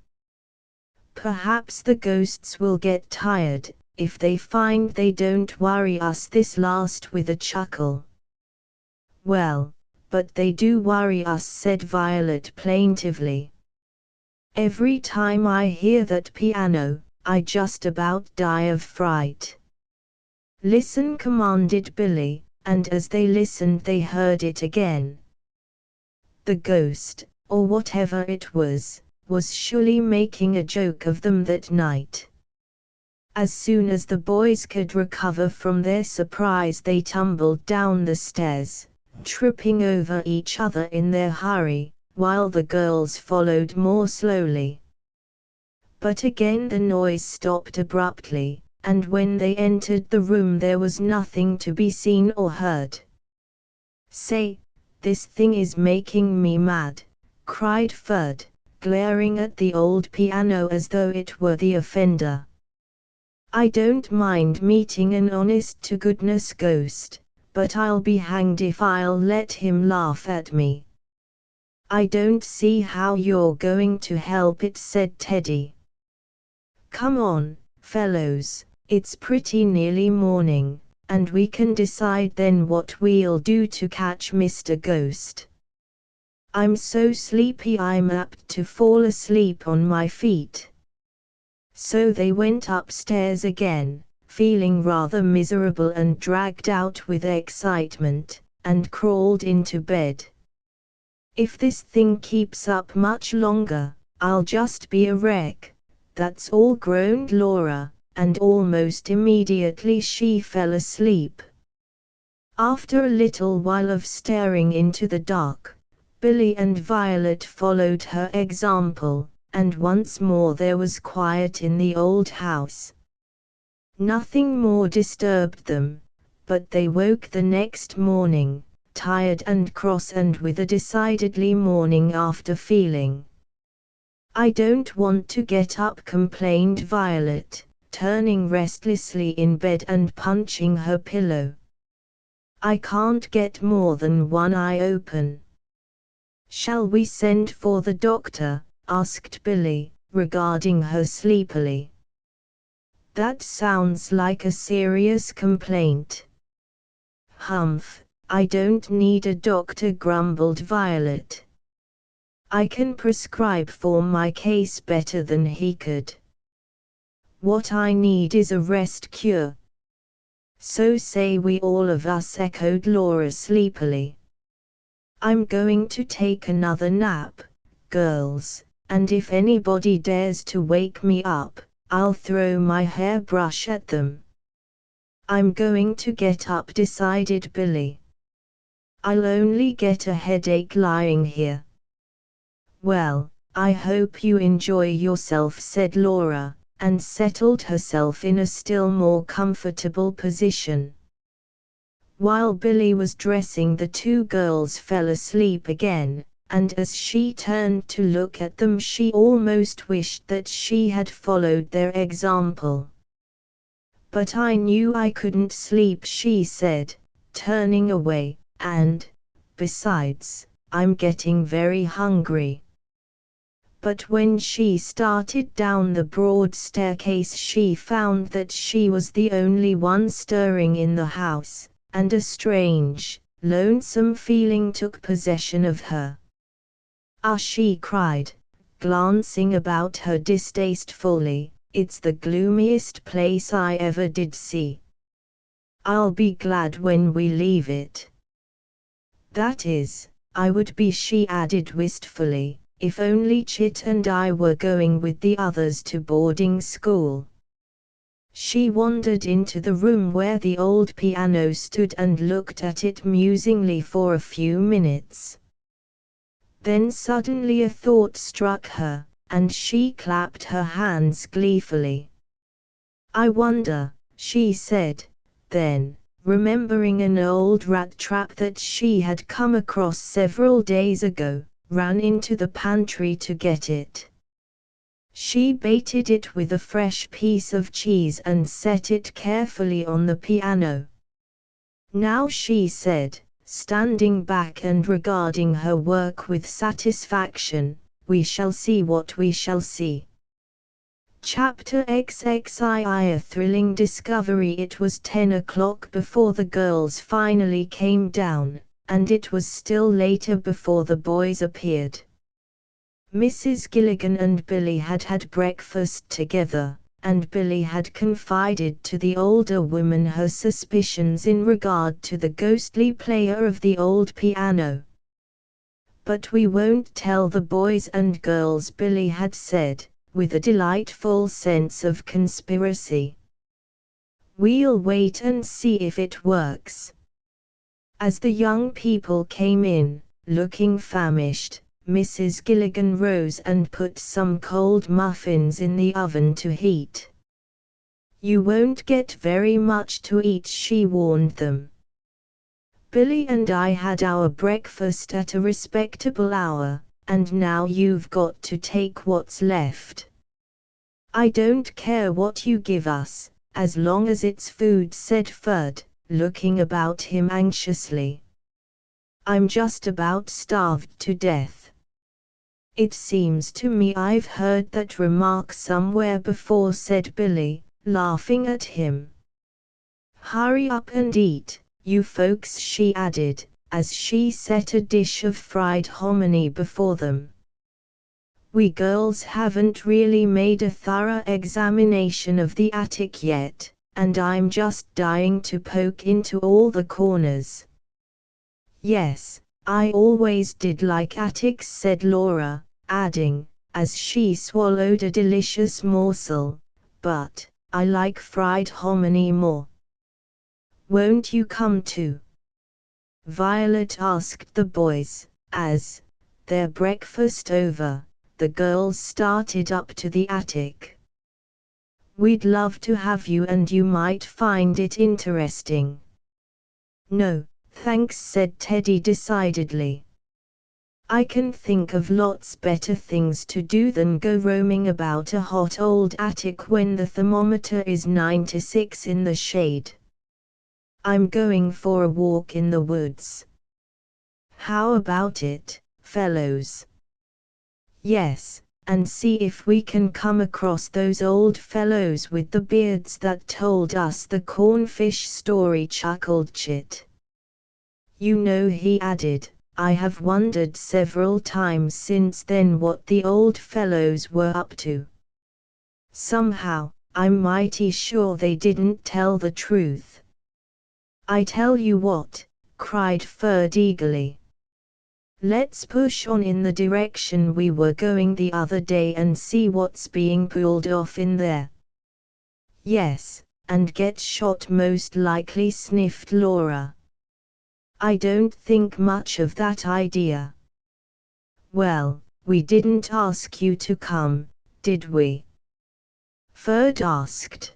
Perhaps the ghosts will get tired, if they find they don't worry us, this last with a chuckle. Well, but they do worry us, said Violet plaintively. Every time I hear that piano, I just about die of fright. Listen, commanded Billie, and as they listened they heard it again. The ghost, or whatever it was surely making a joke of them that night. As soon as the boys could recover from their surprise they tumbled down the stairs, tripping over each other in their hurry, while the girls followed more slowly. But again the noise stopped abruptly, and when they entered the room there was nothing to be seen or heard. Say, this thing is making me mad, cried Ferd, glaring at the old piano as though it were the offender. I don't mind meeting an honest-to-goodness ghost, but I'll be hanged if I'll let him laugh at me. I don't see how you're going to help it, said Teddy. Come on, fellows, it's pretty nearly morning, and we can decide then what we'll do to catch Mr. Ghost. I'm so sleepy I'm apt to fall asleep on my feet. So they went upstairs again, feeling rather miserable and dragged out with excitement, and crawled into bed. If this thing keeps up much longer, I'll just be a wreck, that's all, groaned Laura, and almost immediately she fell asleep. After a little while of staring into the dark, Billie and Violet followed her example, and once more there was quiet in the old house. Nothing more disturbed them, but they woke the next morning, tired and cross and with a decidedly morning after feeling. "I don't want to get up," complained Violet, turning restlessly in bed and punching her pillow. "I can't get more than one eye open." "Shall we send for the doctor?" asked Billie, regarding her sleepily. "That sounds like a serious complaint." "Humph, I don't need a doctor," grumbled Violet. "I can prescribe for my case better than he could. What I need is a rest cure." "So say we all of us," echoed Laura sleepily. "I'm going to take another nap, girls, and if anybody dares to wake me up, I'll throw my hairbrush at them." "I'm going to get up," decided Billie. "I'll only get a headache lying here." "Well, I hope you enjoy yourself," said Laura, and settled herself in a still more comfortable position. While Billie was dressing, the two girls fell asleep again, and as she turned to look at them she almost wished that she had followed their example. "But I knew I couldn't sleep," she said, turning away, "and, besides, I'm getting very hungry." But when she started down the broad staircase she found that she was the only one stirring in the house, and a strange, lonesome feeling took possession of her. "Ah!" she cried, glancing about her distastefully, "it's the gloomiest place I ever did see. I'll be glad when we leave it. That is, I would be," she added wistfully, "if only Chit and I were going with the others to boarding school." She wandered into the room where the old piano stood and looked at it musingly for a few minutes. Then suddenly a thought struck her, and she clapped her hands gleefully. "I wonder," she said, then, remembering an old rat trap that she had come across several days ago, ran into the pantry to get it. She baited it with a fresh piece of cheese and set it carefully on the piano. "Now," she said, standing back and regarding her work with satisfaction, "we shall see what we shall see." Chapter XXII, a thrilling discovery. It was 10 o'clock before the girls finally came down, and it was still later before the boys appeared. Mrs. Gilligan and Billie had had breakfast together, and Billie had confided to the older woman her suspicions in regard to the ghostly player of the old piano. "But we won't tell the boys and girls," Billie had said, with a delightful sense of conspiracy. "We'll wait and see if it works." As the young people came in, looking famished, Mrs. Gilligan rose and put some cold muffins in the oven to heat. "You won't get very much to eat," she warned them. "Billie and I had our breakfast at a respectable hour, and now you've got to take what's left." "I don't care what you give us, as long as it's food," said Ferd, looking about him anxiously. "I'm just about starved to death." "It seems to me I've heard that remark somewhere before," said Billie, laughing at him. "Hurry up and eat, you folks," she added, as she set a dish of fried hominy before them. "We girls haven't really made a thorough examination of the attic yet, and I'm just dying to poke into all the corners." "Yes, I always did like attics," said Laura, adding, as she swallowed a delicious morsel, "but I like fried hominy more." "Won't you come too?" Violet asked the boys, as, their breakfast over, the girls started up to the attic. "We'd love to have you and you might find it interesting." "No, thanks," said Teddy decidedly. "I can think of lots better things to do than go roaming about a hot old attic when the thermometer is 96 in the shade. I'm going for a walk in the woods." "How about it, fellows?" "Yes, and see if we can come across those old fellows with the beards that told us the cornfish story," chuckled Chit. "You know," he added, "I have wondered several times since then what the old fellows were up to. Somehow, I'm mighty sure they didn't tell the truth." "I tell you what," cried Ferd eagerly. "Let's push on in the direction we were going the other day and see what's being pulled off in there." "Yes, and get shot most likely," sniffed Laura. "I don't think much of that idea." "Well, we didn't ask you to come, did we?" Ferd asked.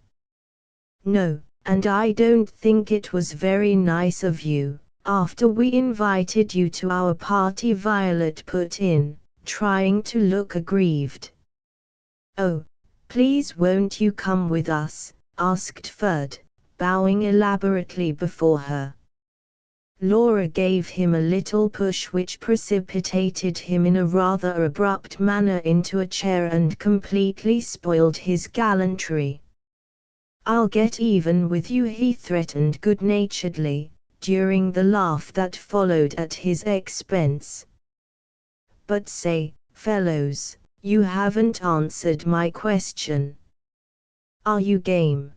"No, and I don't think it was very nice of you, after we invited you to our party," Violet put in, trying to look aggrieved. "Oh, please won't you come with us?" asked Ferd, bowing elaborately before her. Laura gave him a little push which precipitated him in a rather abrupt manner into a chair and completely spoiled his gallantry. "I'll get even with you," he threatened good-naturedly, during the laugh that followed at his expense. "But say, fellows, you haven't answered my question. Are you game?"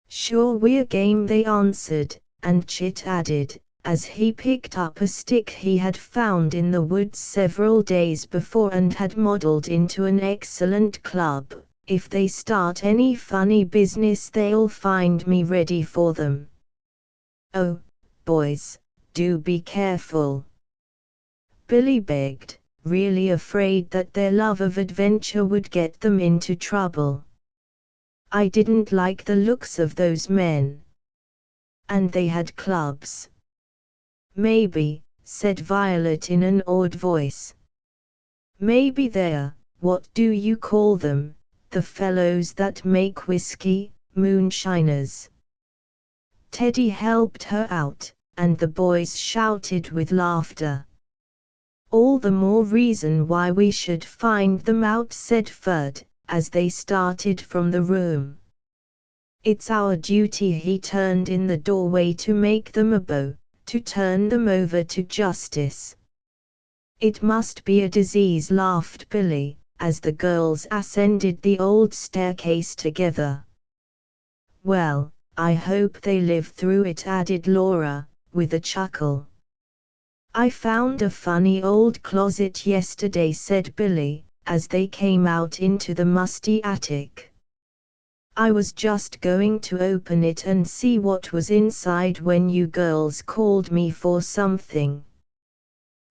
"Sure, we're game," they answered, and Chit added, as he picked up a stick he had found in the woods several days before and had modeled into an excellent club, "If they start any funny business they'll find me ready for them." "Oh, boys, do be careful," Billie begged, really afraid that their love of adventure would get them into trouble. "I didn't like the looks of those men. And they had clubs." "Maybe," said Violet in an awed voice. "Maybe they're, what do you call them, the fellows that make whiskey, moonshiners." Teddy helped her out, and the boys shouted with laughter. "All the more reason why we should find them out," said Ferd, as they started from the room. "It's our duty." He turned in the doorway to make them a bow, to turn them over to justice. "It must be a disease," laughed Billie, as the girls ascended the old staircase together. "Well, I hope they live through it," added Laura, with a chuckle. "I found a funny old closet yesterday," said Billie, as they came out into the musty attic. "I was just going to open it and see what was inside when you girls called me for something.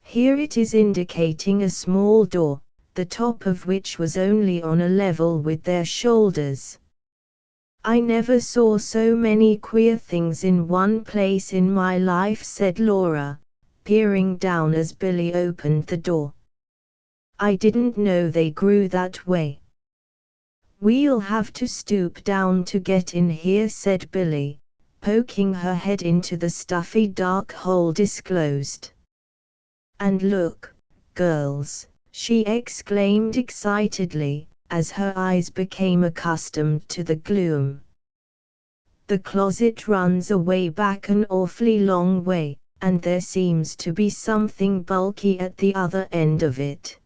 Here it is," indicating a small door, the top of which was only on a level with their shoulders. "I never saw so many queer things in one place in my life," said Laura, peering down as Billie opened the door. "I didn't know they grew that way." "We'll have to stoop down to get in here," said Billie, poking her head into the stuffy dark hole disclosed. "And look, girls," she exclaimed excitedly, as her eyes became accustomed to the gloom. "The closet runs away back an awfully long way, and there seems to be something bulky at the other end of it."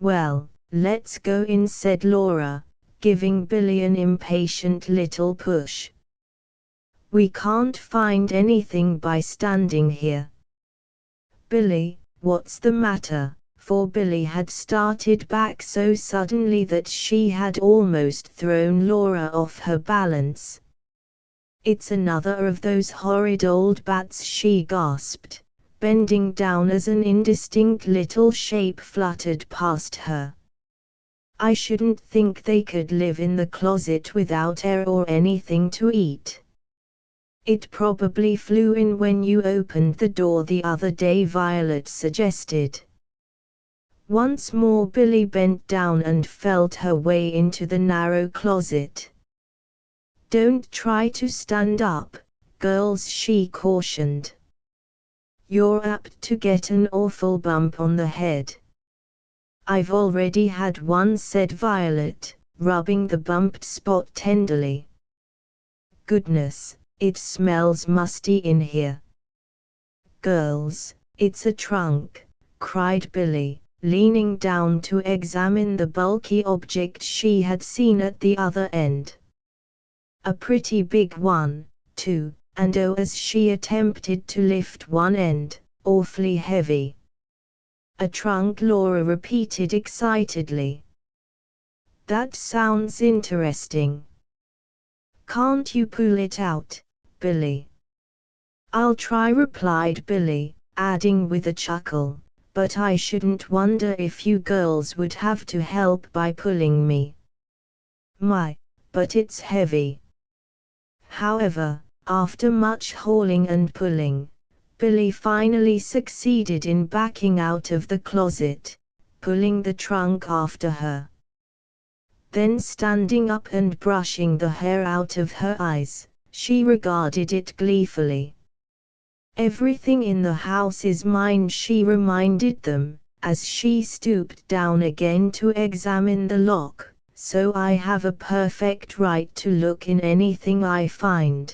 "Well, let's go in," said Laura, giving Billie an impatient little push. "We can't find anything by standing here." "Billie, what's the matter?" For Billie had started back so suddenly that she had almost thrown Laura off her balance. It's another of those horrid old bats, she gasped, bending down as an indistinct little shape fluttered past her. I shouldn't think they could live in the closet without air or anything to eat. It probably flew in when you opened the door the other day, Violet suggested. Once more Billie bent down and felt her way into the narrow closet. Don't try to stand up, girls, she cautioned. You're apt to get an awful bump on the head. I've already had one, said Violet, rubbing the bumped spot tenderly. Goodness, it smells musty in here. Girls, it's a trunk, cried Billie, leaning down to examine the bulky object she had seen at the other end. A pretty big one, too, and oh, as she attempted to lift one end, awfully heavy. A trunk, Laura repeated excitedly. That sounds interesting. Can't you pull it out, Billie? I'll try, replied Billie, adding with a chuckle, but I shouldn't wonder if you girls would have to help by pulling me. My, but it's heavy. However, after much hauling and pulling, Billie finally succeeded in backing out of the closet, pulling the trunk after her. Then standing up and brushing the hair out of her eyes, she regarded it gleefully. Everything in the house is mine, she reminded them, as she stooped down again to examine the lock, so I have a perfect right to look in anything I find.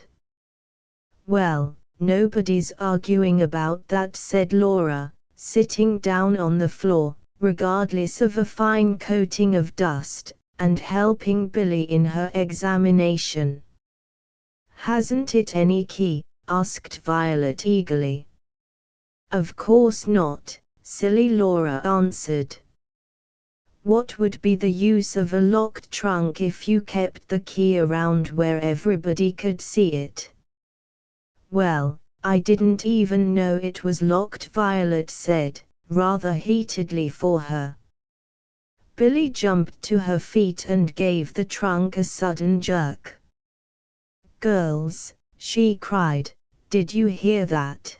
Well, nobody's arguing about that, said Laura, sitting down on the floor, regardless of a fine coating of dust, and helping Billie in her examination. Hasn't it any key? Asked Violet eagerly. Of course not, silly, Laura answered. What would be the use of a locked trunk if you kept the key around where everybody could see it? Well, I didn't even know it was locked, Violet said, rather heatedly for her. Billie jumped to her feet and gave the trunk a sudden jerk. Girls, she cried, did you hear that?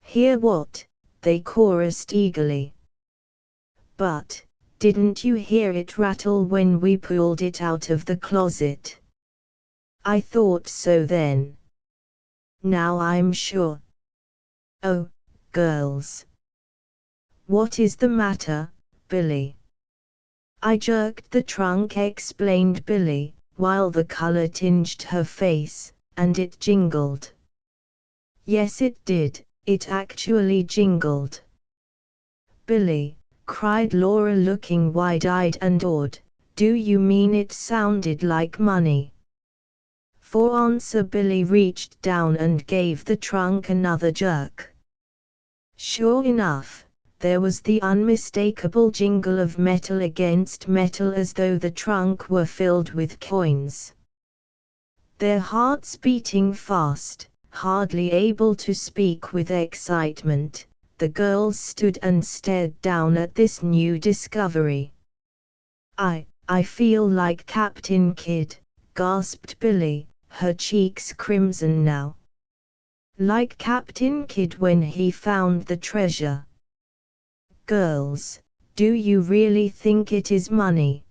Hear what? They chorused eagerly. But, didn't you hear it rattle when we pulled it out of the closet? I thought so then. Now I'm sure. Oh, girls. What is the matter, Billie? I jerked the trunk, explained Billie, while the color tinged her face, and it jingled. Yes, it did, it actually jingled. Billie, cried Laura, looking wide-eyed and awed, do you mean it sounded like money? For answer, Billie reached down and gave the trunk another jerk. Sure enough, there was the unmistakable jingle of metal against metal, as though the trunk were filled with coins. Their hearts beating fast, hardly able to speak with excitement, the girls stood and stared down at this new discovery. I feel like Captain Kidd, gasped Billie, her cheeks crimson now. Like Captain Kidd when he found the treasure. Girls, do you really think it is money?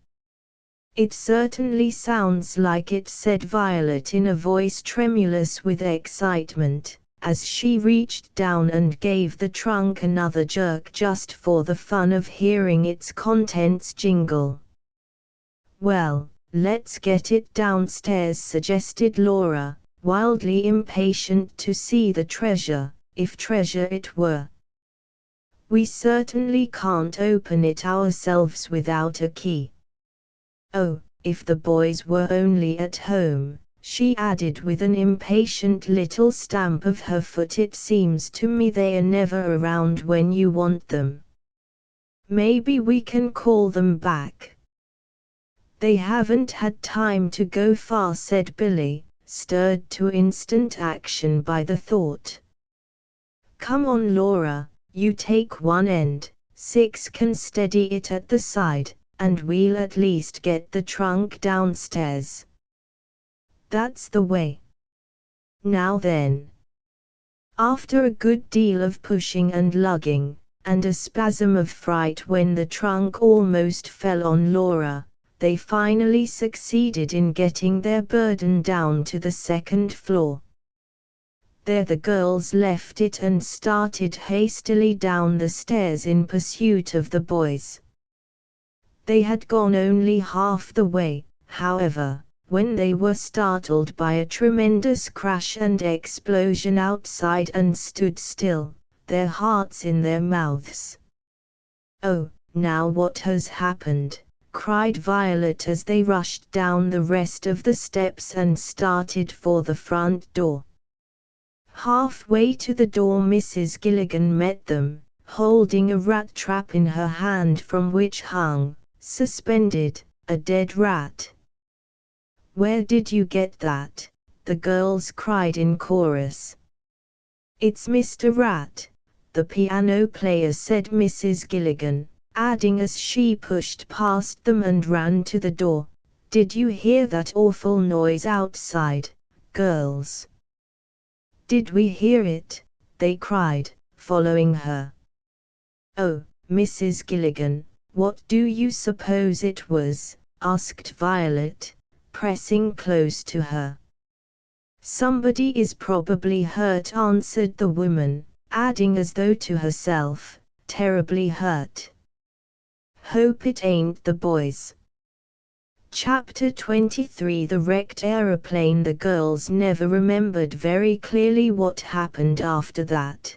It certainly sounds like it, said Violet in a voice tremulous with excitement, as she reached down and gave the trunk another jerk just for the fun of hearing its contents jingle. Well, let's get it downstairs, suggested Laura, wildly impatient to see the treasure, if treasure it were. We certainly can't open it ourselves without a key. Oh, if the boys were only at home, she added with an impatient little stamp of her foot. It seems to me they are never around when you want them. Maybe we can call them back. They haven't had time to go far, said Billie, stirred to instant action by the thought. "Come on, Laura, you take one end, 6 can steady it at the side, and we'll at least get the trunk downstairs. That's the way. Now then." After a good deal of pushing and lugging, and a spasm of fright when the trunk almost fell on Laura, they finally succeeded in getting their burden down to the second floor. There the girls left it and started hastily down the stairs in pursuit of the boys. They had gone only half the way, however, when they were startled by a tremendous crash and explosion outside and stood still, their hearts in their mouths. "Oh, now what has happened?" cried Violet as they rushed down the rest of the steps and started for the front door. Halfway to the door Mrs. Gilligan met them, holding a rat trap in her hand from which hung, suspended, a dead rat. "Where did you get that?" the girls cried in chorus. "It's Mr. Rat, the piano player," said Mrs. Gilligan, adding as she pushed past them and ran to the door, "Did you hear that awful noise outside, girls?" "Did we hear it?" they cried, following her. "Oh, Mrs. Gilligan, what do you suppose it was?" asked Violet, pressing close to her. "Somebody is probably hurt," answered the woman, adding as though to herself, "terribly hurt. Hope it ain't the boys." Chapter 23 The wrecked aeroplane. The girls never remembered very clearly what happened after that.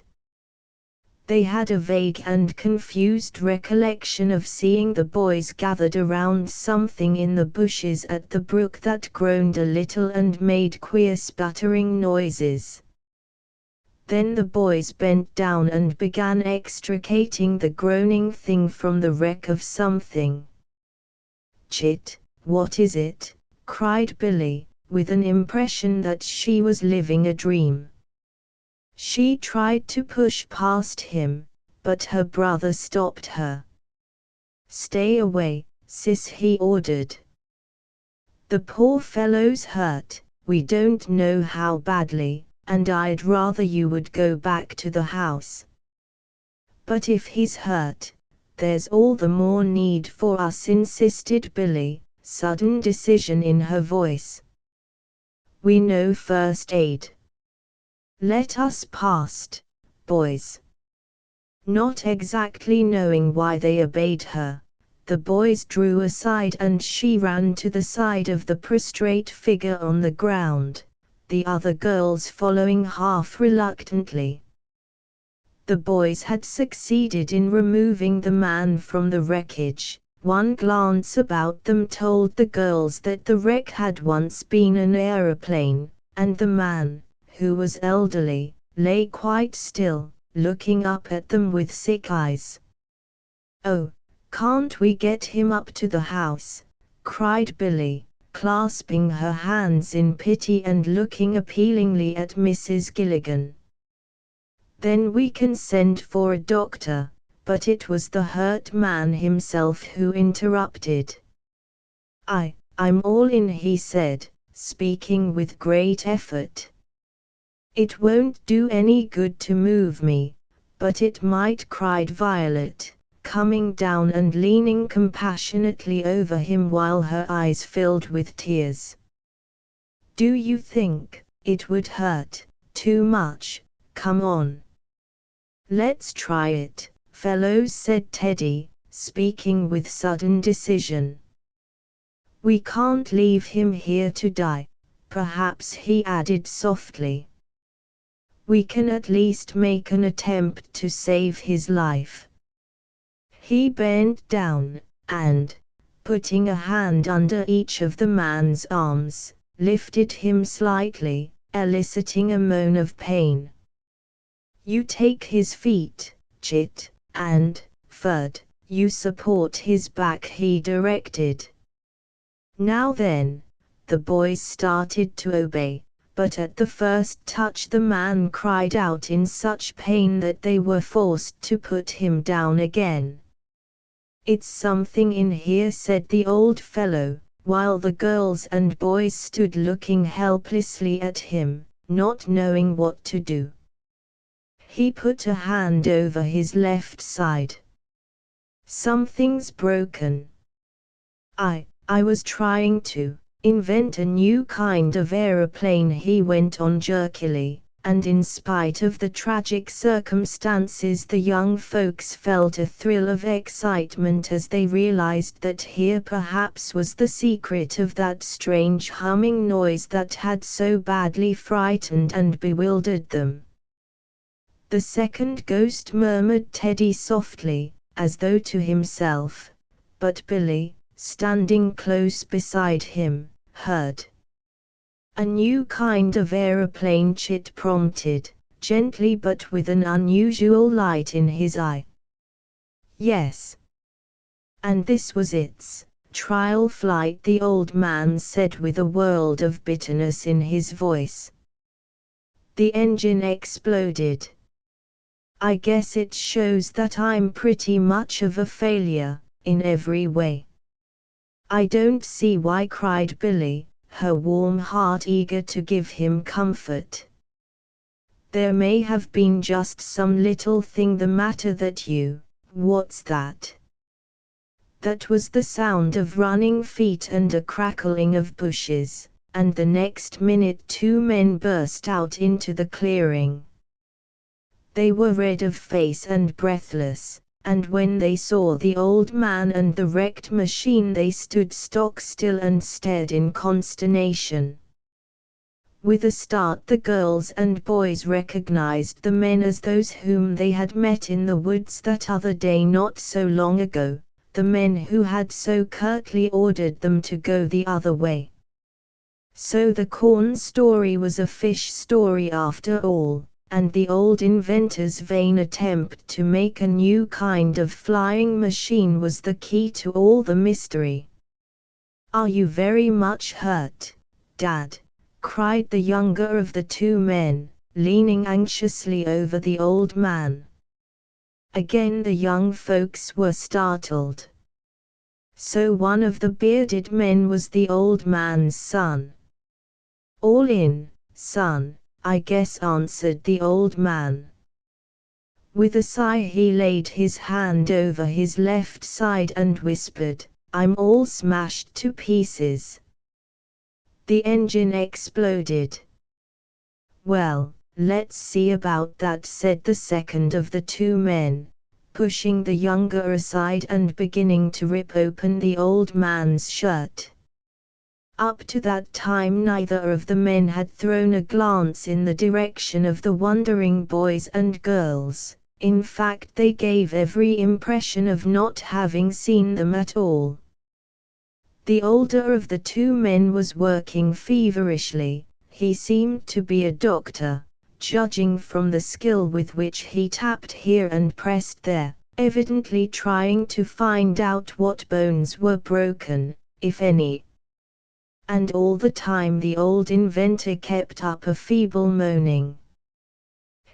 They had a vague and confused recollection of seeing the boys gathered around something in the bushes at the brook that groaned a little and made queer sputtering noises. Then the boys bent down and began extricating the groaning thing from the wreck of something. "Chit, what is it?" cried Billie, with an impression that she was living a dream. She tried to push past him, but her brother stopped her. "Stay away, sis," he ordered. "The poor fellow's hurt, we don't know how badly, and I'd rather you would go back to the house. But if he's hurt, there's all the more need for us," insisted Billie, sudden decision in her voice. "We know first aid. Let us past, boys." Not exactly knowing why they obeyed her, the boys drew aside and she ran to the side of the prostrate figure on the ground, the other girls following half reluctantly. The boys had succeeded in removing the man from the wreckage. One glance about them told the girls that the wreck had once been an aeroplane, and the man, who was elderly, lay quite still, looking up at them with sick eyes. "Oh, can't we get him up to the house?" cried Billie, clasping her hands in pity and looking appealingly at Mrs. Gilligan. "Then we can send for a doctor," but it was the hurt man himself who interrupted. I'm all in," he said, speaking with great effort. "It won't do any good to move me, but it might," cried Violet, coming down and leaning compassionately over him while her eyes filled with tears. "Do you think it would hurt too much? Come on. Let's try it, fellows," said Teddy, speaking with sudden decision. "We can't leave him here to die, perhaps," he added softly. "We can at least make an attempt to save his life." He bent down, and, putting a hand under each of the man's arms, lifted him slightly, eliciting a moan of pain. "You take his feet, Chit, and, Ferd, you support his back," he directed. "Now then, the boys started to obey, but at the first touch the man cried out in such pain that they were forced to put him down again. "It's something in here," said the old fellow, while the girls and boys stood looking helplessly at him, not knowing what to do. He put a hand over his left side. "Something's broken. I was trying to invent a new kind of aeroplane," he went on jerkily, and in spite of the tragic circumstances the young folks felt a thrill of excitement as they realized that here perhaps was the secret of that strange humming noise that had so badly frightened and bewildered them. "The second ghost," murmured Teddy softly, as though to himself, but Billie, standing close beside him, heard. "A new kind of aeroplane," Chit prompted, gently but with an unusual light in his eye. "Yes. And this was its trial flight," the old man said with a world of bitterness in his voice. "The engine exploded. I guess it shows that I'm pretty much of a failure, in every way." "I don't see why," cried Billie, her warm heart eager to give him comfort. "There may have been just some little thing the matter that you— What's that?" That was the sound of running feet and a crackling of bushes, and the next minute two men burst out into the clearing. They were red of face and breathless, and when they saw the old man and the wrecked machine they stood stock still and stared in consternation. With a start the girls and boys recognized the men as those whom they had met in the woods that other day not so long ago, the men who had so curtly ordered them to go the other way. So the corn story was a fish story after all, and the old inventor's vain attempt to make a new kind of flying machine was the key to all the mystery. "Are you very much hurt, Dad?" cried the younger of the two men, leaning anxiously over the old man. Again the young folks were startled. So one of the bearded men was the old man's son. "All in, son, I guess," answered the old man. With a sigh he laid his hand over his left side and whispered, "I'm all smashed to pieces. The engine exploded." "Well, let's see about that," said the second of the two men, pushing the younger aside and beginning to rip open the old man's shirt. Up to that time neither of the men had thrown a glance in the direction of the wondering boys and girls. In fact, they gave every impression of not having seen them at all. The older of the two men was working feverishly. He seemed to be a doctor, judging from the skill with which he tapped here and pressed there, evidently trying to find out what bones were broken, if any. And all the time the old inventor kept up a feeble moaning.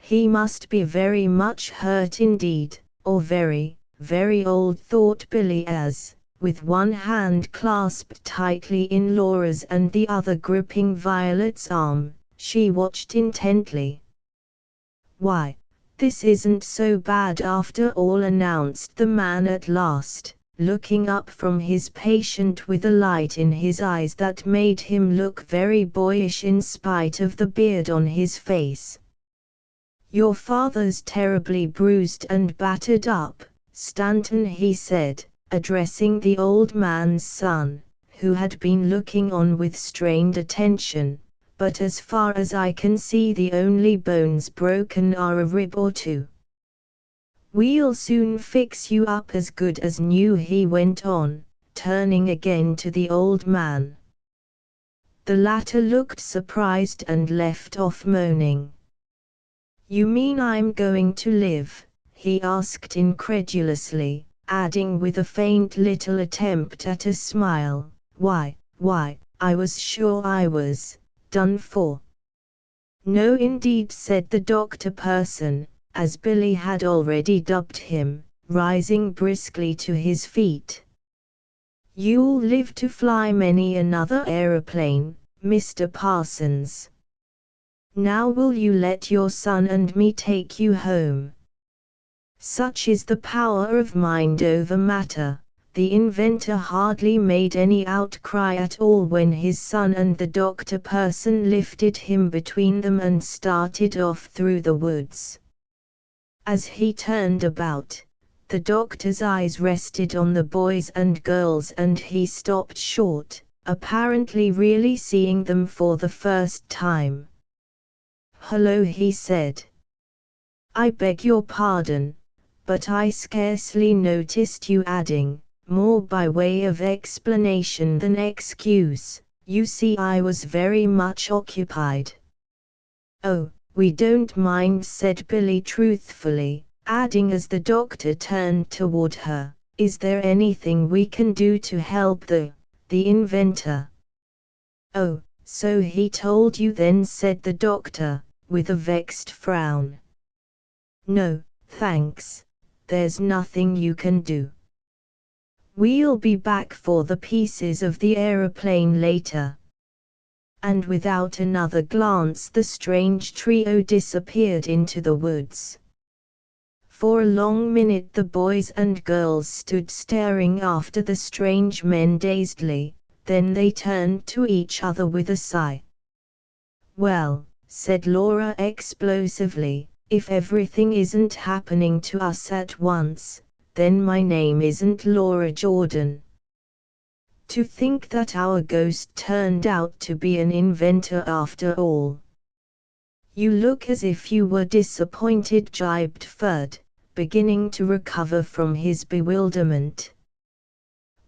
"He must be very much hurt indeed, or very, very old," thought Billie as, with one hand clasped tightly in Laura's and the other gripping Violet's arm, she watched intently. "Why, this isn't so bad after all," announced the man at last, looking up from his patient with a light in his eyes that made him look very boyish in spite of the beard on his face. "Your father's terribly bruised and battered up, Stanton," he said, addressing the old man's son, who had been looking on with strained attention, "but as far as I can see the only bones broken are a rib or two. We'll soon fix you up as good as new," he went on, turning again to the old man. The latter looked surprised and left off moaning. "You mean I'm going to live?" he asked incredulously, adding with a faint little attempt at a smile, why, I was sure I was done for. No indeed, said the doctor person, as Billie had already dubbed him, rising briskly to his feet. You'll live to fly many another aeroplane, Mr. Parsons. Now will you let your son and me take you home? Such is the power of mind over matter. The inventor hardly made any outcry at all when his son and the doctor person lifted him between them and started off through the woods. As he turned about, the doctor's eyes rested on the boys and girls and he stopped short, apparently really seeing them for the first time. "Hello," he said. "I beg your pardon, but I scarcely noticed you," adding, more by way of explanation than excuse, "you see I was very much occupied." "Oh, we don't mind," said Billie truthfully, adding as the doctor turned toward her, "Is there anything we can do to help the inventor?" "Oh, so he told you then," said the doctor, with a vexed frown. "No, thanks, there's nothing you can do. We'll be back for the pieces of the aeroplane later." And without another glance the strange trio disappeared into the woods. For a long minute the boys and girls stood staring after the strange men dazedly, then they turned to each other with a sigh. "Well," said Laura explosively, "if everything isn't happening to us at once, then my name isn't Laura Jordan. To think that our ghost turned out to be an inventor after all." "You look as if you were disappointed," jibed Fudd, beginning to recover from his bewilderment.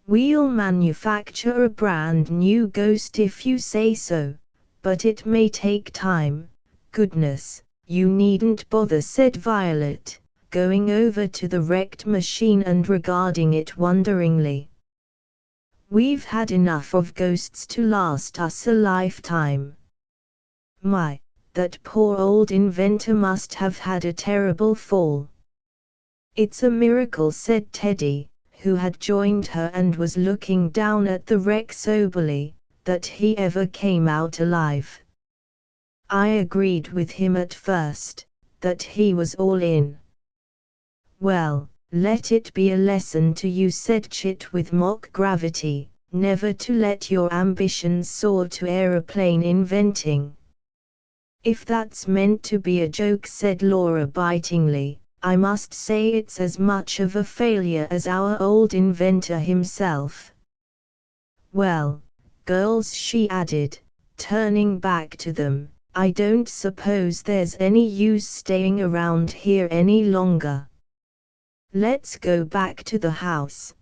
"We'll manufacture a brand new ghost if you say so, but it may take time." "Goodness, you needn't bother," said Violet, going over to the wrecked machine and regarding it wonderingly. "We've had enough of ghosts to last us a lifetime. My, that poor old inventor must have had a terrible fall." "It's a miracle," said Teddy, who had joined her and was looking down at the wreck soberly, "that he ever came out alive." I agreed with him at first, that he was all in. "Well, let it be a lesson to you," said Chit with mock gravity, "never to let your ambitions soar to aeroplane inventing." "If that's meant to be a joke," said Laura bitingly, "I must say it's as much of a failure as our old inventor himself. Well, girls," she added, turning back to them, "I don't suppose there's any use staying around here any longer. Let's go back to the house."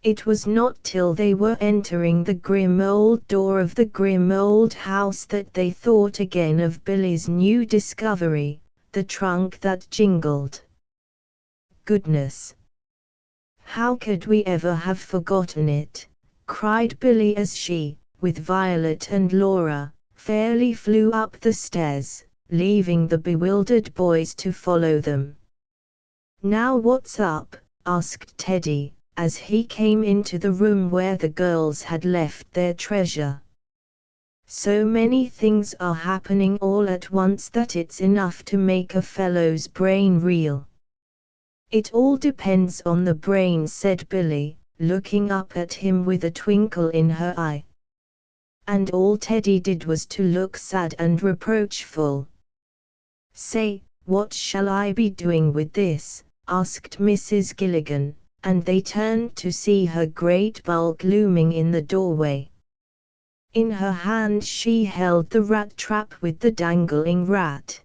It was not till they were entering the grim old door of the grim old house that they thought again of Billie's new discovery, the trunk that jingled. "Goodness! How could we ever have forgotten it?" cried Billie as she, with Violet and Laura, fairly flew up the stairs, leaving the bewildered boys to follow them. "Now what's up?" asked Teddy, as he came into the room where the girls had left their treasure. "So many things are happening all at once that it's enough to make a fellow's brain reel." "It all depends on the brain," said Billie, looking up at him with a twinkle in her eye. And all Teddy did was to look sad and reproachful. "Say, what shall I be doing with this?" asked Mrs. Gilligan, and they turned to see her great bulk looming in the doorway. In her hand she held the rat trap with the dangling rat.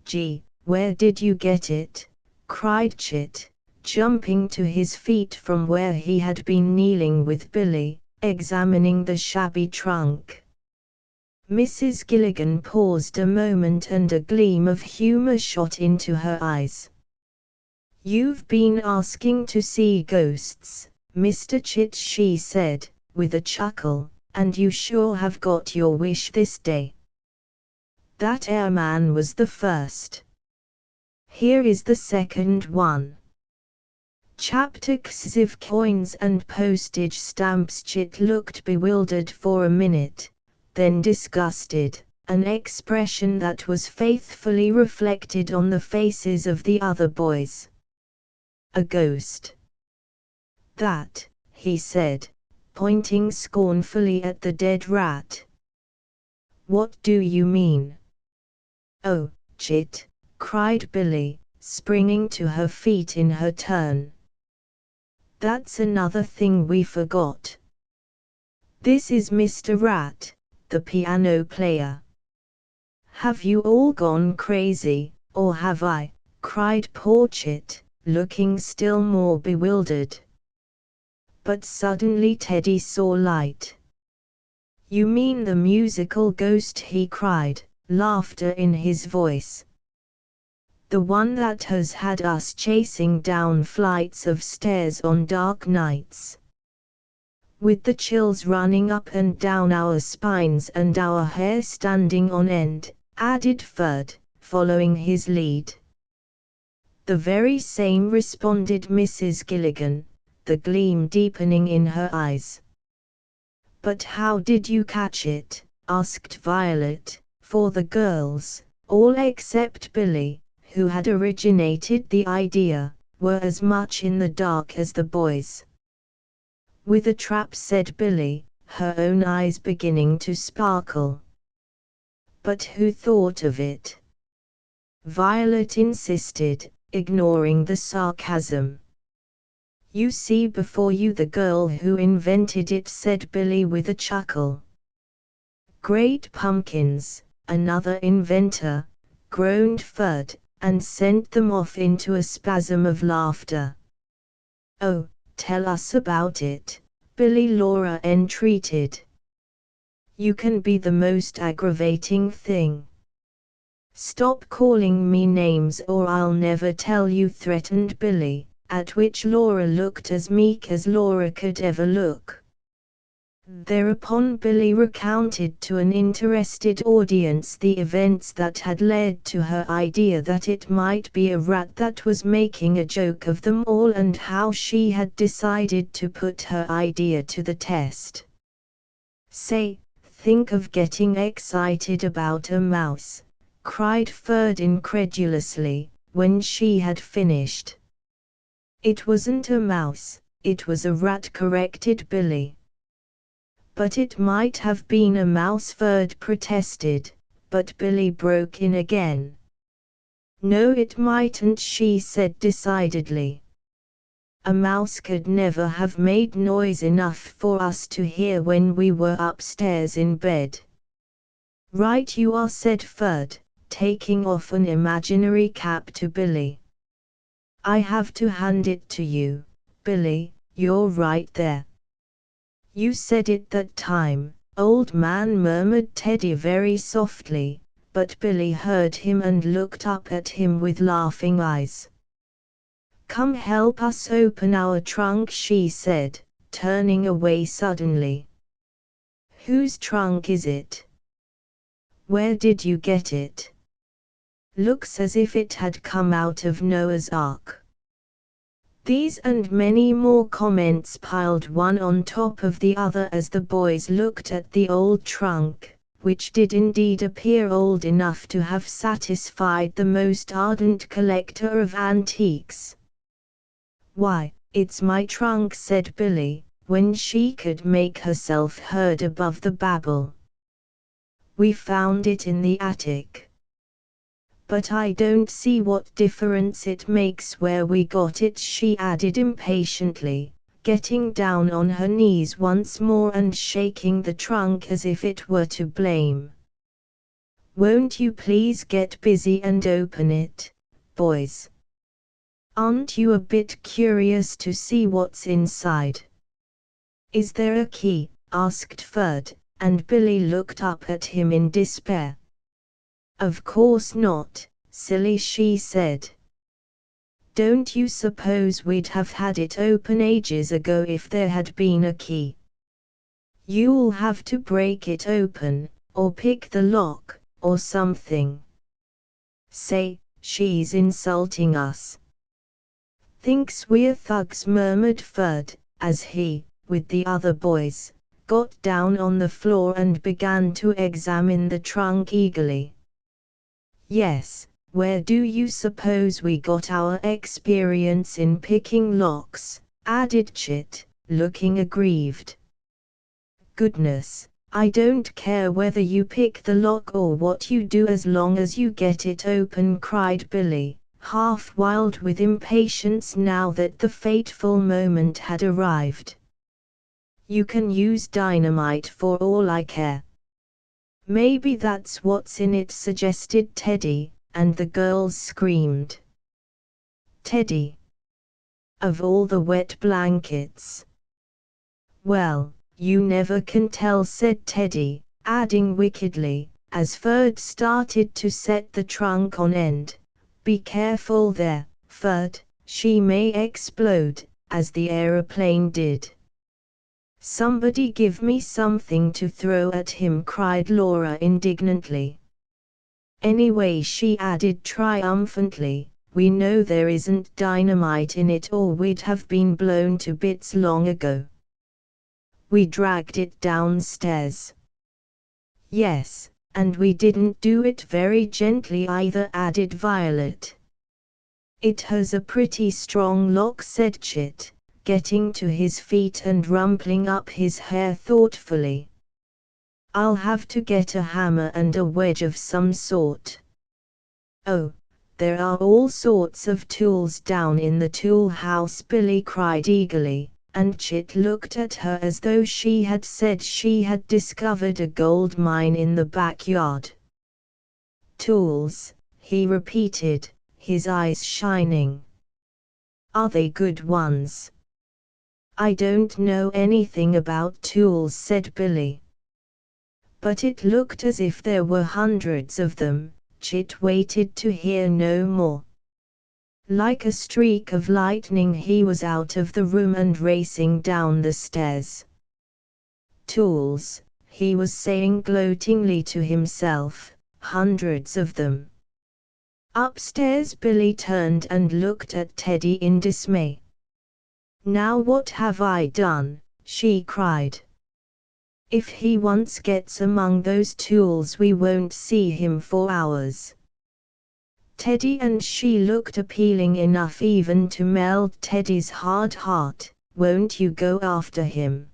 "Gee, where did you get it?" cried Chit, jumping to his feet from where he had been kneeling with Billie, examining the shabby trunk. Mrs. Gilligan paused a moment and a gleam of humor shot into her eyes. "You've been asking to see ghosts, Mr. Chit," she said, with a chuckle, and you sure have got your wish this day. That airman was the first. Here is the second one. Chapter Xiv coins and postage stamps. Chit looked bewildered for a minute, then disgusted, an expression that was faithfully reflected on the faces of the other boys. A ghost. That, he said, pointing scornfully at the dead rat. What do you mean? Oh, Chit, cried Billie, springing to her feet in her turn. That's another thing we forgot. This is Mr. Rat, the piano player. Have you all gone crazy, or have I? Cried poor Chit, looking still more bewildered. But suddenly Teddy saw light. You mean the musical ghost, he cried, laughter in his voice. The one that has had us chasing down flights of stairs on dark nights. With the chills running up and down our spines and our hair standing on end, added Ferd, following his lead. The very same, responded Mrs. Gilligan, the gleam deepening in her eyes. But how did you catch it? Asked Violet, for the girls, all except Billie, who had originated the idea, were as much in the dark as the boys. With a trap, said Billie, her own eyes beginning to sparkle. But who thought of it? Violet insisted, ignoring the sarcasm. You see before you the girl who invented it, said Billie with a chuckle. Great pumpkins, another inventor, groaned Ferd, and sent them off into a spasm of laughter. Oh, tell us about it, Billie, Laura entreated. You can be the most aggravating thing. Stop calling me names or I'll never tell you, threatened Billie, at which Laura looked as meek as Laura could ever look. Thereupon Billie recounted to an interested audience the events that had led to her idea that it might be a rat that was making a joke of them all, and how she had decided to put her idea to the test. Say, think of getting excited about a mouse, cried Ferd incredulously, when she had finished. It wasn't a mouse, it was a rat, corrected Billie. But it might have been a mouse, Ferd protested, but Billie broke in again. No, it mightn't, she said decidedly. A mouse could never have made noise enough for us to hear when we were upstairs in bed. Right you are, said Ferd, taking off an imaginary cap to Billie. I have to hand it to you, Billie, you're right there. You said it that time, old man, murmured Teddy very softly, but Billie heard him and looked up at him with laughing eyes. Come help us open our trunk, she said, turning away suddenly. Whose trunk is it? Where did you get it? Looks as if it had come out of Noah's Ark. These and many more comments piled one on top of the other as the boys looked at the old trunk, which did indeed appear old enough to have satisfied the most ardent collector of antiques. Why, it's my trunk, said Billie, when she could make herself heard above the babble. We found it in the attic. But I don't see what difference it makes where we got it, she added impatiently, getting down on her knees once more and shaking the trunk as if it were to blame. Won't you please get busy and open it, boys? Aren't you a bit curious to see what's inside? Is there a key? Asked Ferd, and Billie looked up at him in despair. Of course not, silly, she said. Don't you suppose we'd have had it open ages ago if there had been a key? You'll have to break it open, or pick the lock, or something. Say, she's insulting us. Thinks we're thugs, murmured Ferd, as he, with the other boys, got down on the floor and began to examine the trunk eagerly. Yes, where do you suppose we got our experience in picking locks? Added Chit, looking aggrieved. Goodness, I don't care whether you pick the lock or what you do as long as you get it open, cried Billie, half wild with impatience now that the fateful moment had arrived. You can use dynamite for all I care. Maybe that's what's in it, suggested Teddy, and the girls screamed. Teddy! Of all the wet blankets! Well, you never can tell, said Teddy, adding wickedly, as Ferd started to set the trunk on end. Be careful there, Ferd, she may explode, as the aeroplane did. Somebody give me something to throw at him, cried Laura indignantly. Anyway, she added triumphantly, we know there isn't dynamite in it or we'd have been blown to bits long ago. We dragged it downstairs. Yes, and we didn't do it very gently either, added Violet. It has a pretty strong lock, said Chit, getting to his feet and rumpling up his hair thoughtfully. I'll have to get a hammer and a wedge of some sort. Oh, there are all sorts of tools down in the tool house, Billie cried eagerly, and Chit looked at her as though she had said she had discovered a gold mine in the backyard. Tools, he repeated, his eyes shining. Are they good ones? I don't know anything about tools, said Billie. But it looked as if there were hundreds of them. Chit waited to hear no more. Like a streak of lightning he was out of the room and racing down the stairs. Tools, he was saying gloatingly to himself, hundreds of them. Upstairs Billie turned and looked at Teddy in dismay. Now what have I done? She cried. If he once gets among those tools we won't see him for hours. Teddy and she looked appealing enough even to melt Teddy's hard heart. Won't you go after him?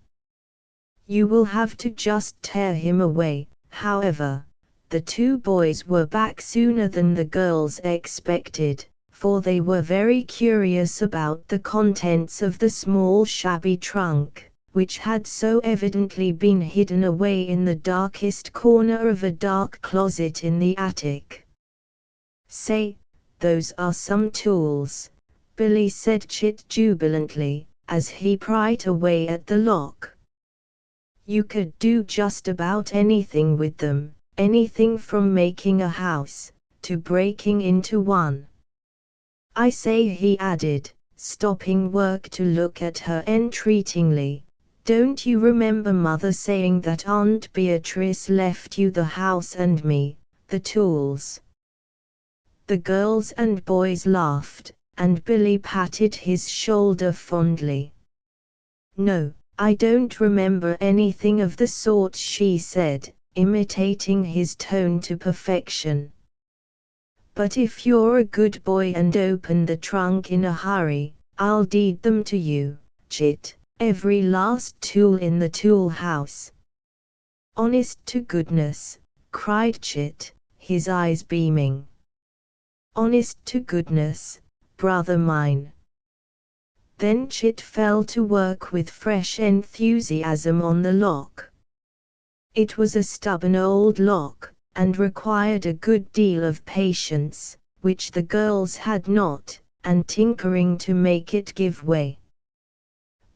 You will have to just tear him away. However, the two boys were back sooner than the girls expected, for they were very curious about the contents of the small shabby trunk, which had so evidently been hidden away in the darkest corner of a dark closet in the attic. Say, those are some tools, Billie said Chit jubilantly, as he pried away at the lock. You could do just about anything with them, anything from making a house, to breaking into one. I say, he added, stopping work to look at her entreatingly, don't you remember Mother saying that Aunt Beatrice left you the house and me, the tools? The girls and boys laughed, and Billie patted his shoulder fondly. No, I don't remember anything of the sort, she said, imitating his tone to perfection. But if you're a good boy and open the trunk in a hurry, I'll deed them to you, Chit, every last tool in the tool house. Honest to goodness, cried Chit, his eyes beaming. Honest to goodness, brother mine. Then Chit fell to work with fresh enthusiasm on the lock. It was a stubborn old lock, and required a good deal of patience, which the girls had not, and tinkering to make it give way.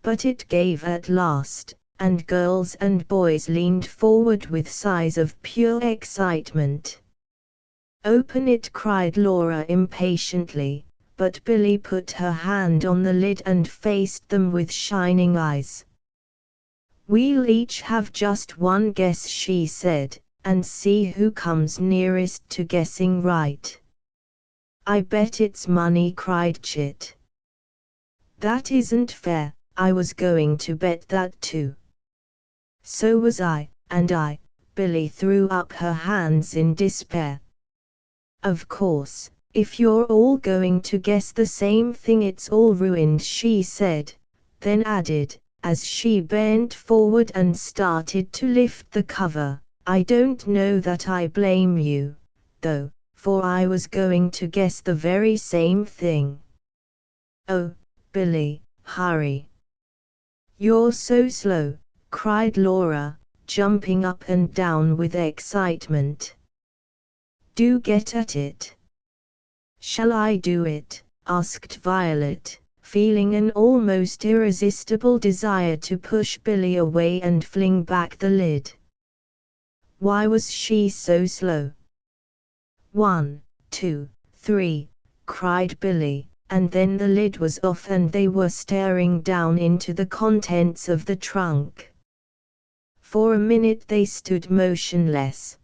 But it gave at last, and girls and boys leaned forward with sighs of pure excitement. Open it, cried Laura impatiently, but Billie put her hand on the lid and faced them with shining eyes. We'll each have just one guess, she said, and see who comes nearest to guessing right. I bet it's money, cried Chit. That isn't fair, I was going to bet that too. So was I, and I. Billie threw up her hands in despair. Of course, if you're all going to guess the same thing, it's all ruined, she said, then added, as she bent forward and started to lift the cover, I don't know that I blame you, though, for I was going to guess the very same thing. Oh, Billie, hurry. You're so slow, cried Laura, jumping up and down with excitement. Do get at it. Shall I do it? Asked Violet, feeling an almost irresistible desire to push Billie away and fling back the lid. Why was she so slow? 1, 2, 3, cried Billie, and then the lid was off and they were staring down into the contents of the trunk. For a minute they stood motionless.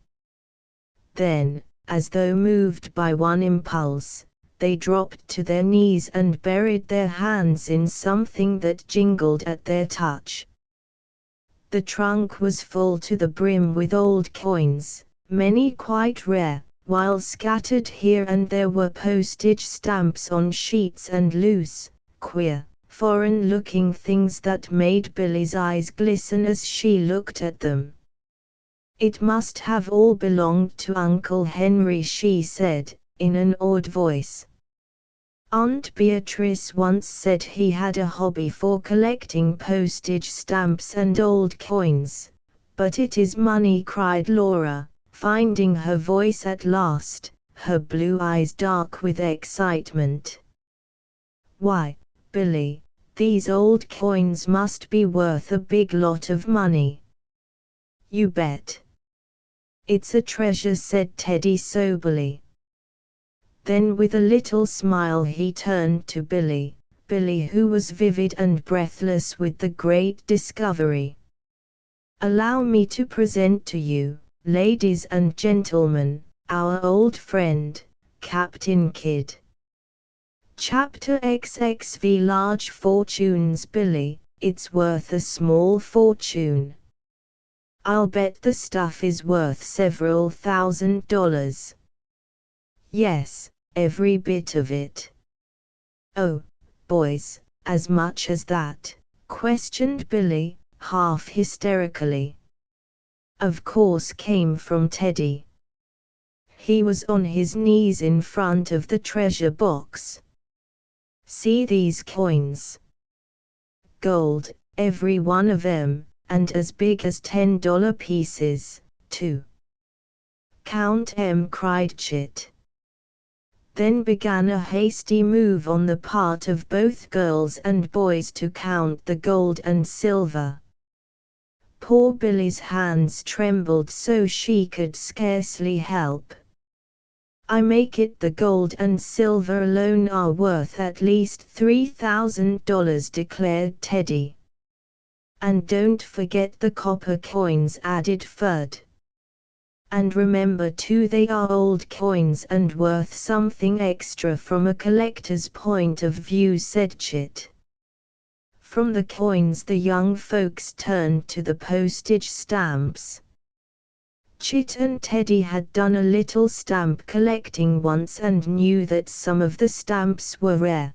Then, as though moved by one impulse, they dropped to their knees and buried their hands in something that jingled at their touch. The trunk was full to the brim with old coins, many quite rare, while scattered here and there were postage stamps on sheets and loose, queer, foreign-looking things that made Billie's eyes glisten as she looked at them. It must have all belonged to Uncle Henry, she said, in an awed voice. Aunt Beatrice once said he had a hobby for collecting postage stamps and old coins. But it is money, cried Laura, finding her voice at last, her blue eyes dark with excitement. Why, Billie, these old coins must be worth a big lot of money. You bet. It's a treasure, said Teddy soberly. Then with a little smile he turned to Billie, who was vivid and breathless with the great discovery. Allow me to present to you, ladies and gentlemen, our old friend, Captain Kidd. Chapter XXV Large Fortunes. Billie, it's worth a small fortune. I'll bet the stuff is worth several $1,000s. Yes, every bit of it. Oh, boys, as much as that? Questioned Billie, half hysterically. Of course, came from Teddy. He was on his knees in front of the treasure box. See these coins? Gold, every one of 'em. And as big as $10 pieces, too. Count 'em, cried Chit. Then began a hasty move on the part of both girls and boys to count the gold and silver. Poor Billie's hands trembled so she could scarcely help. I make it the gold and silver alone are worth at least $3,000, declared Teddy. And don't forget the copper coins, added Fudd. And remember too, they are old coins and worth something extra from a collector's point of view, said Chit. From the coins the young folks turned to the postage stamps. Chit and Teddy had done a little stamp collecting once and knew that some of the stamps were rare.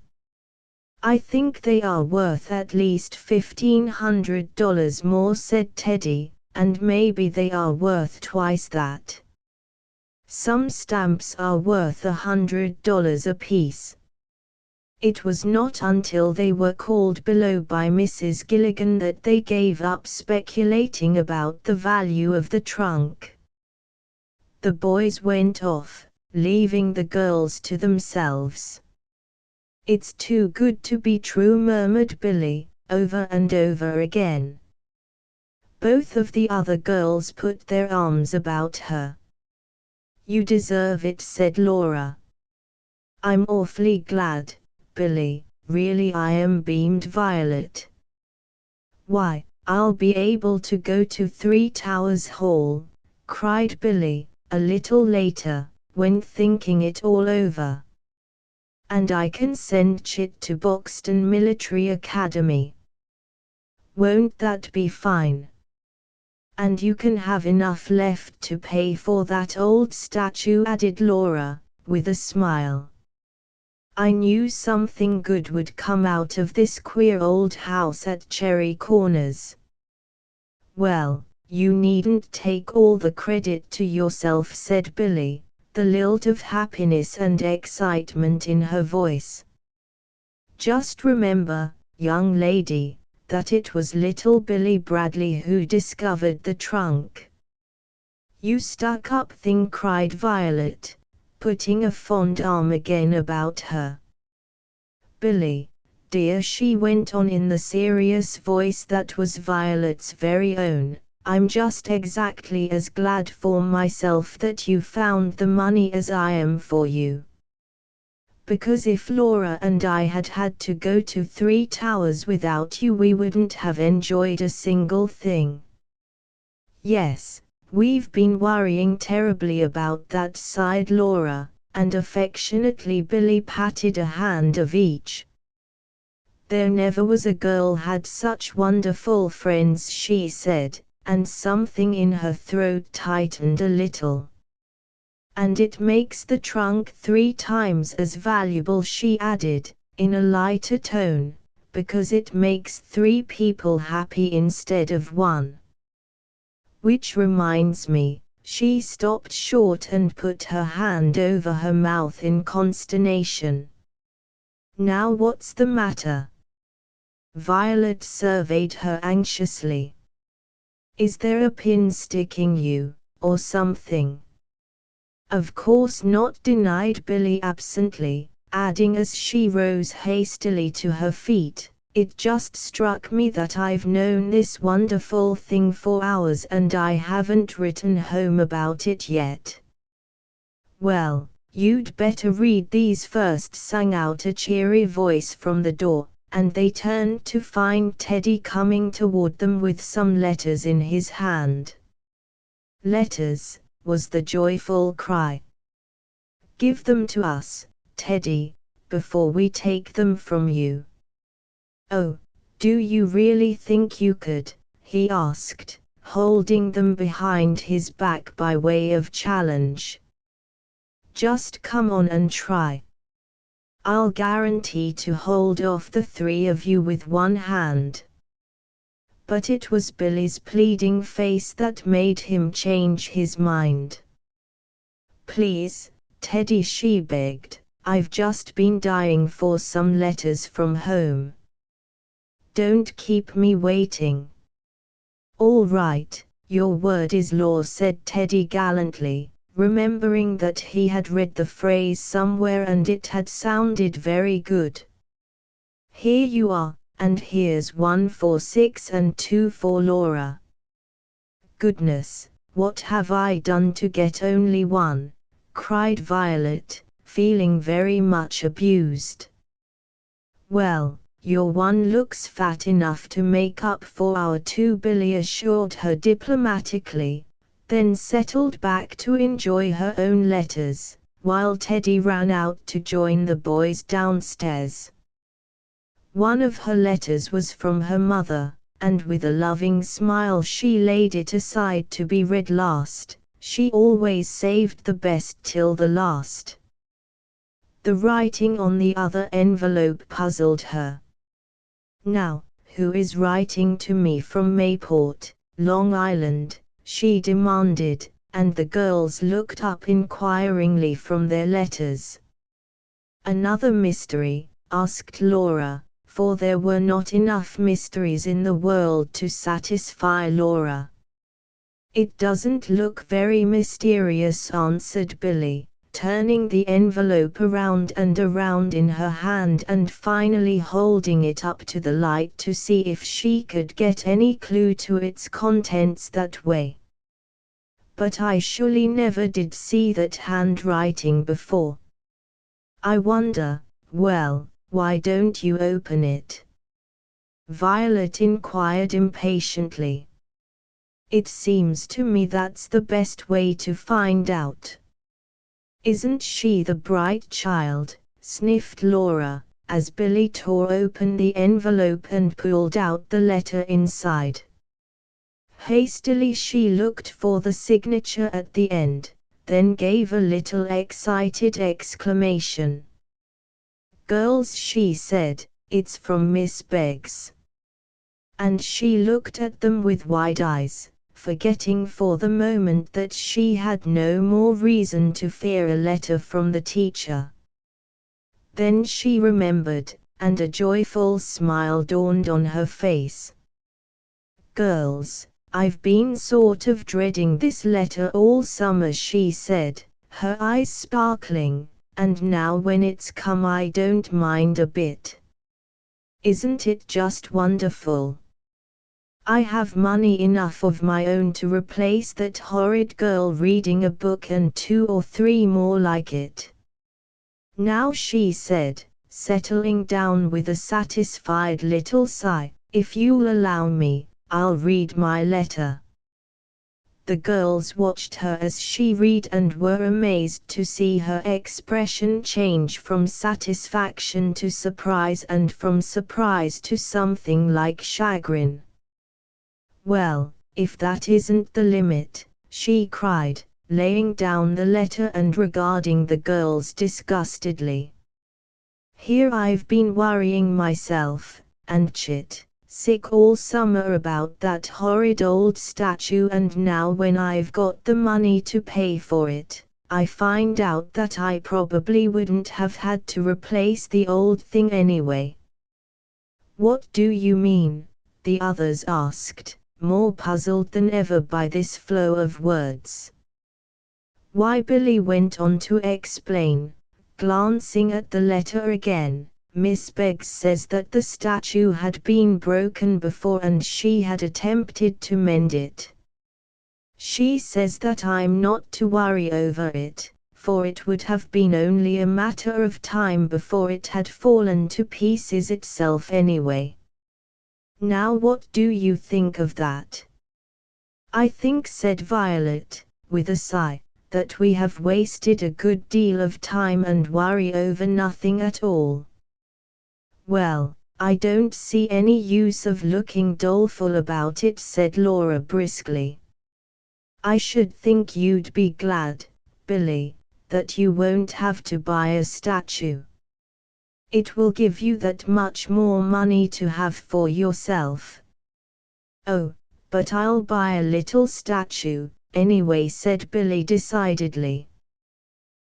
I think they are worth at least $1,500 more, said Teddy, and maybe they are worth twice that. Some stamps are worth $100 apiece. It was not until they were called below by Mrs. Gilligan that they gave up speculating about the value of the trunk. The boys went off, leaving the girls to themselves. It's too good to be true, murmured Billie, over and over again. Both of the other girls put their arms about her. You deserve it, said Laura. I'm awfully glad, Billie, really I am, beamed Violet. Why, I'll be able to go to Three Towers Hall, cried Billie, a little later, when thinking it all over. And I can send Chit to Boxton Military Academy. Won't that be fine? And you can have enough left to pay for that old statue, added Laura, with a smile. I knew something good would come out of this queer old house at Cherry Corners. Well, you needn't take all the credit to yourself, said Billie, the lilt of happiness and excitement in her voice. Just remember, young lady, that it was little Billie Bradley who discovered the trunk. You stuck-up thing, cried Violet, putting a fond arm again about her. Billie, dear, she went on in the serious voice that was Violet's very own, I'm just exactly as glad for myself that you found the money as I am for you. Because if Laura and I had had to go to Three Towers without you, we wouldn't have enjoyed a single thing. Yes, we've been worrying terribly about that, sighed Laura, and affectionately Billie patted a hand of each. There never was a girl had such wonderful friends, she said, and something in her throat tightened a little. And it makes the trunk 3 times as valuable, she added, in a lighter tone, because it makes 3 people happy instead of 1. Which reminds me, she stopped short and put her hand over her mouth in consternation. Now what's the matter? Violet surveyed her anxiously. Is there a pin sticking you, or something? Of course not, denied Billie absently, adding as she rose hastily to her feet, it just struck me that I've known this wonderful thing for hours and I haven't written home about it yet. Well, you'd better read these first, sang out a cheery voice from the door, and they turned to find Teddy coming toward them with some letters in his hand. Letters, was the joyful cry. Give them to us, Teddy, before we take them from you. Oh, do you really think you could? He asked, holding them behind his back by way of challenge. Just come on and try. I'll guarantee to hold off the 3 of you with one hand. But it was Billie's pleading face that made him change his mind. Please, Teddy, she begged, I've just been dying for some letters from home. Don't keep me waiting. All right, your word is law, said Teddy gallantly, remembering that he had read the phrase somewhere and it had sounded very good. Here you are, and here's 1 for 6 and 2 for Laura. Goodness, what have I done to get only 1? Cried Violet, feeling very much abused. Well, your 1 looks fat enough to make up for our 2, Billie assured her diplomatically, then settled back to enjoy her own letters, while Teddy ran out to join the boys downstairs. One of her letters was from her mother, and with a loving smile she laid it aside to be read last. She always saved the best till the last. The writing on the other envelope puzzled her. Now, who is writing to me from Mayport, Long Island? She demanded, and the girls looked up inquiringly from their letters. Another mystery? Asked Laura, for there were not enough mysteries in the world to satisfy Laura. It doesn't look very mysterious, answered Billie, turning the envelope around and around in her hand and finally holding it up to the light to see if she could get any clue to its contents that way. But I surely never did see that handwriting before. I wonder, well, why don't you open it? Violet inquired impatiently. It seems to me that's the best way to find out. Isn't she the bright child? Sniffed Laura, as Billie tore open the envelope and pulled out the letter inside. Hastily she looked for the signature at the end, then gave a little excited exclamation. "Girls," she said, "it's from Miss Beggs." And she looked at them with wide eyes, forgetting for the moment that she had no more reason to fear a letter from the teacher. Then she remembered, and a joyful smile dawned on her face. "Girls, I've been sort of dreading this letter all summer," she said, her eyes sparkling, "and now when it's come I don't mind a bit. Isn't it just wonderful? I have money enough of my own to replace that horrid girl reading a book and 2 or 3 more like it. Now," she said, settling down with a satisfied little sigh, "if you'll allow me, I'll read my letter." The girls watched her as she read and were amazed to see her expression change from satisfaction to surprise and from surprise to something like chagrin. "Well, if that isn't the limit," she cried, laying down the letter and regarding the girls disgustedly. "Here I've been worrying myself, and sick all summer about that horrid old statue, and now when I've got the money to pay for it, I find out that I probably wouldn't have had to replace the old thing anyway." "What do you mean?" the others asked, more puzzled than ever by this flow of words. "Why," Billie went on to explain, glancing at the letter again, "Miss Beggs says that the statue had been broken before and she had attempted to mend it. She says that I'm not to worry over it, for it would have been only a matter of time before it had fallen to pieces itself anyway. Now what do you think of that?" "I think," said Violet, with a sigh, "that we have wasted a good deal of time and worry over nothing at all." "Well, I don't see any use of looking doleful about it," said Laura briskly. "I should think you'd be glad, Billie, that you won't have to buy a statue. It will give you that much more money to have for yourself." "Oh, but I'll buy a little statue, anyway," said Billie decidedly.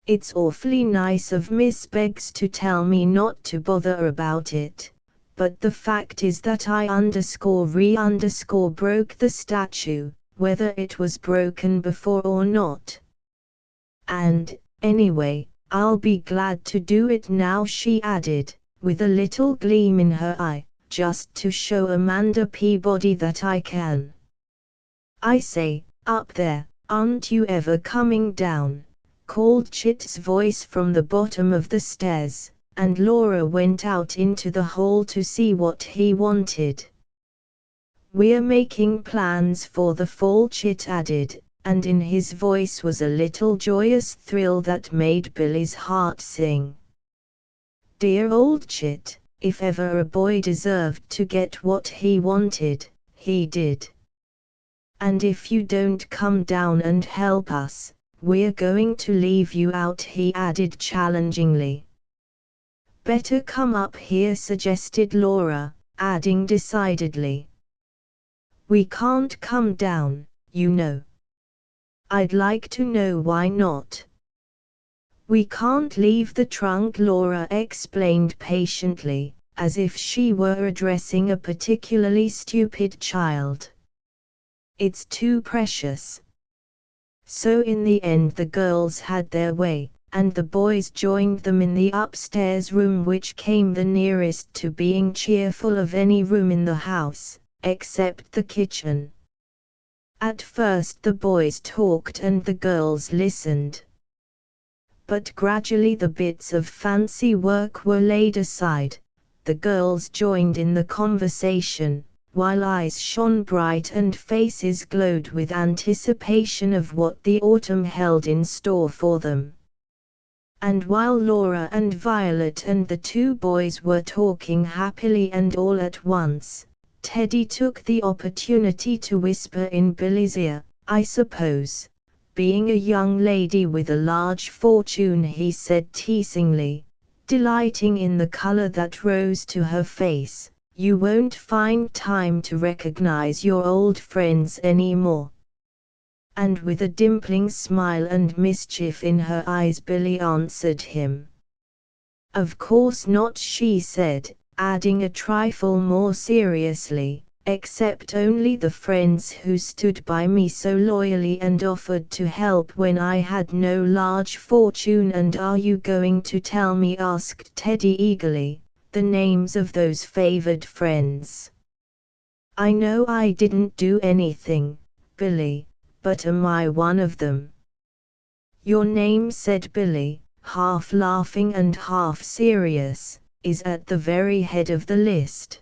"It's awfully nice of Miss Beggs to tell me not to bother about it, but the fact is that I broke the statue, whether it was broken before or not. And, anyway, I'll be glad to do it now," she added, with a little gleam in her eye, "just to show Amanda Peabody that I can. I say, up there, aren't you ever coming down?" called Chit's voice from the bottom of the stairs, and Laura went out into the hall to see what he wanted. "We're making plans for the fall," Chit added, and in his voice was a little joyous thrill that made Billie's heart sing. Dear old Chit, if ever a boy deserved to get what he wanted, he did. "And if you don't come down and help us, we're going to leave you out," he added challengingly. "Better come up here," suggested Laura, adding decidedly. "We can't come down, you know." "I'd like to know why not." "We can't leave the trunk," Laura explained patiently, as if she were addressing a particularly stupid child. "It's too precious." So in the end the girls had their way, and the boys joined them in the upstairs room, which came the nearest to being cheerful of any room in the house, except the kitchen. At first the boys talked and the girls listened. But gradually the bits of fancy work were laid aside, The girls joined in the conversation, while eyes shone bright and faces glowed with anticipation of what the autumn held in store for them. And while Laura and Violet and the two boys were talking happily and all at once, Teddy took the opportunity to whisper in Billie's ear, "I suppose, being a young lady with a large fortune," he said teasingly, delighting in the color that rose to her face, "you won't find time to recognize your old friends anymore." And with a dimpling smile and mischief in her eyes, Billie answered him. "Of course not," she said, adding a trifle more seriously, "except only the friends who stood by me so loyally and offered to help when I had no large fortune." "And are you going to tell me," asked Teddy eagerly, "the names of those favored friends? I know I didn't do anything, Billie, but am I one of them?" "Your name," said Billie, half laughing and half serious, "is at the very head of the list."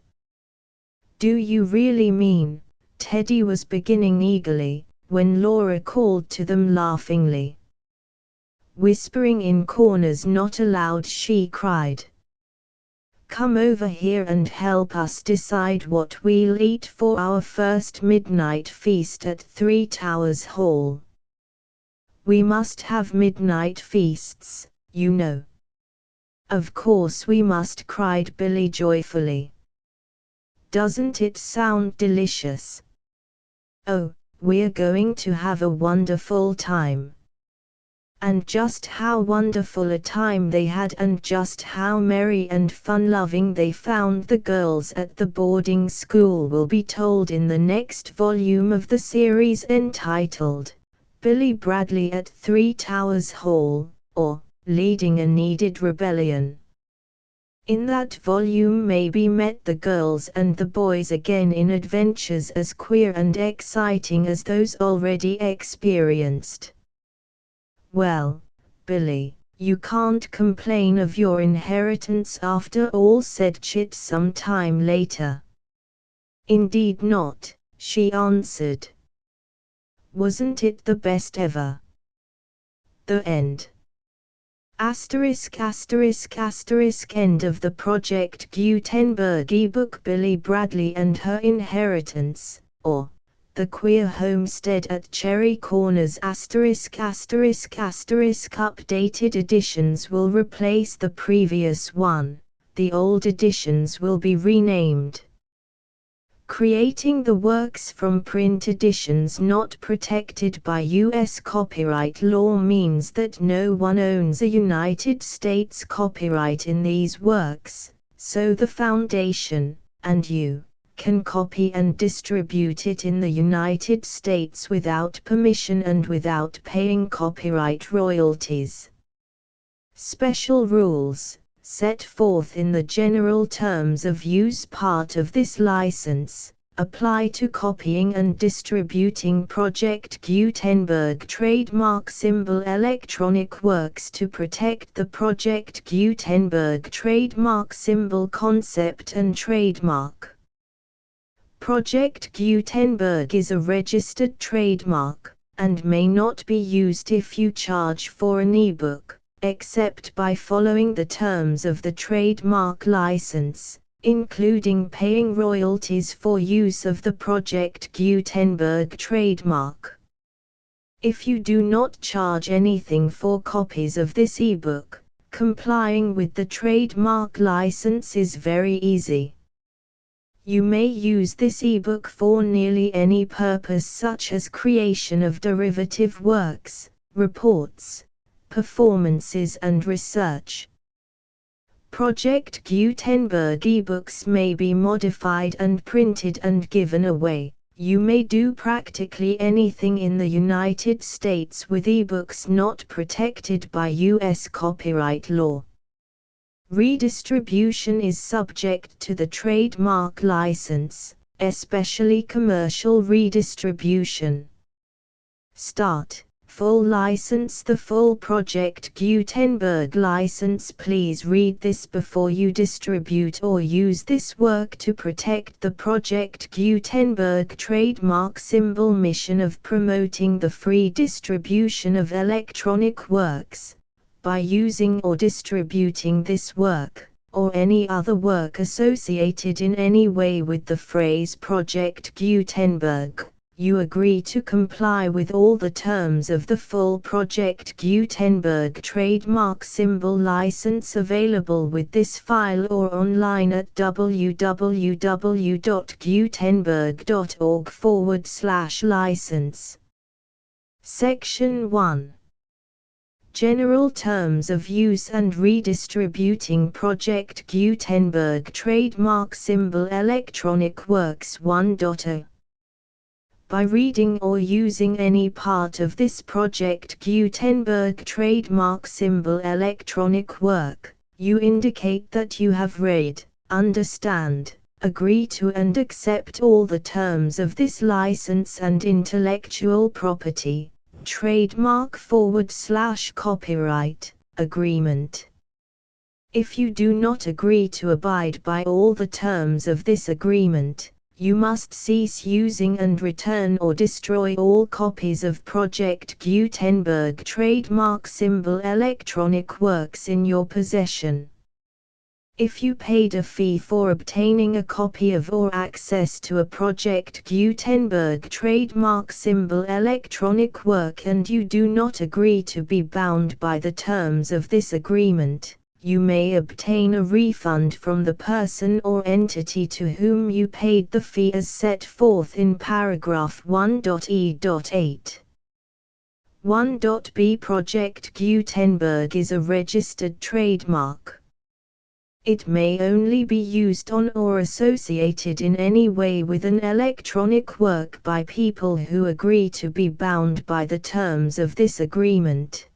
"Do you really mean?" Teddy was beginning eagerly, when Laura called to them laughingly. Whispering in corners not aloud, she cried, "Come over here and help us decide what we'll eat for our first midnight feast at Three Towers Hall. We must have midnight feasts, you know." "Of course we must," cried Billie joyfully. "Doesn't it sound delicious? Oh, we're going to have a wonderful time." And just how wonderful a time they had, and just how merry and fun-loving they found the girls at the boarding school, will be told in the next volume of the series entitled, Billie Bradley at Three Towers Hall, or, Leading a Needed Rebellion. In that volume may be met the girls and the boys again in adventures as queer and exciting as those already experienced. "Well, Billie, you can't complain of your inheritance after all," said Chit some time later. "Indeed not," she answered. "Wasn't it the best ever?" The end. End of the Project Gutenberg ebook Billie Bradley and Her Inheritance, or The Queer Homestead at Cherry Corners. Updated editions will replace the previous one, the old editions will be renamed. Creating the works from print editions not protected by U.S. copyright law means that no one owns a United States copyright in these works, so the Foundation, and you, can copy and distribute it in the United States without permission and without paying copyright royalties. Special rules, set forth in the general terms of use part of this license, apply to copying and distributing Project Gutenberg trademark symbol electronic works to protect the Project Gutenberg trademark symbol concept and trademark. Project Gutenberg is a registered trademark, and may not be used if you charge for an ebook, except by following the terms of the trademark license, including paying royalties for use of the Project Gutenberg trademark. If you do not charge anything for copies of this ebook, complying with the trademark license is very easy. You may use this ebook for nearly any purpose, such as creation of derivative works, reports, performances and research. Project Gutenberg ebooks may be modified and printed and given away. You may do practically anything in the United States with ebooks not protected by U.S. copyright law. Redistribution is subject to the trademark license, especially commercial redistribution. Start, Full license. The full Project Gutenberg license. Please read this before you distribute or use this work to protect the Project Gutenberg trademark symbol mission of promoting the free distribution of electronic works. By using or distributing this work, or any other work associated in any way with the phrase Project Gutenberg, you agree to comply with all the terms of the full Project Gutenberg trademark symbol license available with this file or online at www.gutenberg.org/license. Section 1. General Terms of Use and Redistributing Project Gutenberg Trademark Symbol Electronic Works 1.0. By reading or using any part of this Project Gutenberg trademark symbol electronic work, you indicate that you have read, understand, agree to and accept all the terms of this license and intellectual property, trademark/copyright, agreement. If you do not agree to abide by all the terms of this agreement, you must cease using and return or destroy all copies of Project Gutenberg trademark symbol electronic works in your possession. If you paid a fee for obtaining a copy of or access to a Project Gutenberg trademark symbol electronic work and you do not agree to be bound by the terms of this agreement, you may obtain a refund from the person or entity to whom you paid the fee as set forth in paragraph 1.e.8. 1.b. Project Gutenberg is a registered trademark. It may only be used on or associated in any way with an electronic work by people who agree to be bound by the terms of this agreement.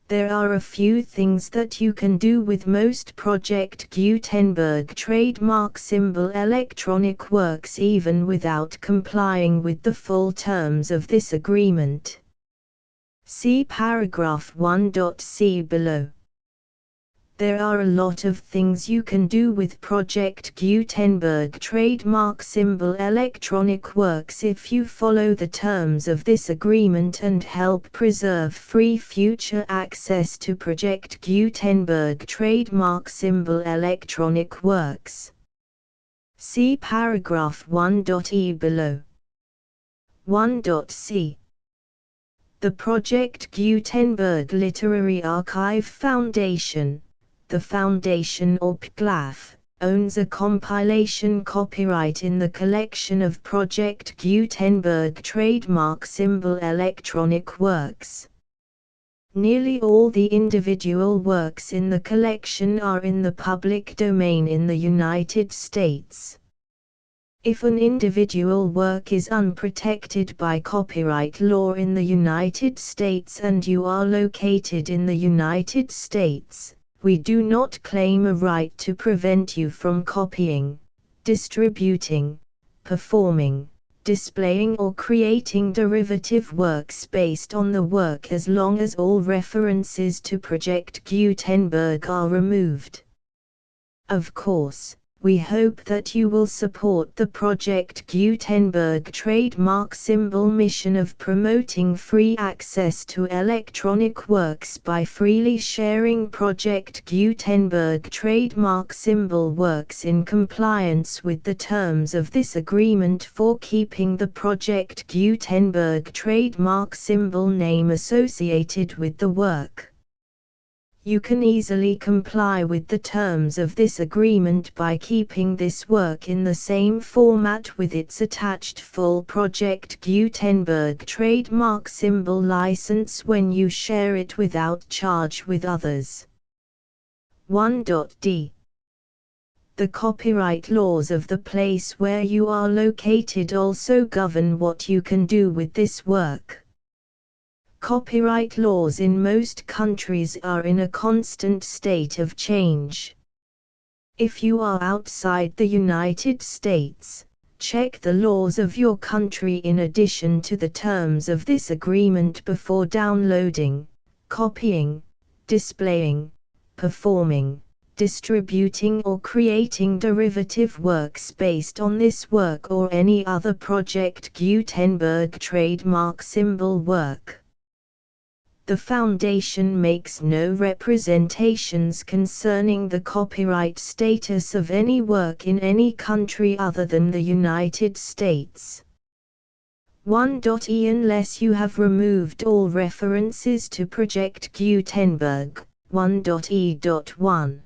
There are a few things that you can do with most Project Gutenberg trademark symbol electronic works even without complying with the full terms of this agreement. See paragraph 1.c below. There are a lot of things you can do with Project Gutenberg trademark symbol electronic works if you follow the terms of this agreement and help preserve free future access to Project Gutenberg trademark symbol electronic works. See paragraph 1.e below. 1.c. The Project Gutenberg Literary Archive Foundation, the Foundation or PGLAF, owns a compilation copyright in the collection of Project Gutenberg trademark symbol electronic works. Nearly all the individual works in the collection are in the public domain in the United States. If an individual work is unprotected by copyright law in the United States and you are located in the United States, we do not claim a right to prevent you from copying, distributing, performing, displaying or creating derivative works based on the work as long as all references to Project Gutenberg are removed. Of course, we hope that you will support the Project Gutenberg trademark symbol mission of promoting free access to electronic works by freely sharing Project Gutenberg trademark symbol works in compliance with the terms of this agreement for keeping the Project Gutenberg trademark symbol name associated with the work. You can easily comply with the terms of this agreement by keeping this work in the same format with its attached full Project Gutenberg trademark symbol license when you share it without charge with others. 1.d. The copyright laws of the place where you are located also govern what you can do with this work. Copyright laws in most countries are in a constant state of change. If you are outside the United States, Check the laws of your country in addition to the terms of this agreement before downloading, copying, displaying, performing, distributing or creating derivative works based on this work or any other Project Gutenberg trademark symbol work. The Foundation makes no representations concerning the copyright status of any work in any country other than the United States. 1.e Unless you have removed all references to Project Gutenberg, 1.e.1.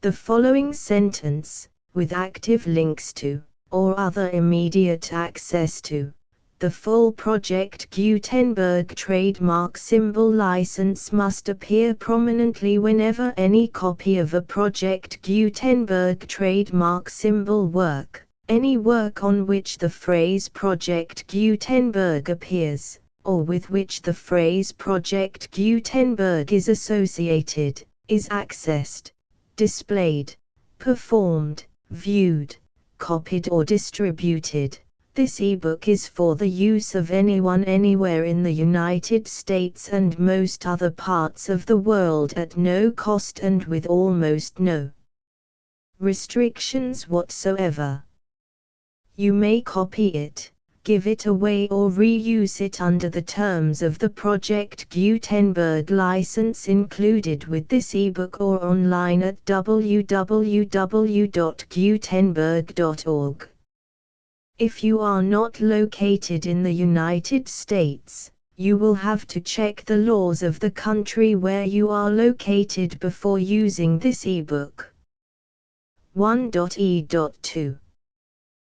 The following sentence, with active links to, or other immediate access to, the full Project Gutenberg trademark symbol license must appear prominently whenever any copy of a Project Gutenberg trademark symbol work, any work on which the phrase Project Gutenberg appears, or with which the phrase Project Gutenberg is associated, is accessed, displayed, performed, viewed, copied or distributed. This ebook is for the use of anyone anywhere in the United States and most other parts of the world at no cost and with almost no restrictions whatsoever. You may copy it, give it away or reuse it under the terms of the Project Gutenberg license included with this ebook or online at www.gutenberg.org. If you are not located in the United States, you will have to check the laws of the country where you are located before using this ebook. 1.e.2.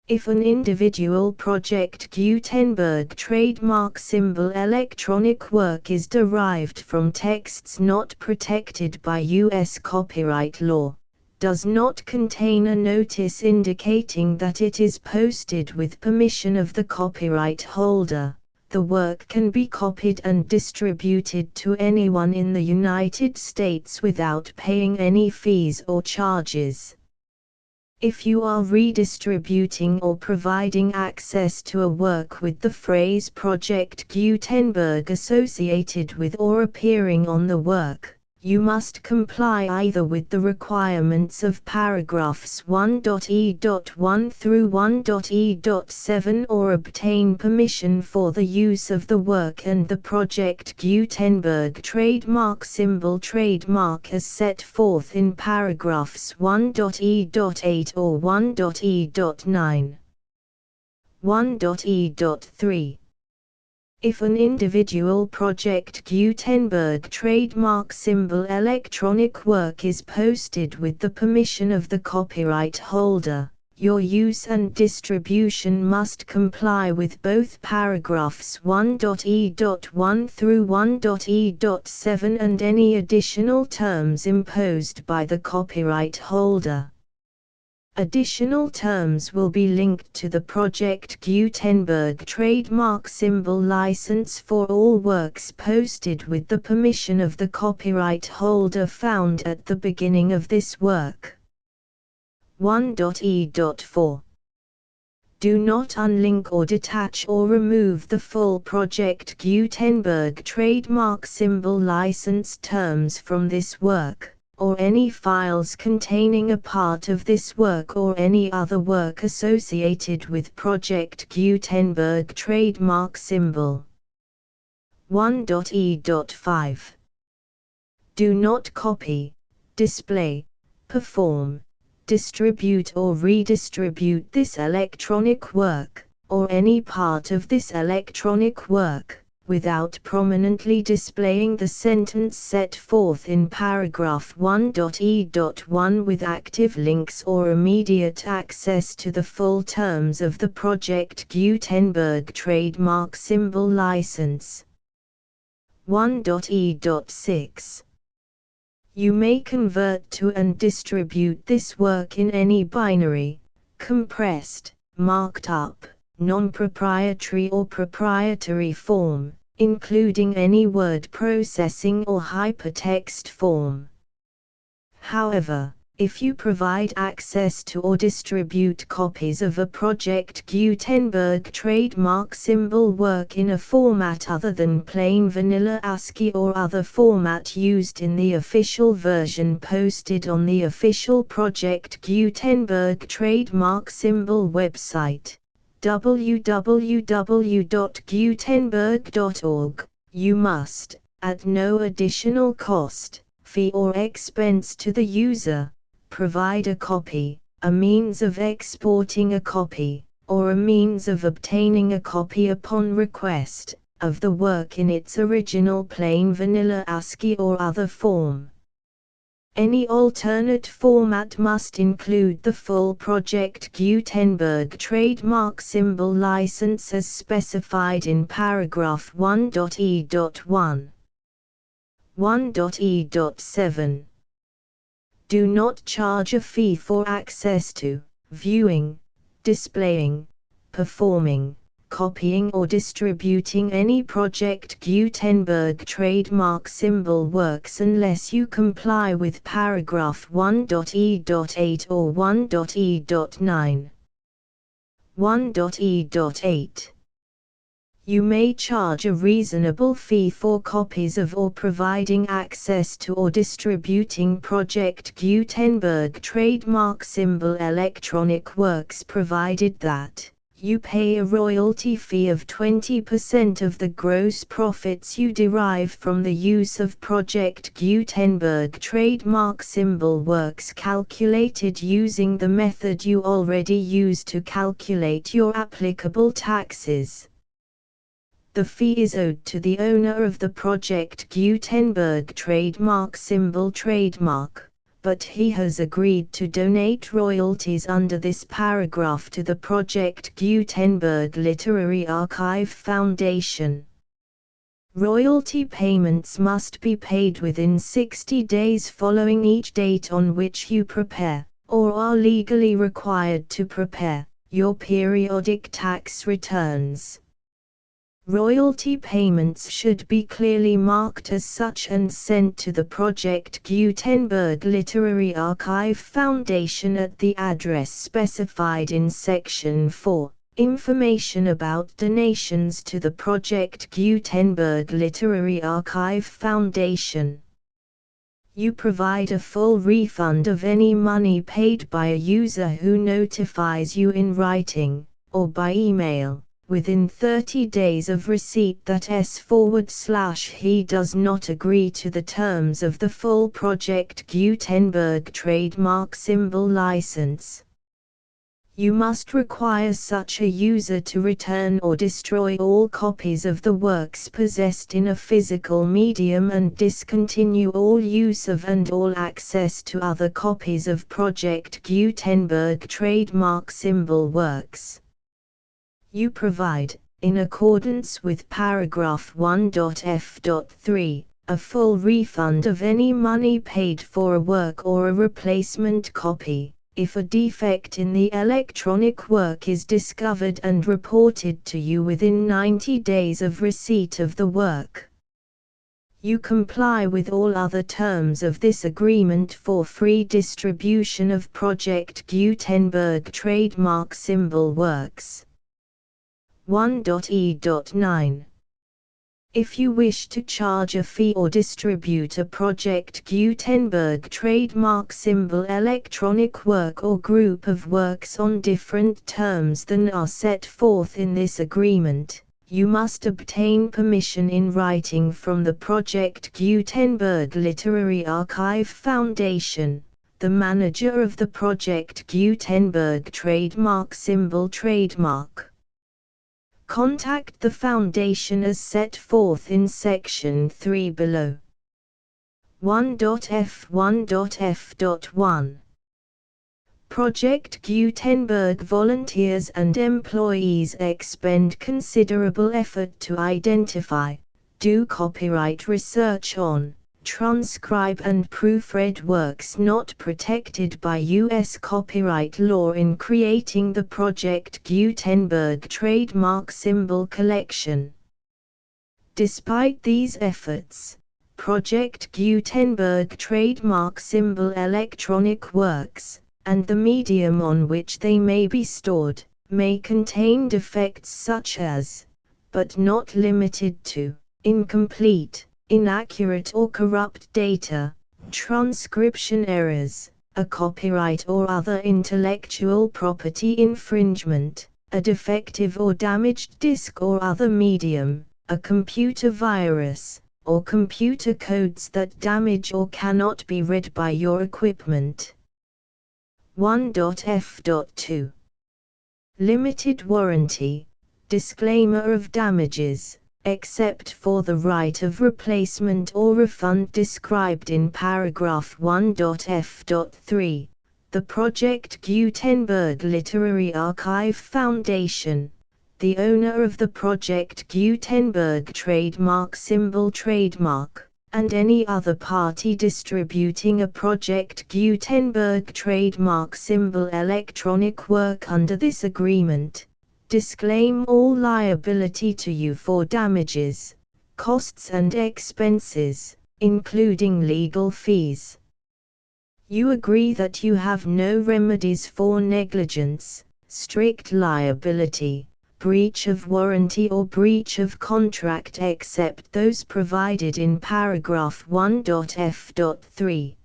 If an individual Project Gutenberg trademark symbol electronic work is derived from texts not protected by U.S. copyright law, does not contain a notice indicating that it is posted with permission of the copyright holder, the work can be copied and distributed to anyone in the United States without paying any fees or charges. If you are redistributing or providing access to a work with the phrase Project Gutenberg associated with or appearing on the work, you must comply either with the requirements of paragraphs 1.e.1 through 1.e.7 or obtain permission for the use of the work and the Project Gutenberg trademark symbol trademark as set forth in paragraphs 1.e.8 or 1.e.9. 1.e.3. If an individual Project Gutenberg trademark symbol electronic work is posted with the permission of the copyright holder, your use and distribution must comply with both paragraphs 1.e.1 through 1.e.7 and any additional terms imposed by the copyright holder. Additional terms will be linked to the Project Gutenberg trademark symbol license for all works posted with the permission of the copyright holder found at the beginning of this work. 1.e.4. Do not unlink or detach or remove the full Project Gutenberg trademark symbol license terms from this work, or any files containing a part of this work or any other work associated with Project Gutenberg trademark symbol. 1.e.5. Do not copy, display, perform, distribute or redistribute this electronic work, or any part of this electronic work, without prominently displaying the sentence set forth in paragraph 1.e.1 with active links or immediate access to the full terms of the Project Gutenberg trademark symbol license. 1.e.6. You may convert to and distribute this work in any binary, compressed, marked up, non-proprietary or proprietary form, including any word processing or hypertext form. However, If you provide access to or distribute copies of a Project Gutenberg trademark symbol work in a format other than plain vanilla ASCII or other format used in the official version posted on the official Project Gutenberg trademark symbol website, www.gutenberg.org, you must, at no additional cost, fee or expense to the user, provide a copy, a means of exporting a copy, or a means of obtaining a copy upon request, of the work in its original plain vanilla ASCII or other form. Any alternate format must include the full Project Gutenberg trademark symbol license as specified in paragraph 1.e.1. 1.e.7. Do not charge a fee for access to, viewing, displaying, performing, copying or distributing any Project Gutenberg trademark symbol works unless you comply with paragraph 1.e.8 or 1.e.9. 1.e.8. You may charge a reasonable fee for copies of or providing access to or distributing Project Gutenberg trademark symbol electronic works provided that you pay a royalty fee of 20% of the gross profits you derive from the use of Project Gutenberg trademark symbol works calculated using the method you already use to calculate your applicable taxes. The fee is owed to the owner of the Project Gutenberg trademark symbol trademark, but he has agreed to donate royalties under this paragraph to the Project Gutenberg Literary Archive Foundation. Royalty payments must be paid within 60 days following each date on which you prepare, or are legally required to prepare, your periodic tax returns. Royalty payments should be clearly marked as such and sent to the Project Gutenberg Literary Archive Foundation at the address specified in Section 4, Information about donations to the Project Gutenberg Literary Archive Foundation. You provide a full refund of any money paid by a user who notifies you in writing, or by email, within 30 days of receipt that he does not agree to the terms of the full Project Gutenberg trademark symbol license. You must require such a user to return or destroy all copies of the works possessed in a physical medium and discontinue all use of and all access to other copies of Project Gutenberg trademark symbol works. You provide, in accordance with paragraph 1.f.3, a full refund of any money paid for a work or a replacement copy, if a defect in the electronic work is discovered and reported to you within 90 days of receipt of the work. You comply with all other terms of this agreement for free distribution of Project Gutenberg trademark symbol works. 1.e.9. If you wish to charge a fee or distribute a Project Gutenberg trademark symbol electronic work or group of works on different terms than are set forth in this agreement, you must obtain permission in writing from the Project Gutenberg Literary Archive Foundation, the manager of the Project Gutenberg trademark symbol trademark. Contact the Foundation as set forth in Section 3 below. 1.f1.f.1. Project Gutenberg volunteers and employees expend considerable effort to identify, do copyright research on, transcribe and proofread works not protected by U.S. copyright law in creating the Project Gutenberg trademark symbol collection. Despite these efforts, Project Gutenberg trademark symbol electronic works, and the medium on which they may be stored, may contain defects such as, but not limited to, incomplete, inaccurate or corrupt data, transcription errors, a copyright or other intellectual property infringement, a defective or damaged disk or other medium, a computer virus, or computer codes that damage or cannot be read by your equipment. 1.f.2 Limited warranty. Disclaimer of damages, except for the right of replacement or refund described in paragraph 1.f.3. The Project Gutenberg Literary Archive Foundation, the owner of the Project Gutenberg trademark symbol trademark, and any other party distributing a Project Gutenberg trademark symbol electronic work under this agreement, disclaim all liability to you for damages, costs and expenses, including legal fees. You agree that you have no remedies for negligence, strict liability, breach of warranty or breach of contract except those provided in paragraph 1.f.3.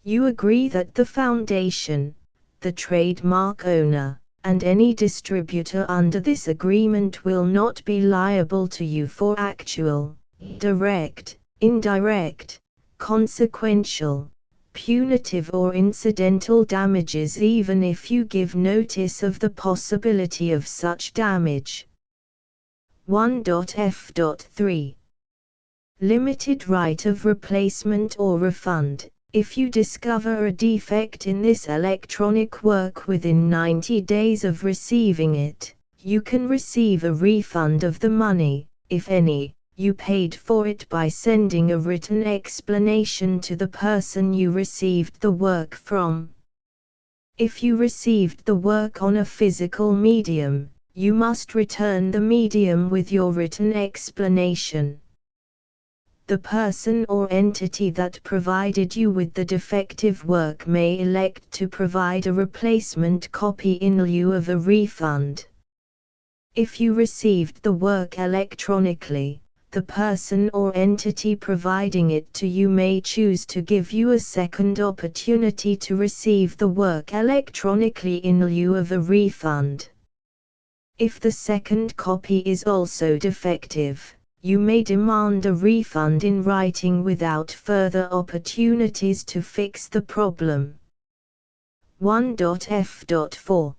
You agree that the Foundation, the trademark owner, and any distributor under this agreement will not be liable to you for actual, direct, indirect, consequential, punitive or incidental damages even if you give notice of the possibility of such damage. 1.f.3 Limited right of replacement or refund. If you discover a defect in this electronic work within 90 days of receiving it, you can receive a refund of the money, if any, you paid for it by sending a written explanation to the person you received the work from. If you received the work on a physical medium, you must return the medium with your written explanation. The person or entity that provided you with the defective work may elect to provide a replacement copy in lieu of a refund. If you received the work electronically, the person or entity providing it to you may choose to give you a second opportunity to receive the work electronically in lieu of a refund. If the second copy is also defective, you may demand a refund in writing without further opportunities to fix the problem. 1.f.4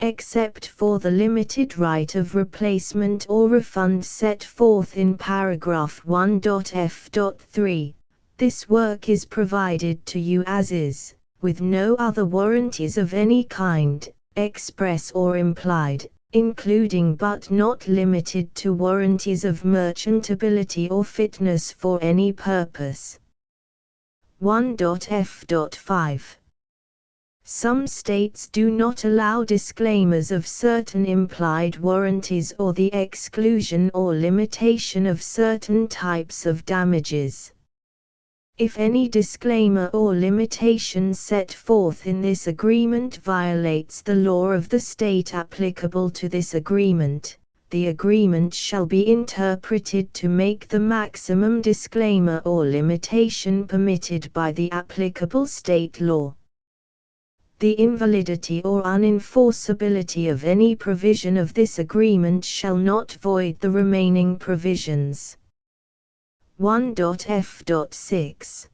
Except for the limited right of replacement or refund set forth in paragraph 1.f.3, this work is provided to you as is, with no other warranties of any kind, express or implied, including but not limited to warranties of merchantability or fitness for any purpose. 1.f.5 Some states do not allow disclaimers of certain implied warranties or the exclusion or limitation of certain types of damages. If any disclaimer or limitation set forth in this agreement violates the law of the state applicable to this agreement, the agreement shall be interpreted to make the maximum disclaimer or limitation permitted by the applicable state law. The invalidity or unenforceability of any provision of this agreement shall not void the remaining provisions. 1.f.6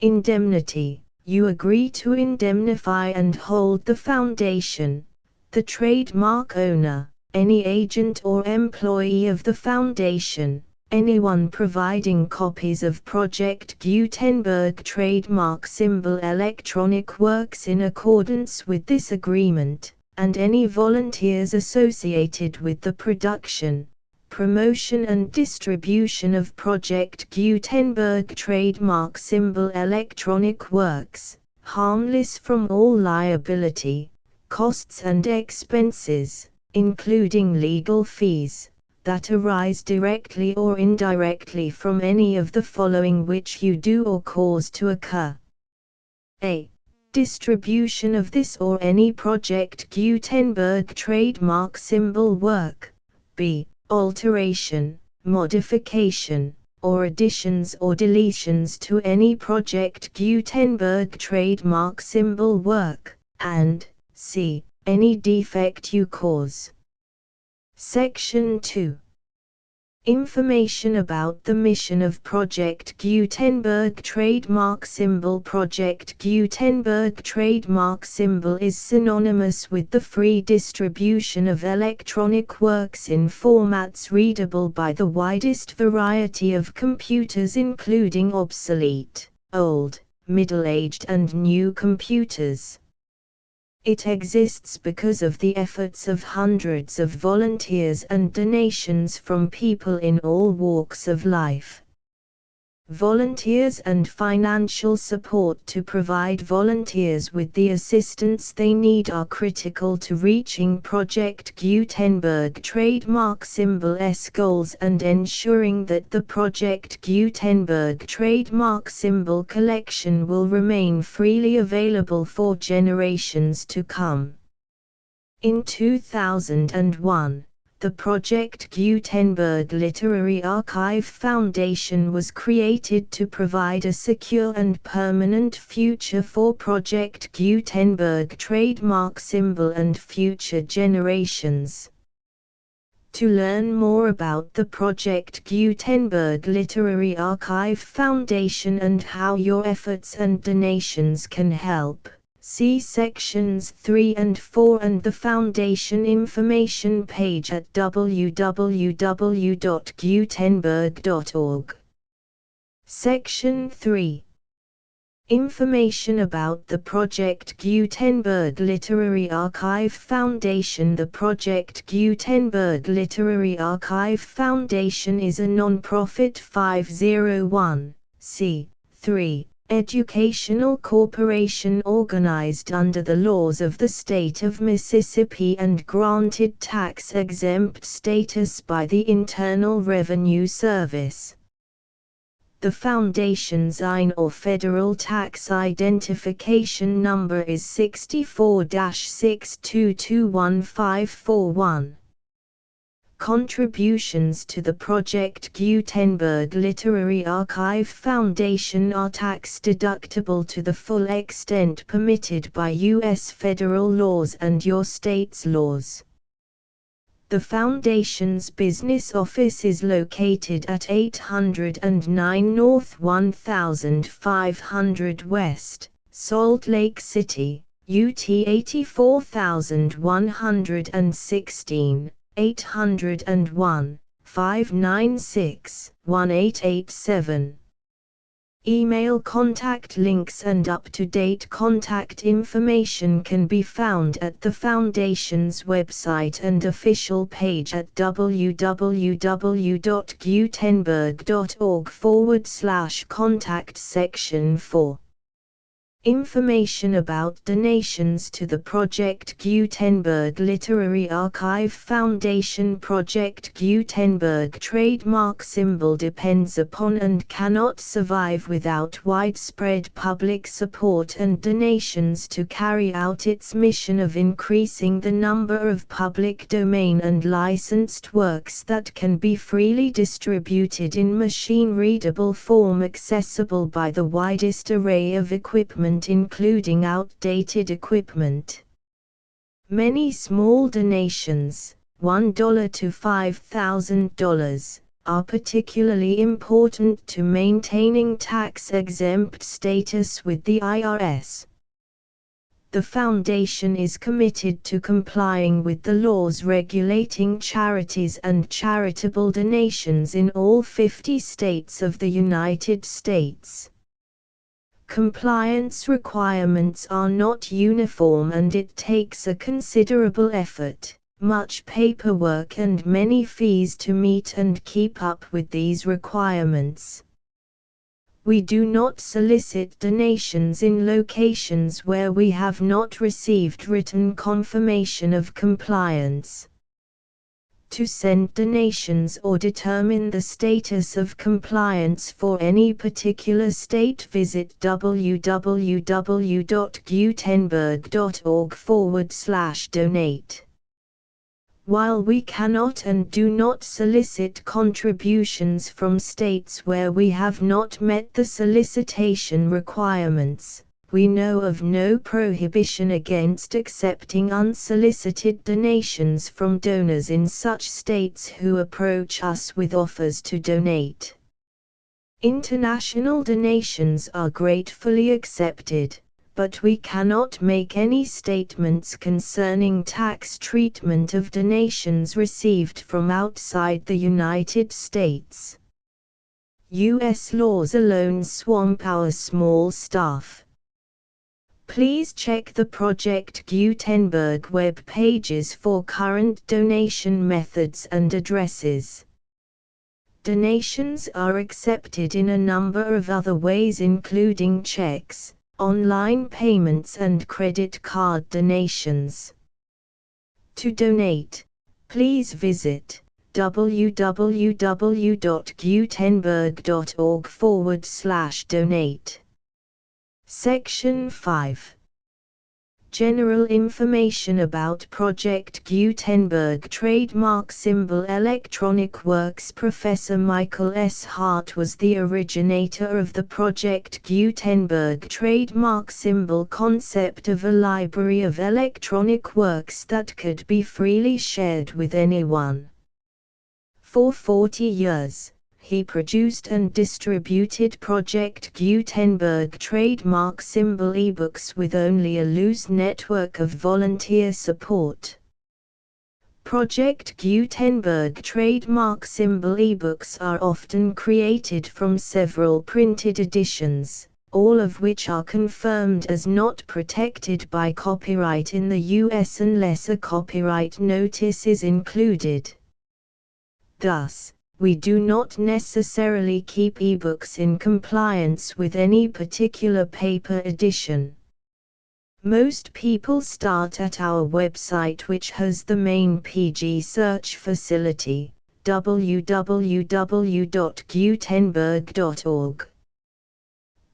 Indemnity. You agree to indemnify and hold the Foundation, the trademark owner, any agent or employee of the Foundation, anyone providing copies of Project Gutenberg trademark symbol electronic works in accordance with this agreement, and any volunteers associated with the production, promotion and distribution of Project Gutenberg trademark symbol electronic works, harmless from all liability, costs and expenses, including legal fees. that arise directly or indirectly from any of the following which you do or cause to occur. A. Distribution of this or any Project Gutenberg trademark symbol work. B. Alteration, modification, or additions or deletions to any Project Gutenberg trademark symbol work, and C. Any defect you cause. Section 2. Information about the mission of Project Gutenberg trademark symbol. Project Gutenberg trademark symbol is synonymous with the free distribution of electronic works in formats readable by the widest variety of computers, including obsolete, old, middle-aged and new computers. It exists because of the efforts of hundreds of volunteers and donations from people in all walks of life. Volunteers and financial support to provide volunteers with the assistance they need are critical to reaching Project Gutenberg trademark symbol's goals and ensuring that the Project Gutenberg trademark symbol collection will remain freely available for generations to come. In 2001, the Project Gutenberg Literary Archive Foundation was created to provide a secure and permanent future for Project Gutenberg trademark symbol and future generations. To learn more about the Project Gutenberg Literary Archive Foundation and how your efforts and donations can help, see sections 3 and 4 and the Foundation information page at www.gutenberg.org. Section 3. Information about the Project Gutenberg Literary Archive Foundation. The Project Gutenberg Literary Archive Foundation is a non-profit 501(c)(3) educational corporation organized under the laws of the state of Mississippi and granted tax-exempt status by the Internal Revenue Service. The Foundation's IN or Federal Tax Identification Number is 64-6221541. Contributions to the Project Gutenberg Literary Archive Foundation are tax-deductible to the full extent permitted by U.S. federal laws and your state's laws. The Foundation's business office is located at 809 North 1500 West, Salt Lake City, UT 84116. 801-596-1887. Email contact links and up-to-date contact information can be found at the Foundation's website and official page at www.gutenberg.org/contact section 4. Information about donations to the Project Gutenberg Literary Archive Foundation. Project Gutenberg trademark symbol depends upon and cannot survive without widespread public support and donations to carry out its mission of increasing the number of public domain and licensed works that can be freely distributed in machine-readable form accessible by the widest array of equipment including outdated equipment. Many small donations, $1 to $5,000, are particularly important to maintaining tax-exempt status with the IRS. The Foundation is committed to complying with the laws regulating charities and charitable donations in all 50 states of the United States. Compliance requirements are not uniform and it takes a considerable effort, much paperwork and many fees to meet and keep up with these requirements. We do not solicit donations in locations where we have not received written confirmation of compliance. To send donations or determine the status of compliance for any particular state, visit www.gutenberg.org/donate. While we cannot and do not solicit contributions from states where we have not met the solicitation requirements, we know of no prohibition against accepting unsolicited donations from donors in such states who approach us with offers to donate. International donations are gratefully accepted, but we cannot make any statements concerning tax treatment of donations received from outside the United States. U.S. laws alone swamp our small staff. Please check the Project Gutenberg web pages for current donation methods and addresses. Donations are accepted in a number of other ways, including checks, online payments and credit card donations. To donate, please visit www.gutenberg.org/donate. Section 5. General information about Project Gutenberg trademark symbol Electronic Works. Professor Michael S. Hart was the originator of the Project Gutenberg trademark symbol concept of a library of electronic works that could be freely shared with anyone. For 40 years, he produced and distributed Project Gutenberg trademark symbol ebooks with only a loose network of volunteer support. Project Gutenberg trademark symbol ebooks are often created from several printed editions, all of which are confirmed as not protected by copyright in the US unless a copyright notice is included. Thus, we do not necessarily keep ebooks in compliance with any particular paper edition. Most people start at our website, which has the main PG search facility, www.gutenberg.org.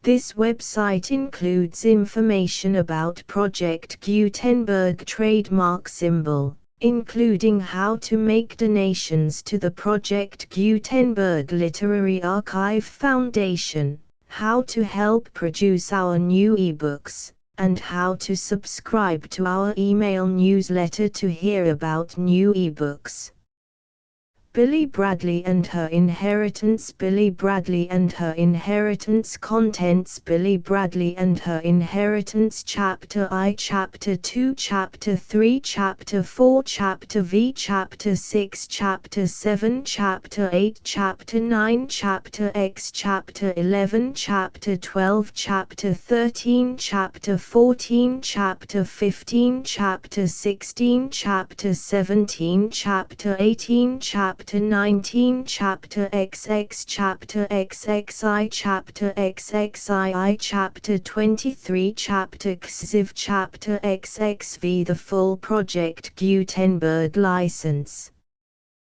This website includes information about Project Gutenberg trademark symbol, including how to make donations to the Project Gutenberg Literary Archive Foundation, how to help produce our new ebooks, and how to subscribe to our email newsletter to hear about new ebooks. Billie Bradley and Her Inheritance. Billie Bradley and Her Inheritance. Contents: Billie Bradley and Her Inheritance. Chapter I, Chapter 2, Chapter 3, Chapter 4, Chapter V, Chapter 6, Chapter 7, Chapter 8, Chapter 9, Chapter X, Chapter 11, Chapter 12, Chapter 13, Chapter 14, Chapter 15, Chapter 16, Chapter 17, Chapter 18, Chapter 19, Chapter XX, Chapter XXI, Chapter XXII, Chapter 23, Chapter XIV, Chapter XXV. The full Project Gutenberg license.